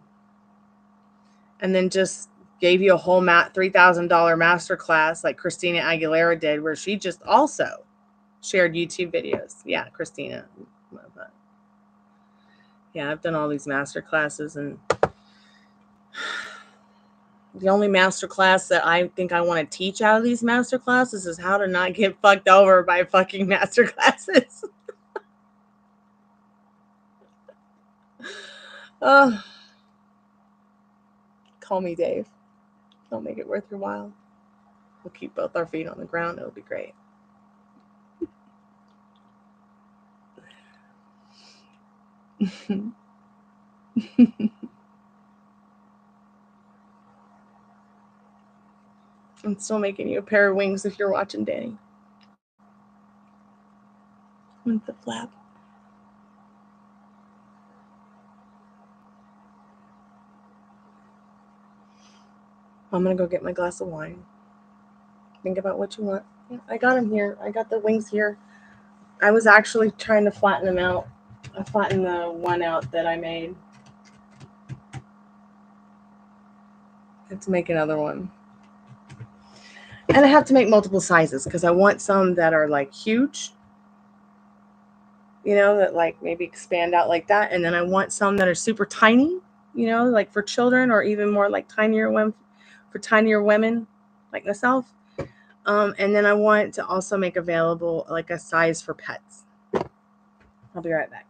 and then just gave you a whole $3,000 masterclass like Christina Aguilera did, where she just also shared YouTube videos. Yeah, Christina. Yeah, I've done all these masterclasses, and the only masterclass that I think I want to teach out of these masterclasses is how to not get fucked over by fucking masterclasses. Call me Dave. I'll make it worth your while. We'll keep both our feet on the ground. It'll be great. I'm still making you a pair of wings if you're watching, Danny. With the flap. I'm going to go get my glass of wine. Think about what you want. Yeah, I got them here. I got the wings here. I was actually trying to flatten them out. I flattened the one out that I made. I have to make another one. And I have to make multiple sizes because I want some that are like huge. You know, that like maybe expand out like that. And then I want some that are super tiny, you know, like for children or even more like tinier women, for tinier women like myself. And then I want to also make available like a size for pets. I'll be right back.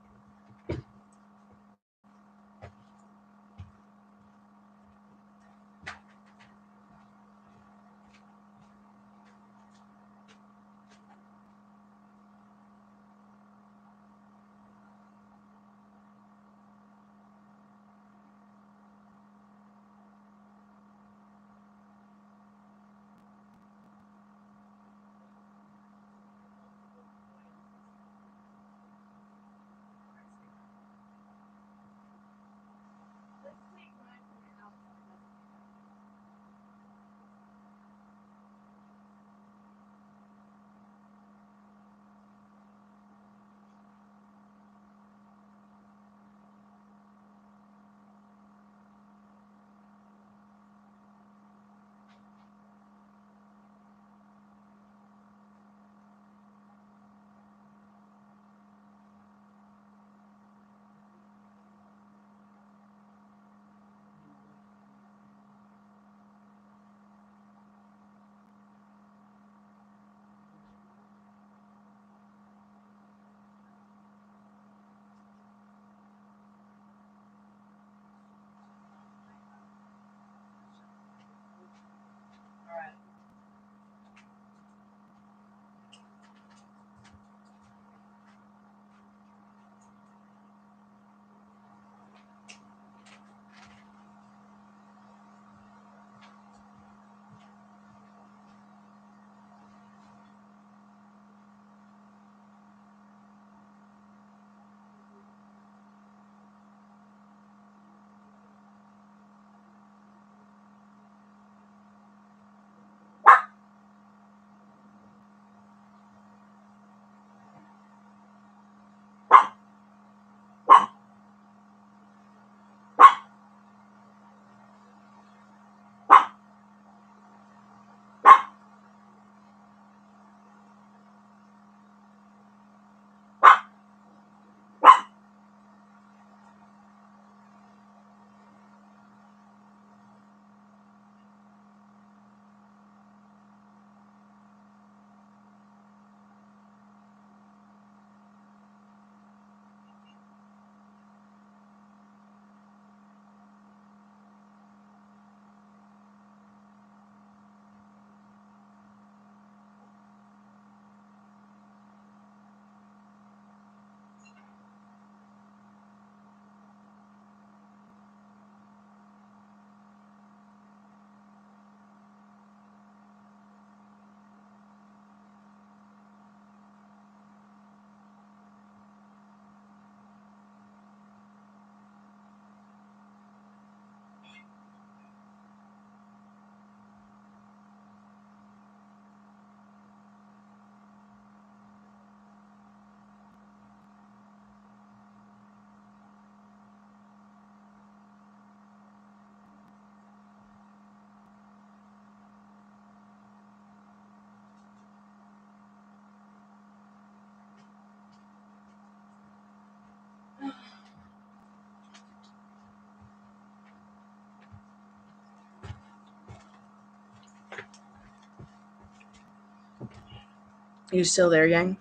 You still there, Yang?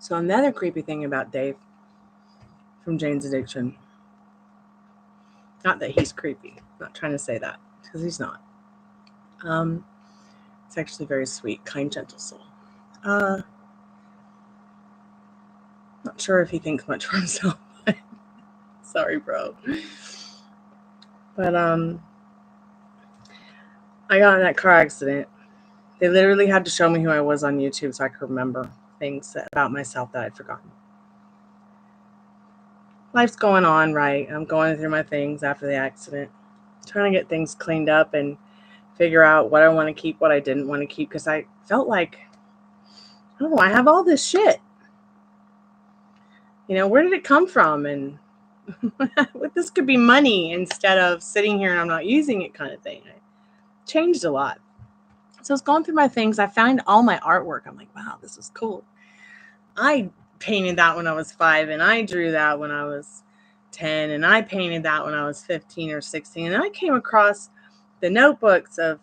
So another creepy thing about Dave from Jane's Addiction, not that he's creepy, I'm not trying to say that, because he's not. It's actually very sweet, kind, gentle soul. Not sure if he thinks much for himself. Sorry, bro. But I got in that car accident. They literally had to show me who I was on YouTube so I could remember things about myself that I'd forgotten. Life's going on, right? I'm going through my things after the accident, trying to get things cleaned up and figure out what I want to keep, what I didn't want to keep, because I felt like, I don't know, I have all this shit. You know, where did it come from? And this could be money instead of sitting here and I'm not using it kind of thing. I changed a lot. So I was going through my things. I found all my artwork. I'm like, wow, this is cool. I painted that when I was 5, and I drew that when I was 10, and I painted that when I was 15 or 16. And I came across the notebooks of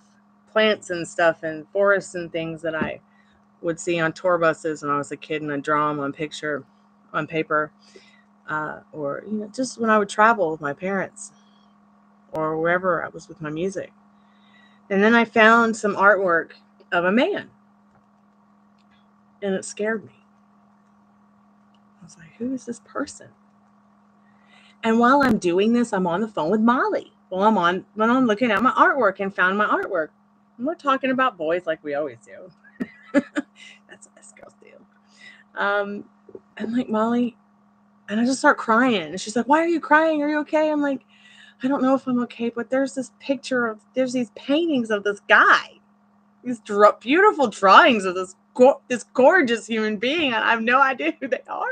plants and stuff and forests and things that I would see on tour buses when I was a kid, and I'd draw them on paper, or just when I would travel with my parents or wherever I was with my music. And then I found some artwork of a man, and it scared me. I was like, who is this person? And while I'm doing this, I'm on the phone with Molly. When I'm looking at my artwork and found my artwork. And we're talking about boys like we always do. That's what us girls do. I'm like, Molly, and I just start crying. And she's like, why are you crying? Are you okay? I'm like, I don't know if I'm okay, but there's this there's these paintings of this guy. These beautiful drawings of this gorgeous human being, and I have no idea who they are.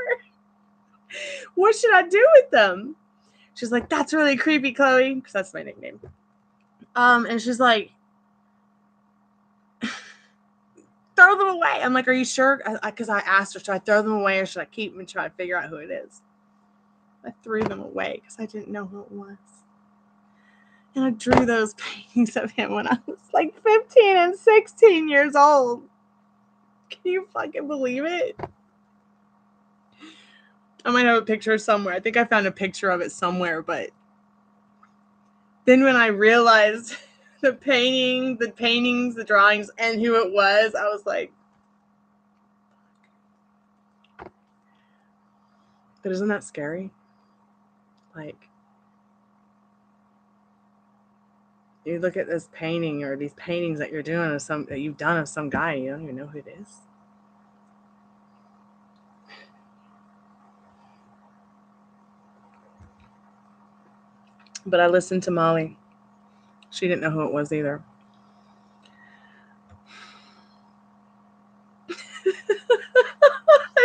What should I do with them? She's like, that's really creepy, Chloe, because that's my nickname. And she's like, throw them away. I'm like, are you sure? Because I asked her, should I throw them away or should I keep them and try to figure out who it is? I threw them away because I didn't know who it was. And I drew those paintings of him when I was like 15 and 16 years old. Can you fucking believe it? I might have a picture somewhere. I think I found a picture of it somewhere, but then when I realized the paintings, the drawings, and who it was, I was like, but isn't that scary? Like, you look at this painting or these paintings that you're doing that you've done of some guy, you don't even know who it is. But I listened to Molly. She didn't know who it was either. I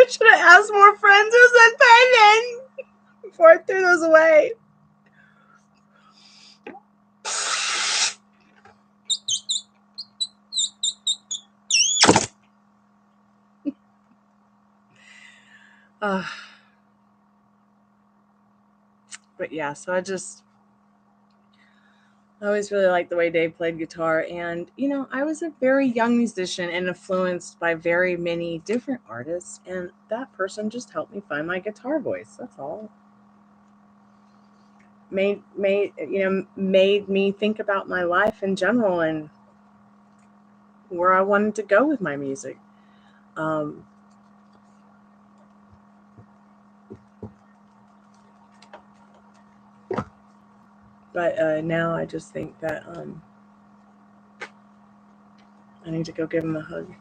should have asked more friends who said pendants before I threw those away. But yeah, so I always really liked the way Dave played guitar. And, I was a very young musician and influenced by very many different artists. And that person just helped me find my guitar voice. That's all. Made me think about my life in general and where I wanted to go with my music. But now I just think that I need to go give him a hug.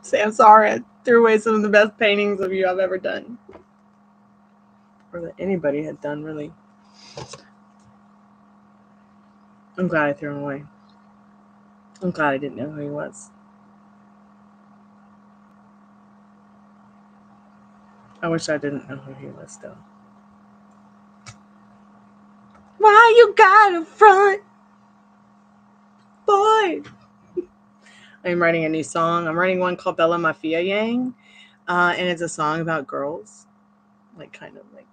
Say I'm sorry I threw away some of the best paintings of you I've ever done. Or that anybody had done, really. I'm glad I threw him away. I'm glad I didn't know who he was. I wish I didn't know who he was, though. Why you gotta front, boy? I'm writing a new song. I'm writing one called Bella Mafia Yang. And it's a song about girls. Like, kind of like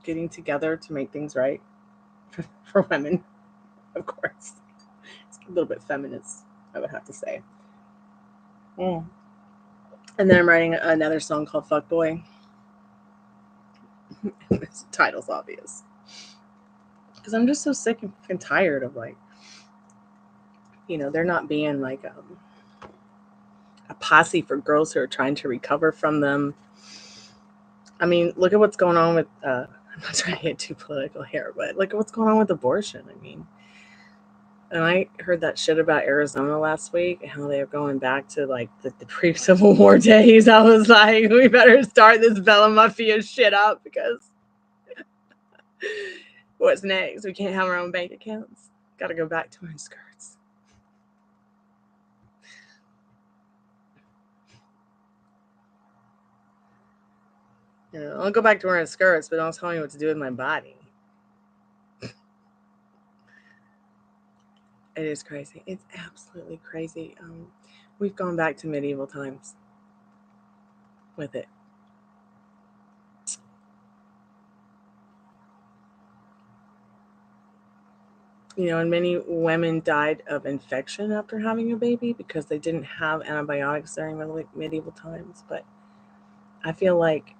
getting together to make things right for women, of course. It's a little bit feminist, I would have to say. And then I'm writing another song called Fuck Boy. The title's obvious. Because I'm just so sick and tired of, like, they're not being like a posse for girls who are trying to recover from them. I mean, look at what's going on with, I'm not trying to get too political here, but look at what's going on with abortion. I mean, and I heard that shit about Arizona last week, and how they're going back to like the pre-Civil War days. I was like, we better start this Bella Mafia shit up, because what's next? We can't have our own bank accounts. Got to go back to wearing skirts. I'll go back to wearing skirts, but don't tell me what to do with my body. It is crazy. It's absolutely crazy. We've gone back to medieval times with it. And many women died of infection after having a baby because they didn't have antibiotics during medieval times. But I feel like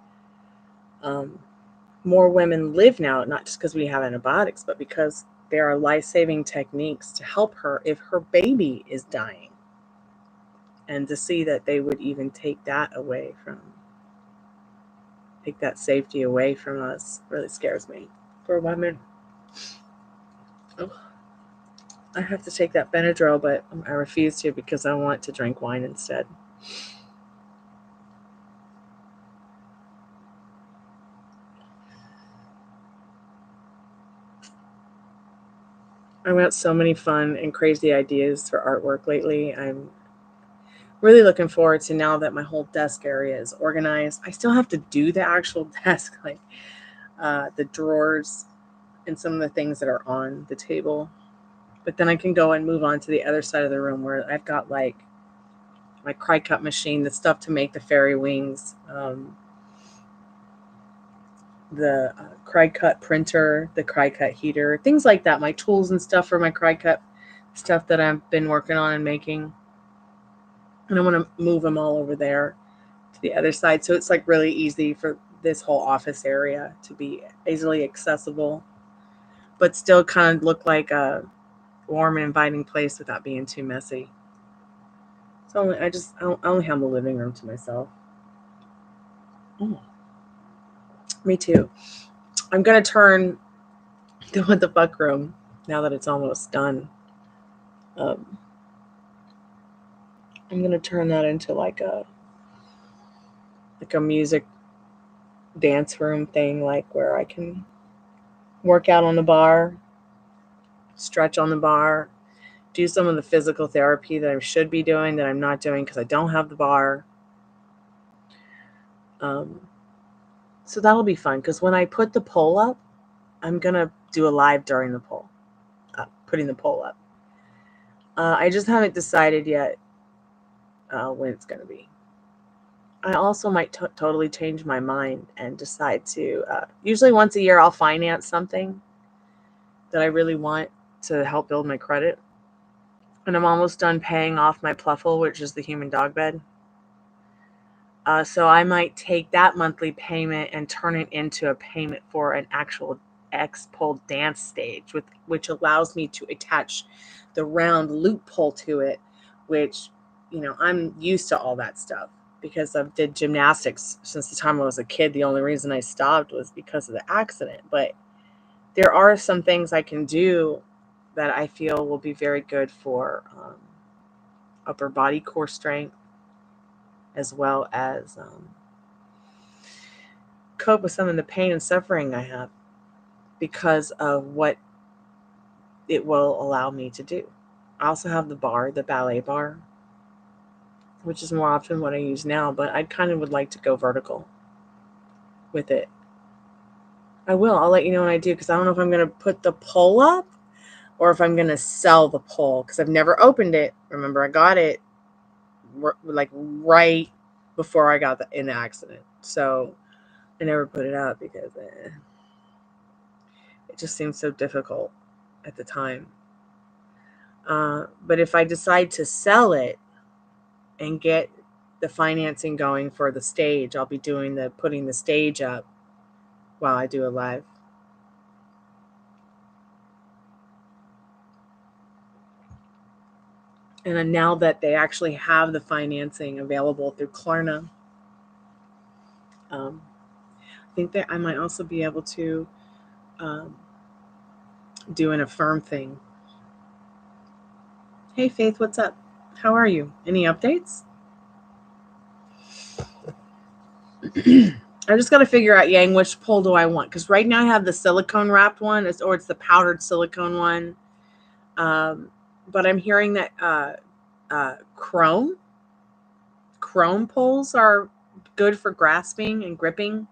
more women live now, not just because we have antibiotics, but because there are life-saving techniques to help her if her baby is dying. And to see that they would even take that safety away from us really scares me for women. Oh, I have to take that Benadryl, but I refuse to because I want to drink wine instead. I've got so many fun and crazy ideas for artwork lately. I'm really looking forward to, now that my whole desk area is organized. I still have to do the actual desk, like the drawers and some of the things that are on the table. But then I can go and move on to the other side of the room where I've got like my cry cut machine, the stuff to make the fairy wings, the cry cut printer, the cry cut heater, things like that. My tools and stuff for my cry cut stuff that I've been working on and making. And I want to move them all over there to the other side. So it's like really easy for this whole office area to be easily accessible, but still kind of look like a warm and inviting place without being too messy. So I only have the living room to myself. Me too. I'm going to turn the What the Fuck room, now that it's almost done. I'm going to turn that into like a music dance room thing, like where I can work out on the bar, stretch on the bar, do some of the physical therapy that I should be doing that I'm not doing because I don't have the bar. So that'll be fun, because when I put the poll up, I'm going to do a live during the poll, putting the poll up. I just haven't decided yet when it's going to be. I also might totally change my mind and decide to, usually once a year, I'll finance something that I really want to help build my credit. And I'm almost done paying off my Pluffle, which is the human dog bed. So I might take that monthly payment and turn it into a payment for an actual X-pole dance stage, which allows me to attach the round loop pole to it, which, I'm used to all that stuff because I did gymnastics since the time I was a kid. The only reason I stopped was because of the accident. But there are some things I can do that I feel will be very good for upper body core strength, as well as cope with some of the pain and suffering I have because of what it will allow me to do. I also have the bar, the ballet bar, which is more often what I use now, but I kind of would like to go vertical with it. I'll let you know when I do, because I don't know if I'm going to put the pole up or if I'm going to sell the pole, because I've never opened it. Remember, I got it like right before I got in the accident. So I never put it up because it just seemed so difficult at the time. But if I decide to sell it and get the financing going for the stage, I'll be putting the stage up while I do a live. And then now that they actually have the financing available through Klarna, I think that I might also be able to do an Affirm thing. Hey, Faith, what's up? How are you? Any updates? I just got to figure out, Yang, which pole do I want? Because right now I have the silicone wrapped one, or it's the powdered silicone one. But I'm hearing that chrome poles are good for grasping and gripping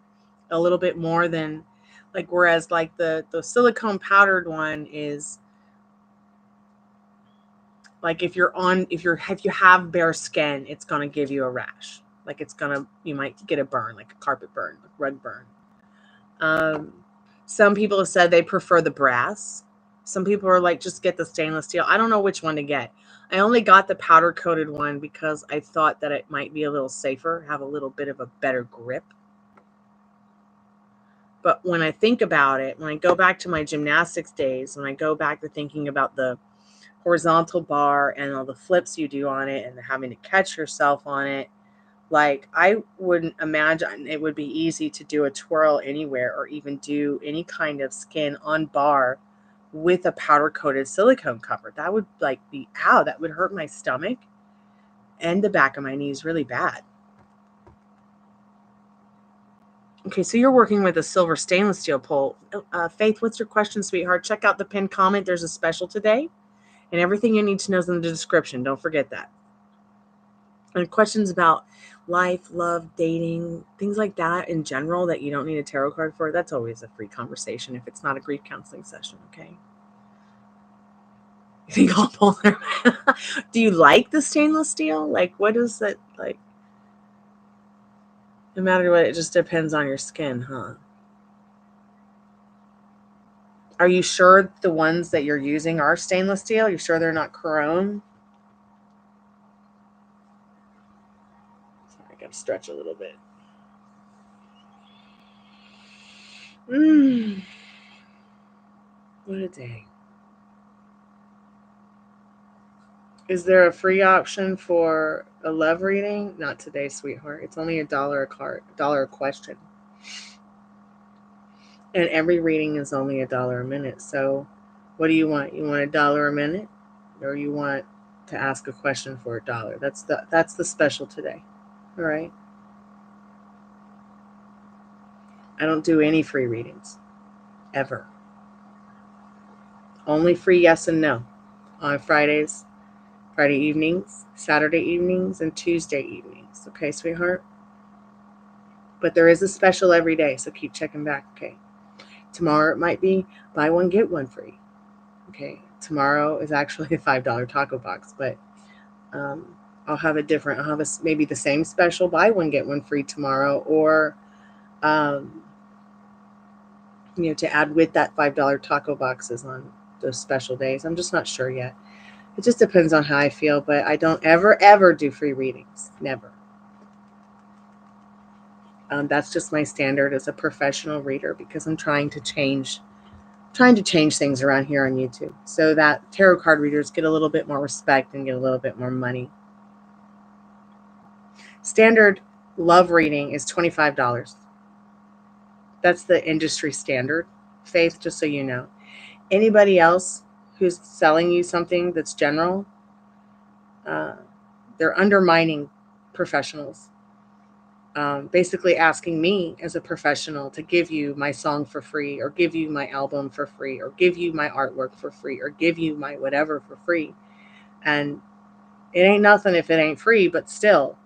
a little bit more than, like, whereas like the silicone powdered one is like if you have bare skin, it's gonna give you a rash. Like you might get a burn, like a carpet burn, a rug burn. Some people have said they prefer the brass. Some people are like, just get the stainless steel. I don't know which one to get. I only got the powder coated one because I thought that it might be a little safer, have a little bit of a better grip. But when I think about it, when I go back to my gymnastics days, when I go back to thinking about the horizontal bar and all the flips you do on it and having to catch yourself on it, like, I wouldn't imagine it would be easy to do a twirl anywhere or even do any kind of skin on bar with a powder coated silicone cover. That would that would hurt my stomach and the back of my knees really bad. Okay, so you're working with a silver stainless steel pole. Faith, what's your question, sweetheart? Check out the pinned comment. There's a special today. And everything you need to know is in the description. Don't forget that. And questions about life, love, dating, things like that in general that you don't need a tarot card for, that's always a free conversation if it's not a grief counseling session, okay? You think I'll pull their... Do you like the stainless steel? Like, what is it like? No matter what, it just depends on your skin, huh? Are you sure the ones that you're using are stainless steel? Are you sure they're not chrome? Sorry, I gotta stretch a little bit. What a day. Is there a free option for a love reading? Not today, sweetheart. It's only $1 a card, $1 a question. And every reading is only $1 a minute. So what do you want? You want $1 a minute? Or you want to ask a question for $1? That's the special today. All right. I don't do any free readings. Ever. Only free yes and no. On Fridays, Friday evenings, Saturday evenings, and Tuesday evenings. Okay, sweetheart? But there is a special every day, so keep checking back, okay? Tomorrow it might be buy one, get one free. Okay, tomorrow is actually a $5 taco box, but I'll have maybe the same special buy one, get one free tomorrow, or to add with that $5 taco boxes on those special days. I'm just not sure yet. It just depends on how I feel, but I don't ever do free readings. Never. That's just my standard as a professional reader, because I'm trying to change things around here on YouTube so that tarot card readers get a little bit more respect and get a little bit more money. Standard love reading is $25. That's the industry standard, Faith, just so you know. Anybody else who's selling you something that's general, they're undermining professionals. Basically asking me as a professional to give you my song for free, or give you my album for free, or give you my artwork for free, or give you my whatever for free. And it ain't nothing if it ain't free, but still,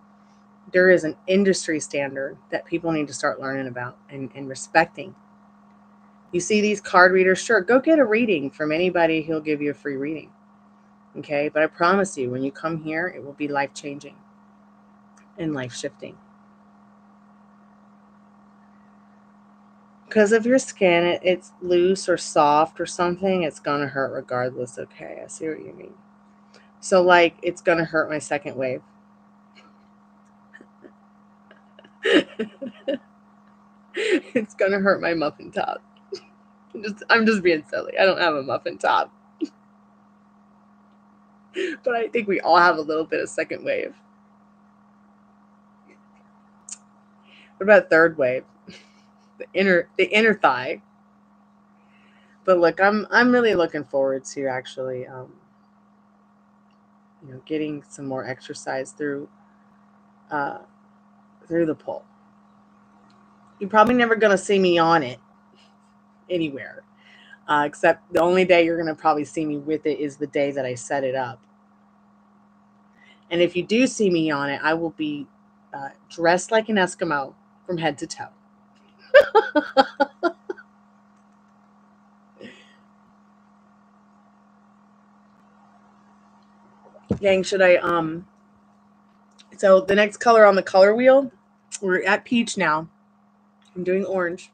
there is an industry standard that people need to start learning about and respecting. You see these card readers, sure, go get a reading from anybody who'll give you a free reading. Okay, but I promise you, when you come here, it will be life-changing and life-shifting. Because if your skin, it's loose or soft or something, it's going to hurt regardless. Okay, I see what you mean. So, like, it's going to hurt my second wave. It's going to hurt my muffin top. I'm just being silly. I don't have a muffin top. But I think we all have a little bit of second wave. What about third wave? The inner thigh. But look, I'm really looking forward to actually getting some more exercise through the pole. You're probably never going to see me on it anywhere, except the only day you're going to probably see me with it is the day that I set it up. And if you do see me on it, I will be dressed like an Eskimo from head to toe. Gang, should I so the next color on the color wheel, we're at peach now. I'm doing orange.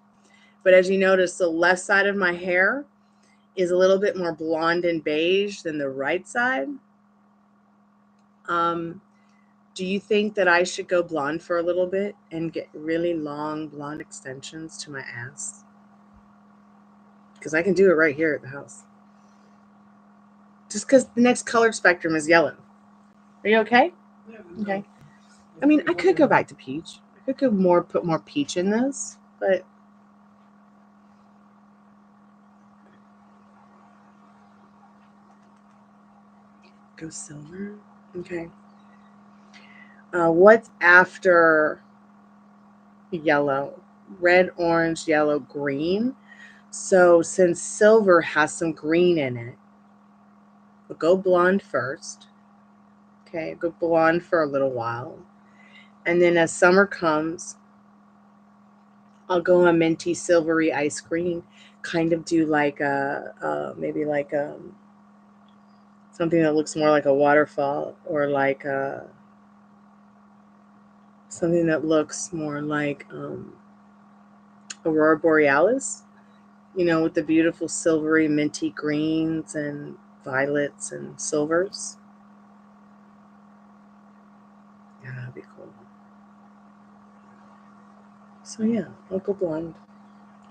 But as you notice, the left side of my hair is a little bit more blonde and beige than the right side. Do you think that I should go blonde for a little bit and get really long blonde extensions to my ass? Because I can do it right here at the house. Just because the next color spectrum is yellow. Are you okay? Okay. I mean, I could go back to peach. I could put more peach in this, but go silver. Okay. What's after yellow? Red, orange, yellow, green. So since silver has some green in it, we'll go blonde first. Okay, go blonde for a little while. And then as summer comes, I'll go a minty silvery ice green, kind of do like maybe like something that looks more like a waterfall, or like something that looks more like Aurora Borealis, with the beautiful silvery minty greens and violets and silvers. Yeah, that'd be cool. So yeah, I'll go blonde.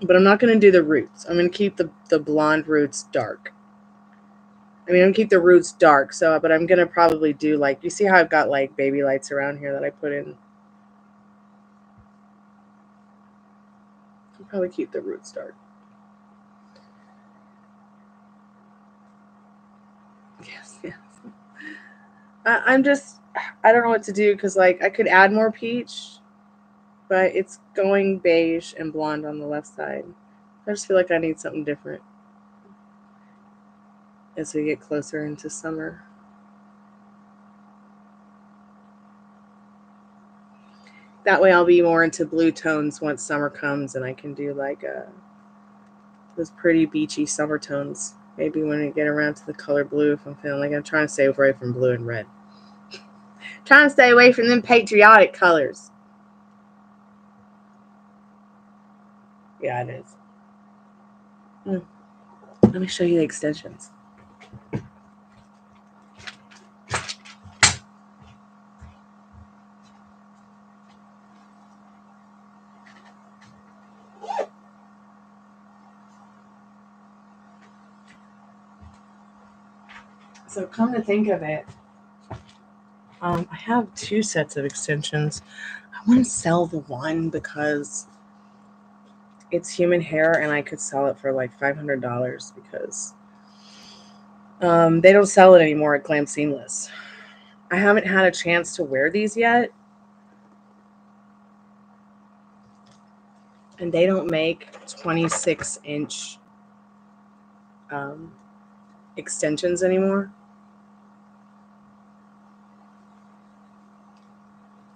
But I'm not going to do the roots. I'm going to keep the blonde roots dark. I'm going to keep the roots dark, but I'm going to probably do like, you see how I've got like baby lights around here that I put in? I'll probably keep the roots dark. Yes. I don't know what to do, because like I could add more peach, but it's going beige and blonde on the left side. I just feel like I need something different as we get closer into summer. That way I'll be more into blue tones once summer comes, and I can do like those pretty beachy summer tones. Maybe when we get around to the color blue, if I'm feeling like I'm trying to stay away from blue and red. Trying to stay away from them patriotic colors. Yeah, it is. Let me show you the extensions. So come to think of it, I have 2 sets of extensions. I want to sell the one because it's human hair, and I could sell it for like $500 because they don't sell it anymore at Glam Seamless. I haven't had a chance to wear these yet, and they don't make 26-inch extensions anymore.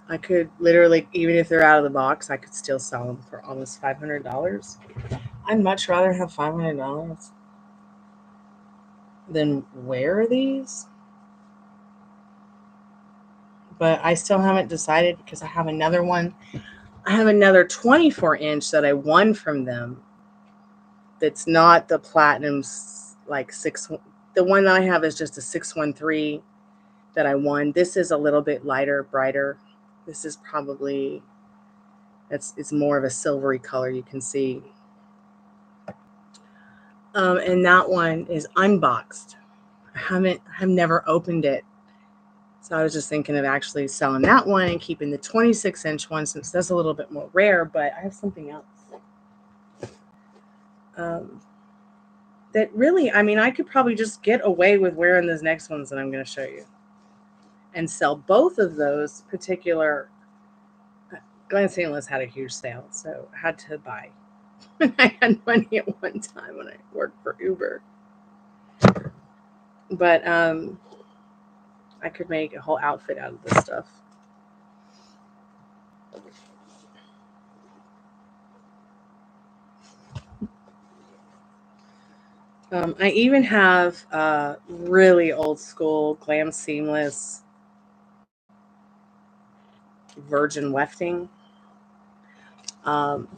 I could literally, even if they're out of the box, I could still sell them for almost $500. I'd much rather have $500 than wear these. But I still haven't decided, because I have another one. I have another 24-inch that I won from them. That's not the platinum's like 6. The one that I have is just a 613 that I won. This is a little bit lighter, brighter. This is probably, it's more of a silvery color, you can see. And that one is unboxed. I've never opened it. So I was just thinking of actually selling that one and keeping the 26-inch one since that's a little bit more rare, but I have something else. That really, I mean, I could probably just get away with wearing those next ones that I'm going to show you and sell both of those particular. Glen Seamless had a huge sale, so I had to buy. I had money at one time when I worked for Uber. But I could make a whole outfit out of this stuff. I even have really old school glam seamless virgin wefting. Look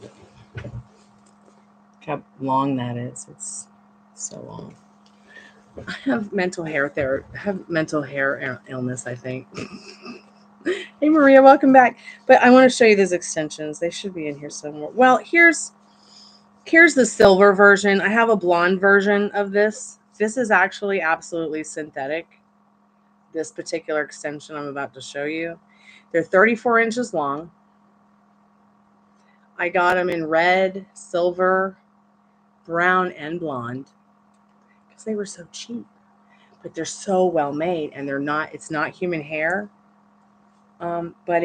how long that is. It's so long. I have mental hair illness, I think. Hey Maria, welcome back. But I want to show you these extensions. They should be in here somewhere. Well, here's the silver version. I have a blonde version of this. This is actually absolutely synthetic. This particular extension I'm about to show you. They're 34 inches long. I got them in red, silver, brown, and blonde because they were so cheap. But they're so well made, and it's not human hair. But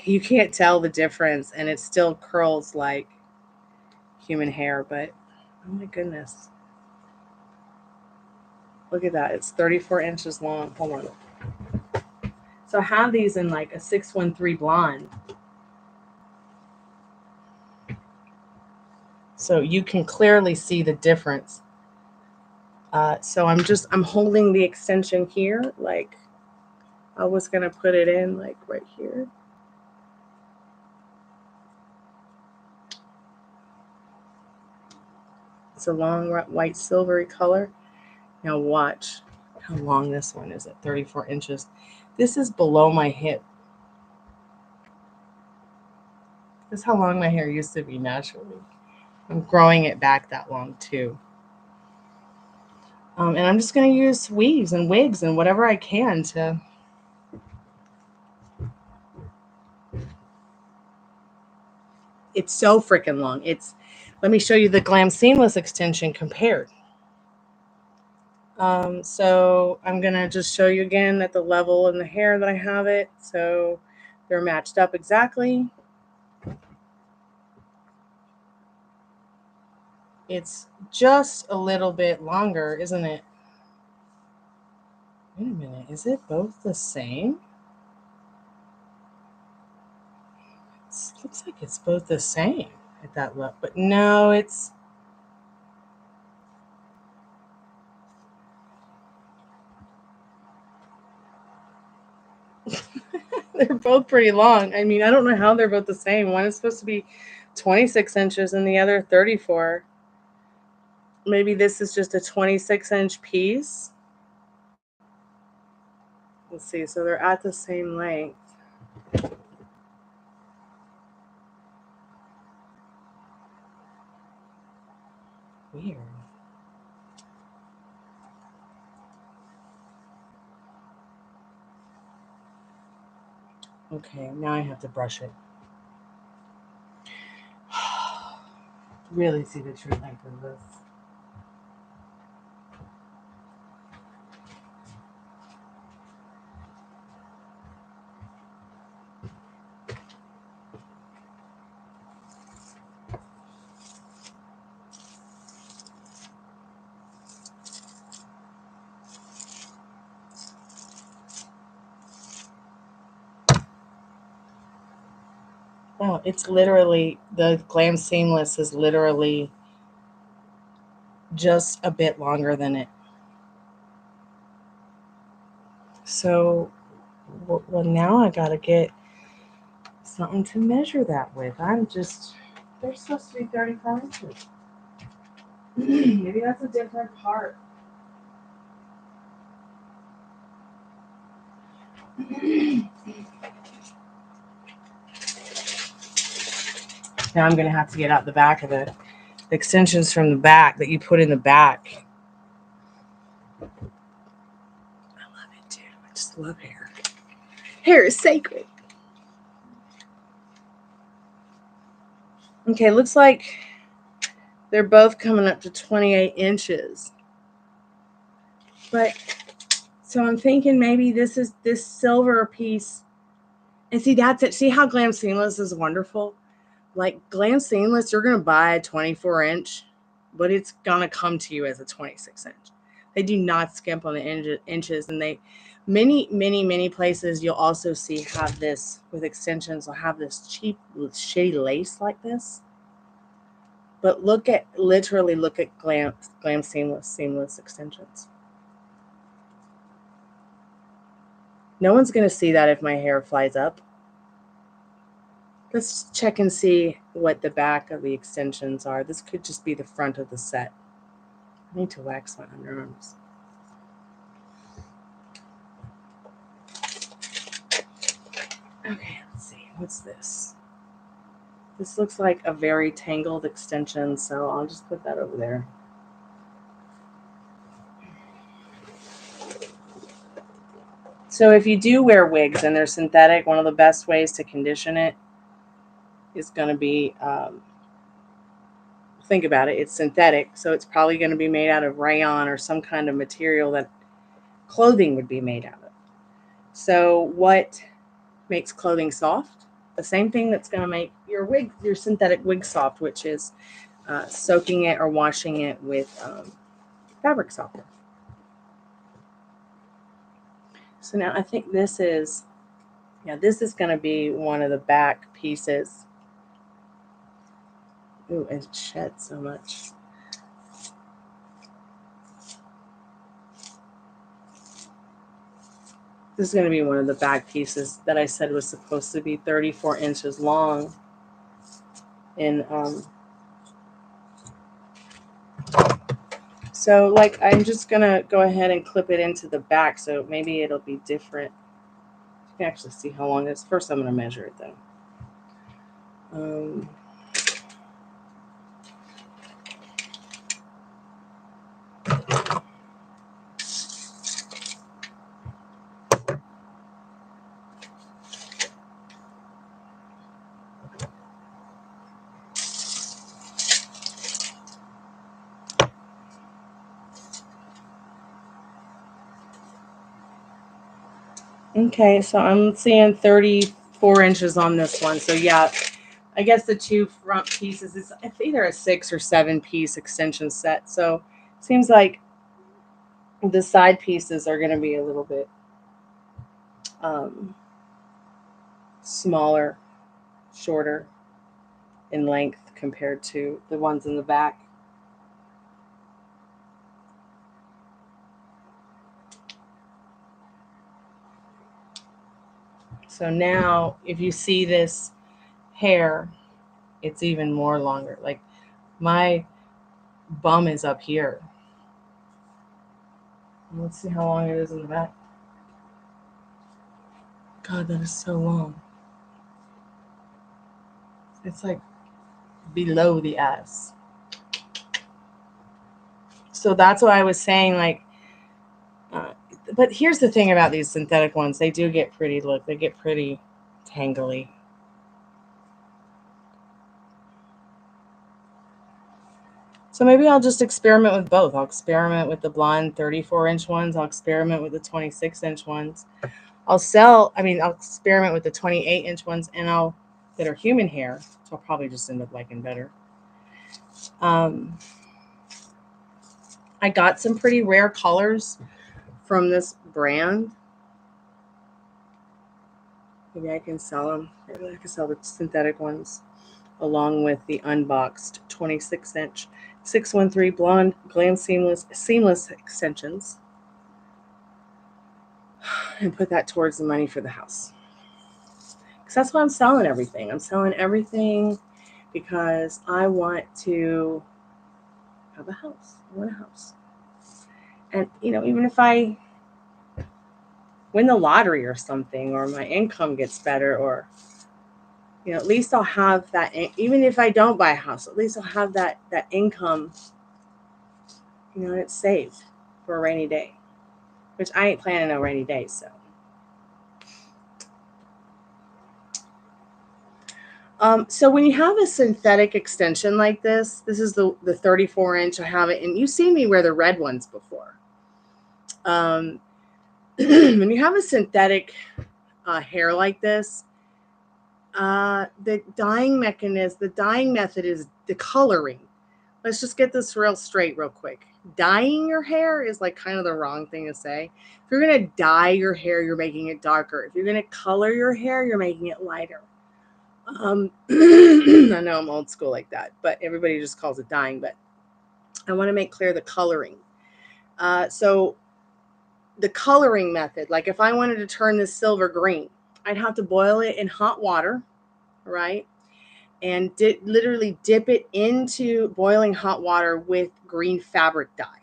you can't tell the difference, and it still curls like human hair, but oh my goodness. Look at that. It's 34 inches long. Hold on. So I have these in like a 613 blonde. So you can clearly see the difference. So I'm holding the extension here. Like I was going to put it in like right here. It's a long white silvery color. Now watch how long this one is at 34 inches. This is below my hip. This is how long my hair used to be naturally. I'm growing it back that long too. And I'm just going to use weaves and wigs and whatever I can to. It's so freaking long. Let me show you the Glam Seamless extension compared. So I'm going to just show you again at the level and the hair that I have it. So they're matched up exactly. It's just a little bit longer, isn't it? Wait a minute. Is it both the same? It looks like it's both the same at that level. But no, it's... They're both pretty long. I mean, I don't know how they're both the same. One is supposed to be 26 inches and the other 34. Maybe this is just a 26-inch piece. Let's see. So they're at the same length. Weird. Okay, now I have to brush it. Really see the true length of this. Oh, it's literally, the Glam Seamless is literally just a bit longer than it. So, well, now I gotta get something to measure that with. They're supposed to be 35 inches. Maybe that's a different part. Now I'm gonna have to get out the back of it extensions from the back that you put in the back. I love it too. I just love hair. Hair is sacred. Okay, looks like they're both coming up to 28 inches. But so I'm thinking maybe this is this silver piece. And see, that's it. See how Glam Seamless is wonderful? Like Glam Seamless, you're going to buy a 24 inch, but it's going to come to you as a 26 inch. They do not skimp on the inches. And they, many places you'll also see have this with extensions. Will have this cheap, shitty lace like this. But literally look at Glam Seamless extensions. No one's going to see that if my hair flies up. Let's check and see what the back of the extensions are. This could just be the front of the set. I need to wax my underarms. Okay, let's see. What's this? This looks like a very tangled extension, so I'll just put that over there. So if you do wear wigs and they're synthetic, one of the best ways to condition it is going to be, think about it, it's synthetic, so it's probably going to be made out of rayon or some kind of material that clothing would be made out of. So what makes clothing soft? The same thing that's going to make your wig, your synthetic wig soft, which is soaking it or washing it with fabric softener. So now I think this is going to be one of the back pieces. Ooh, it sheds so much. This is going to be one of the back pieces that I said was supposed to be 34 inches long. So like I'm just going to go ahead and clip it into the back, so maybe it'll be different. You can actually see how long it is. First I'm going to measure it though. Okay, so I'm seeing 34 inches on this one. So yeah, I guess the two front pieces, it's either a 6 or 7 piece extension set. So it seems like the side pieces are going to be a little bit smaller, shorter in length compared to the ones in the back. So now if you see this hair, it's even more longer. Like my bum is up here. Let's see how long it is in the back. God, that is so long. It's like below the ass. So that's why I was saying, like, but here's the thing about these synthetic ones. They do get pretty, look, they get pretty tangly. So maybe I'll just experiment with both. I'll experiment with the blonde 34-inch ones. I'll experiment with the 26-inch ones. I'll experiment with the 28-inch ones and that are human hair. So I'll probably just end up liking better. I got some pretty rare colors from this brand. Maybe I can sell them. Maybe I can sell the synthetic ones along with the unboxed 26-inch 613 blonde glam seamless extensions, and put that towards the money for the house. Because that's why I'm selling everything. I'm selling everything because I want to have a house. I want a house. And, even if I win the lottery or something, or my income gets better, or, You know, at least I'll have that, even if I don't buy a house, at least I'll have that income, you know, it's saved for a rainy day, which I ain't planning no rainy day, so. So when you have a synthetic extension like this is the 34 inch. I have it, and you've seen me wear the red ones before. When you have a synthetic hair like this, the dyeing method is the coloring. Let's just get this real straight real quick. Dyeing your hair is like kind of the wrong thing to say. If you're going to dye your hair, you're making it darker. If you're going to color your hair, you're making it lighter. I know I'm old school like that, but everybody just calls it dyeing. But I want to make clear the coloring. So the coloring method, like if I wanted to turn this silver green, I'd have to boil it in hot water, right? And literally dip it into boiling hot water with green fabric dye.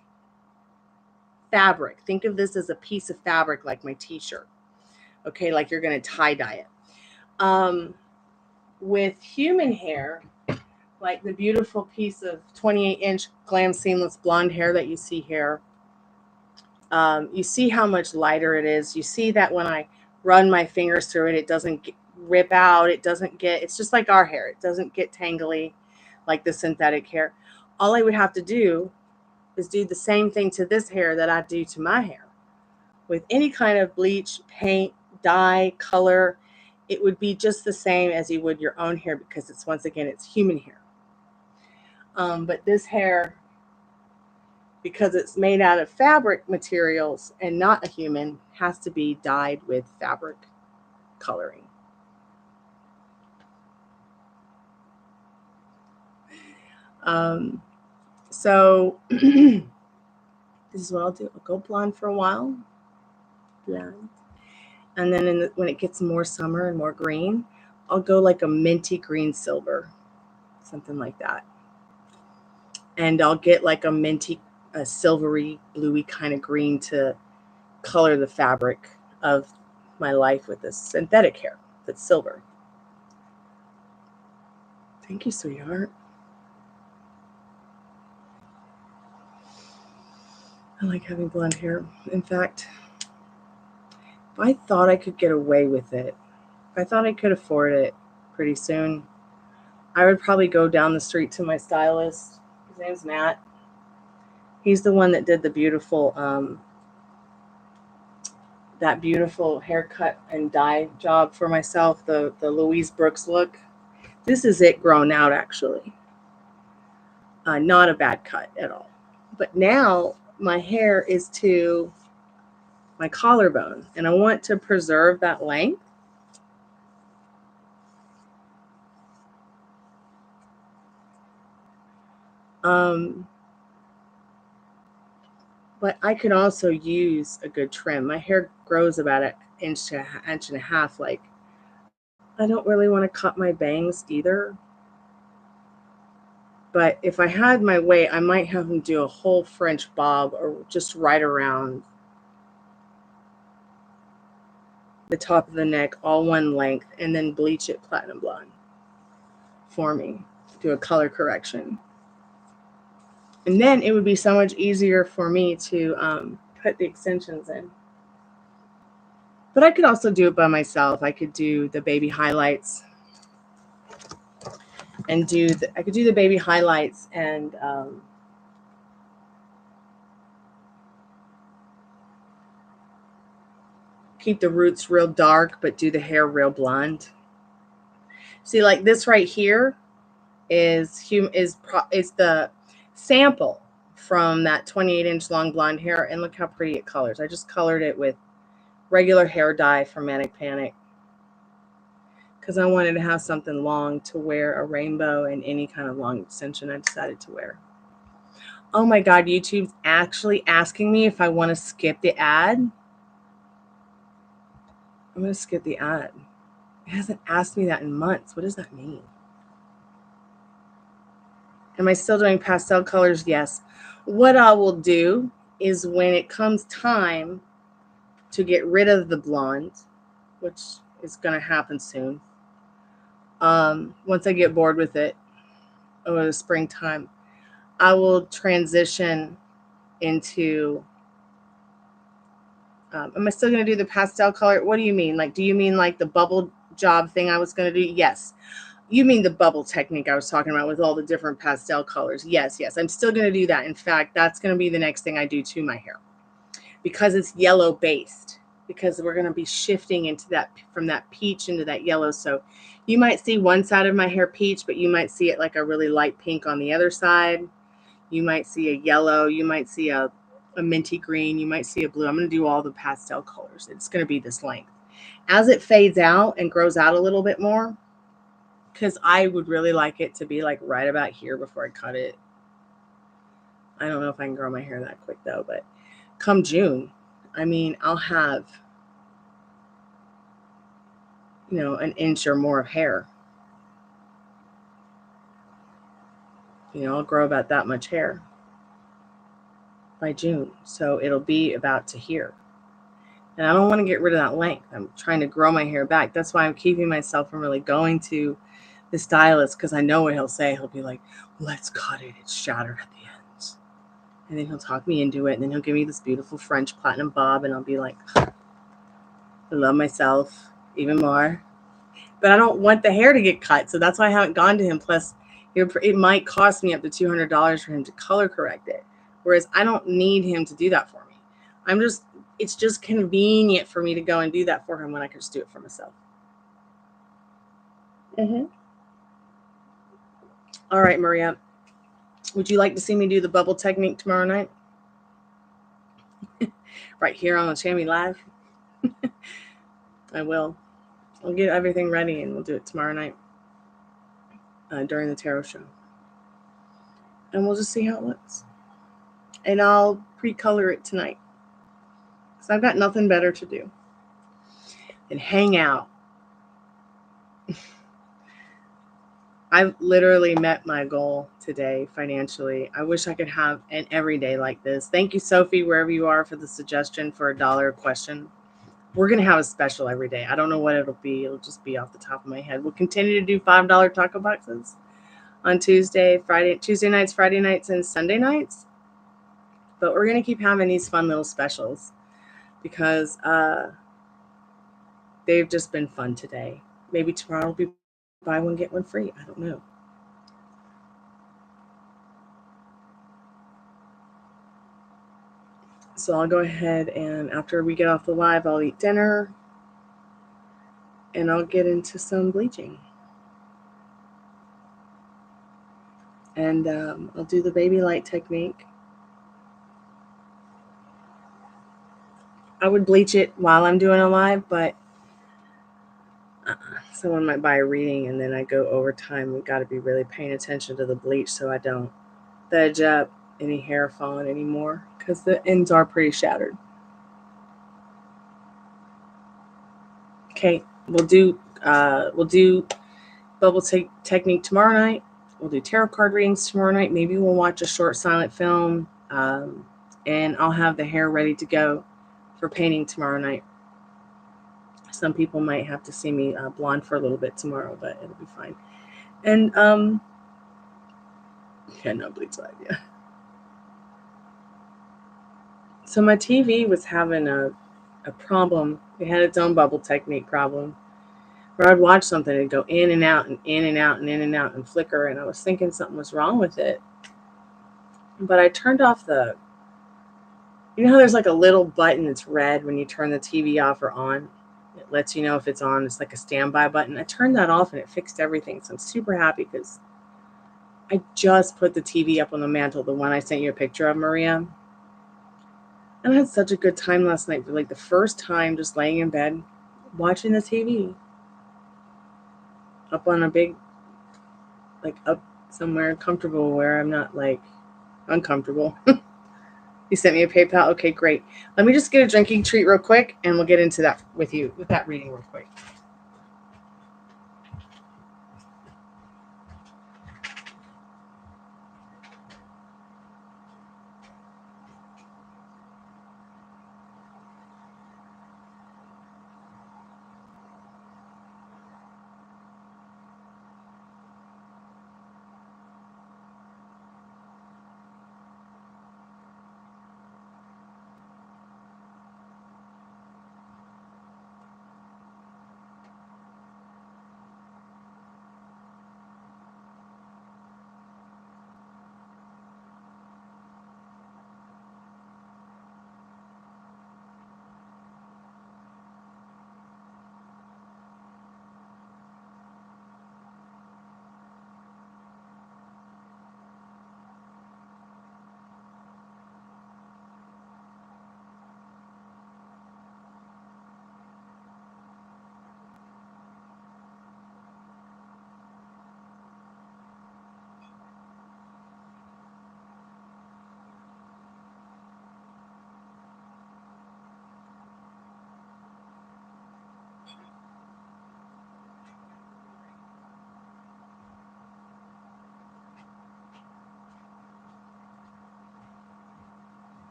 Fabric. Think of this as a piece of fabric like my t-shirt. Okay, like you're going to tie dye it. With human hair, like the beautiful piece of 28-inch glam seamless blonde hair that you see here, you see how much lighter it is. You see that when I run my fingers through it, it doesn't rip out. It's just like our hair. It doesn't get tangly like the synthetic hair. All I would have to do is do the same thing to this hair that I do to my hair. With any kind of bleach, paint, dye, color, it would be just the same as you would your own hair, because it's, once again, it's human hair. But this hair, because it's made out of fabric materials and not a human, has to be dyed with fabric coloring. So this is what I'll do. I'll go blonde for a while. Blonde. And then when it gets more summer and more green, I'll go like a minty green silver, something like that. And I'll get like a silvery, bluey kind of green to color the fabric of my life with this synthetic hair that's silver. Thank you, sweetheart. I like having blonde hair. In fact, if I thought I could get away with it, if I thought I could afford it pretty soon, I would probably go down the street to my stylist. His name's Matt. He's the one that did the beautiful, that beautiful haircut and dye job for myself, the Louise Brooks look. This is it grown out, actually. Not a bad cut at all. But now my hair is to my collarbone, and I want to preserve that length. But I could also use a good trim. My hair grows about an inch to an inch and a half. Like, I don't really want to cut my bangs either. But if I had my way, I might have them do a whole French bob, or just right around the top of the neck, all one length, and then bleach it platinum blonde for me. Do a color correction. And then it would be so much easier for me to put the extensions in. But I could also do it by myself. I could do the baby highlights and I could do the baby highlights and keep the roots real dark, but do the hair real blonde. See, like this right here is the sample from that 28-inch long blonde hair, and look how pretty it colors. I just colored it with regular hair dye from Manic Panic because I wanted to have something long to wear a rainbow and any kind of long extension I decided to wear. Oh my God, YouTube's actually asking me if I want to skip the ad. I'm going to skip the ad. It hasn't asked me that in months. What does that mean? Am I still doing pastel colors? Yes. What I will do is when it comes time to get rid of the blonde, which is going to happen soon, Once I get bored with it over the springtime, I will transition into, am I still going to do the pastel color? What do you mean? Like, do you mean like the bubble job thing I was going to do? Yes. You mean the bubble technique I was talking about with all the different pastel colors? Yes, yes. I'm still going to do that. In fact, that's going to be the next thing I do to my hair, because it's yellow based, because we're going to be shifting into that, from that peach into that yellow. So you might see one side of my hair peach, but you might see it like a really light pink on the other side. You might see a yellow. You might see a minty green. You might see a blue. I'm going to do all the pastel colors. It's going to be this length. As it fades out and grows out a little bit more, because I would really like it to be like right about here before I cut it. I don't know if I can grow my hair that quick though, but come June, I mean, I'll have, you know, an inch or more of hair. You know, I'll grow about that much hair by June. So it'll be about to here. And I don't want to get rid of that length. I'm trying to grow my hair back. That's why I'm keeping myself from really going to the stylist, because I know what he'll say. He'll be like, let's cut it. It's shattered at the ends. And then he'll talk me into it. And then he'll give me this beautiful French platinum bob. And I'll be like, I love myself even more. But I don't want the hair to get cut. So that's why I haven't gone to him. Plus, it might cost me up to $200 for him to color correct it. Whereas I don't need him to do that for me. It's just convenient for me to go and do that for him when I can just do it for myself. All right, Maria. Would you like to see me do the bubble technique tomorrow night? Right here on the Chamois Live? I will. I'll get everything ready and we'll do it tomorrow night during the tarot show. And we'll just see how it looks. And I'll pre-color it tonight, because I've got nothing better to do than hang out. I've literally met my goal today financially. I wish I could have an everyday like this. Thank you, Sophie, wherever you are, for the suggestion for $1 question. We're going to have a special every day. I don't know what it'll be. It'll just be off the top of my head. We'll continue to do $5 taco boxes on Tuesday nights, Friday nights, and Sunday nights. But we're going to keep having these fun little specials, because they've just been fun today. Maybe tomorrow will be buy one, get one free. I don't know. So I'll go ahead, and after we get off the live, I'll eat dinner and I'll get into some bleaching. And I'll do the baby light technique. I would bleach it while I'm doing a live, but someone might buy a reading and then I go overtime. We've got to be really paying attention to the bleach so I don't veg up any hair falling anymore, because the ends are pretty shattered. Okay, we'll do bubble technique tomorrow night. We'll do tarot card readings tomorrow night. Maybe we'll watch a short silent film, and I'll have the hair ready to go for painting tomorrow night. Some people might have to see me blonde for a little bit tomorrow, but it'll be fine. And yeah, no bleach light, yeah. So my TV was having a problem. It had its own bubble technique problem, where I'd watch something and go in and out and in and out and in and out and flicker, and I was thinking something was wrong with it. But I turned off you know how there's like a little button that's red when you turn the TV off or on? It lets you know if it's on. It's like a standby button. I turned that off and it fixed everything. So I'm super happy, because I just put the TV up on the mantle, the one I sent you a picture of, Maria. And I had such a good time last night, for like the first time, just laying in bed watching the TV up on a big, like up somewhere comfortable where I'm not like uncomfortable. You sent me a PayPal. Okay, great. Let me just get a drinking treat real quick, and we'll get into that with that reading real quick.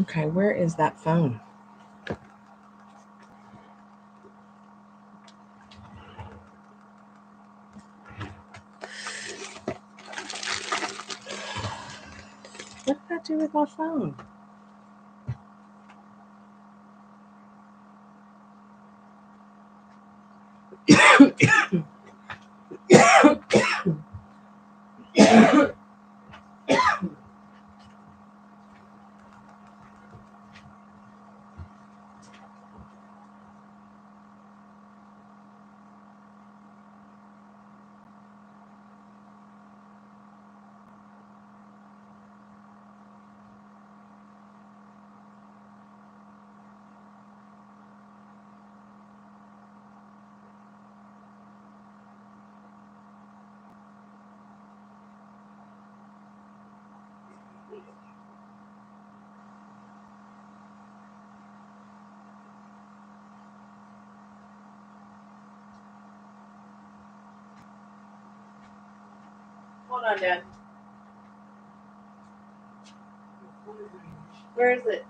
Okay, where is that phone? What did that do with my phone? Hold on, Dad. Where is it?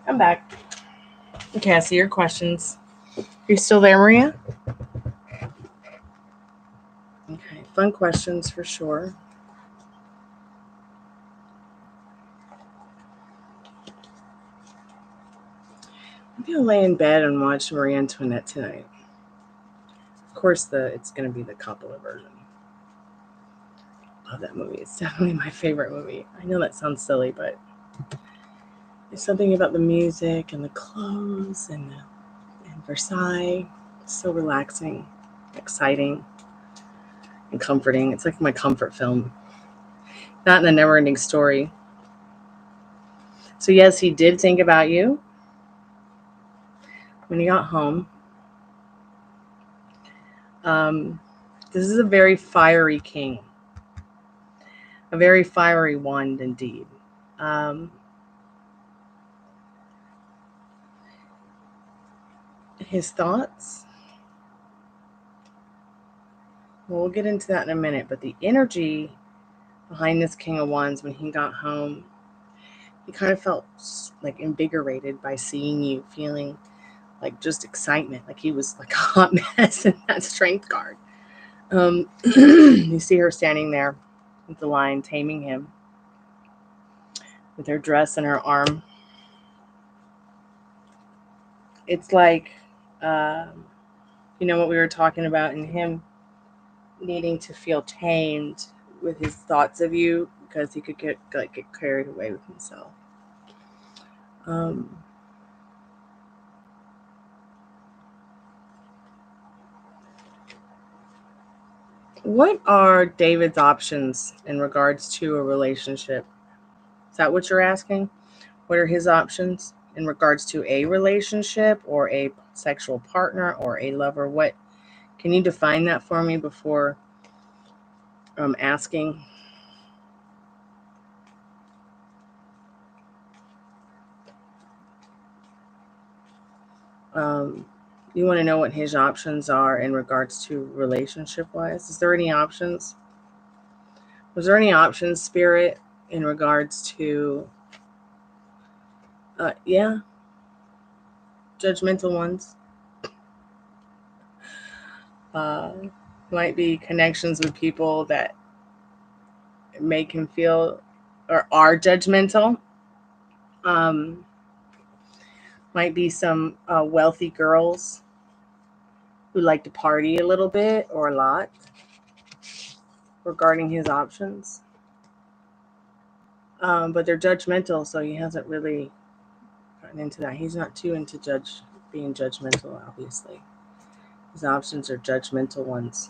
I'm back. Okay, I see your questions. You still there, Maria? Okay, fun questions for sure. Maybe I'll lay in bed and watch Marie Antoinette tonight. Of course, it's going to be the Coppola version. Love that movie. It's definitely my favorite movie. I know that sounds silly, but there's something about the music and the clothes and Versailles. It's so relaxing, exciting, and comforting. It's like my comfort film. Not in the Never-Ending Story. So yes, he did think about you when he got home. This is a very fiery king. A very fiery wand indeed. His thoughts, well, we'll get into that in a minute, but the energy behind this King of Wands when he got home, he kind of felt like invigorated by seeing you, feeling like just excitement, like he was like a hot mess in that strength card. You see her standing there with the lion, taming him, with her dress and her arm. It's like, you know what we were talking about, in him needing to feel tamed with his thoughts of you, because he could get carried away with himself. What are David's options in regards to a relationship? Is that what you're asking? What are his options in regards to a relationship or a sexual partner or a lover? What can you define that for me before asking? You want to know what his options are in regards to relationship-wise? Is there any options? Was there any options, Spirit, in regards to, yeah, judgmental ones? Might be connections with people that make him feel or are judgmental. Might be some wealthy girls who like to party a little bit or a lot, regarding his options. But they're judgmental, so he hasn't really gotten into that. He's not too into being judgmental, obviously. His options are judgmental ones.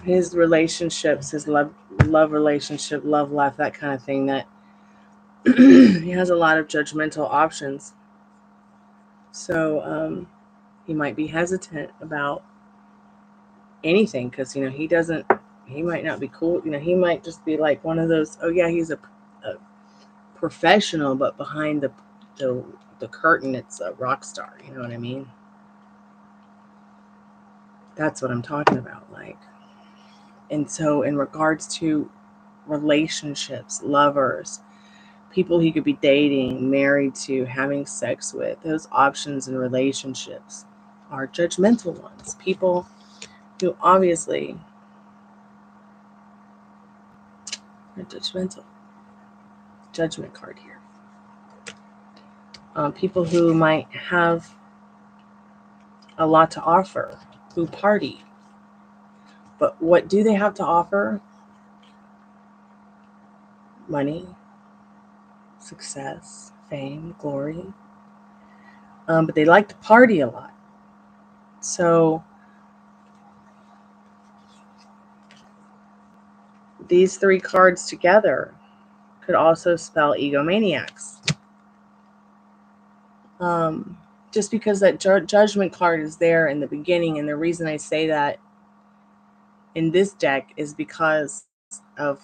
His relationships, his love relationship, love life, that kind of thing, that he has a lot of judgmental options. So he might be hesitant about anything, because he might not be cool. He might just be like one of those, oh yeah, he's a professional, but behind the curtain, it's a rock star. You know what I mean? That's what I'm talking about. Like, and so in regards to relationships, lovers, people he could be dating, married to, having sex with, those options in relationships are judgmental ones. People who obviously are judgmental. Judgment card here. People who might have a lot to offer, who party. But what do they have to offer? Money, success, fame, glory. But they like to party a lot. So these three cards together could also spell egomaniacs. Just because that judgment card is there in the beginning, and the reason I say that in this deck is because of,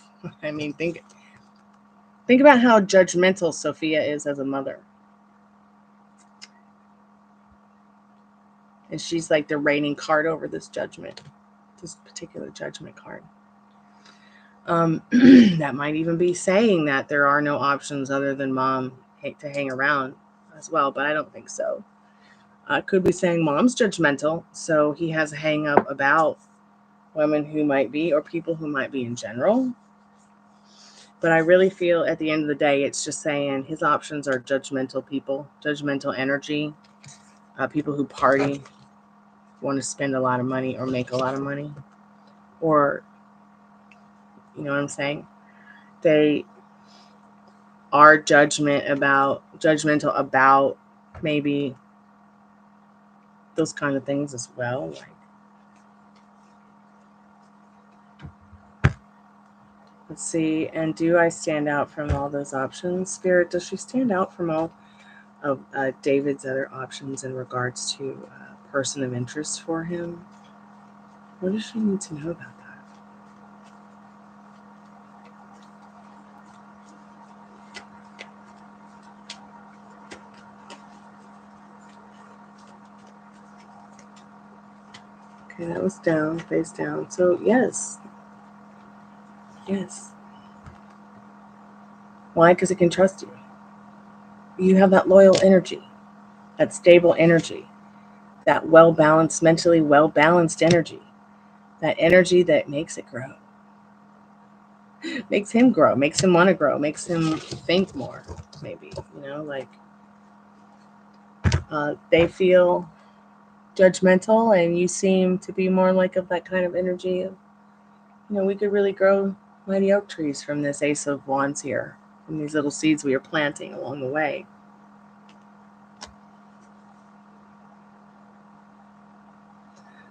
think about how judgmental Sophia is as a mother. And she's like the reigning card over this particular judgment card. That might even be saying that there are no options other than mom to hang around as well, but I don't think so. Could be saying mom's judgmental, so he has a hang up about women who might be, or people who might be in general. But I really feel at the end of the day, it's just saying his options are judgmental people, judgmental energy, people who party, want to spend a lot of money or make a lot of money, or, you know what I'm saying? They are judgmental about maybe those kind of things as well. Like, let's see. And do I stand out from all those options? Spirit, does she stand out from all of David's other options in regards to a person of interest for him? What does she need to know about that? Okay, that was down, face down. So yes, Yes. Why? Because it can trust you. You have that loyal energy, that stable energy, that well-balanced, mentally well-balanced energy, that energy that makes it grow. Makes him grow, makes him want to grow, makes him think more, maybe, like they feel judgmental and you seem to be more like of that kind of energy of, we could really grow mighty oak trees from this Ace of Wands here, from these little seeds we are planting along the way.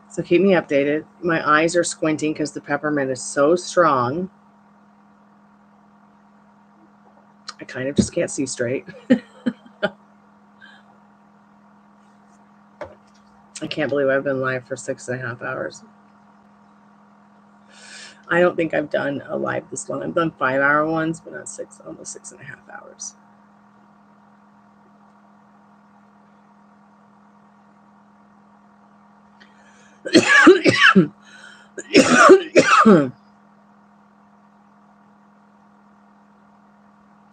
So keep me updated. My eyes are squinting because the peppermint is so strong. I kind of just can't see straight. I can't believe I've been live for 6.5 hours. I don't think I've done a live this long. I've done 5-hour ones, but not almost 6.5 hours.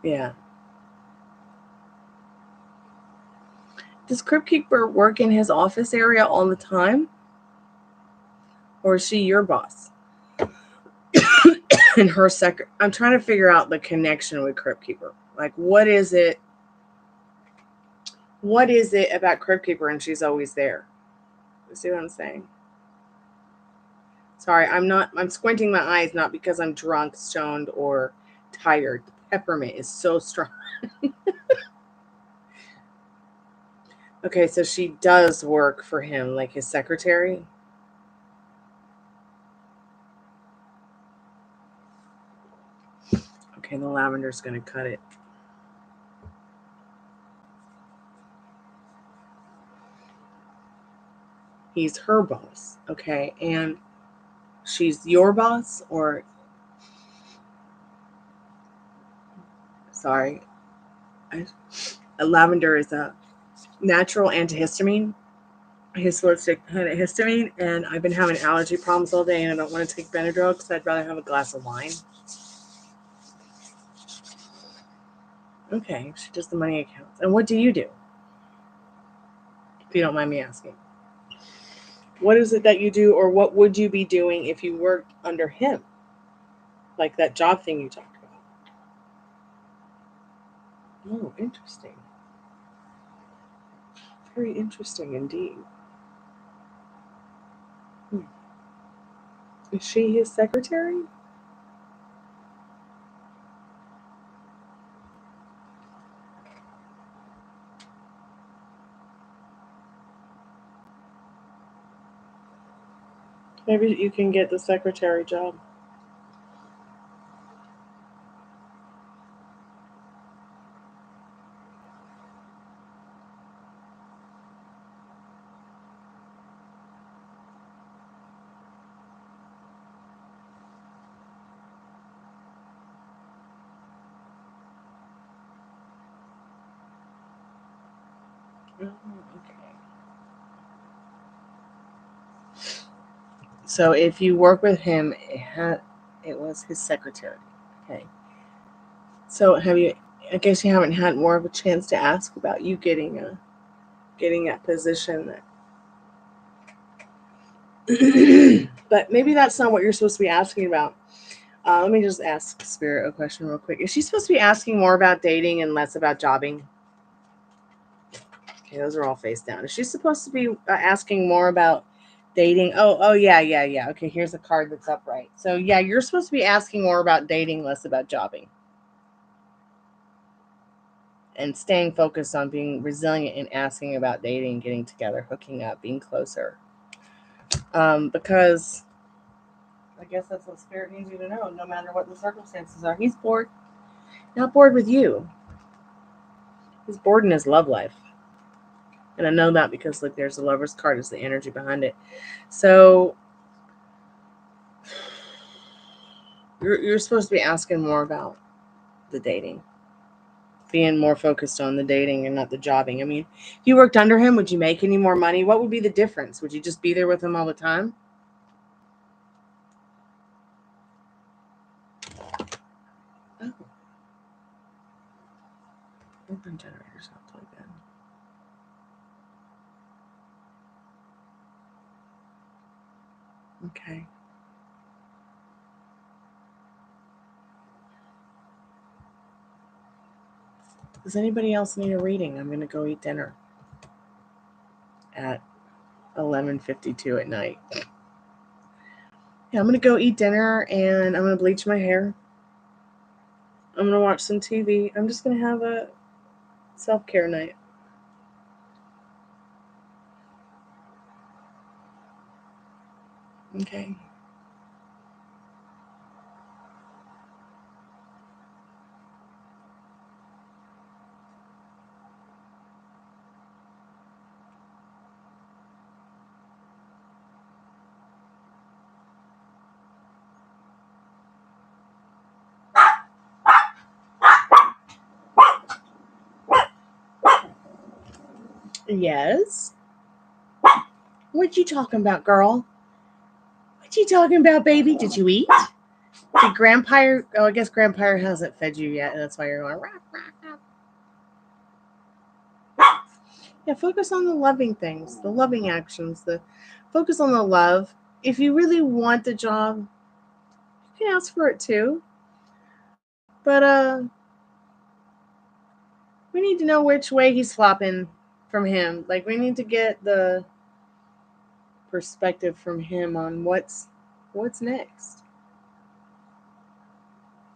Yeah. Does Crypt Keeper work in his office area all the time? Or is she your boss? And her I'm trying to figure out the connection with Crypt Keeper. Like, what is it? What is it about Crypt Keeper and she's always there? You see what I'm saying? Sorry, I'm squinting my eyes, not because I'm drunk, stoned, or tired. The peppermint is so strong. Okay, so she does work for him, like his secretary. Okay, the lavender's going to cut it. He's her boss, okay? And she's your boss, or... Sorry. Lavender is a natural antihistamine. His holistic histamine, and I've been having allergy problems all day, and I don't want to take Benadryl because I'd rather have a glass of wine. Okay, she does the money accounts. And what do you do? If you don't mind me asking. What is it that you do, or what would you be doing if you worked under him? Like that job thing you talked about. Oh, interesting. Very interesting indeed. Is she his secretary? Maybe you can get the secretary job. Oh, okay. So if you work with him, it was his secretary. Okay. So I guess you haven't had more of a chance to ask about you getting that position. But maybe that's not what you're supposed to be asking about. Let me just ask Spirit a question real quick. Is she supposed to be asking more about dating and less about jobbing? Okay, those are all face down. Is she supposed to be asking more about dating? Oh, yeah. Okay, here's a card that's upright. So, yeah, you're supposed to be asking more about dating, less about jobbing. And staying focused on being resilient and asking about dating, getting together, hooking up, being closer. Because I guess that's what Spirit needs you to know, no matter what the circumstances are. He's bored. Not bored with you. He's bored in his love life. And I know that because, look, there's the Lover's card. Is the energy behind it. So you're supposed to be asking more about the dating. Being more focused on the dating and not the jobbing. I mean, if you worked under him, would you make any more money? What would be the difference? Would you just be there with him all the time? Open generator's not plugged in. Okay. Does anybody else need a reading? I'm going to go eat dinner at 11:52 at night. Yeah, I'm going to go eat dinner and I'm going to bleach my hair. I'm going to watch some TV. I'm just going to have a self-care night. Okay. Yes? What you talking about, girl? What you talking about, baby? Did you eat? Did Grandpa... Oh, I guess Grandpa hasn't fed you yet, and that's why you're going... Rah, rah, rah. Yeah, focus on the loving things, the loving actions, focus on the love. If you really want the job, you can ask for it too. But we need to know which way he's flopping from him. Like, we need to get the perspective from him on what's next.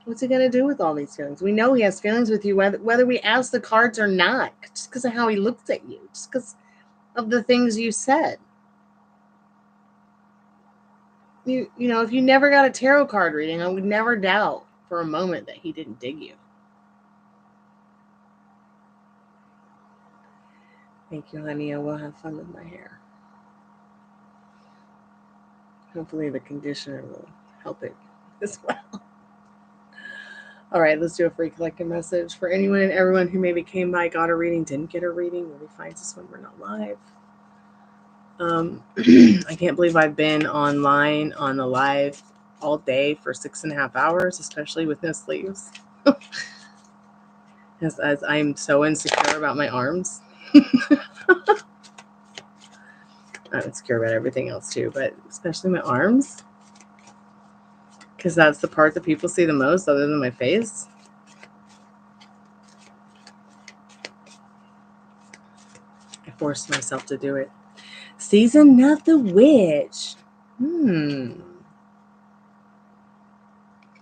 What's he going to do with all these feelings? We know he has feelings with you, whether we ask the cards or not, just because of how he looks at you, just because of the things you said. You know, if you never got a tarot card reading, I would never doubt for a moment that he didn't dig you. Thank you, honey. I will have fun with my hair. Hopefully the conditioner will help it as well. All right, let's do a free collecting message for anyone and everyone who maybe came by, got a reading, didn't get a reading, maybe finds us when we're not live. I can't believe I've been online on the live all day for 6.5 hours, especially with no sleeves. as I'm so insecure about my arms. I'm insecure about everything else too, but especially my arms. Because that's the part that people see the most other than my face. I forced myself to do it. Season of the Witch.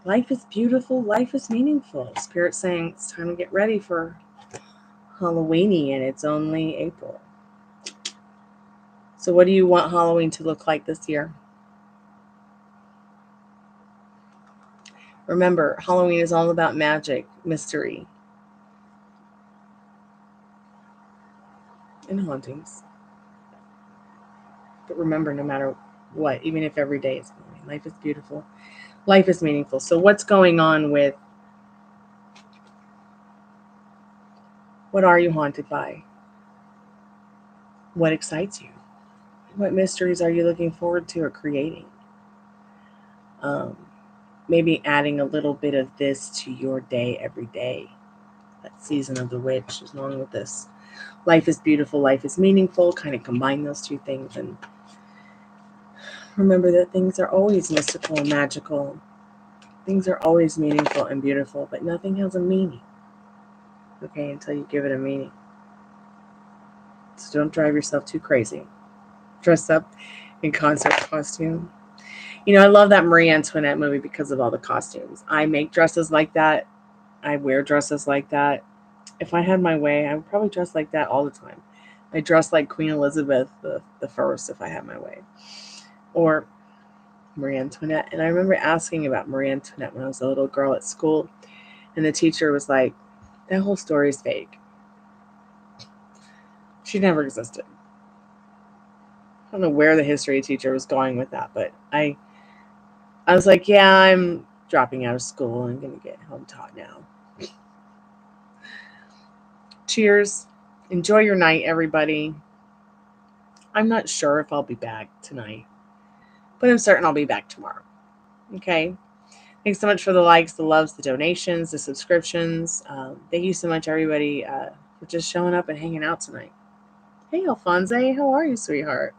Life is beautiful. Life is meaningful. Spirit's saying it's time to get ready for Halloweeny, and it's only April. So what do you want Halloween to look like this year? Remember, Halloween is all about magic, mystery, and hauntings. But remember, no matter what, even if every day is Halloween, life is beautiful. Life is meaningful. So what's going on with... What are you haunted by? What excites you? What mysteries are you looking forward to or creating? Maybe adding a little bit of this to your day every day. That season of the witch, along with this. Life is beautiful, life is meaningful. Kind of combine those two things and remember that things are always mystical and magical. Things are always meaningful and beautiful, but nothing has a meaning. Okay, until you give it a meaning. So don't drive yourself too crazy. Dress up in concert costume. You know, I love that Marie Antoinette movie because of all the costumes. I make dresses like that. I wear dresses like that. If I had my way, I would probably dress like that all the time. I dress like Queen Elizabeth the First if I had my way. Or Marie Antoinette. And I remember asking about Marie Antoinette when I was a little girl at school. And the teacher was like, that whole story is fake. She never existed. I don't know where the history teacher was going with that, but I was like, yeah, I'm dropping out of school. I'm going to get home taught now. Cheers. Enjoy your night, everybody. I'm not sure if I'll be back tonight, but I'm certain I'll be back tomorrow. Okay? Thanks so much for the likes, the loves, the donations, the subscriptions. Thank you so much, everybody, for just showing up and hanging out tonight. Hey, Alphonse, how are you, sweetheart?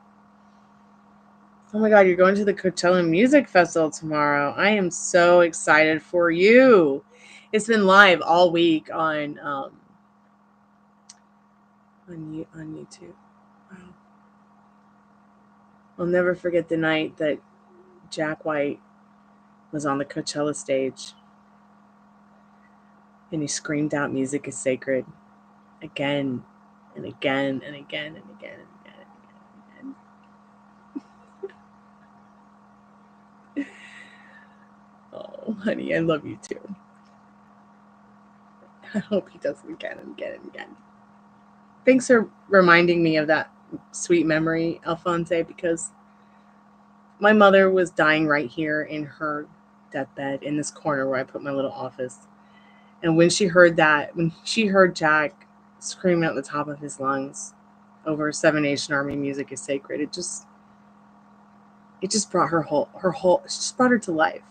Oh my God, you're going to the Coachella Music Festival tomorrow. I am so excited for you. It's been live all week on YouTube. Wow. I'll never forget the night that Jack White was on the Coachella stage and he screamed out, "Music is sacred," again and again and again and again and again and again. Oh, honey, I love you too. I hope he does it again and again and again. Thanks for reminding me of that sweet memory, Alphonse, because my mother was dying right here in her deathbed in this corner where I put my little office. And when she heard Jack screaming at the top of his lungs over 7 Nation Army, "Music is sacred," it just brought it just brought her to life.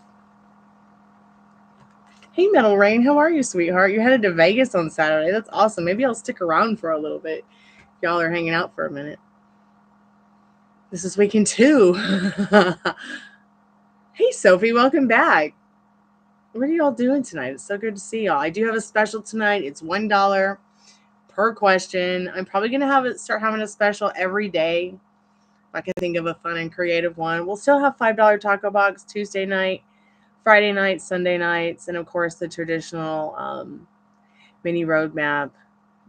Hey, Metal Rain, how are you, sweetheart? You headed to Vegas on Saturday. That's awesome. Maybe I'll stick around for a little bit. Y'all are hanging out for a minute. This is weekend 2. Hey, Sophie, welcome back. What are y'all doing tonight? It's so good to see y'all. I do have a special tonight. It's $1 per question. I'm probably going to start having a special every day. If I can think of a fun and creative one. We'll still have $5 taco box Tuesday night, Friday night, Sunday nights, and of course the traditional mini roadmap,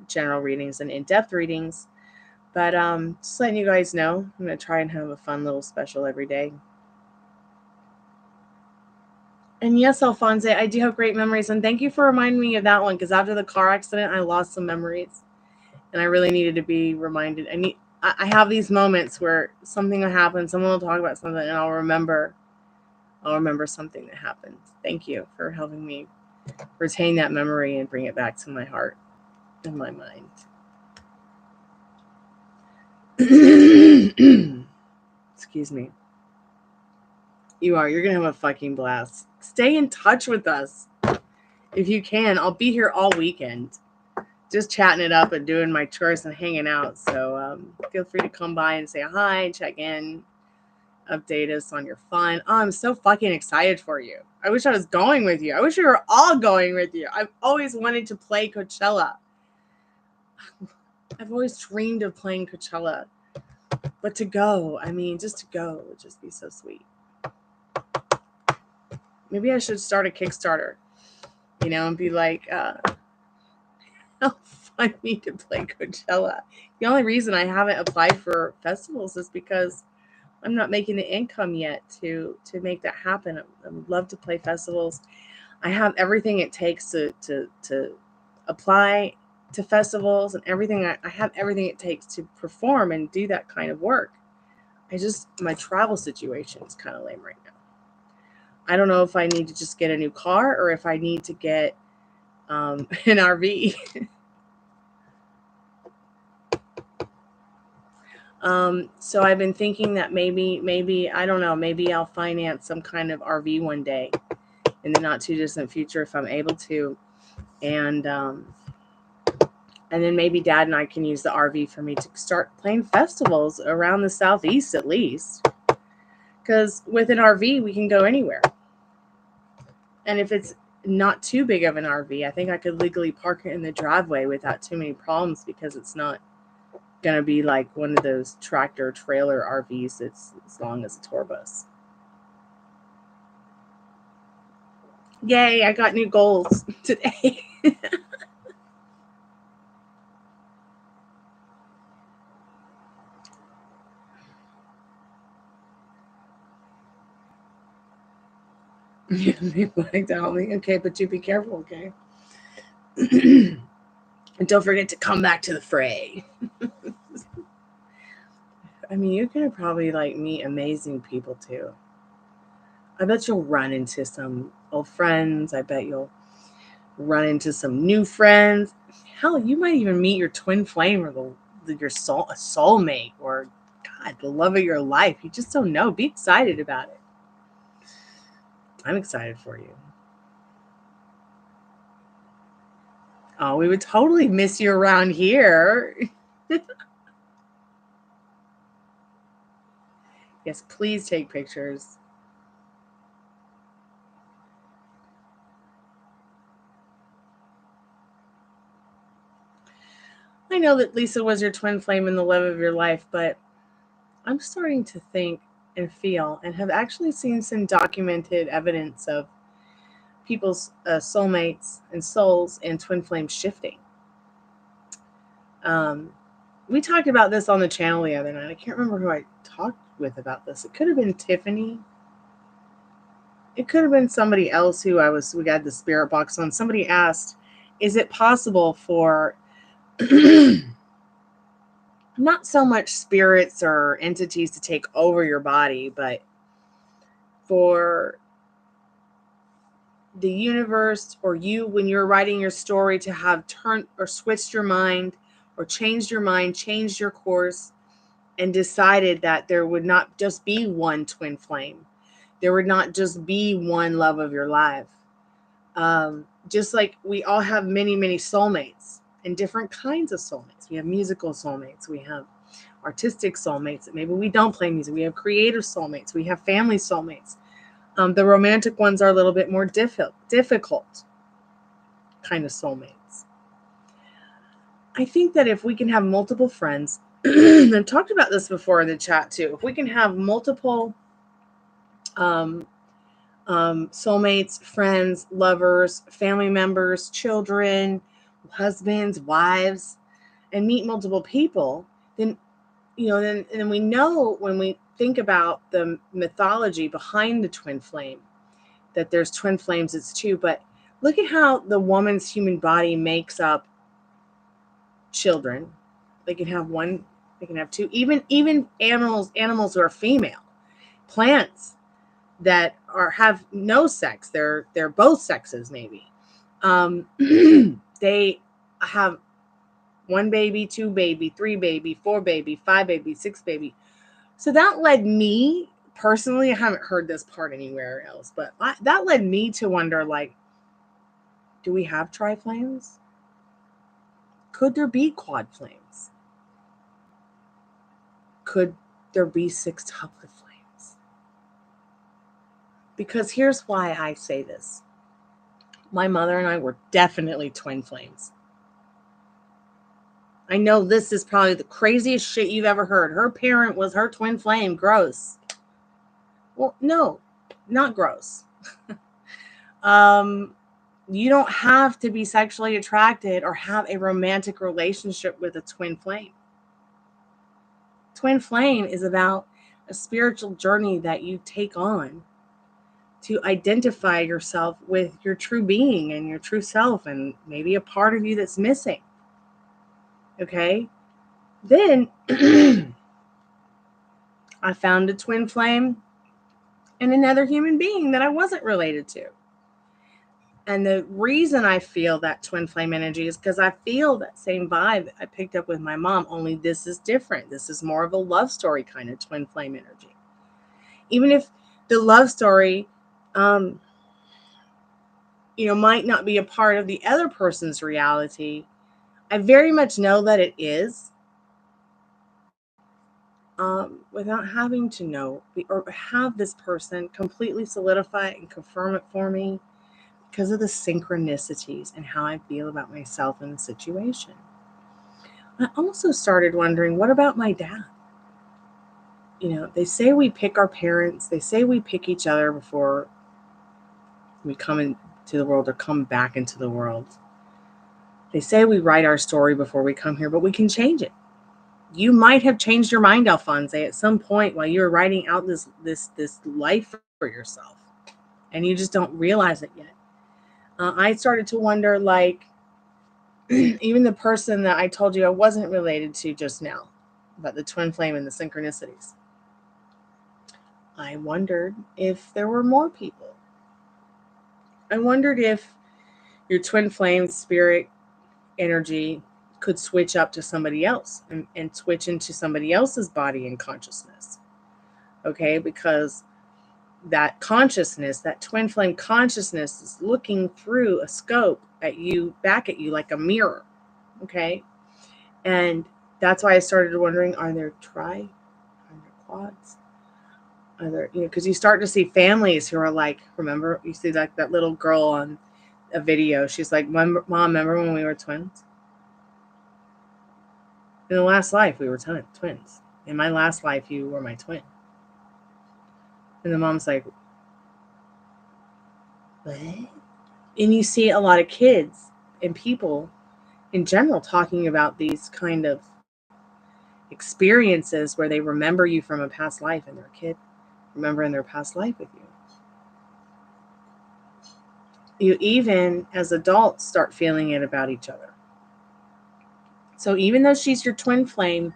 general readings, and in-depth readings. But just letting you guys know, I'm going to try and have a fun little special every day. And yes, Alphonse, I do have great memories. And thank you for reminding me of that one, because after the car accident, I lost some memories. And I really needed to be reminded. I have these moments where something will happen, someone will talk about something, and I'll remember something that happened. Thank you for helping me retain that memory and bring it back to my heart and my mind. Excuse me. You're going to have a fucking blast. Stay in touch with us if you can. I'll be here all weekend, just chatting it up and doing my chores and hanging out. So feel free to come by and say hi, check in, update us on your fun. Oh, I'm so fucking excited for you. I wish I was going with you. I wish we were all going with you. I've always wanted to play Coachella. I've always dreamed of playing Coachella. But to go, just to go would just be so sweet. Maybe I should start a Kickstarter, and be like, help fund me to play Coachella. The only reason I haven't applied for festivals is because I'm not making the income yet to make that happen. I would love to play festivals. I have everything it takes to apply to festivals and everything. I have everything it takes to perform and do that kind of work. My travel situation is kind of lame right now. I don't know if I need to just get a new car or if I need to get an RV. So I've been thinking that maybe I don't know, maybe I'll finance some kind of RV one day in the not too distant future if I'm able to. And then maybe Dad and I can use the RV for me to start playing festivals around the Southeast at least. Because with an RV, we can go anywhere. And if it's not too big of an RV, I think I could legally park it in the driveway without too many problems, because it's not going to be like one of those tractor trailer RVs that's as long as a tour bus. Yay, I got new goals today. Okay, but you be careful, okay? And don't forget to come back to the fray. You're going to probably meet amazing people too. I bet you'll run into some old friends. I bet you'll run into some new friends. Hell, you might even meet your twin flame or a soulmate, or God, the love of your life. You just don't know. Be excited about it. I'm excited for you. Oh, we would totally miss you around here. Yes, please take pictures. I know that Lisa was your twin flame and the love of your life, but I'm starting to think and feel and have actually seen some documented evidence of people's soulmates and souls and twin flames shifting. We talked about this on the channel the other night. I can't remember who I talked with about this. It could have been Tiffany. It could have been somebody else who we got the spirit box on. Somebody asked, is it possible for not so much spirits or entities to take over your body, but for the universe or you, when you're writing your story, to have turned or switched your mind or changed your mind, changed your course, and decided that there would not just be one twin flame. There would not just be one love of your life. Just like we all have many, many soulmates and different kinds of soulmates. We have musical soulmates. We have artistic soulmates that maybe we don't play music. We have creative soulmates. We have family soulmates. The romantic ones are a little bit more difficult kind of soulmates. I think that if we can have multiple friends, I've talked about this before in the chat too, if we can have multiple soulmates, friends, lovers, family members, children, husbands, wives, and meet multiple people, then then we know when we think about the mythology behind the twin flame that there's twin flames. It's two, but look at how the woman's human body makes up children. They can have one, they can have two, even animals who are female, plants that have no sex, they're both sexes maybe. They have one baby, two baby, three baby, four baby, five baby, six baby. So that led me personally, I haven't heard this part anywhere else, but that led me to wonder, like, do we have tri-flames? Could there be quad flames? Could there be sextuplet flames? Because here's why I say this. My mother and I were definitely twin flames. I know this is probably the craziest shit you've ever heard. Her parent was her twin flame. Gross. Well, no, not gross. You don't have to be sexually attracted or have a romantic relationship with a twin flame. Twin flame is about a spiritual journey that you take on to identify yourself with your true being and your true self, and maybe a part of you that's missing. Okay? Then I found a twin flame in another human being that I wasn't related to. And the reason I feel that twin flame energy is because I feel that same vibe that I picked up with my mom, only this is different. This is more of a love story kind of twin flame energy. Even if the love story, might not be a part of the other person's reality, I very much know that it is, without having to know or have this person completely solidify and confirm it for me, because of the synchronicities and how I feel about myself in the situation. I also started wondering, what about my dad? They say we pick our parents. They say we pick each other before we come into the world or come back into the world. They say we write our story before we come here, but we can change it. You might have changed your mind, Alphonse, at some point while you were writing out this life for yourself, and you just don't realize it yet. I started to wonder, like, even the person that I told you I wasn't related to just now, about the twin flame and the synchronicities. I wondered if there were more people. I wondered if your twin flame spirit energy could switch up to somebody else and switch into somebody else's body and consciousness. Okay, because that consciousness, that twin flame consciousness is looking through a scope at you, back at you like a mirror. Okay. And that's why I started wondering, are there quads? Are there, because you start to see families who are like, remember, you see like that little girl on a video. She's like, Mom, remember when we were twins? In the last life, we were twins. In my last life, you were my twin. And the mom's like, what? And you see a lot of kids and people in general talking about these kind of experiences where they remember you from a past life and their kid remembering their past life with you. You even, as adults, start feeling it about each other. So even though she's your twin flame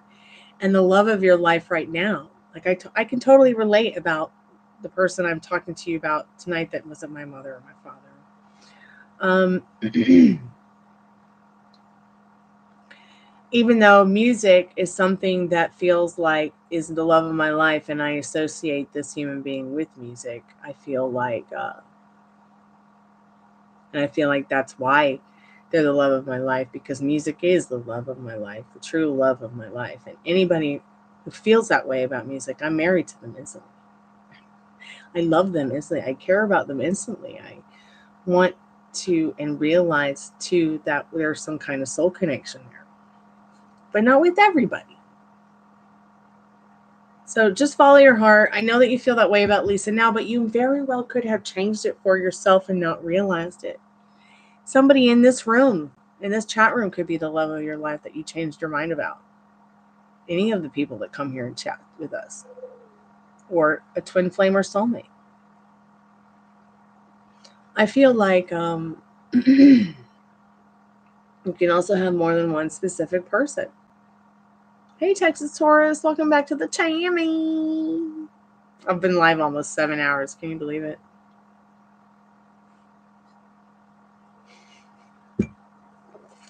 and the love of your life right now, like I can totally relate about the person I'm talking to you about tonight that wasn't my mother or my father. Even though music is something that feels like is the love of my life, and I associate this human being with music, I feel like, and I feel like that's why they're the love of my life, because music is the love of my life, the true love of my life. And anybody who feels that way about music, I'm married to them instantly. I love them instantly. I care about them instantly. I want to and realize too that there's some kind of soul connection there, but not with everybody. So just follow your heart. I know that you feel that way about Lisa now, but you very well could have changed it for yourself and not realized it. Somebody in this room, in this chat room, could be the love of your life that you changed your mind about. Any of the people that come here and chat with us, or a twin flame or soulmate. I feel like you can also have more than one specific person. Hey, Texas Taurus, welcome back to the Chammy. I've been live almost 7 hours. Can you believe it?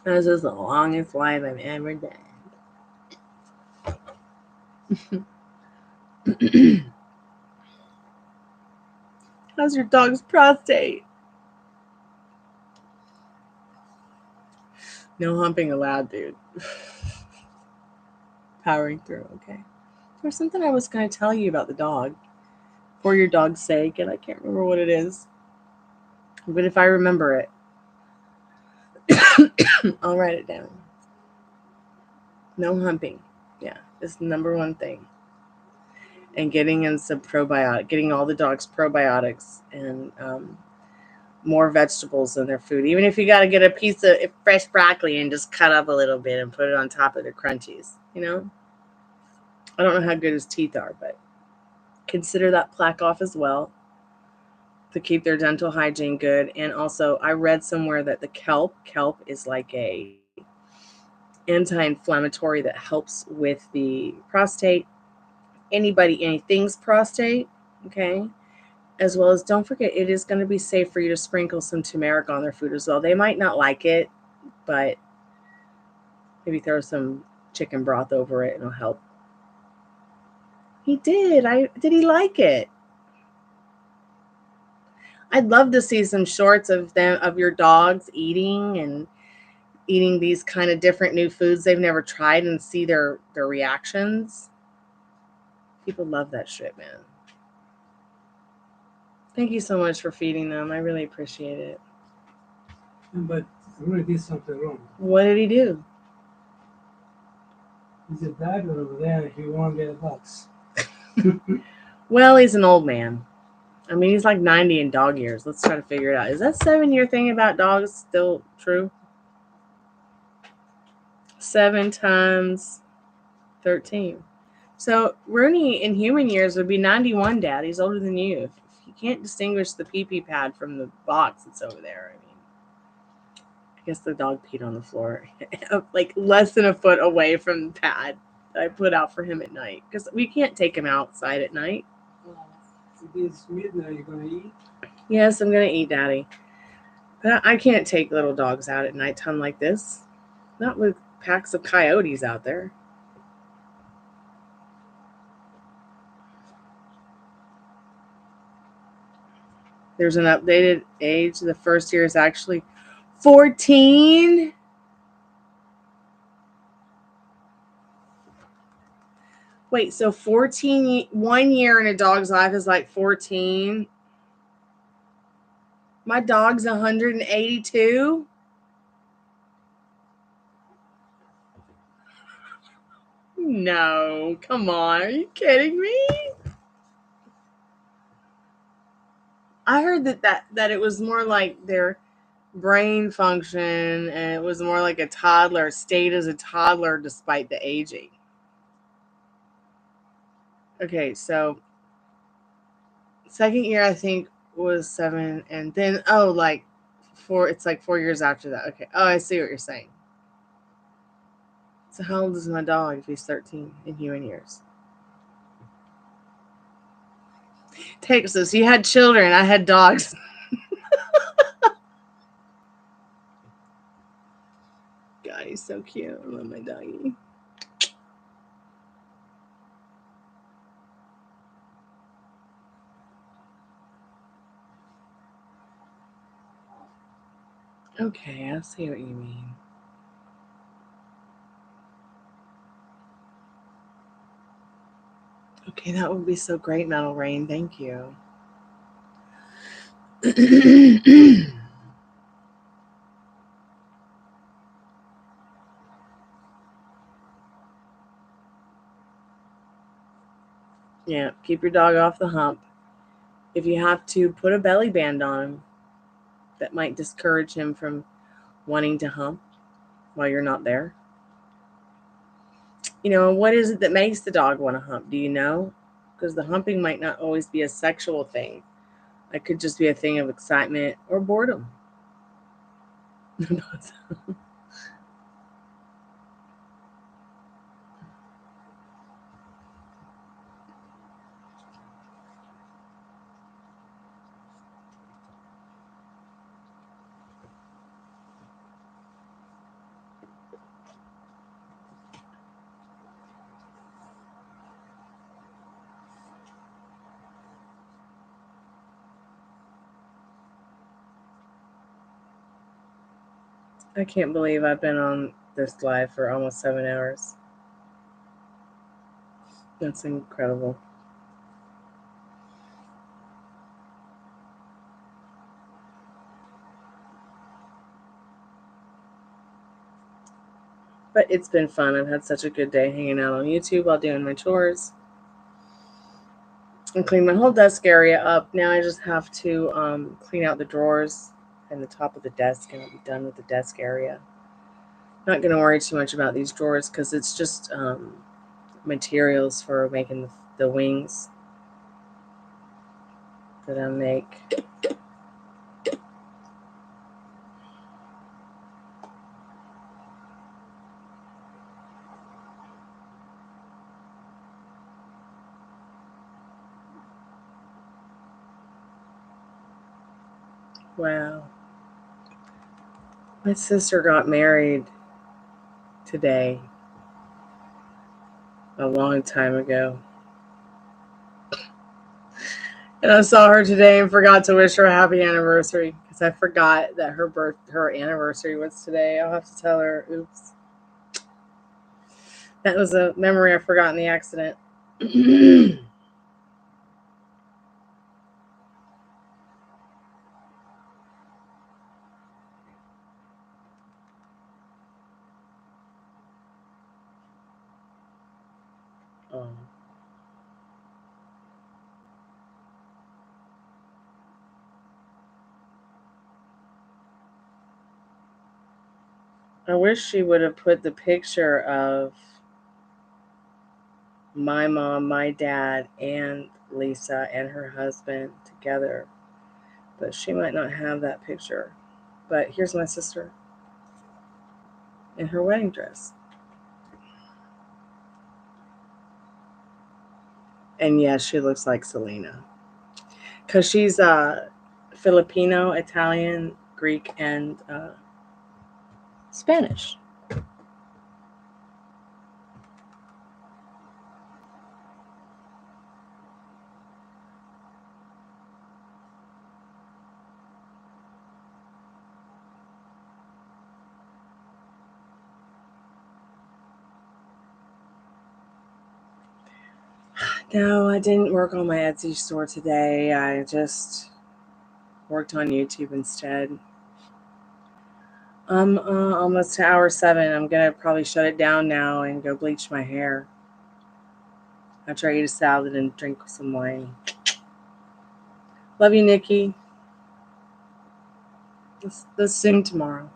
This is the longest live I've ever done. How's your dog's prostate? No humping allowed, dude. Powering through, okay. There's something I was going to tell you about the dog for your dog's sake, and I can't remember what it is. But if I remember it, I'll write it down. No humping. Yeah, it's the number one thing. And getting in some probiotic, getting all the dogs probiotics and more vegetables in their food. Even if you got to get a piece of fresh broccoli and just cut up a little bit and put it on top of the crunchies, I don't know how good his teeth are, but consider that plaque off as well to keep their dental hygiene good. And also, I read somewhere that the kelp is like a anti-inflammatory that helps with the prostate. Anything's prostate, okay? As well as, don't forget, it is going to be safe for you to sprinkle some turmeric on their food as well. They might not like it, but maybe throw some chicken broth over it and it'll help. He did. Did he like it? I'd love to see some shorts of your dogs eating these kind of different new foods they've never tried and see their reactions. People love that shit, man. Thank you so much for feeding them. I really appreciate it. But I really did something wrong. What did he do? He's a diver over there and he won't get a box. Well, he's an old man. I mean, he's like 90 in dog years. Let's try to figure it out. Is that 7-year thing about dogs still true? 7 times 13. So Rooney in human years would be 91, Dad. He's older than you. If you can't distinguish the pee-pee pad from the box that's over there, I mean, I guess the dog peed on the floor like less than a foot away from the pad that I put out for him at night, because we can't take him outside at night. It is midnight. You're gonna eat? Yes, I'm gonna eat, Daddy. But I can't take little dogs out at nighttime like this. Not with packs of coyotes out there. There's an updated age. The first year is actually 14. Wait, so 14, 1 year in a dog's life is like 14? My dog's 182? No, come on. Are you kidding me? I heard that it was more like their brain function, and it was more like a toddler, stayed as a toddler despite the aging. Okay, so second year I think was 7, and then like 4. It's like 4 years after that. Okay. Oh, I see what you're saying. So how old is my dog if he's 13 in human years? Texas, you had children. I had dogs. God, he's so cute. I love my doggy. Okay, I see what you mean. Okay, that would be so great, Metal Rain. Thank you. Yeah, keep your dog off the hump. If you have to, put a belly band on him. That might discourage him from wanting to hump while you're not there. You know, what is it that makes the dog want to hump? Do you know? Because the humping might not always be a sexual thing. It could just be a thing of excitement or boredom. I can't believe I've been on this live for almost 7 hours. That's incredible. But it's been fun. I've had such a good day hanging out on YouTube while doing my chores. And clean my whole desk area up. Now I just have to clean out the drawers and the top of the desk, and I'll be done with the desk area. Not going to worry too much about these drawers because it's just materials for making the wings that I make. Wow. My sister got married today, a long time ago. And I saw her today and forgot to wish her a happy anniversary because I forgot that her anniversary was today. I'll have to tell her. Oops. That was a memory I forgot in the accident. I wish she would have put the picture of my mom, my dad, and Lisa and her husband together. But she might not have that picture. But here's my sister in her wedding dress. And yes, she looks like Selena. Because she's Filipino, Italian, Greek, and Spanish. No, I didn't work on my Etsy store today. I just worked on YouTube instead. I'm almost to hour 7. I'm going to probably shut it down now and go bleach my hair after I eat a salad and drink some wine. Love you, Nikki. Let's sing tomorrow.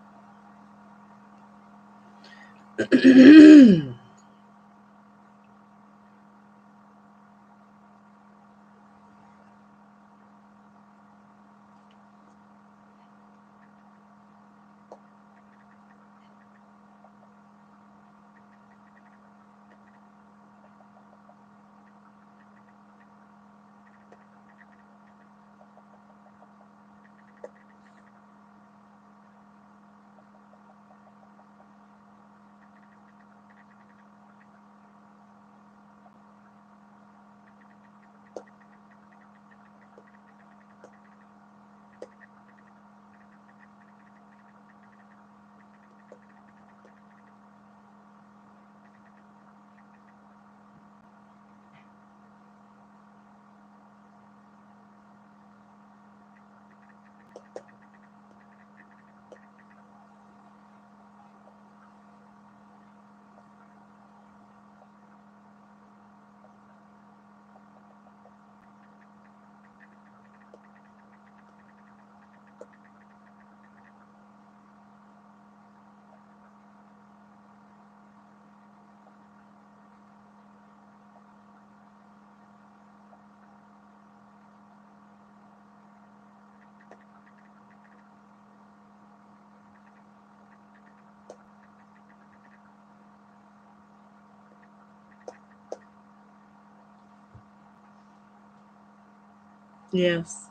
Yes.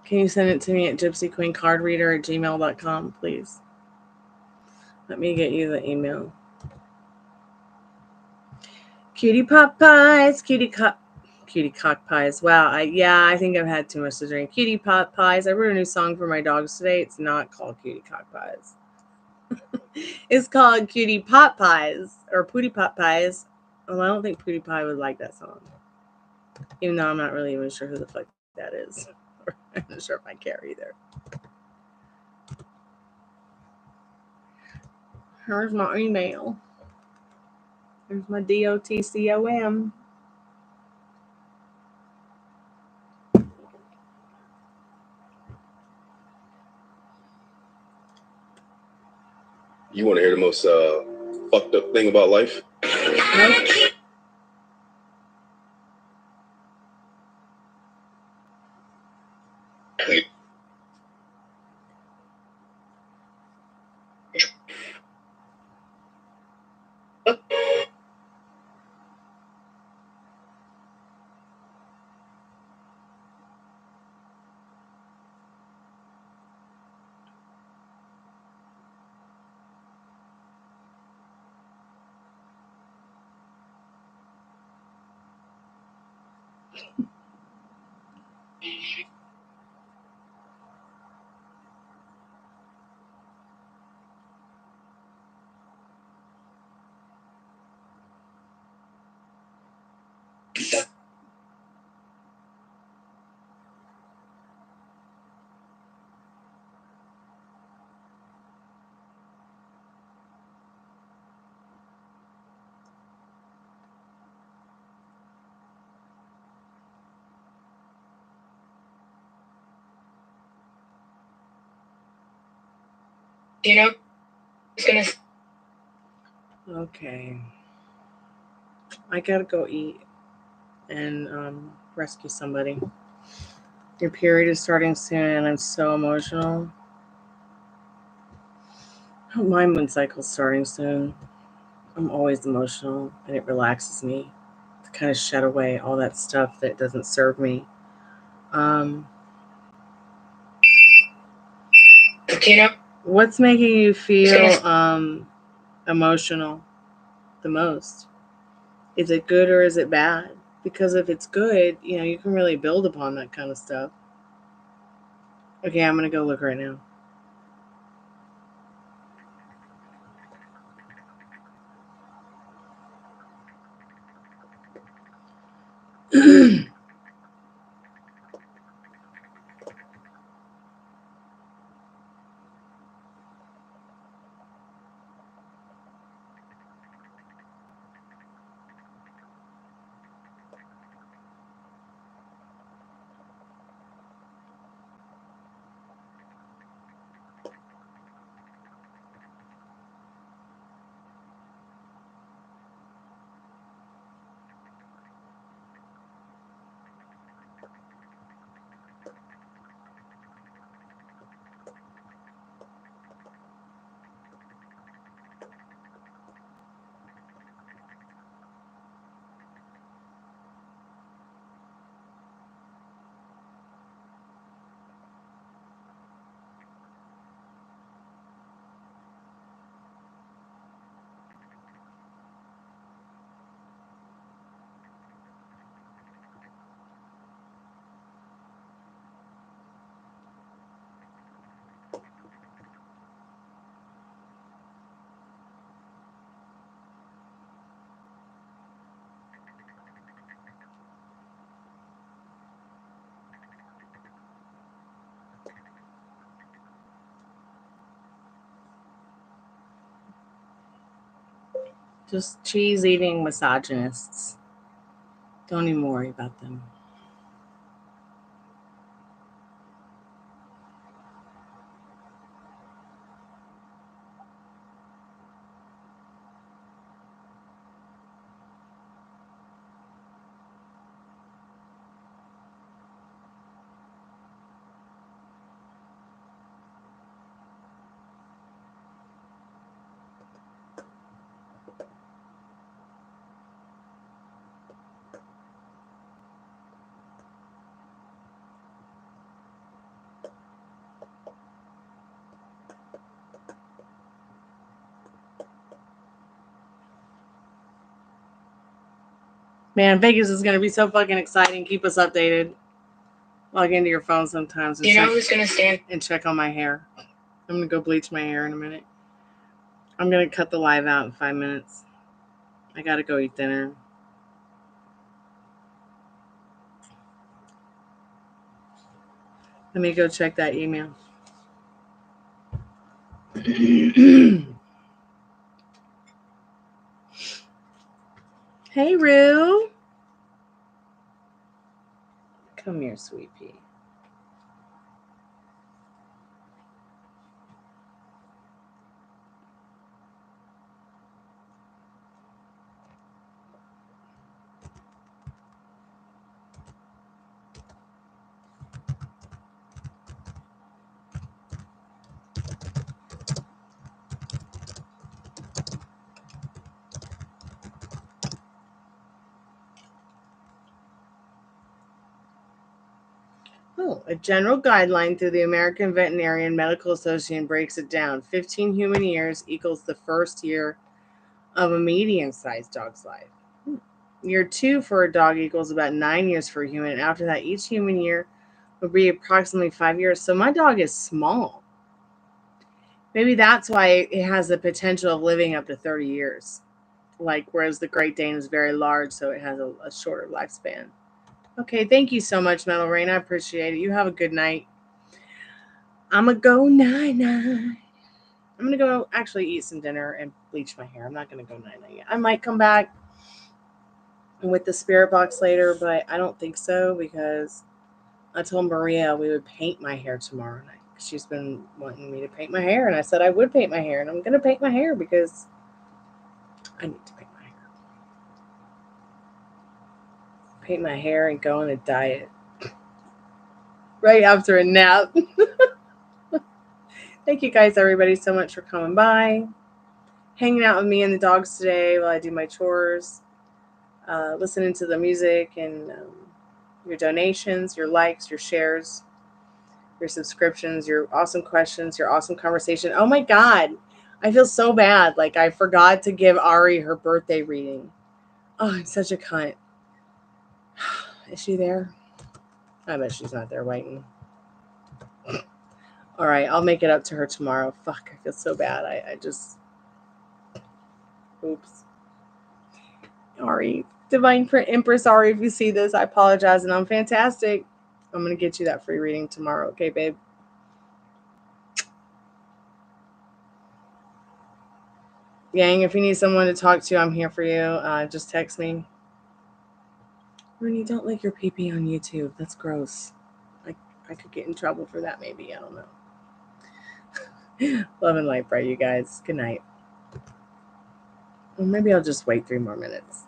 Can you send it to me at gypsyqueencardreader@gmail.com, please? Let me get you the email. Cutie pot pies, cutie cock pies. Wow, I think I've had too much to drink. Cutie pot pies. I wrote a new song for my dogs today. It's not called cutie cock pies. It's called cutie pot pies or pootie pot pies. Well, I don't think Pootie Pie would like that song, even though I'm not really even sure who the fuck that is. I'm not sure if I care either. Here's my email. Here's my DOTCOM. You want to hear the most fucked up thing about life? Nope. You know, it's gonna. Okay. I gotta go eat and rescue somebody. Your period is starting soon, and I'm so emotional. My moon cycle's starting soon. I'm always emotional, and it relaxes me to kind of shut away all that stuff that doesn't serve me. What's making you feel emotional the most? Is it good or is it bad? Because if it's good, you can really build upon that kind of stuff. Okay, I'm gonna go look right now. Just cheese-eating misogynists. Don't even worry about them. Man, Vegas is going to be so fucking exciting. Keep us updated. Log into your phone sometimes and, who's going to stand and check on my hair. I'm going to go bleach my hair in a minute. I'm going to cut the live out in 5 minutes. I got to go eat dinner. Let me go check that email. Hey, Rue. Come here, sweet pea. Oh, a general guideline through the American Veterinary and Medical Association breaks it down. 15 human years equals the first year of a medium-sized dog's life. Year 2 for a dog equals about 9 years for a human. And after that, each human year would be approximately 5 years. So my dog is small. Maybe that's why it has the potential of living up to 30 years. Like, whereas the Great Dane is very large, so it has a shorter lifespan. Okay, thank you so much, Metal Rain. I appreciate it. You have a good night. I'm going to go night-night. I'm going to go actually eat some dinner and bleach my hair. I'm not going to go night-night yet. I might come back with the spirit box later, but I don't think so because I told Maria we would paint my hair tomorrow night. She's been wanting me to paint my hair, and I said I would paint my hair, and I'm going to paint my hair because I need to paint my hair. Paint my hair and go on a diet right after a nap. Thank you guys, everybody, so much for coming by, hanging out with me and the dogs today while I do my chores, listening to the music and your donations, your likes, your shares, your subscriptions, your awesome questions, your awesome conversation. Oh my God, I feel so bad. Like I forgot to give Ari her birthday reading. Oh, I'm such a cunt. Is she there? I bet she's not there waiting. All right, I'll make it up to her tomorrow. Fuck, I feel so bad. I just... Oops. Ari, Divine Empress Ari, if you see this, I apologize, and I'm fantastic. I'm going to get you that free reading tomorrow. Okay, babe? Yang, if you need someone to talk to, I'm here for you. Just text me. Rooney, don't lick your pee-pee on YouTube. That's gross. I could get in trouble for that, maybe. I don't know. Love and light, bright, you guys. Good night. Well, maybe I'll just wait 3 more minutes.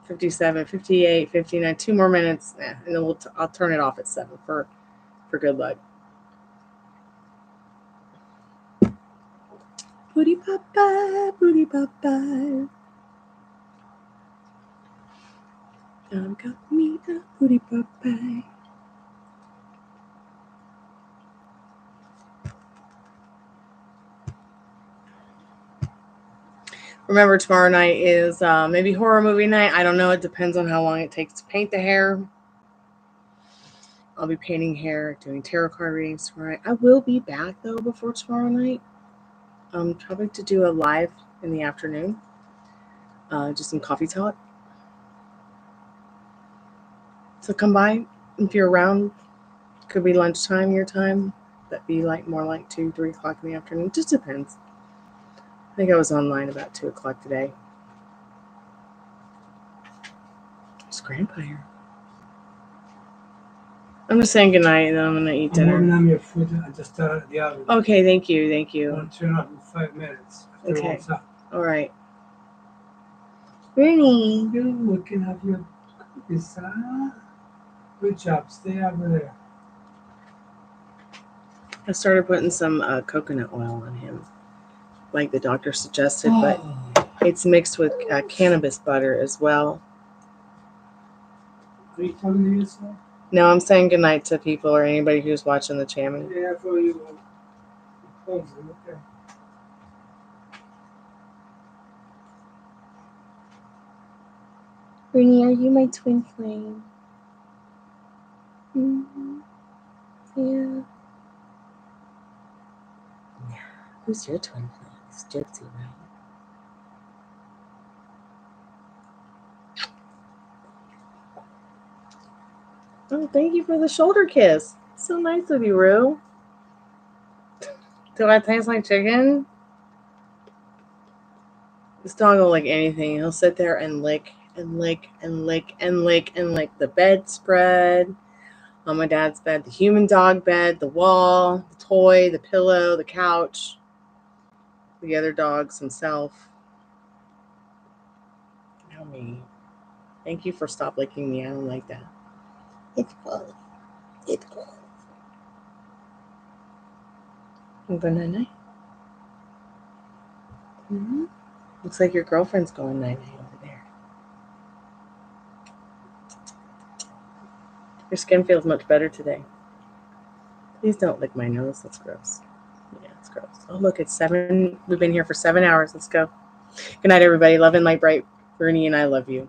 57, 58, 59, 2 more minutes. And then I'll turn it off at 7 for good luck. Booty papa, booty papa. Got me a booty papa. Remember, tomorrow night is maybe horror movie night. I don't know. It depends on how long it takes to paint the hair. I'll be painting hair, doing tarot card readings tomorrow night. I will be back, though, before tomorrow night. Probably to do a live in the afternoon. Just some coffee talk. So come by if you're around. Could be lunchtime, your time. That'd be more like 2, 3 o'clock in the afternoon. Just depends. I think I was online about 2 o'clock today. Grandpa here. I'm just saying goodnight and then I'm going to eat I'm warming dinner. up your food. I just started at the oven. Okay, thank you. Thank I you. want to turn off in 5 minutes. After it Okay. warms up. All right. Rooney. You're looking at your cookies, huh? Good job. Stay over there. I started putting some coconut oil on him, like the doctor suggested, but it's mixed with cannabis butter as well. Are you talking to yourself? No, I'm saying goodnight to people or anybody who's watching the channel. Yeah, for you. Okay. Rooney, are you my twin flame? Mm-hmm. Yeah. Who's your twin flame? It's Gypsy, right? Oh, thank you for the shoulder kiss. So nice of you, Rue. Do I taste like chicken? This dog will lick anything. He'll sit there and lick and lick and lick and lick and lick the bedspread on my dad's bed, the human dog bed, the wall, the toy, the pillow, the couch, the other dogs, himself. Yummy. Thank you for stop licking me. I don't like that. It's cold. It's cold. Good night. Mm-hmm. Looks like your girlfriend's going night over there. Your skin feels much better today. Please don't lick my nose. That's gross. Yeah, it's gross. Oh, look, it's 7. We've been here for 7 hours. Let's go. Good night, everybody. Love and light bright. Rooney and I love you.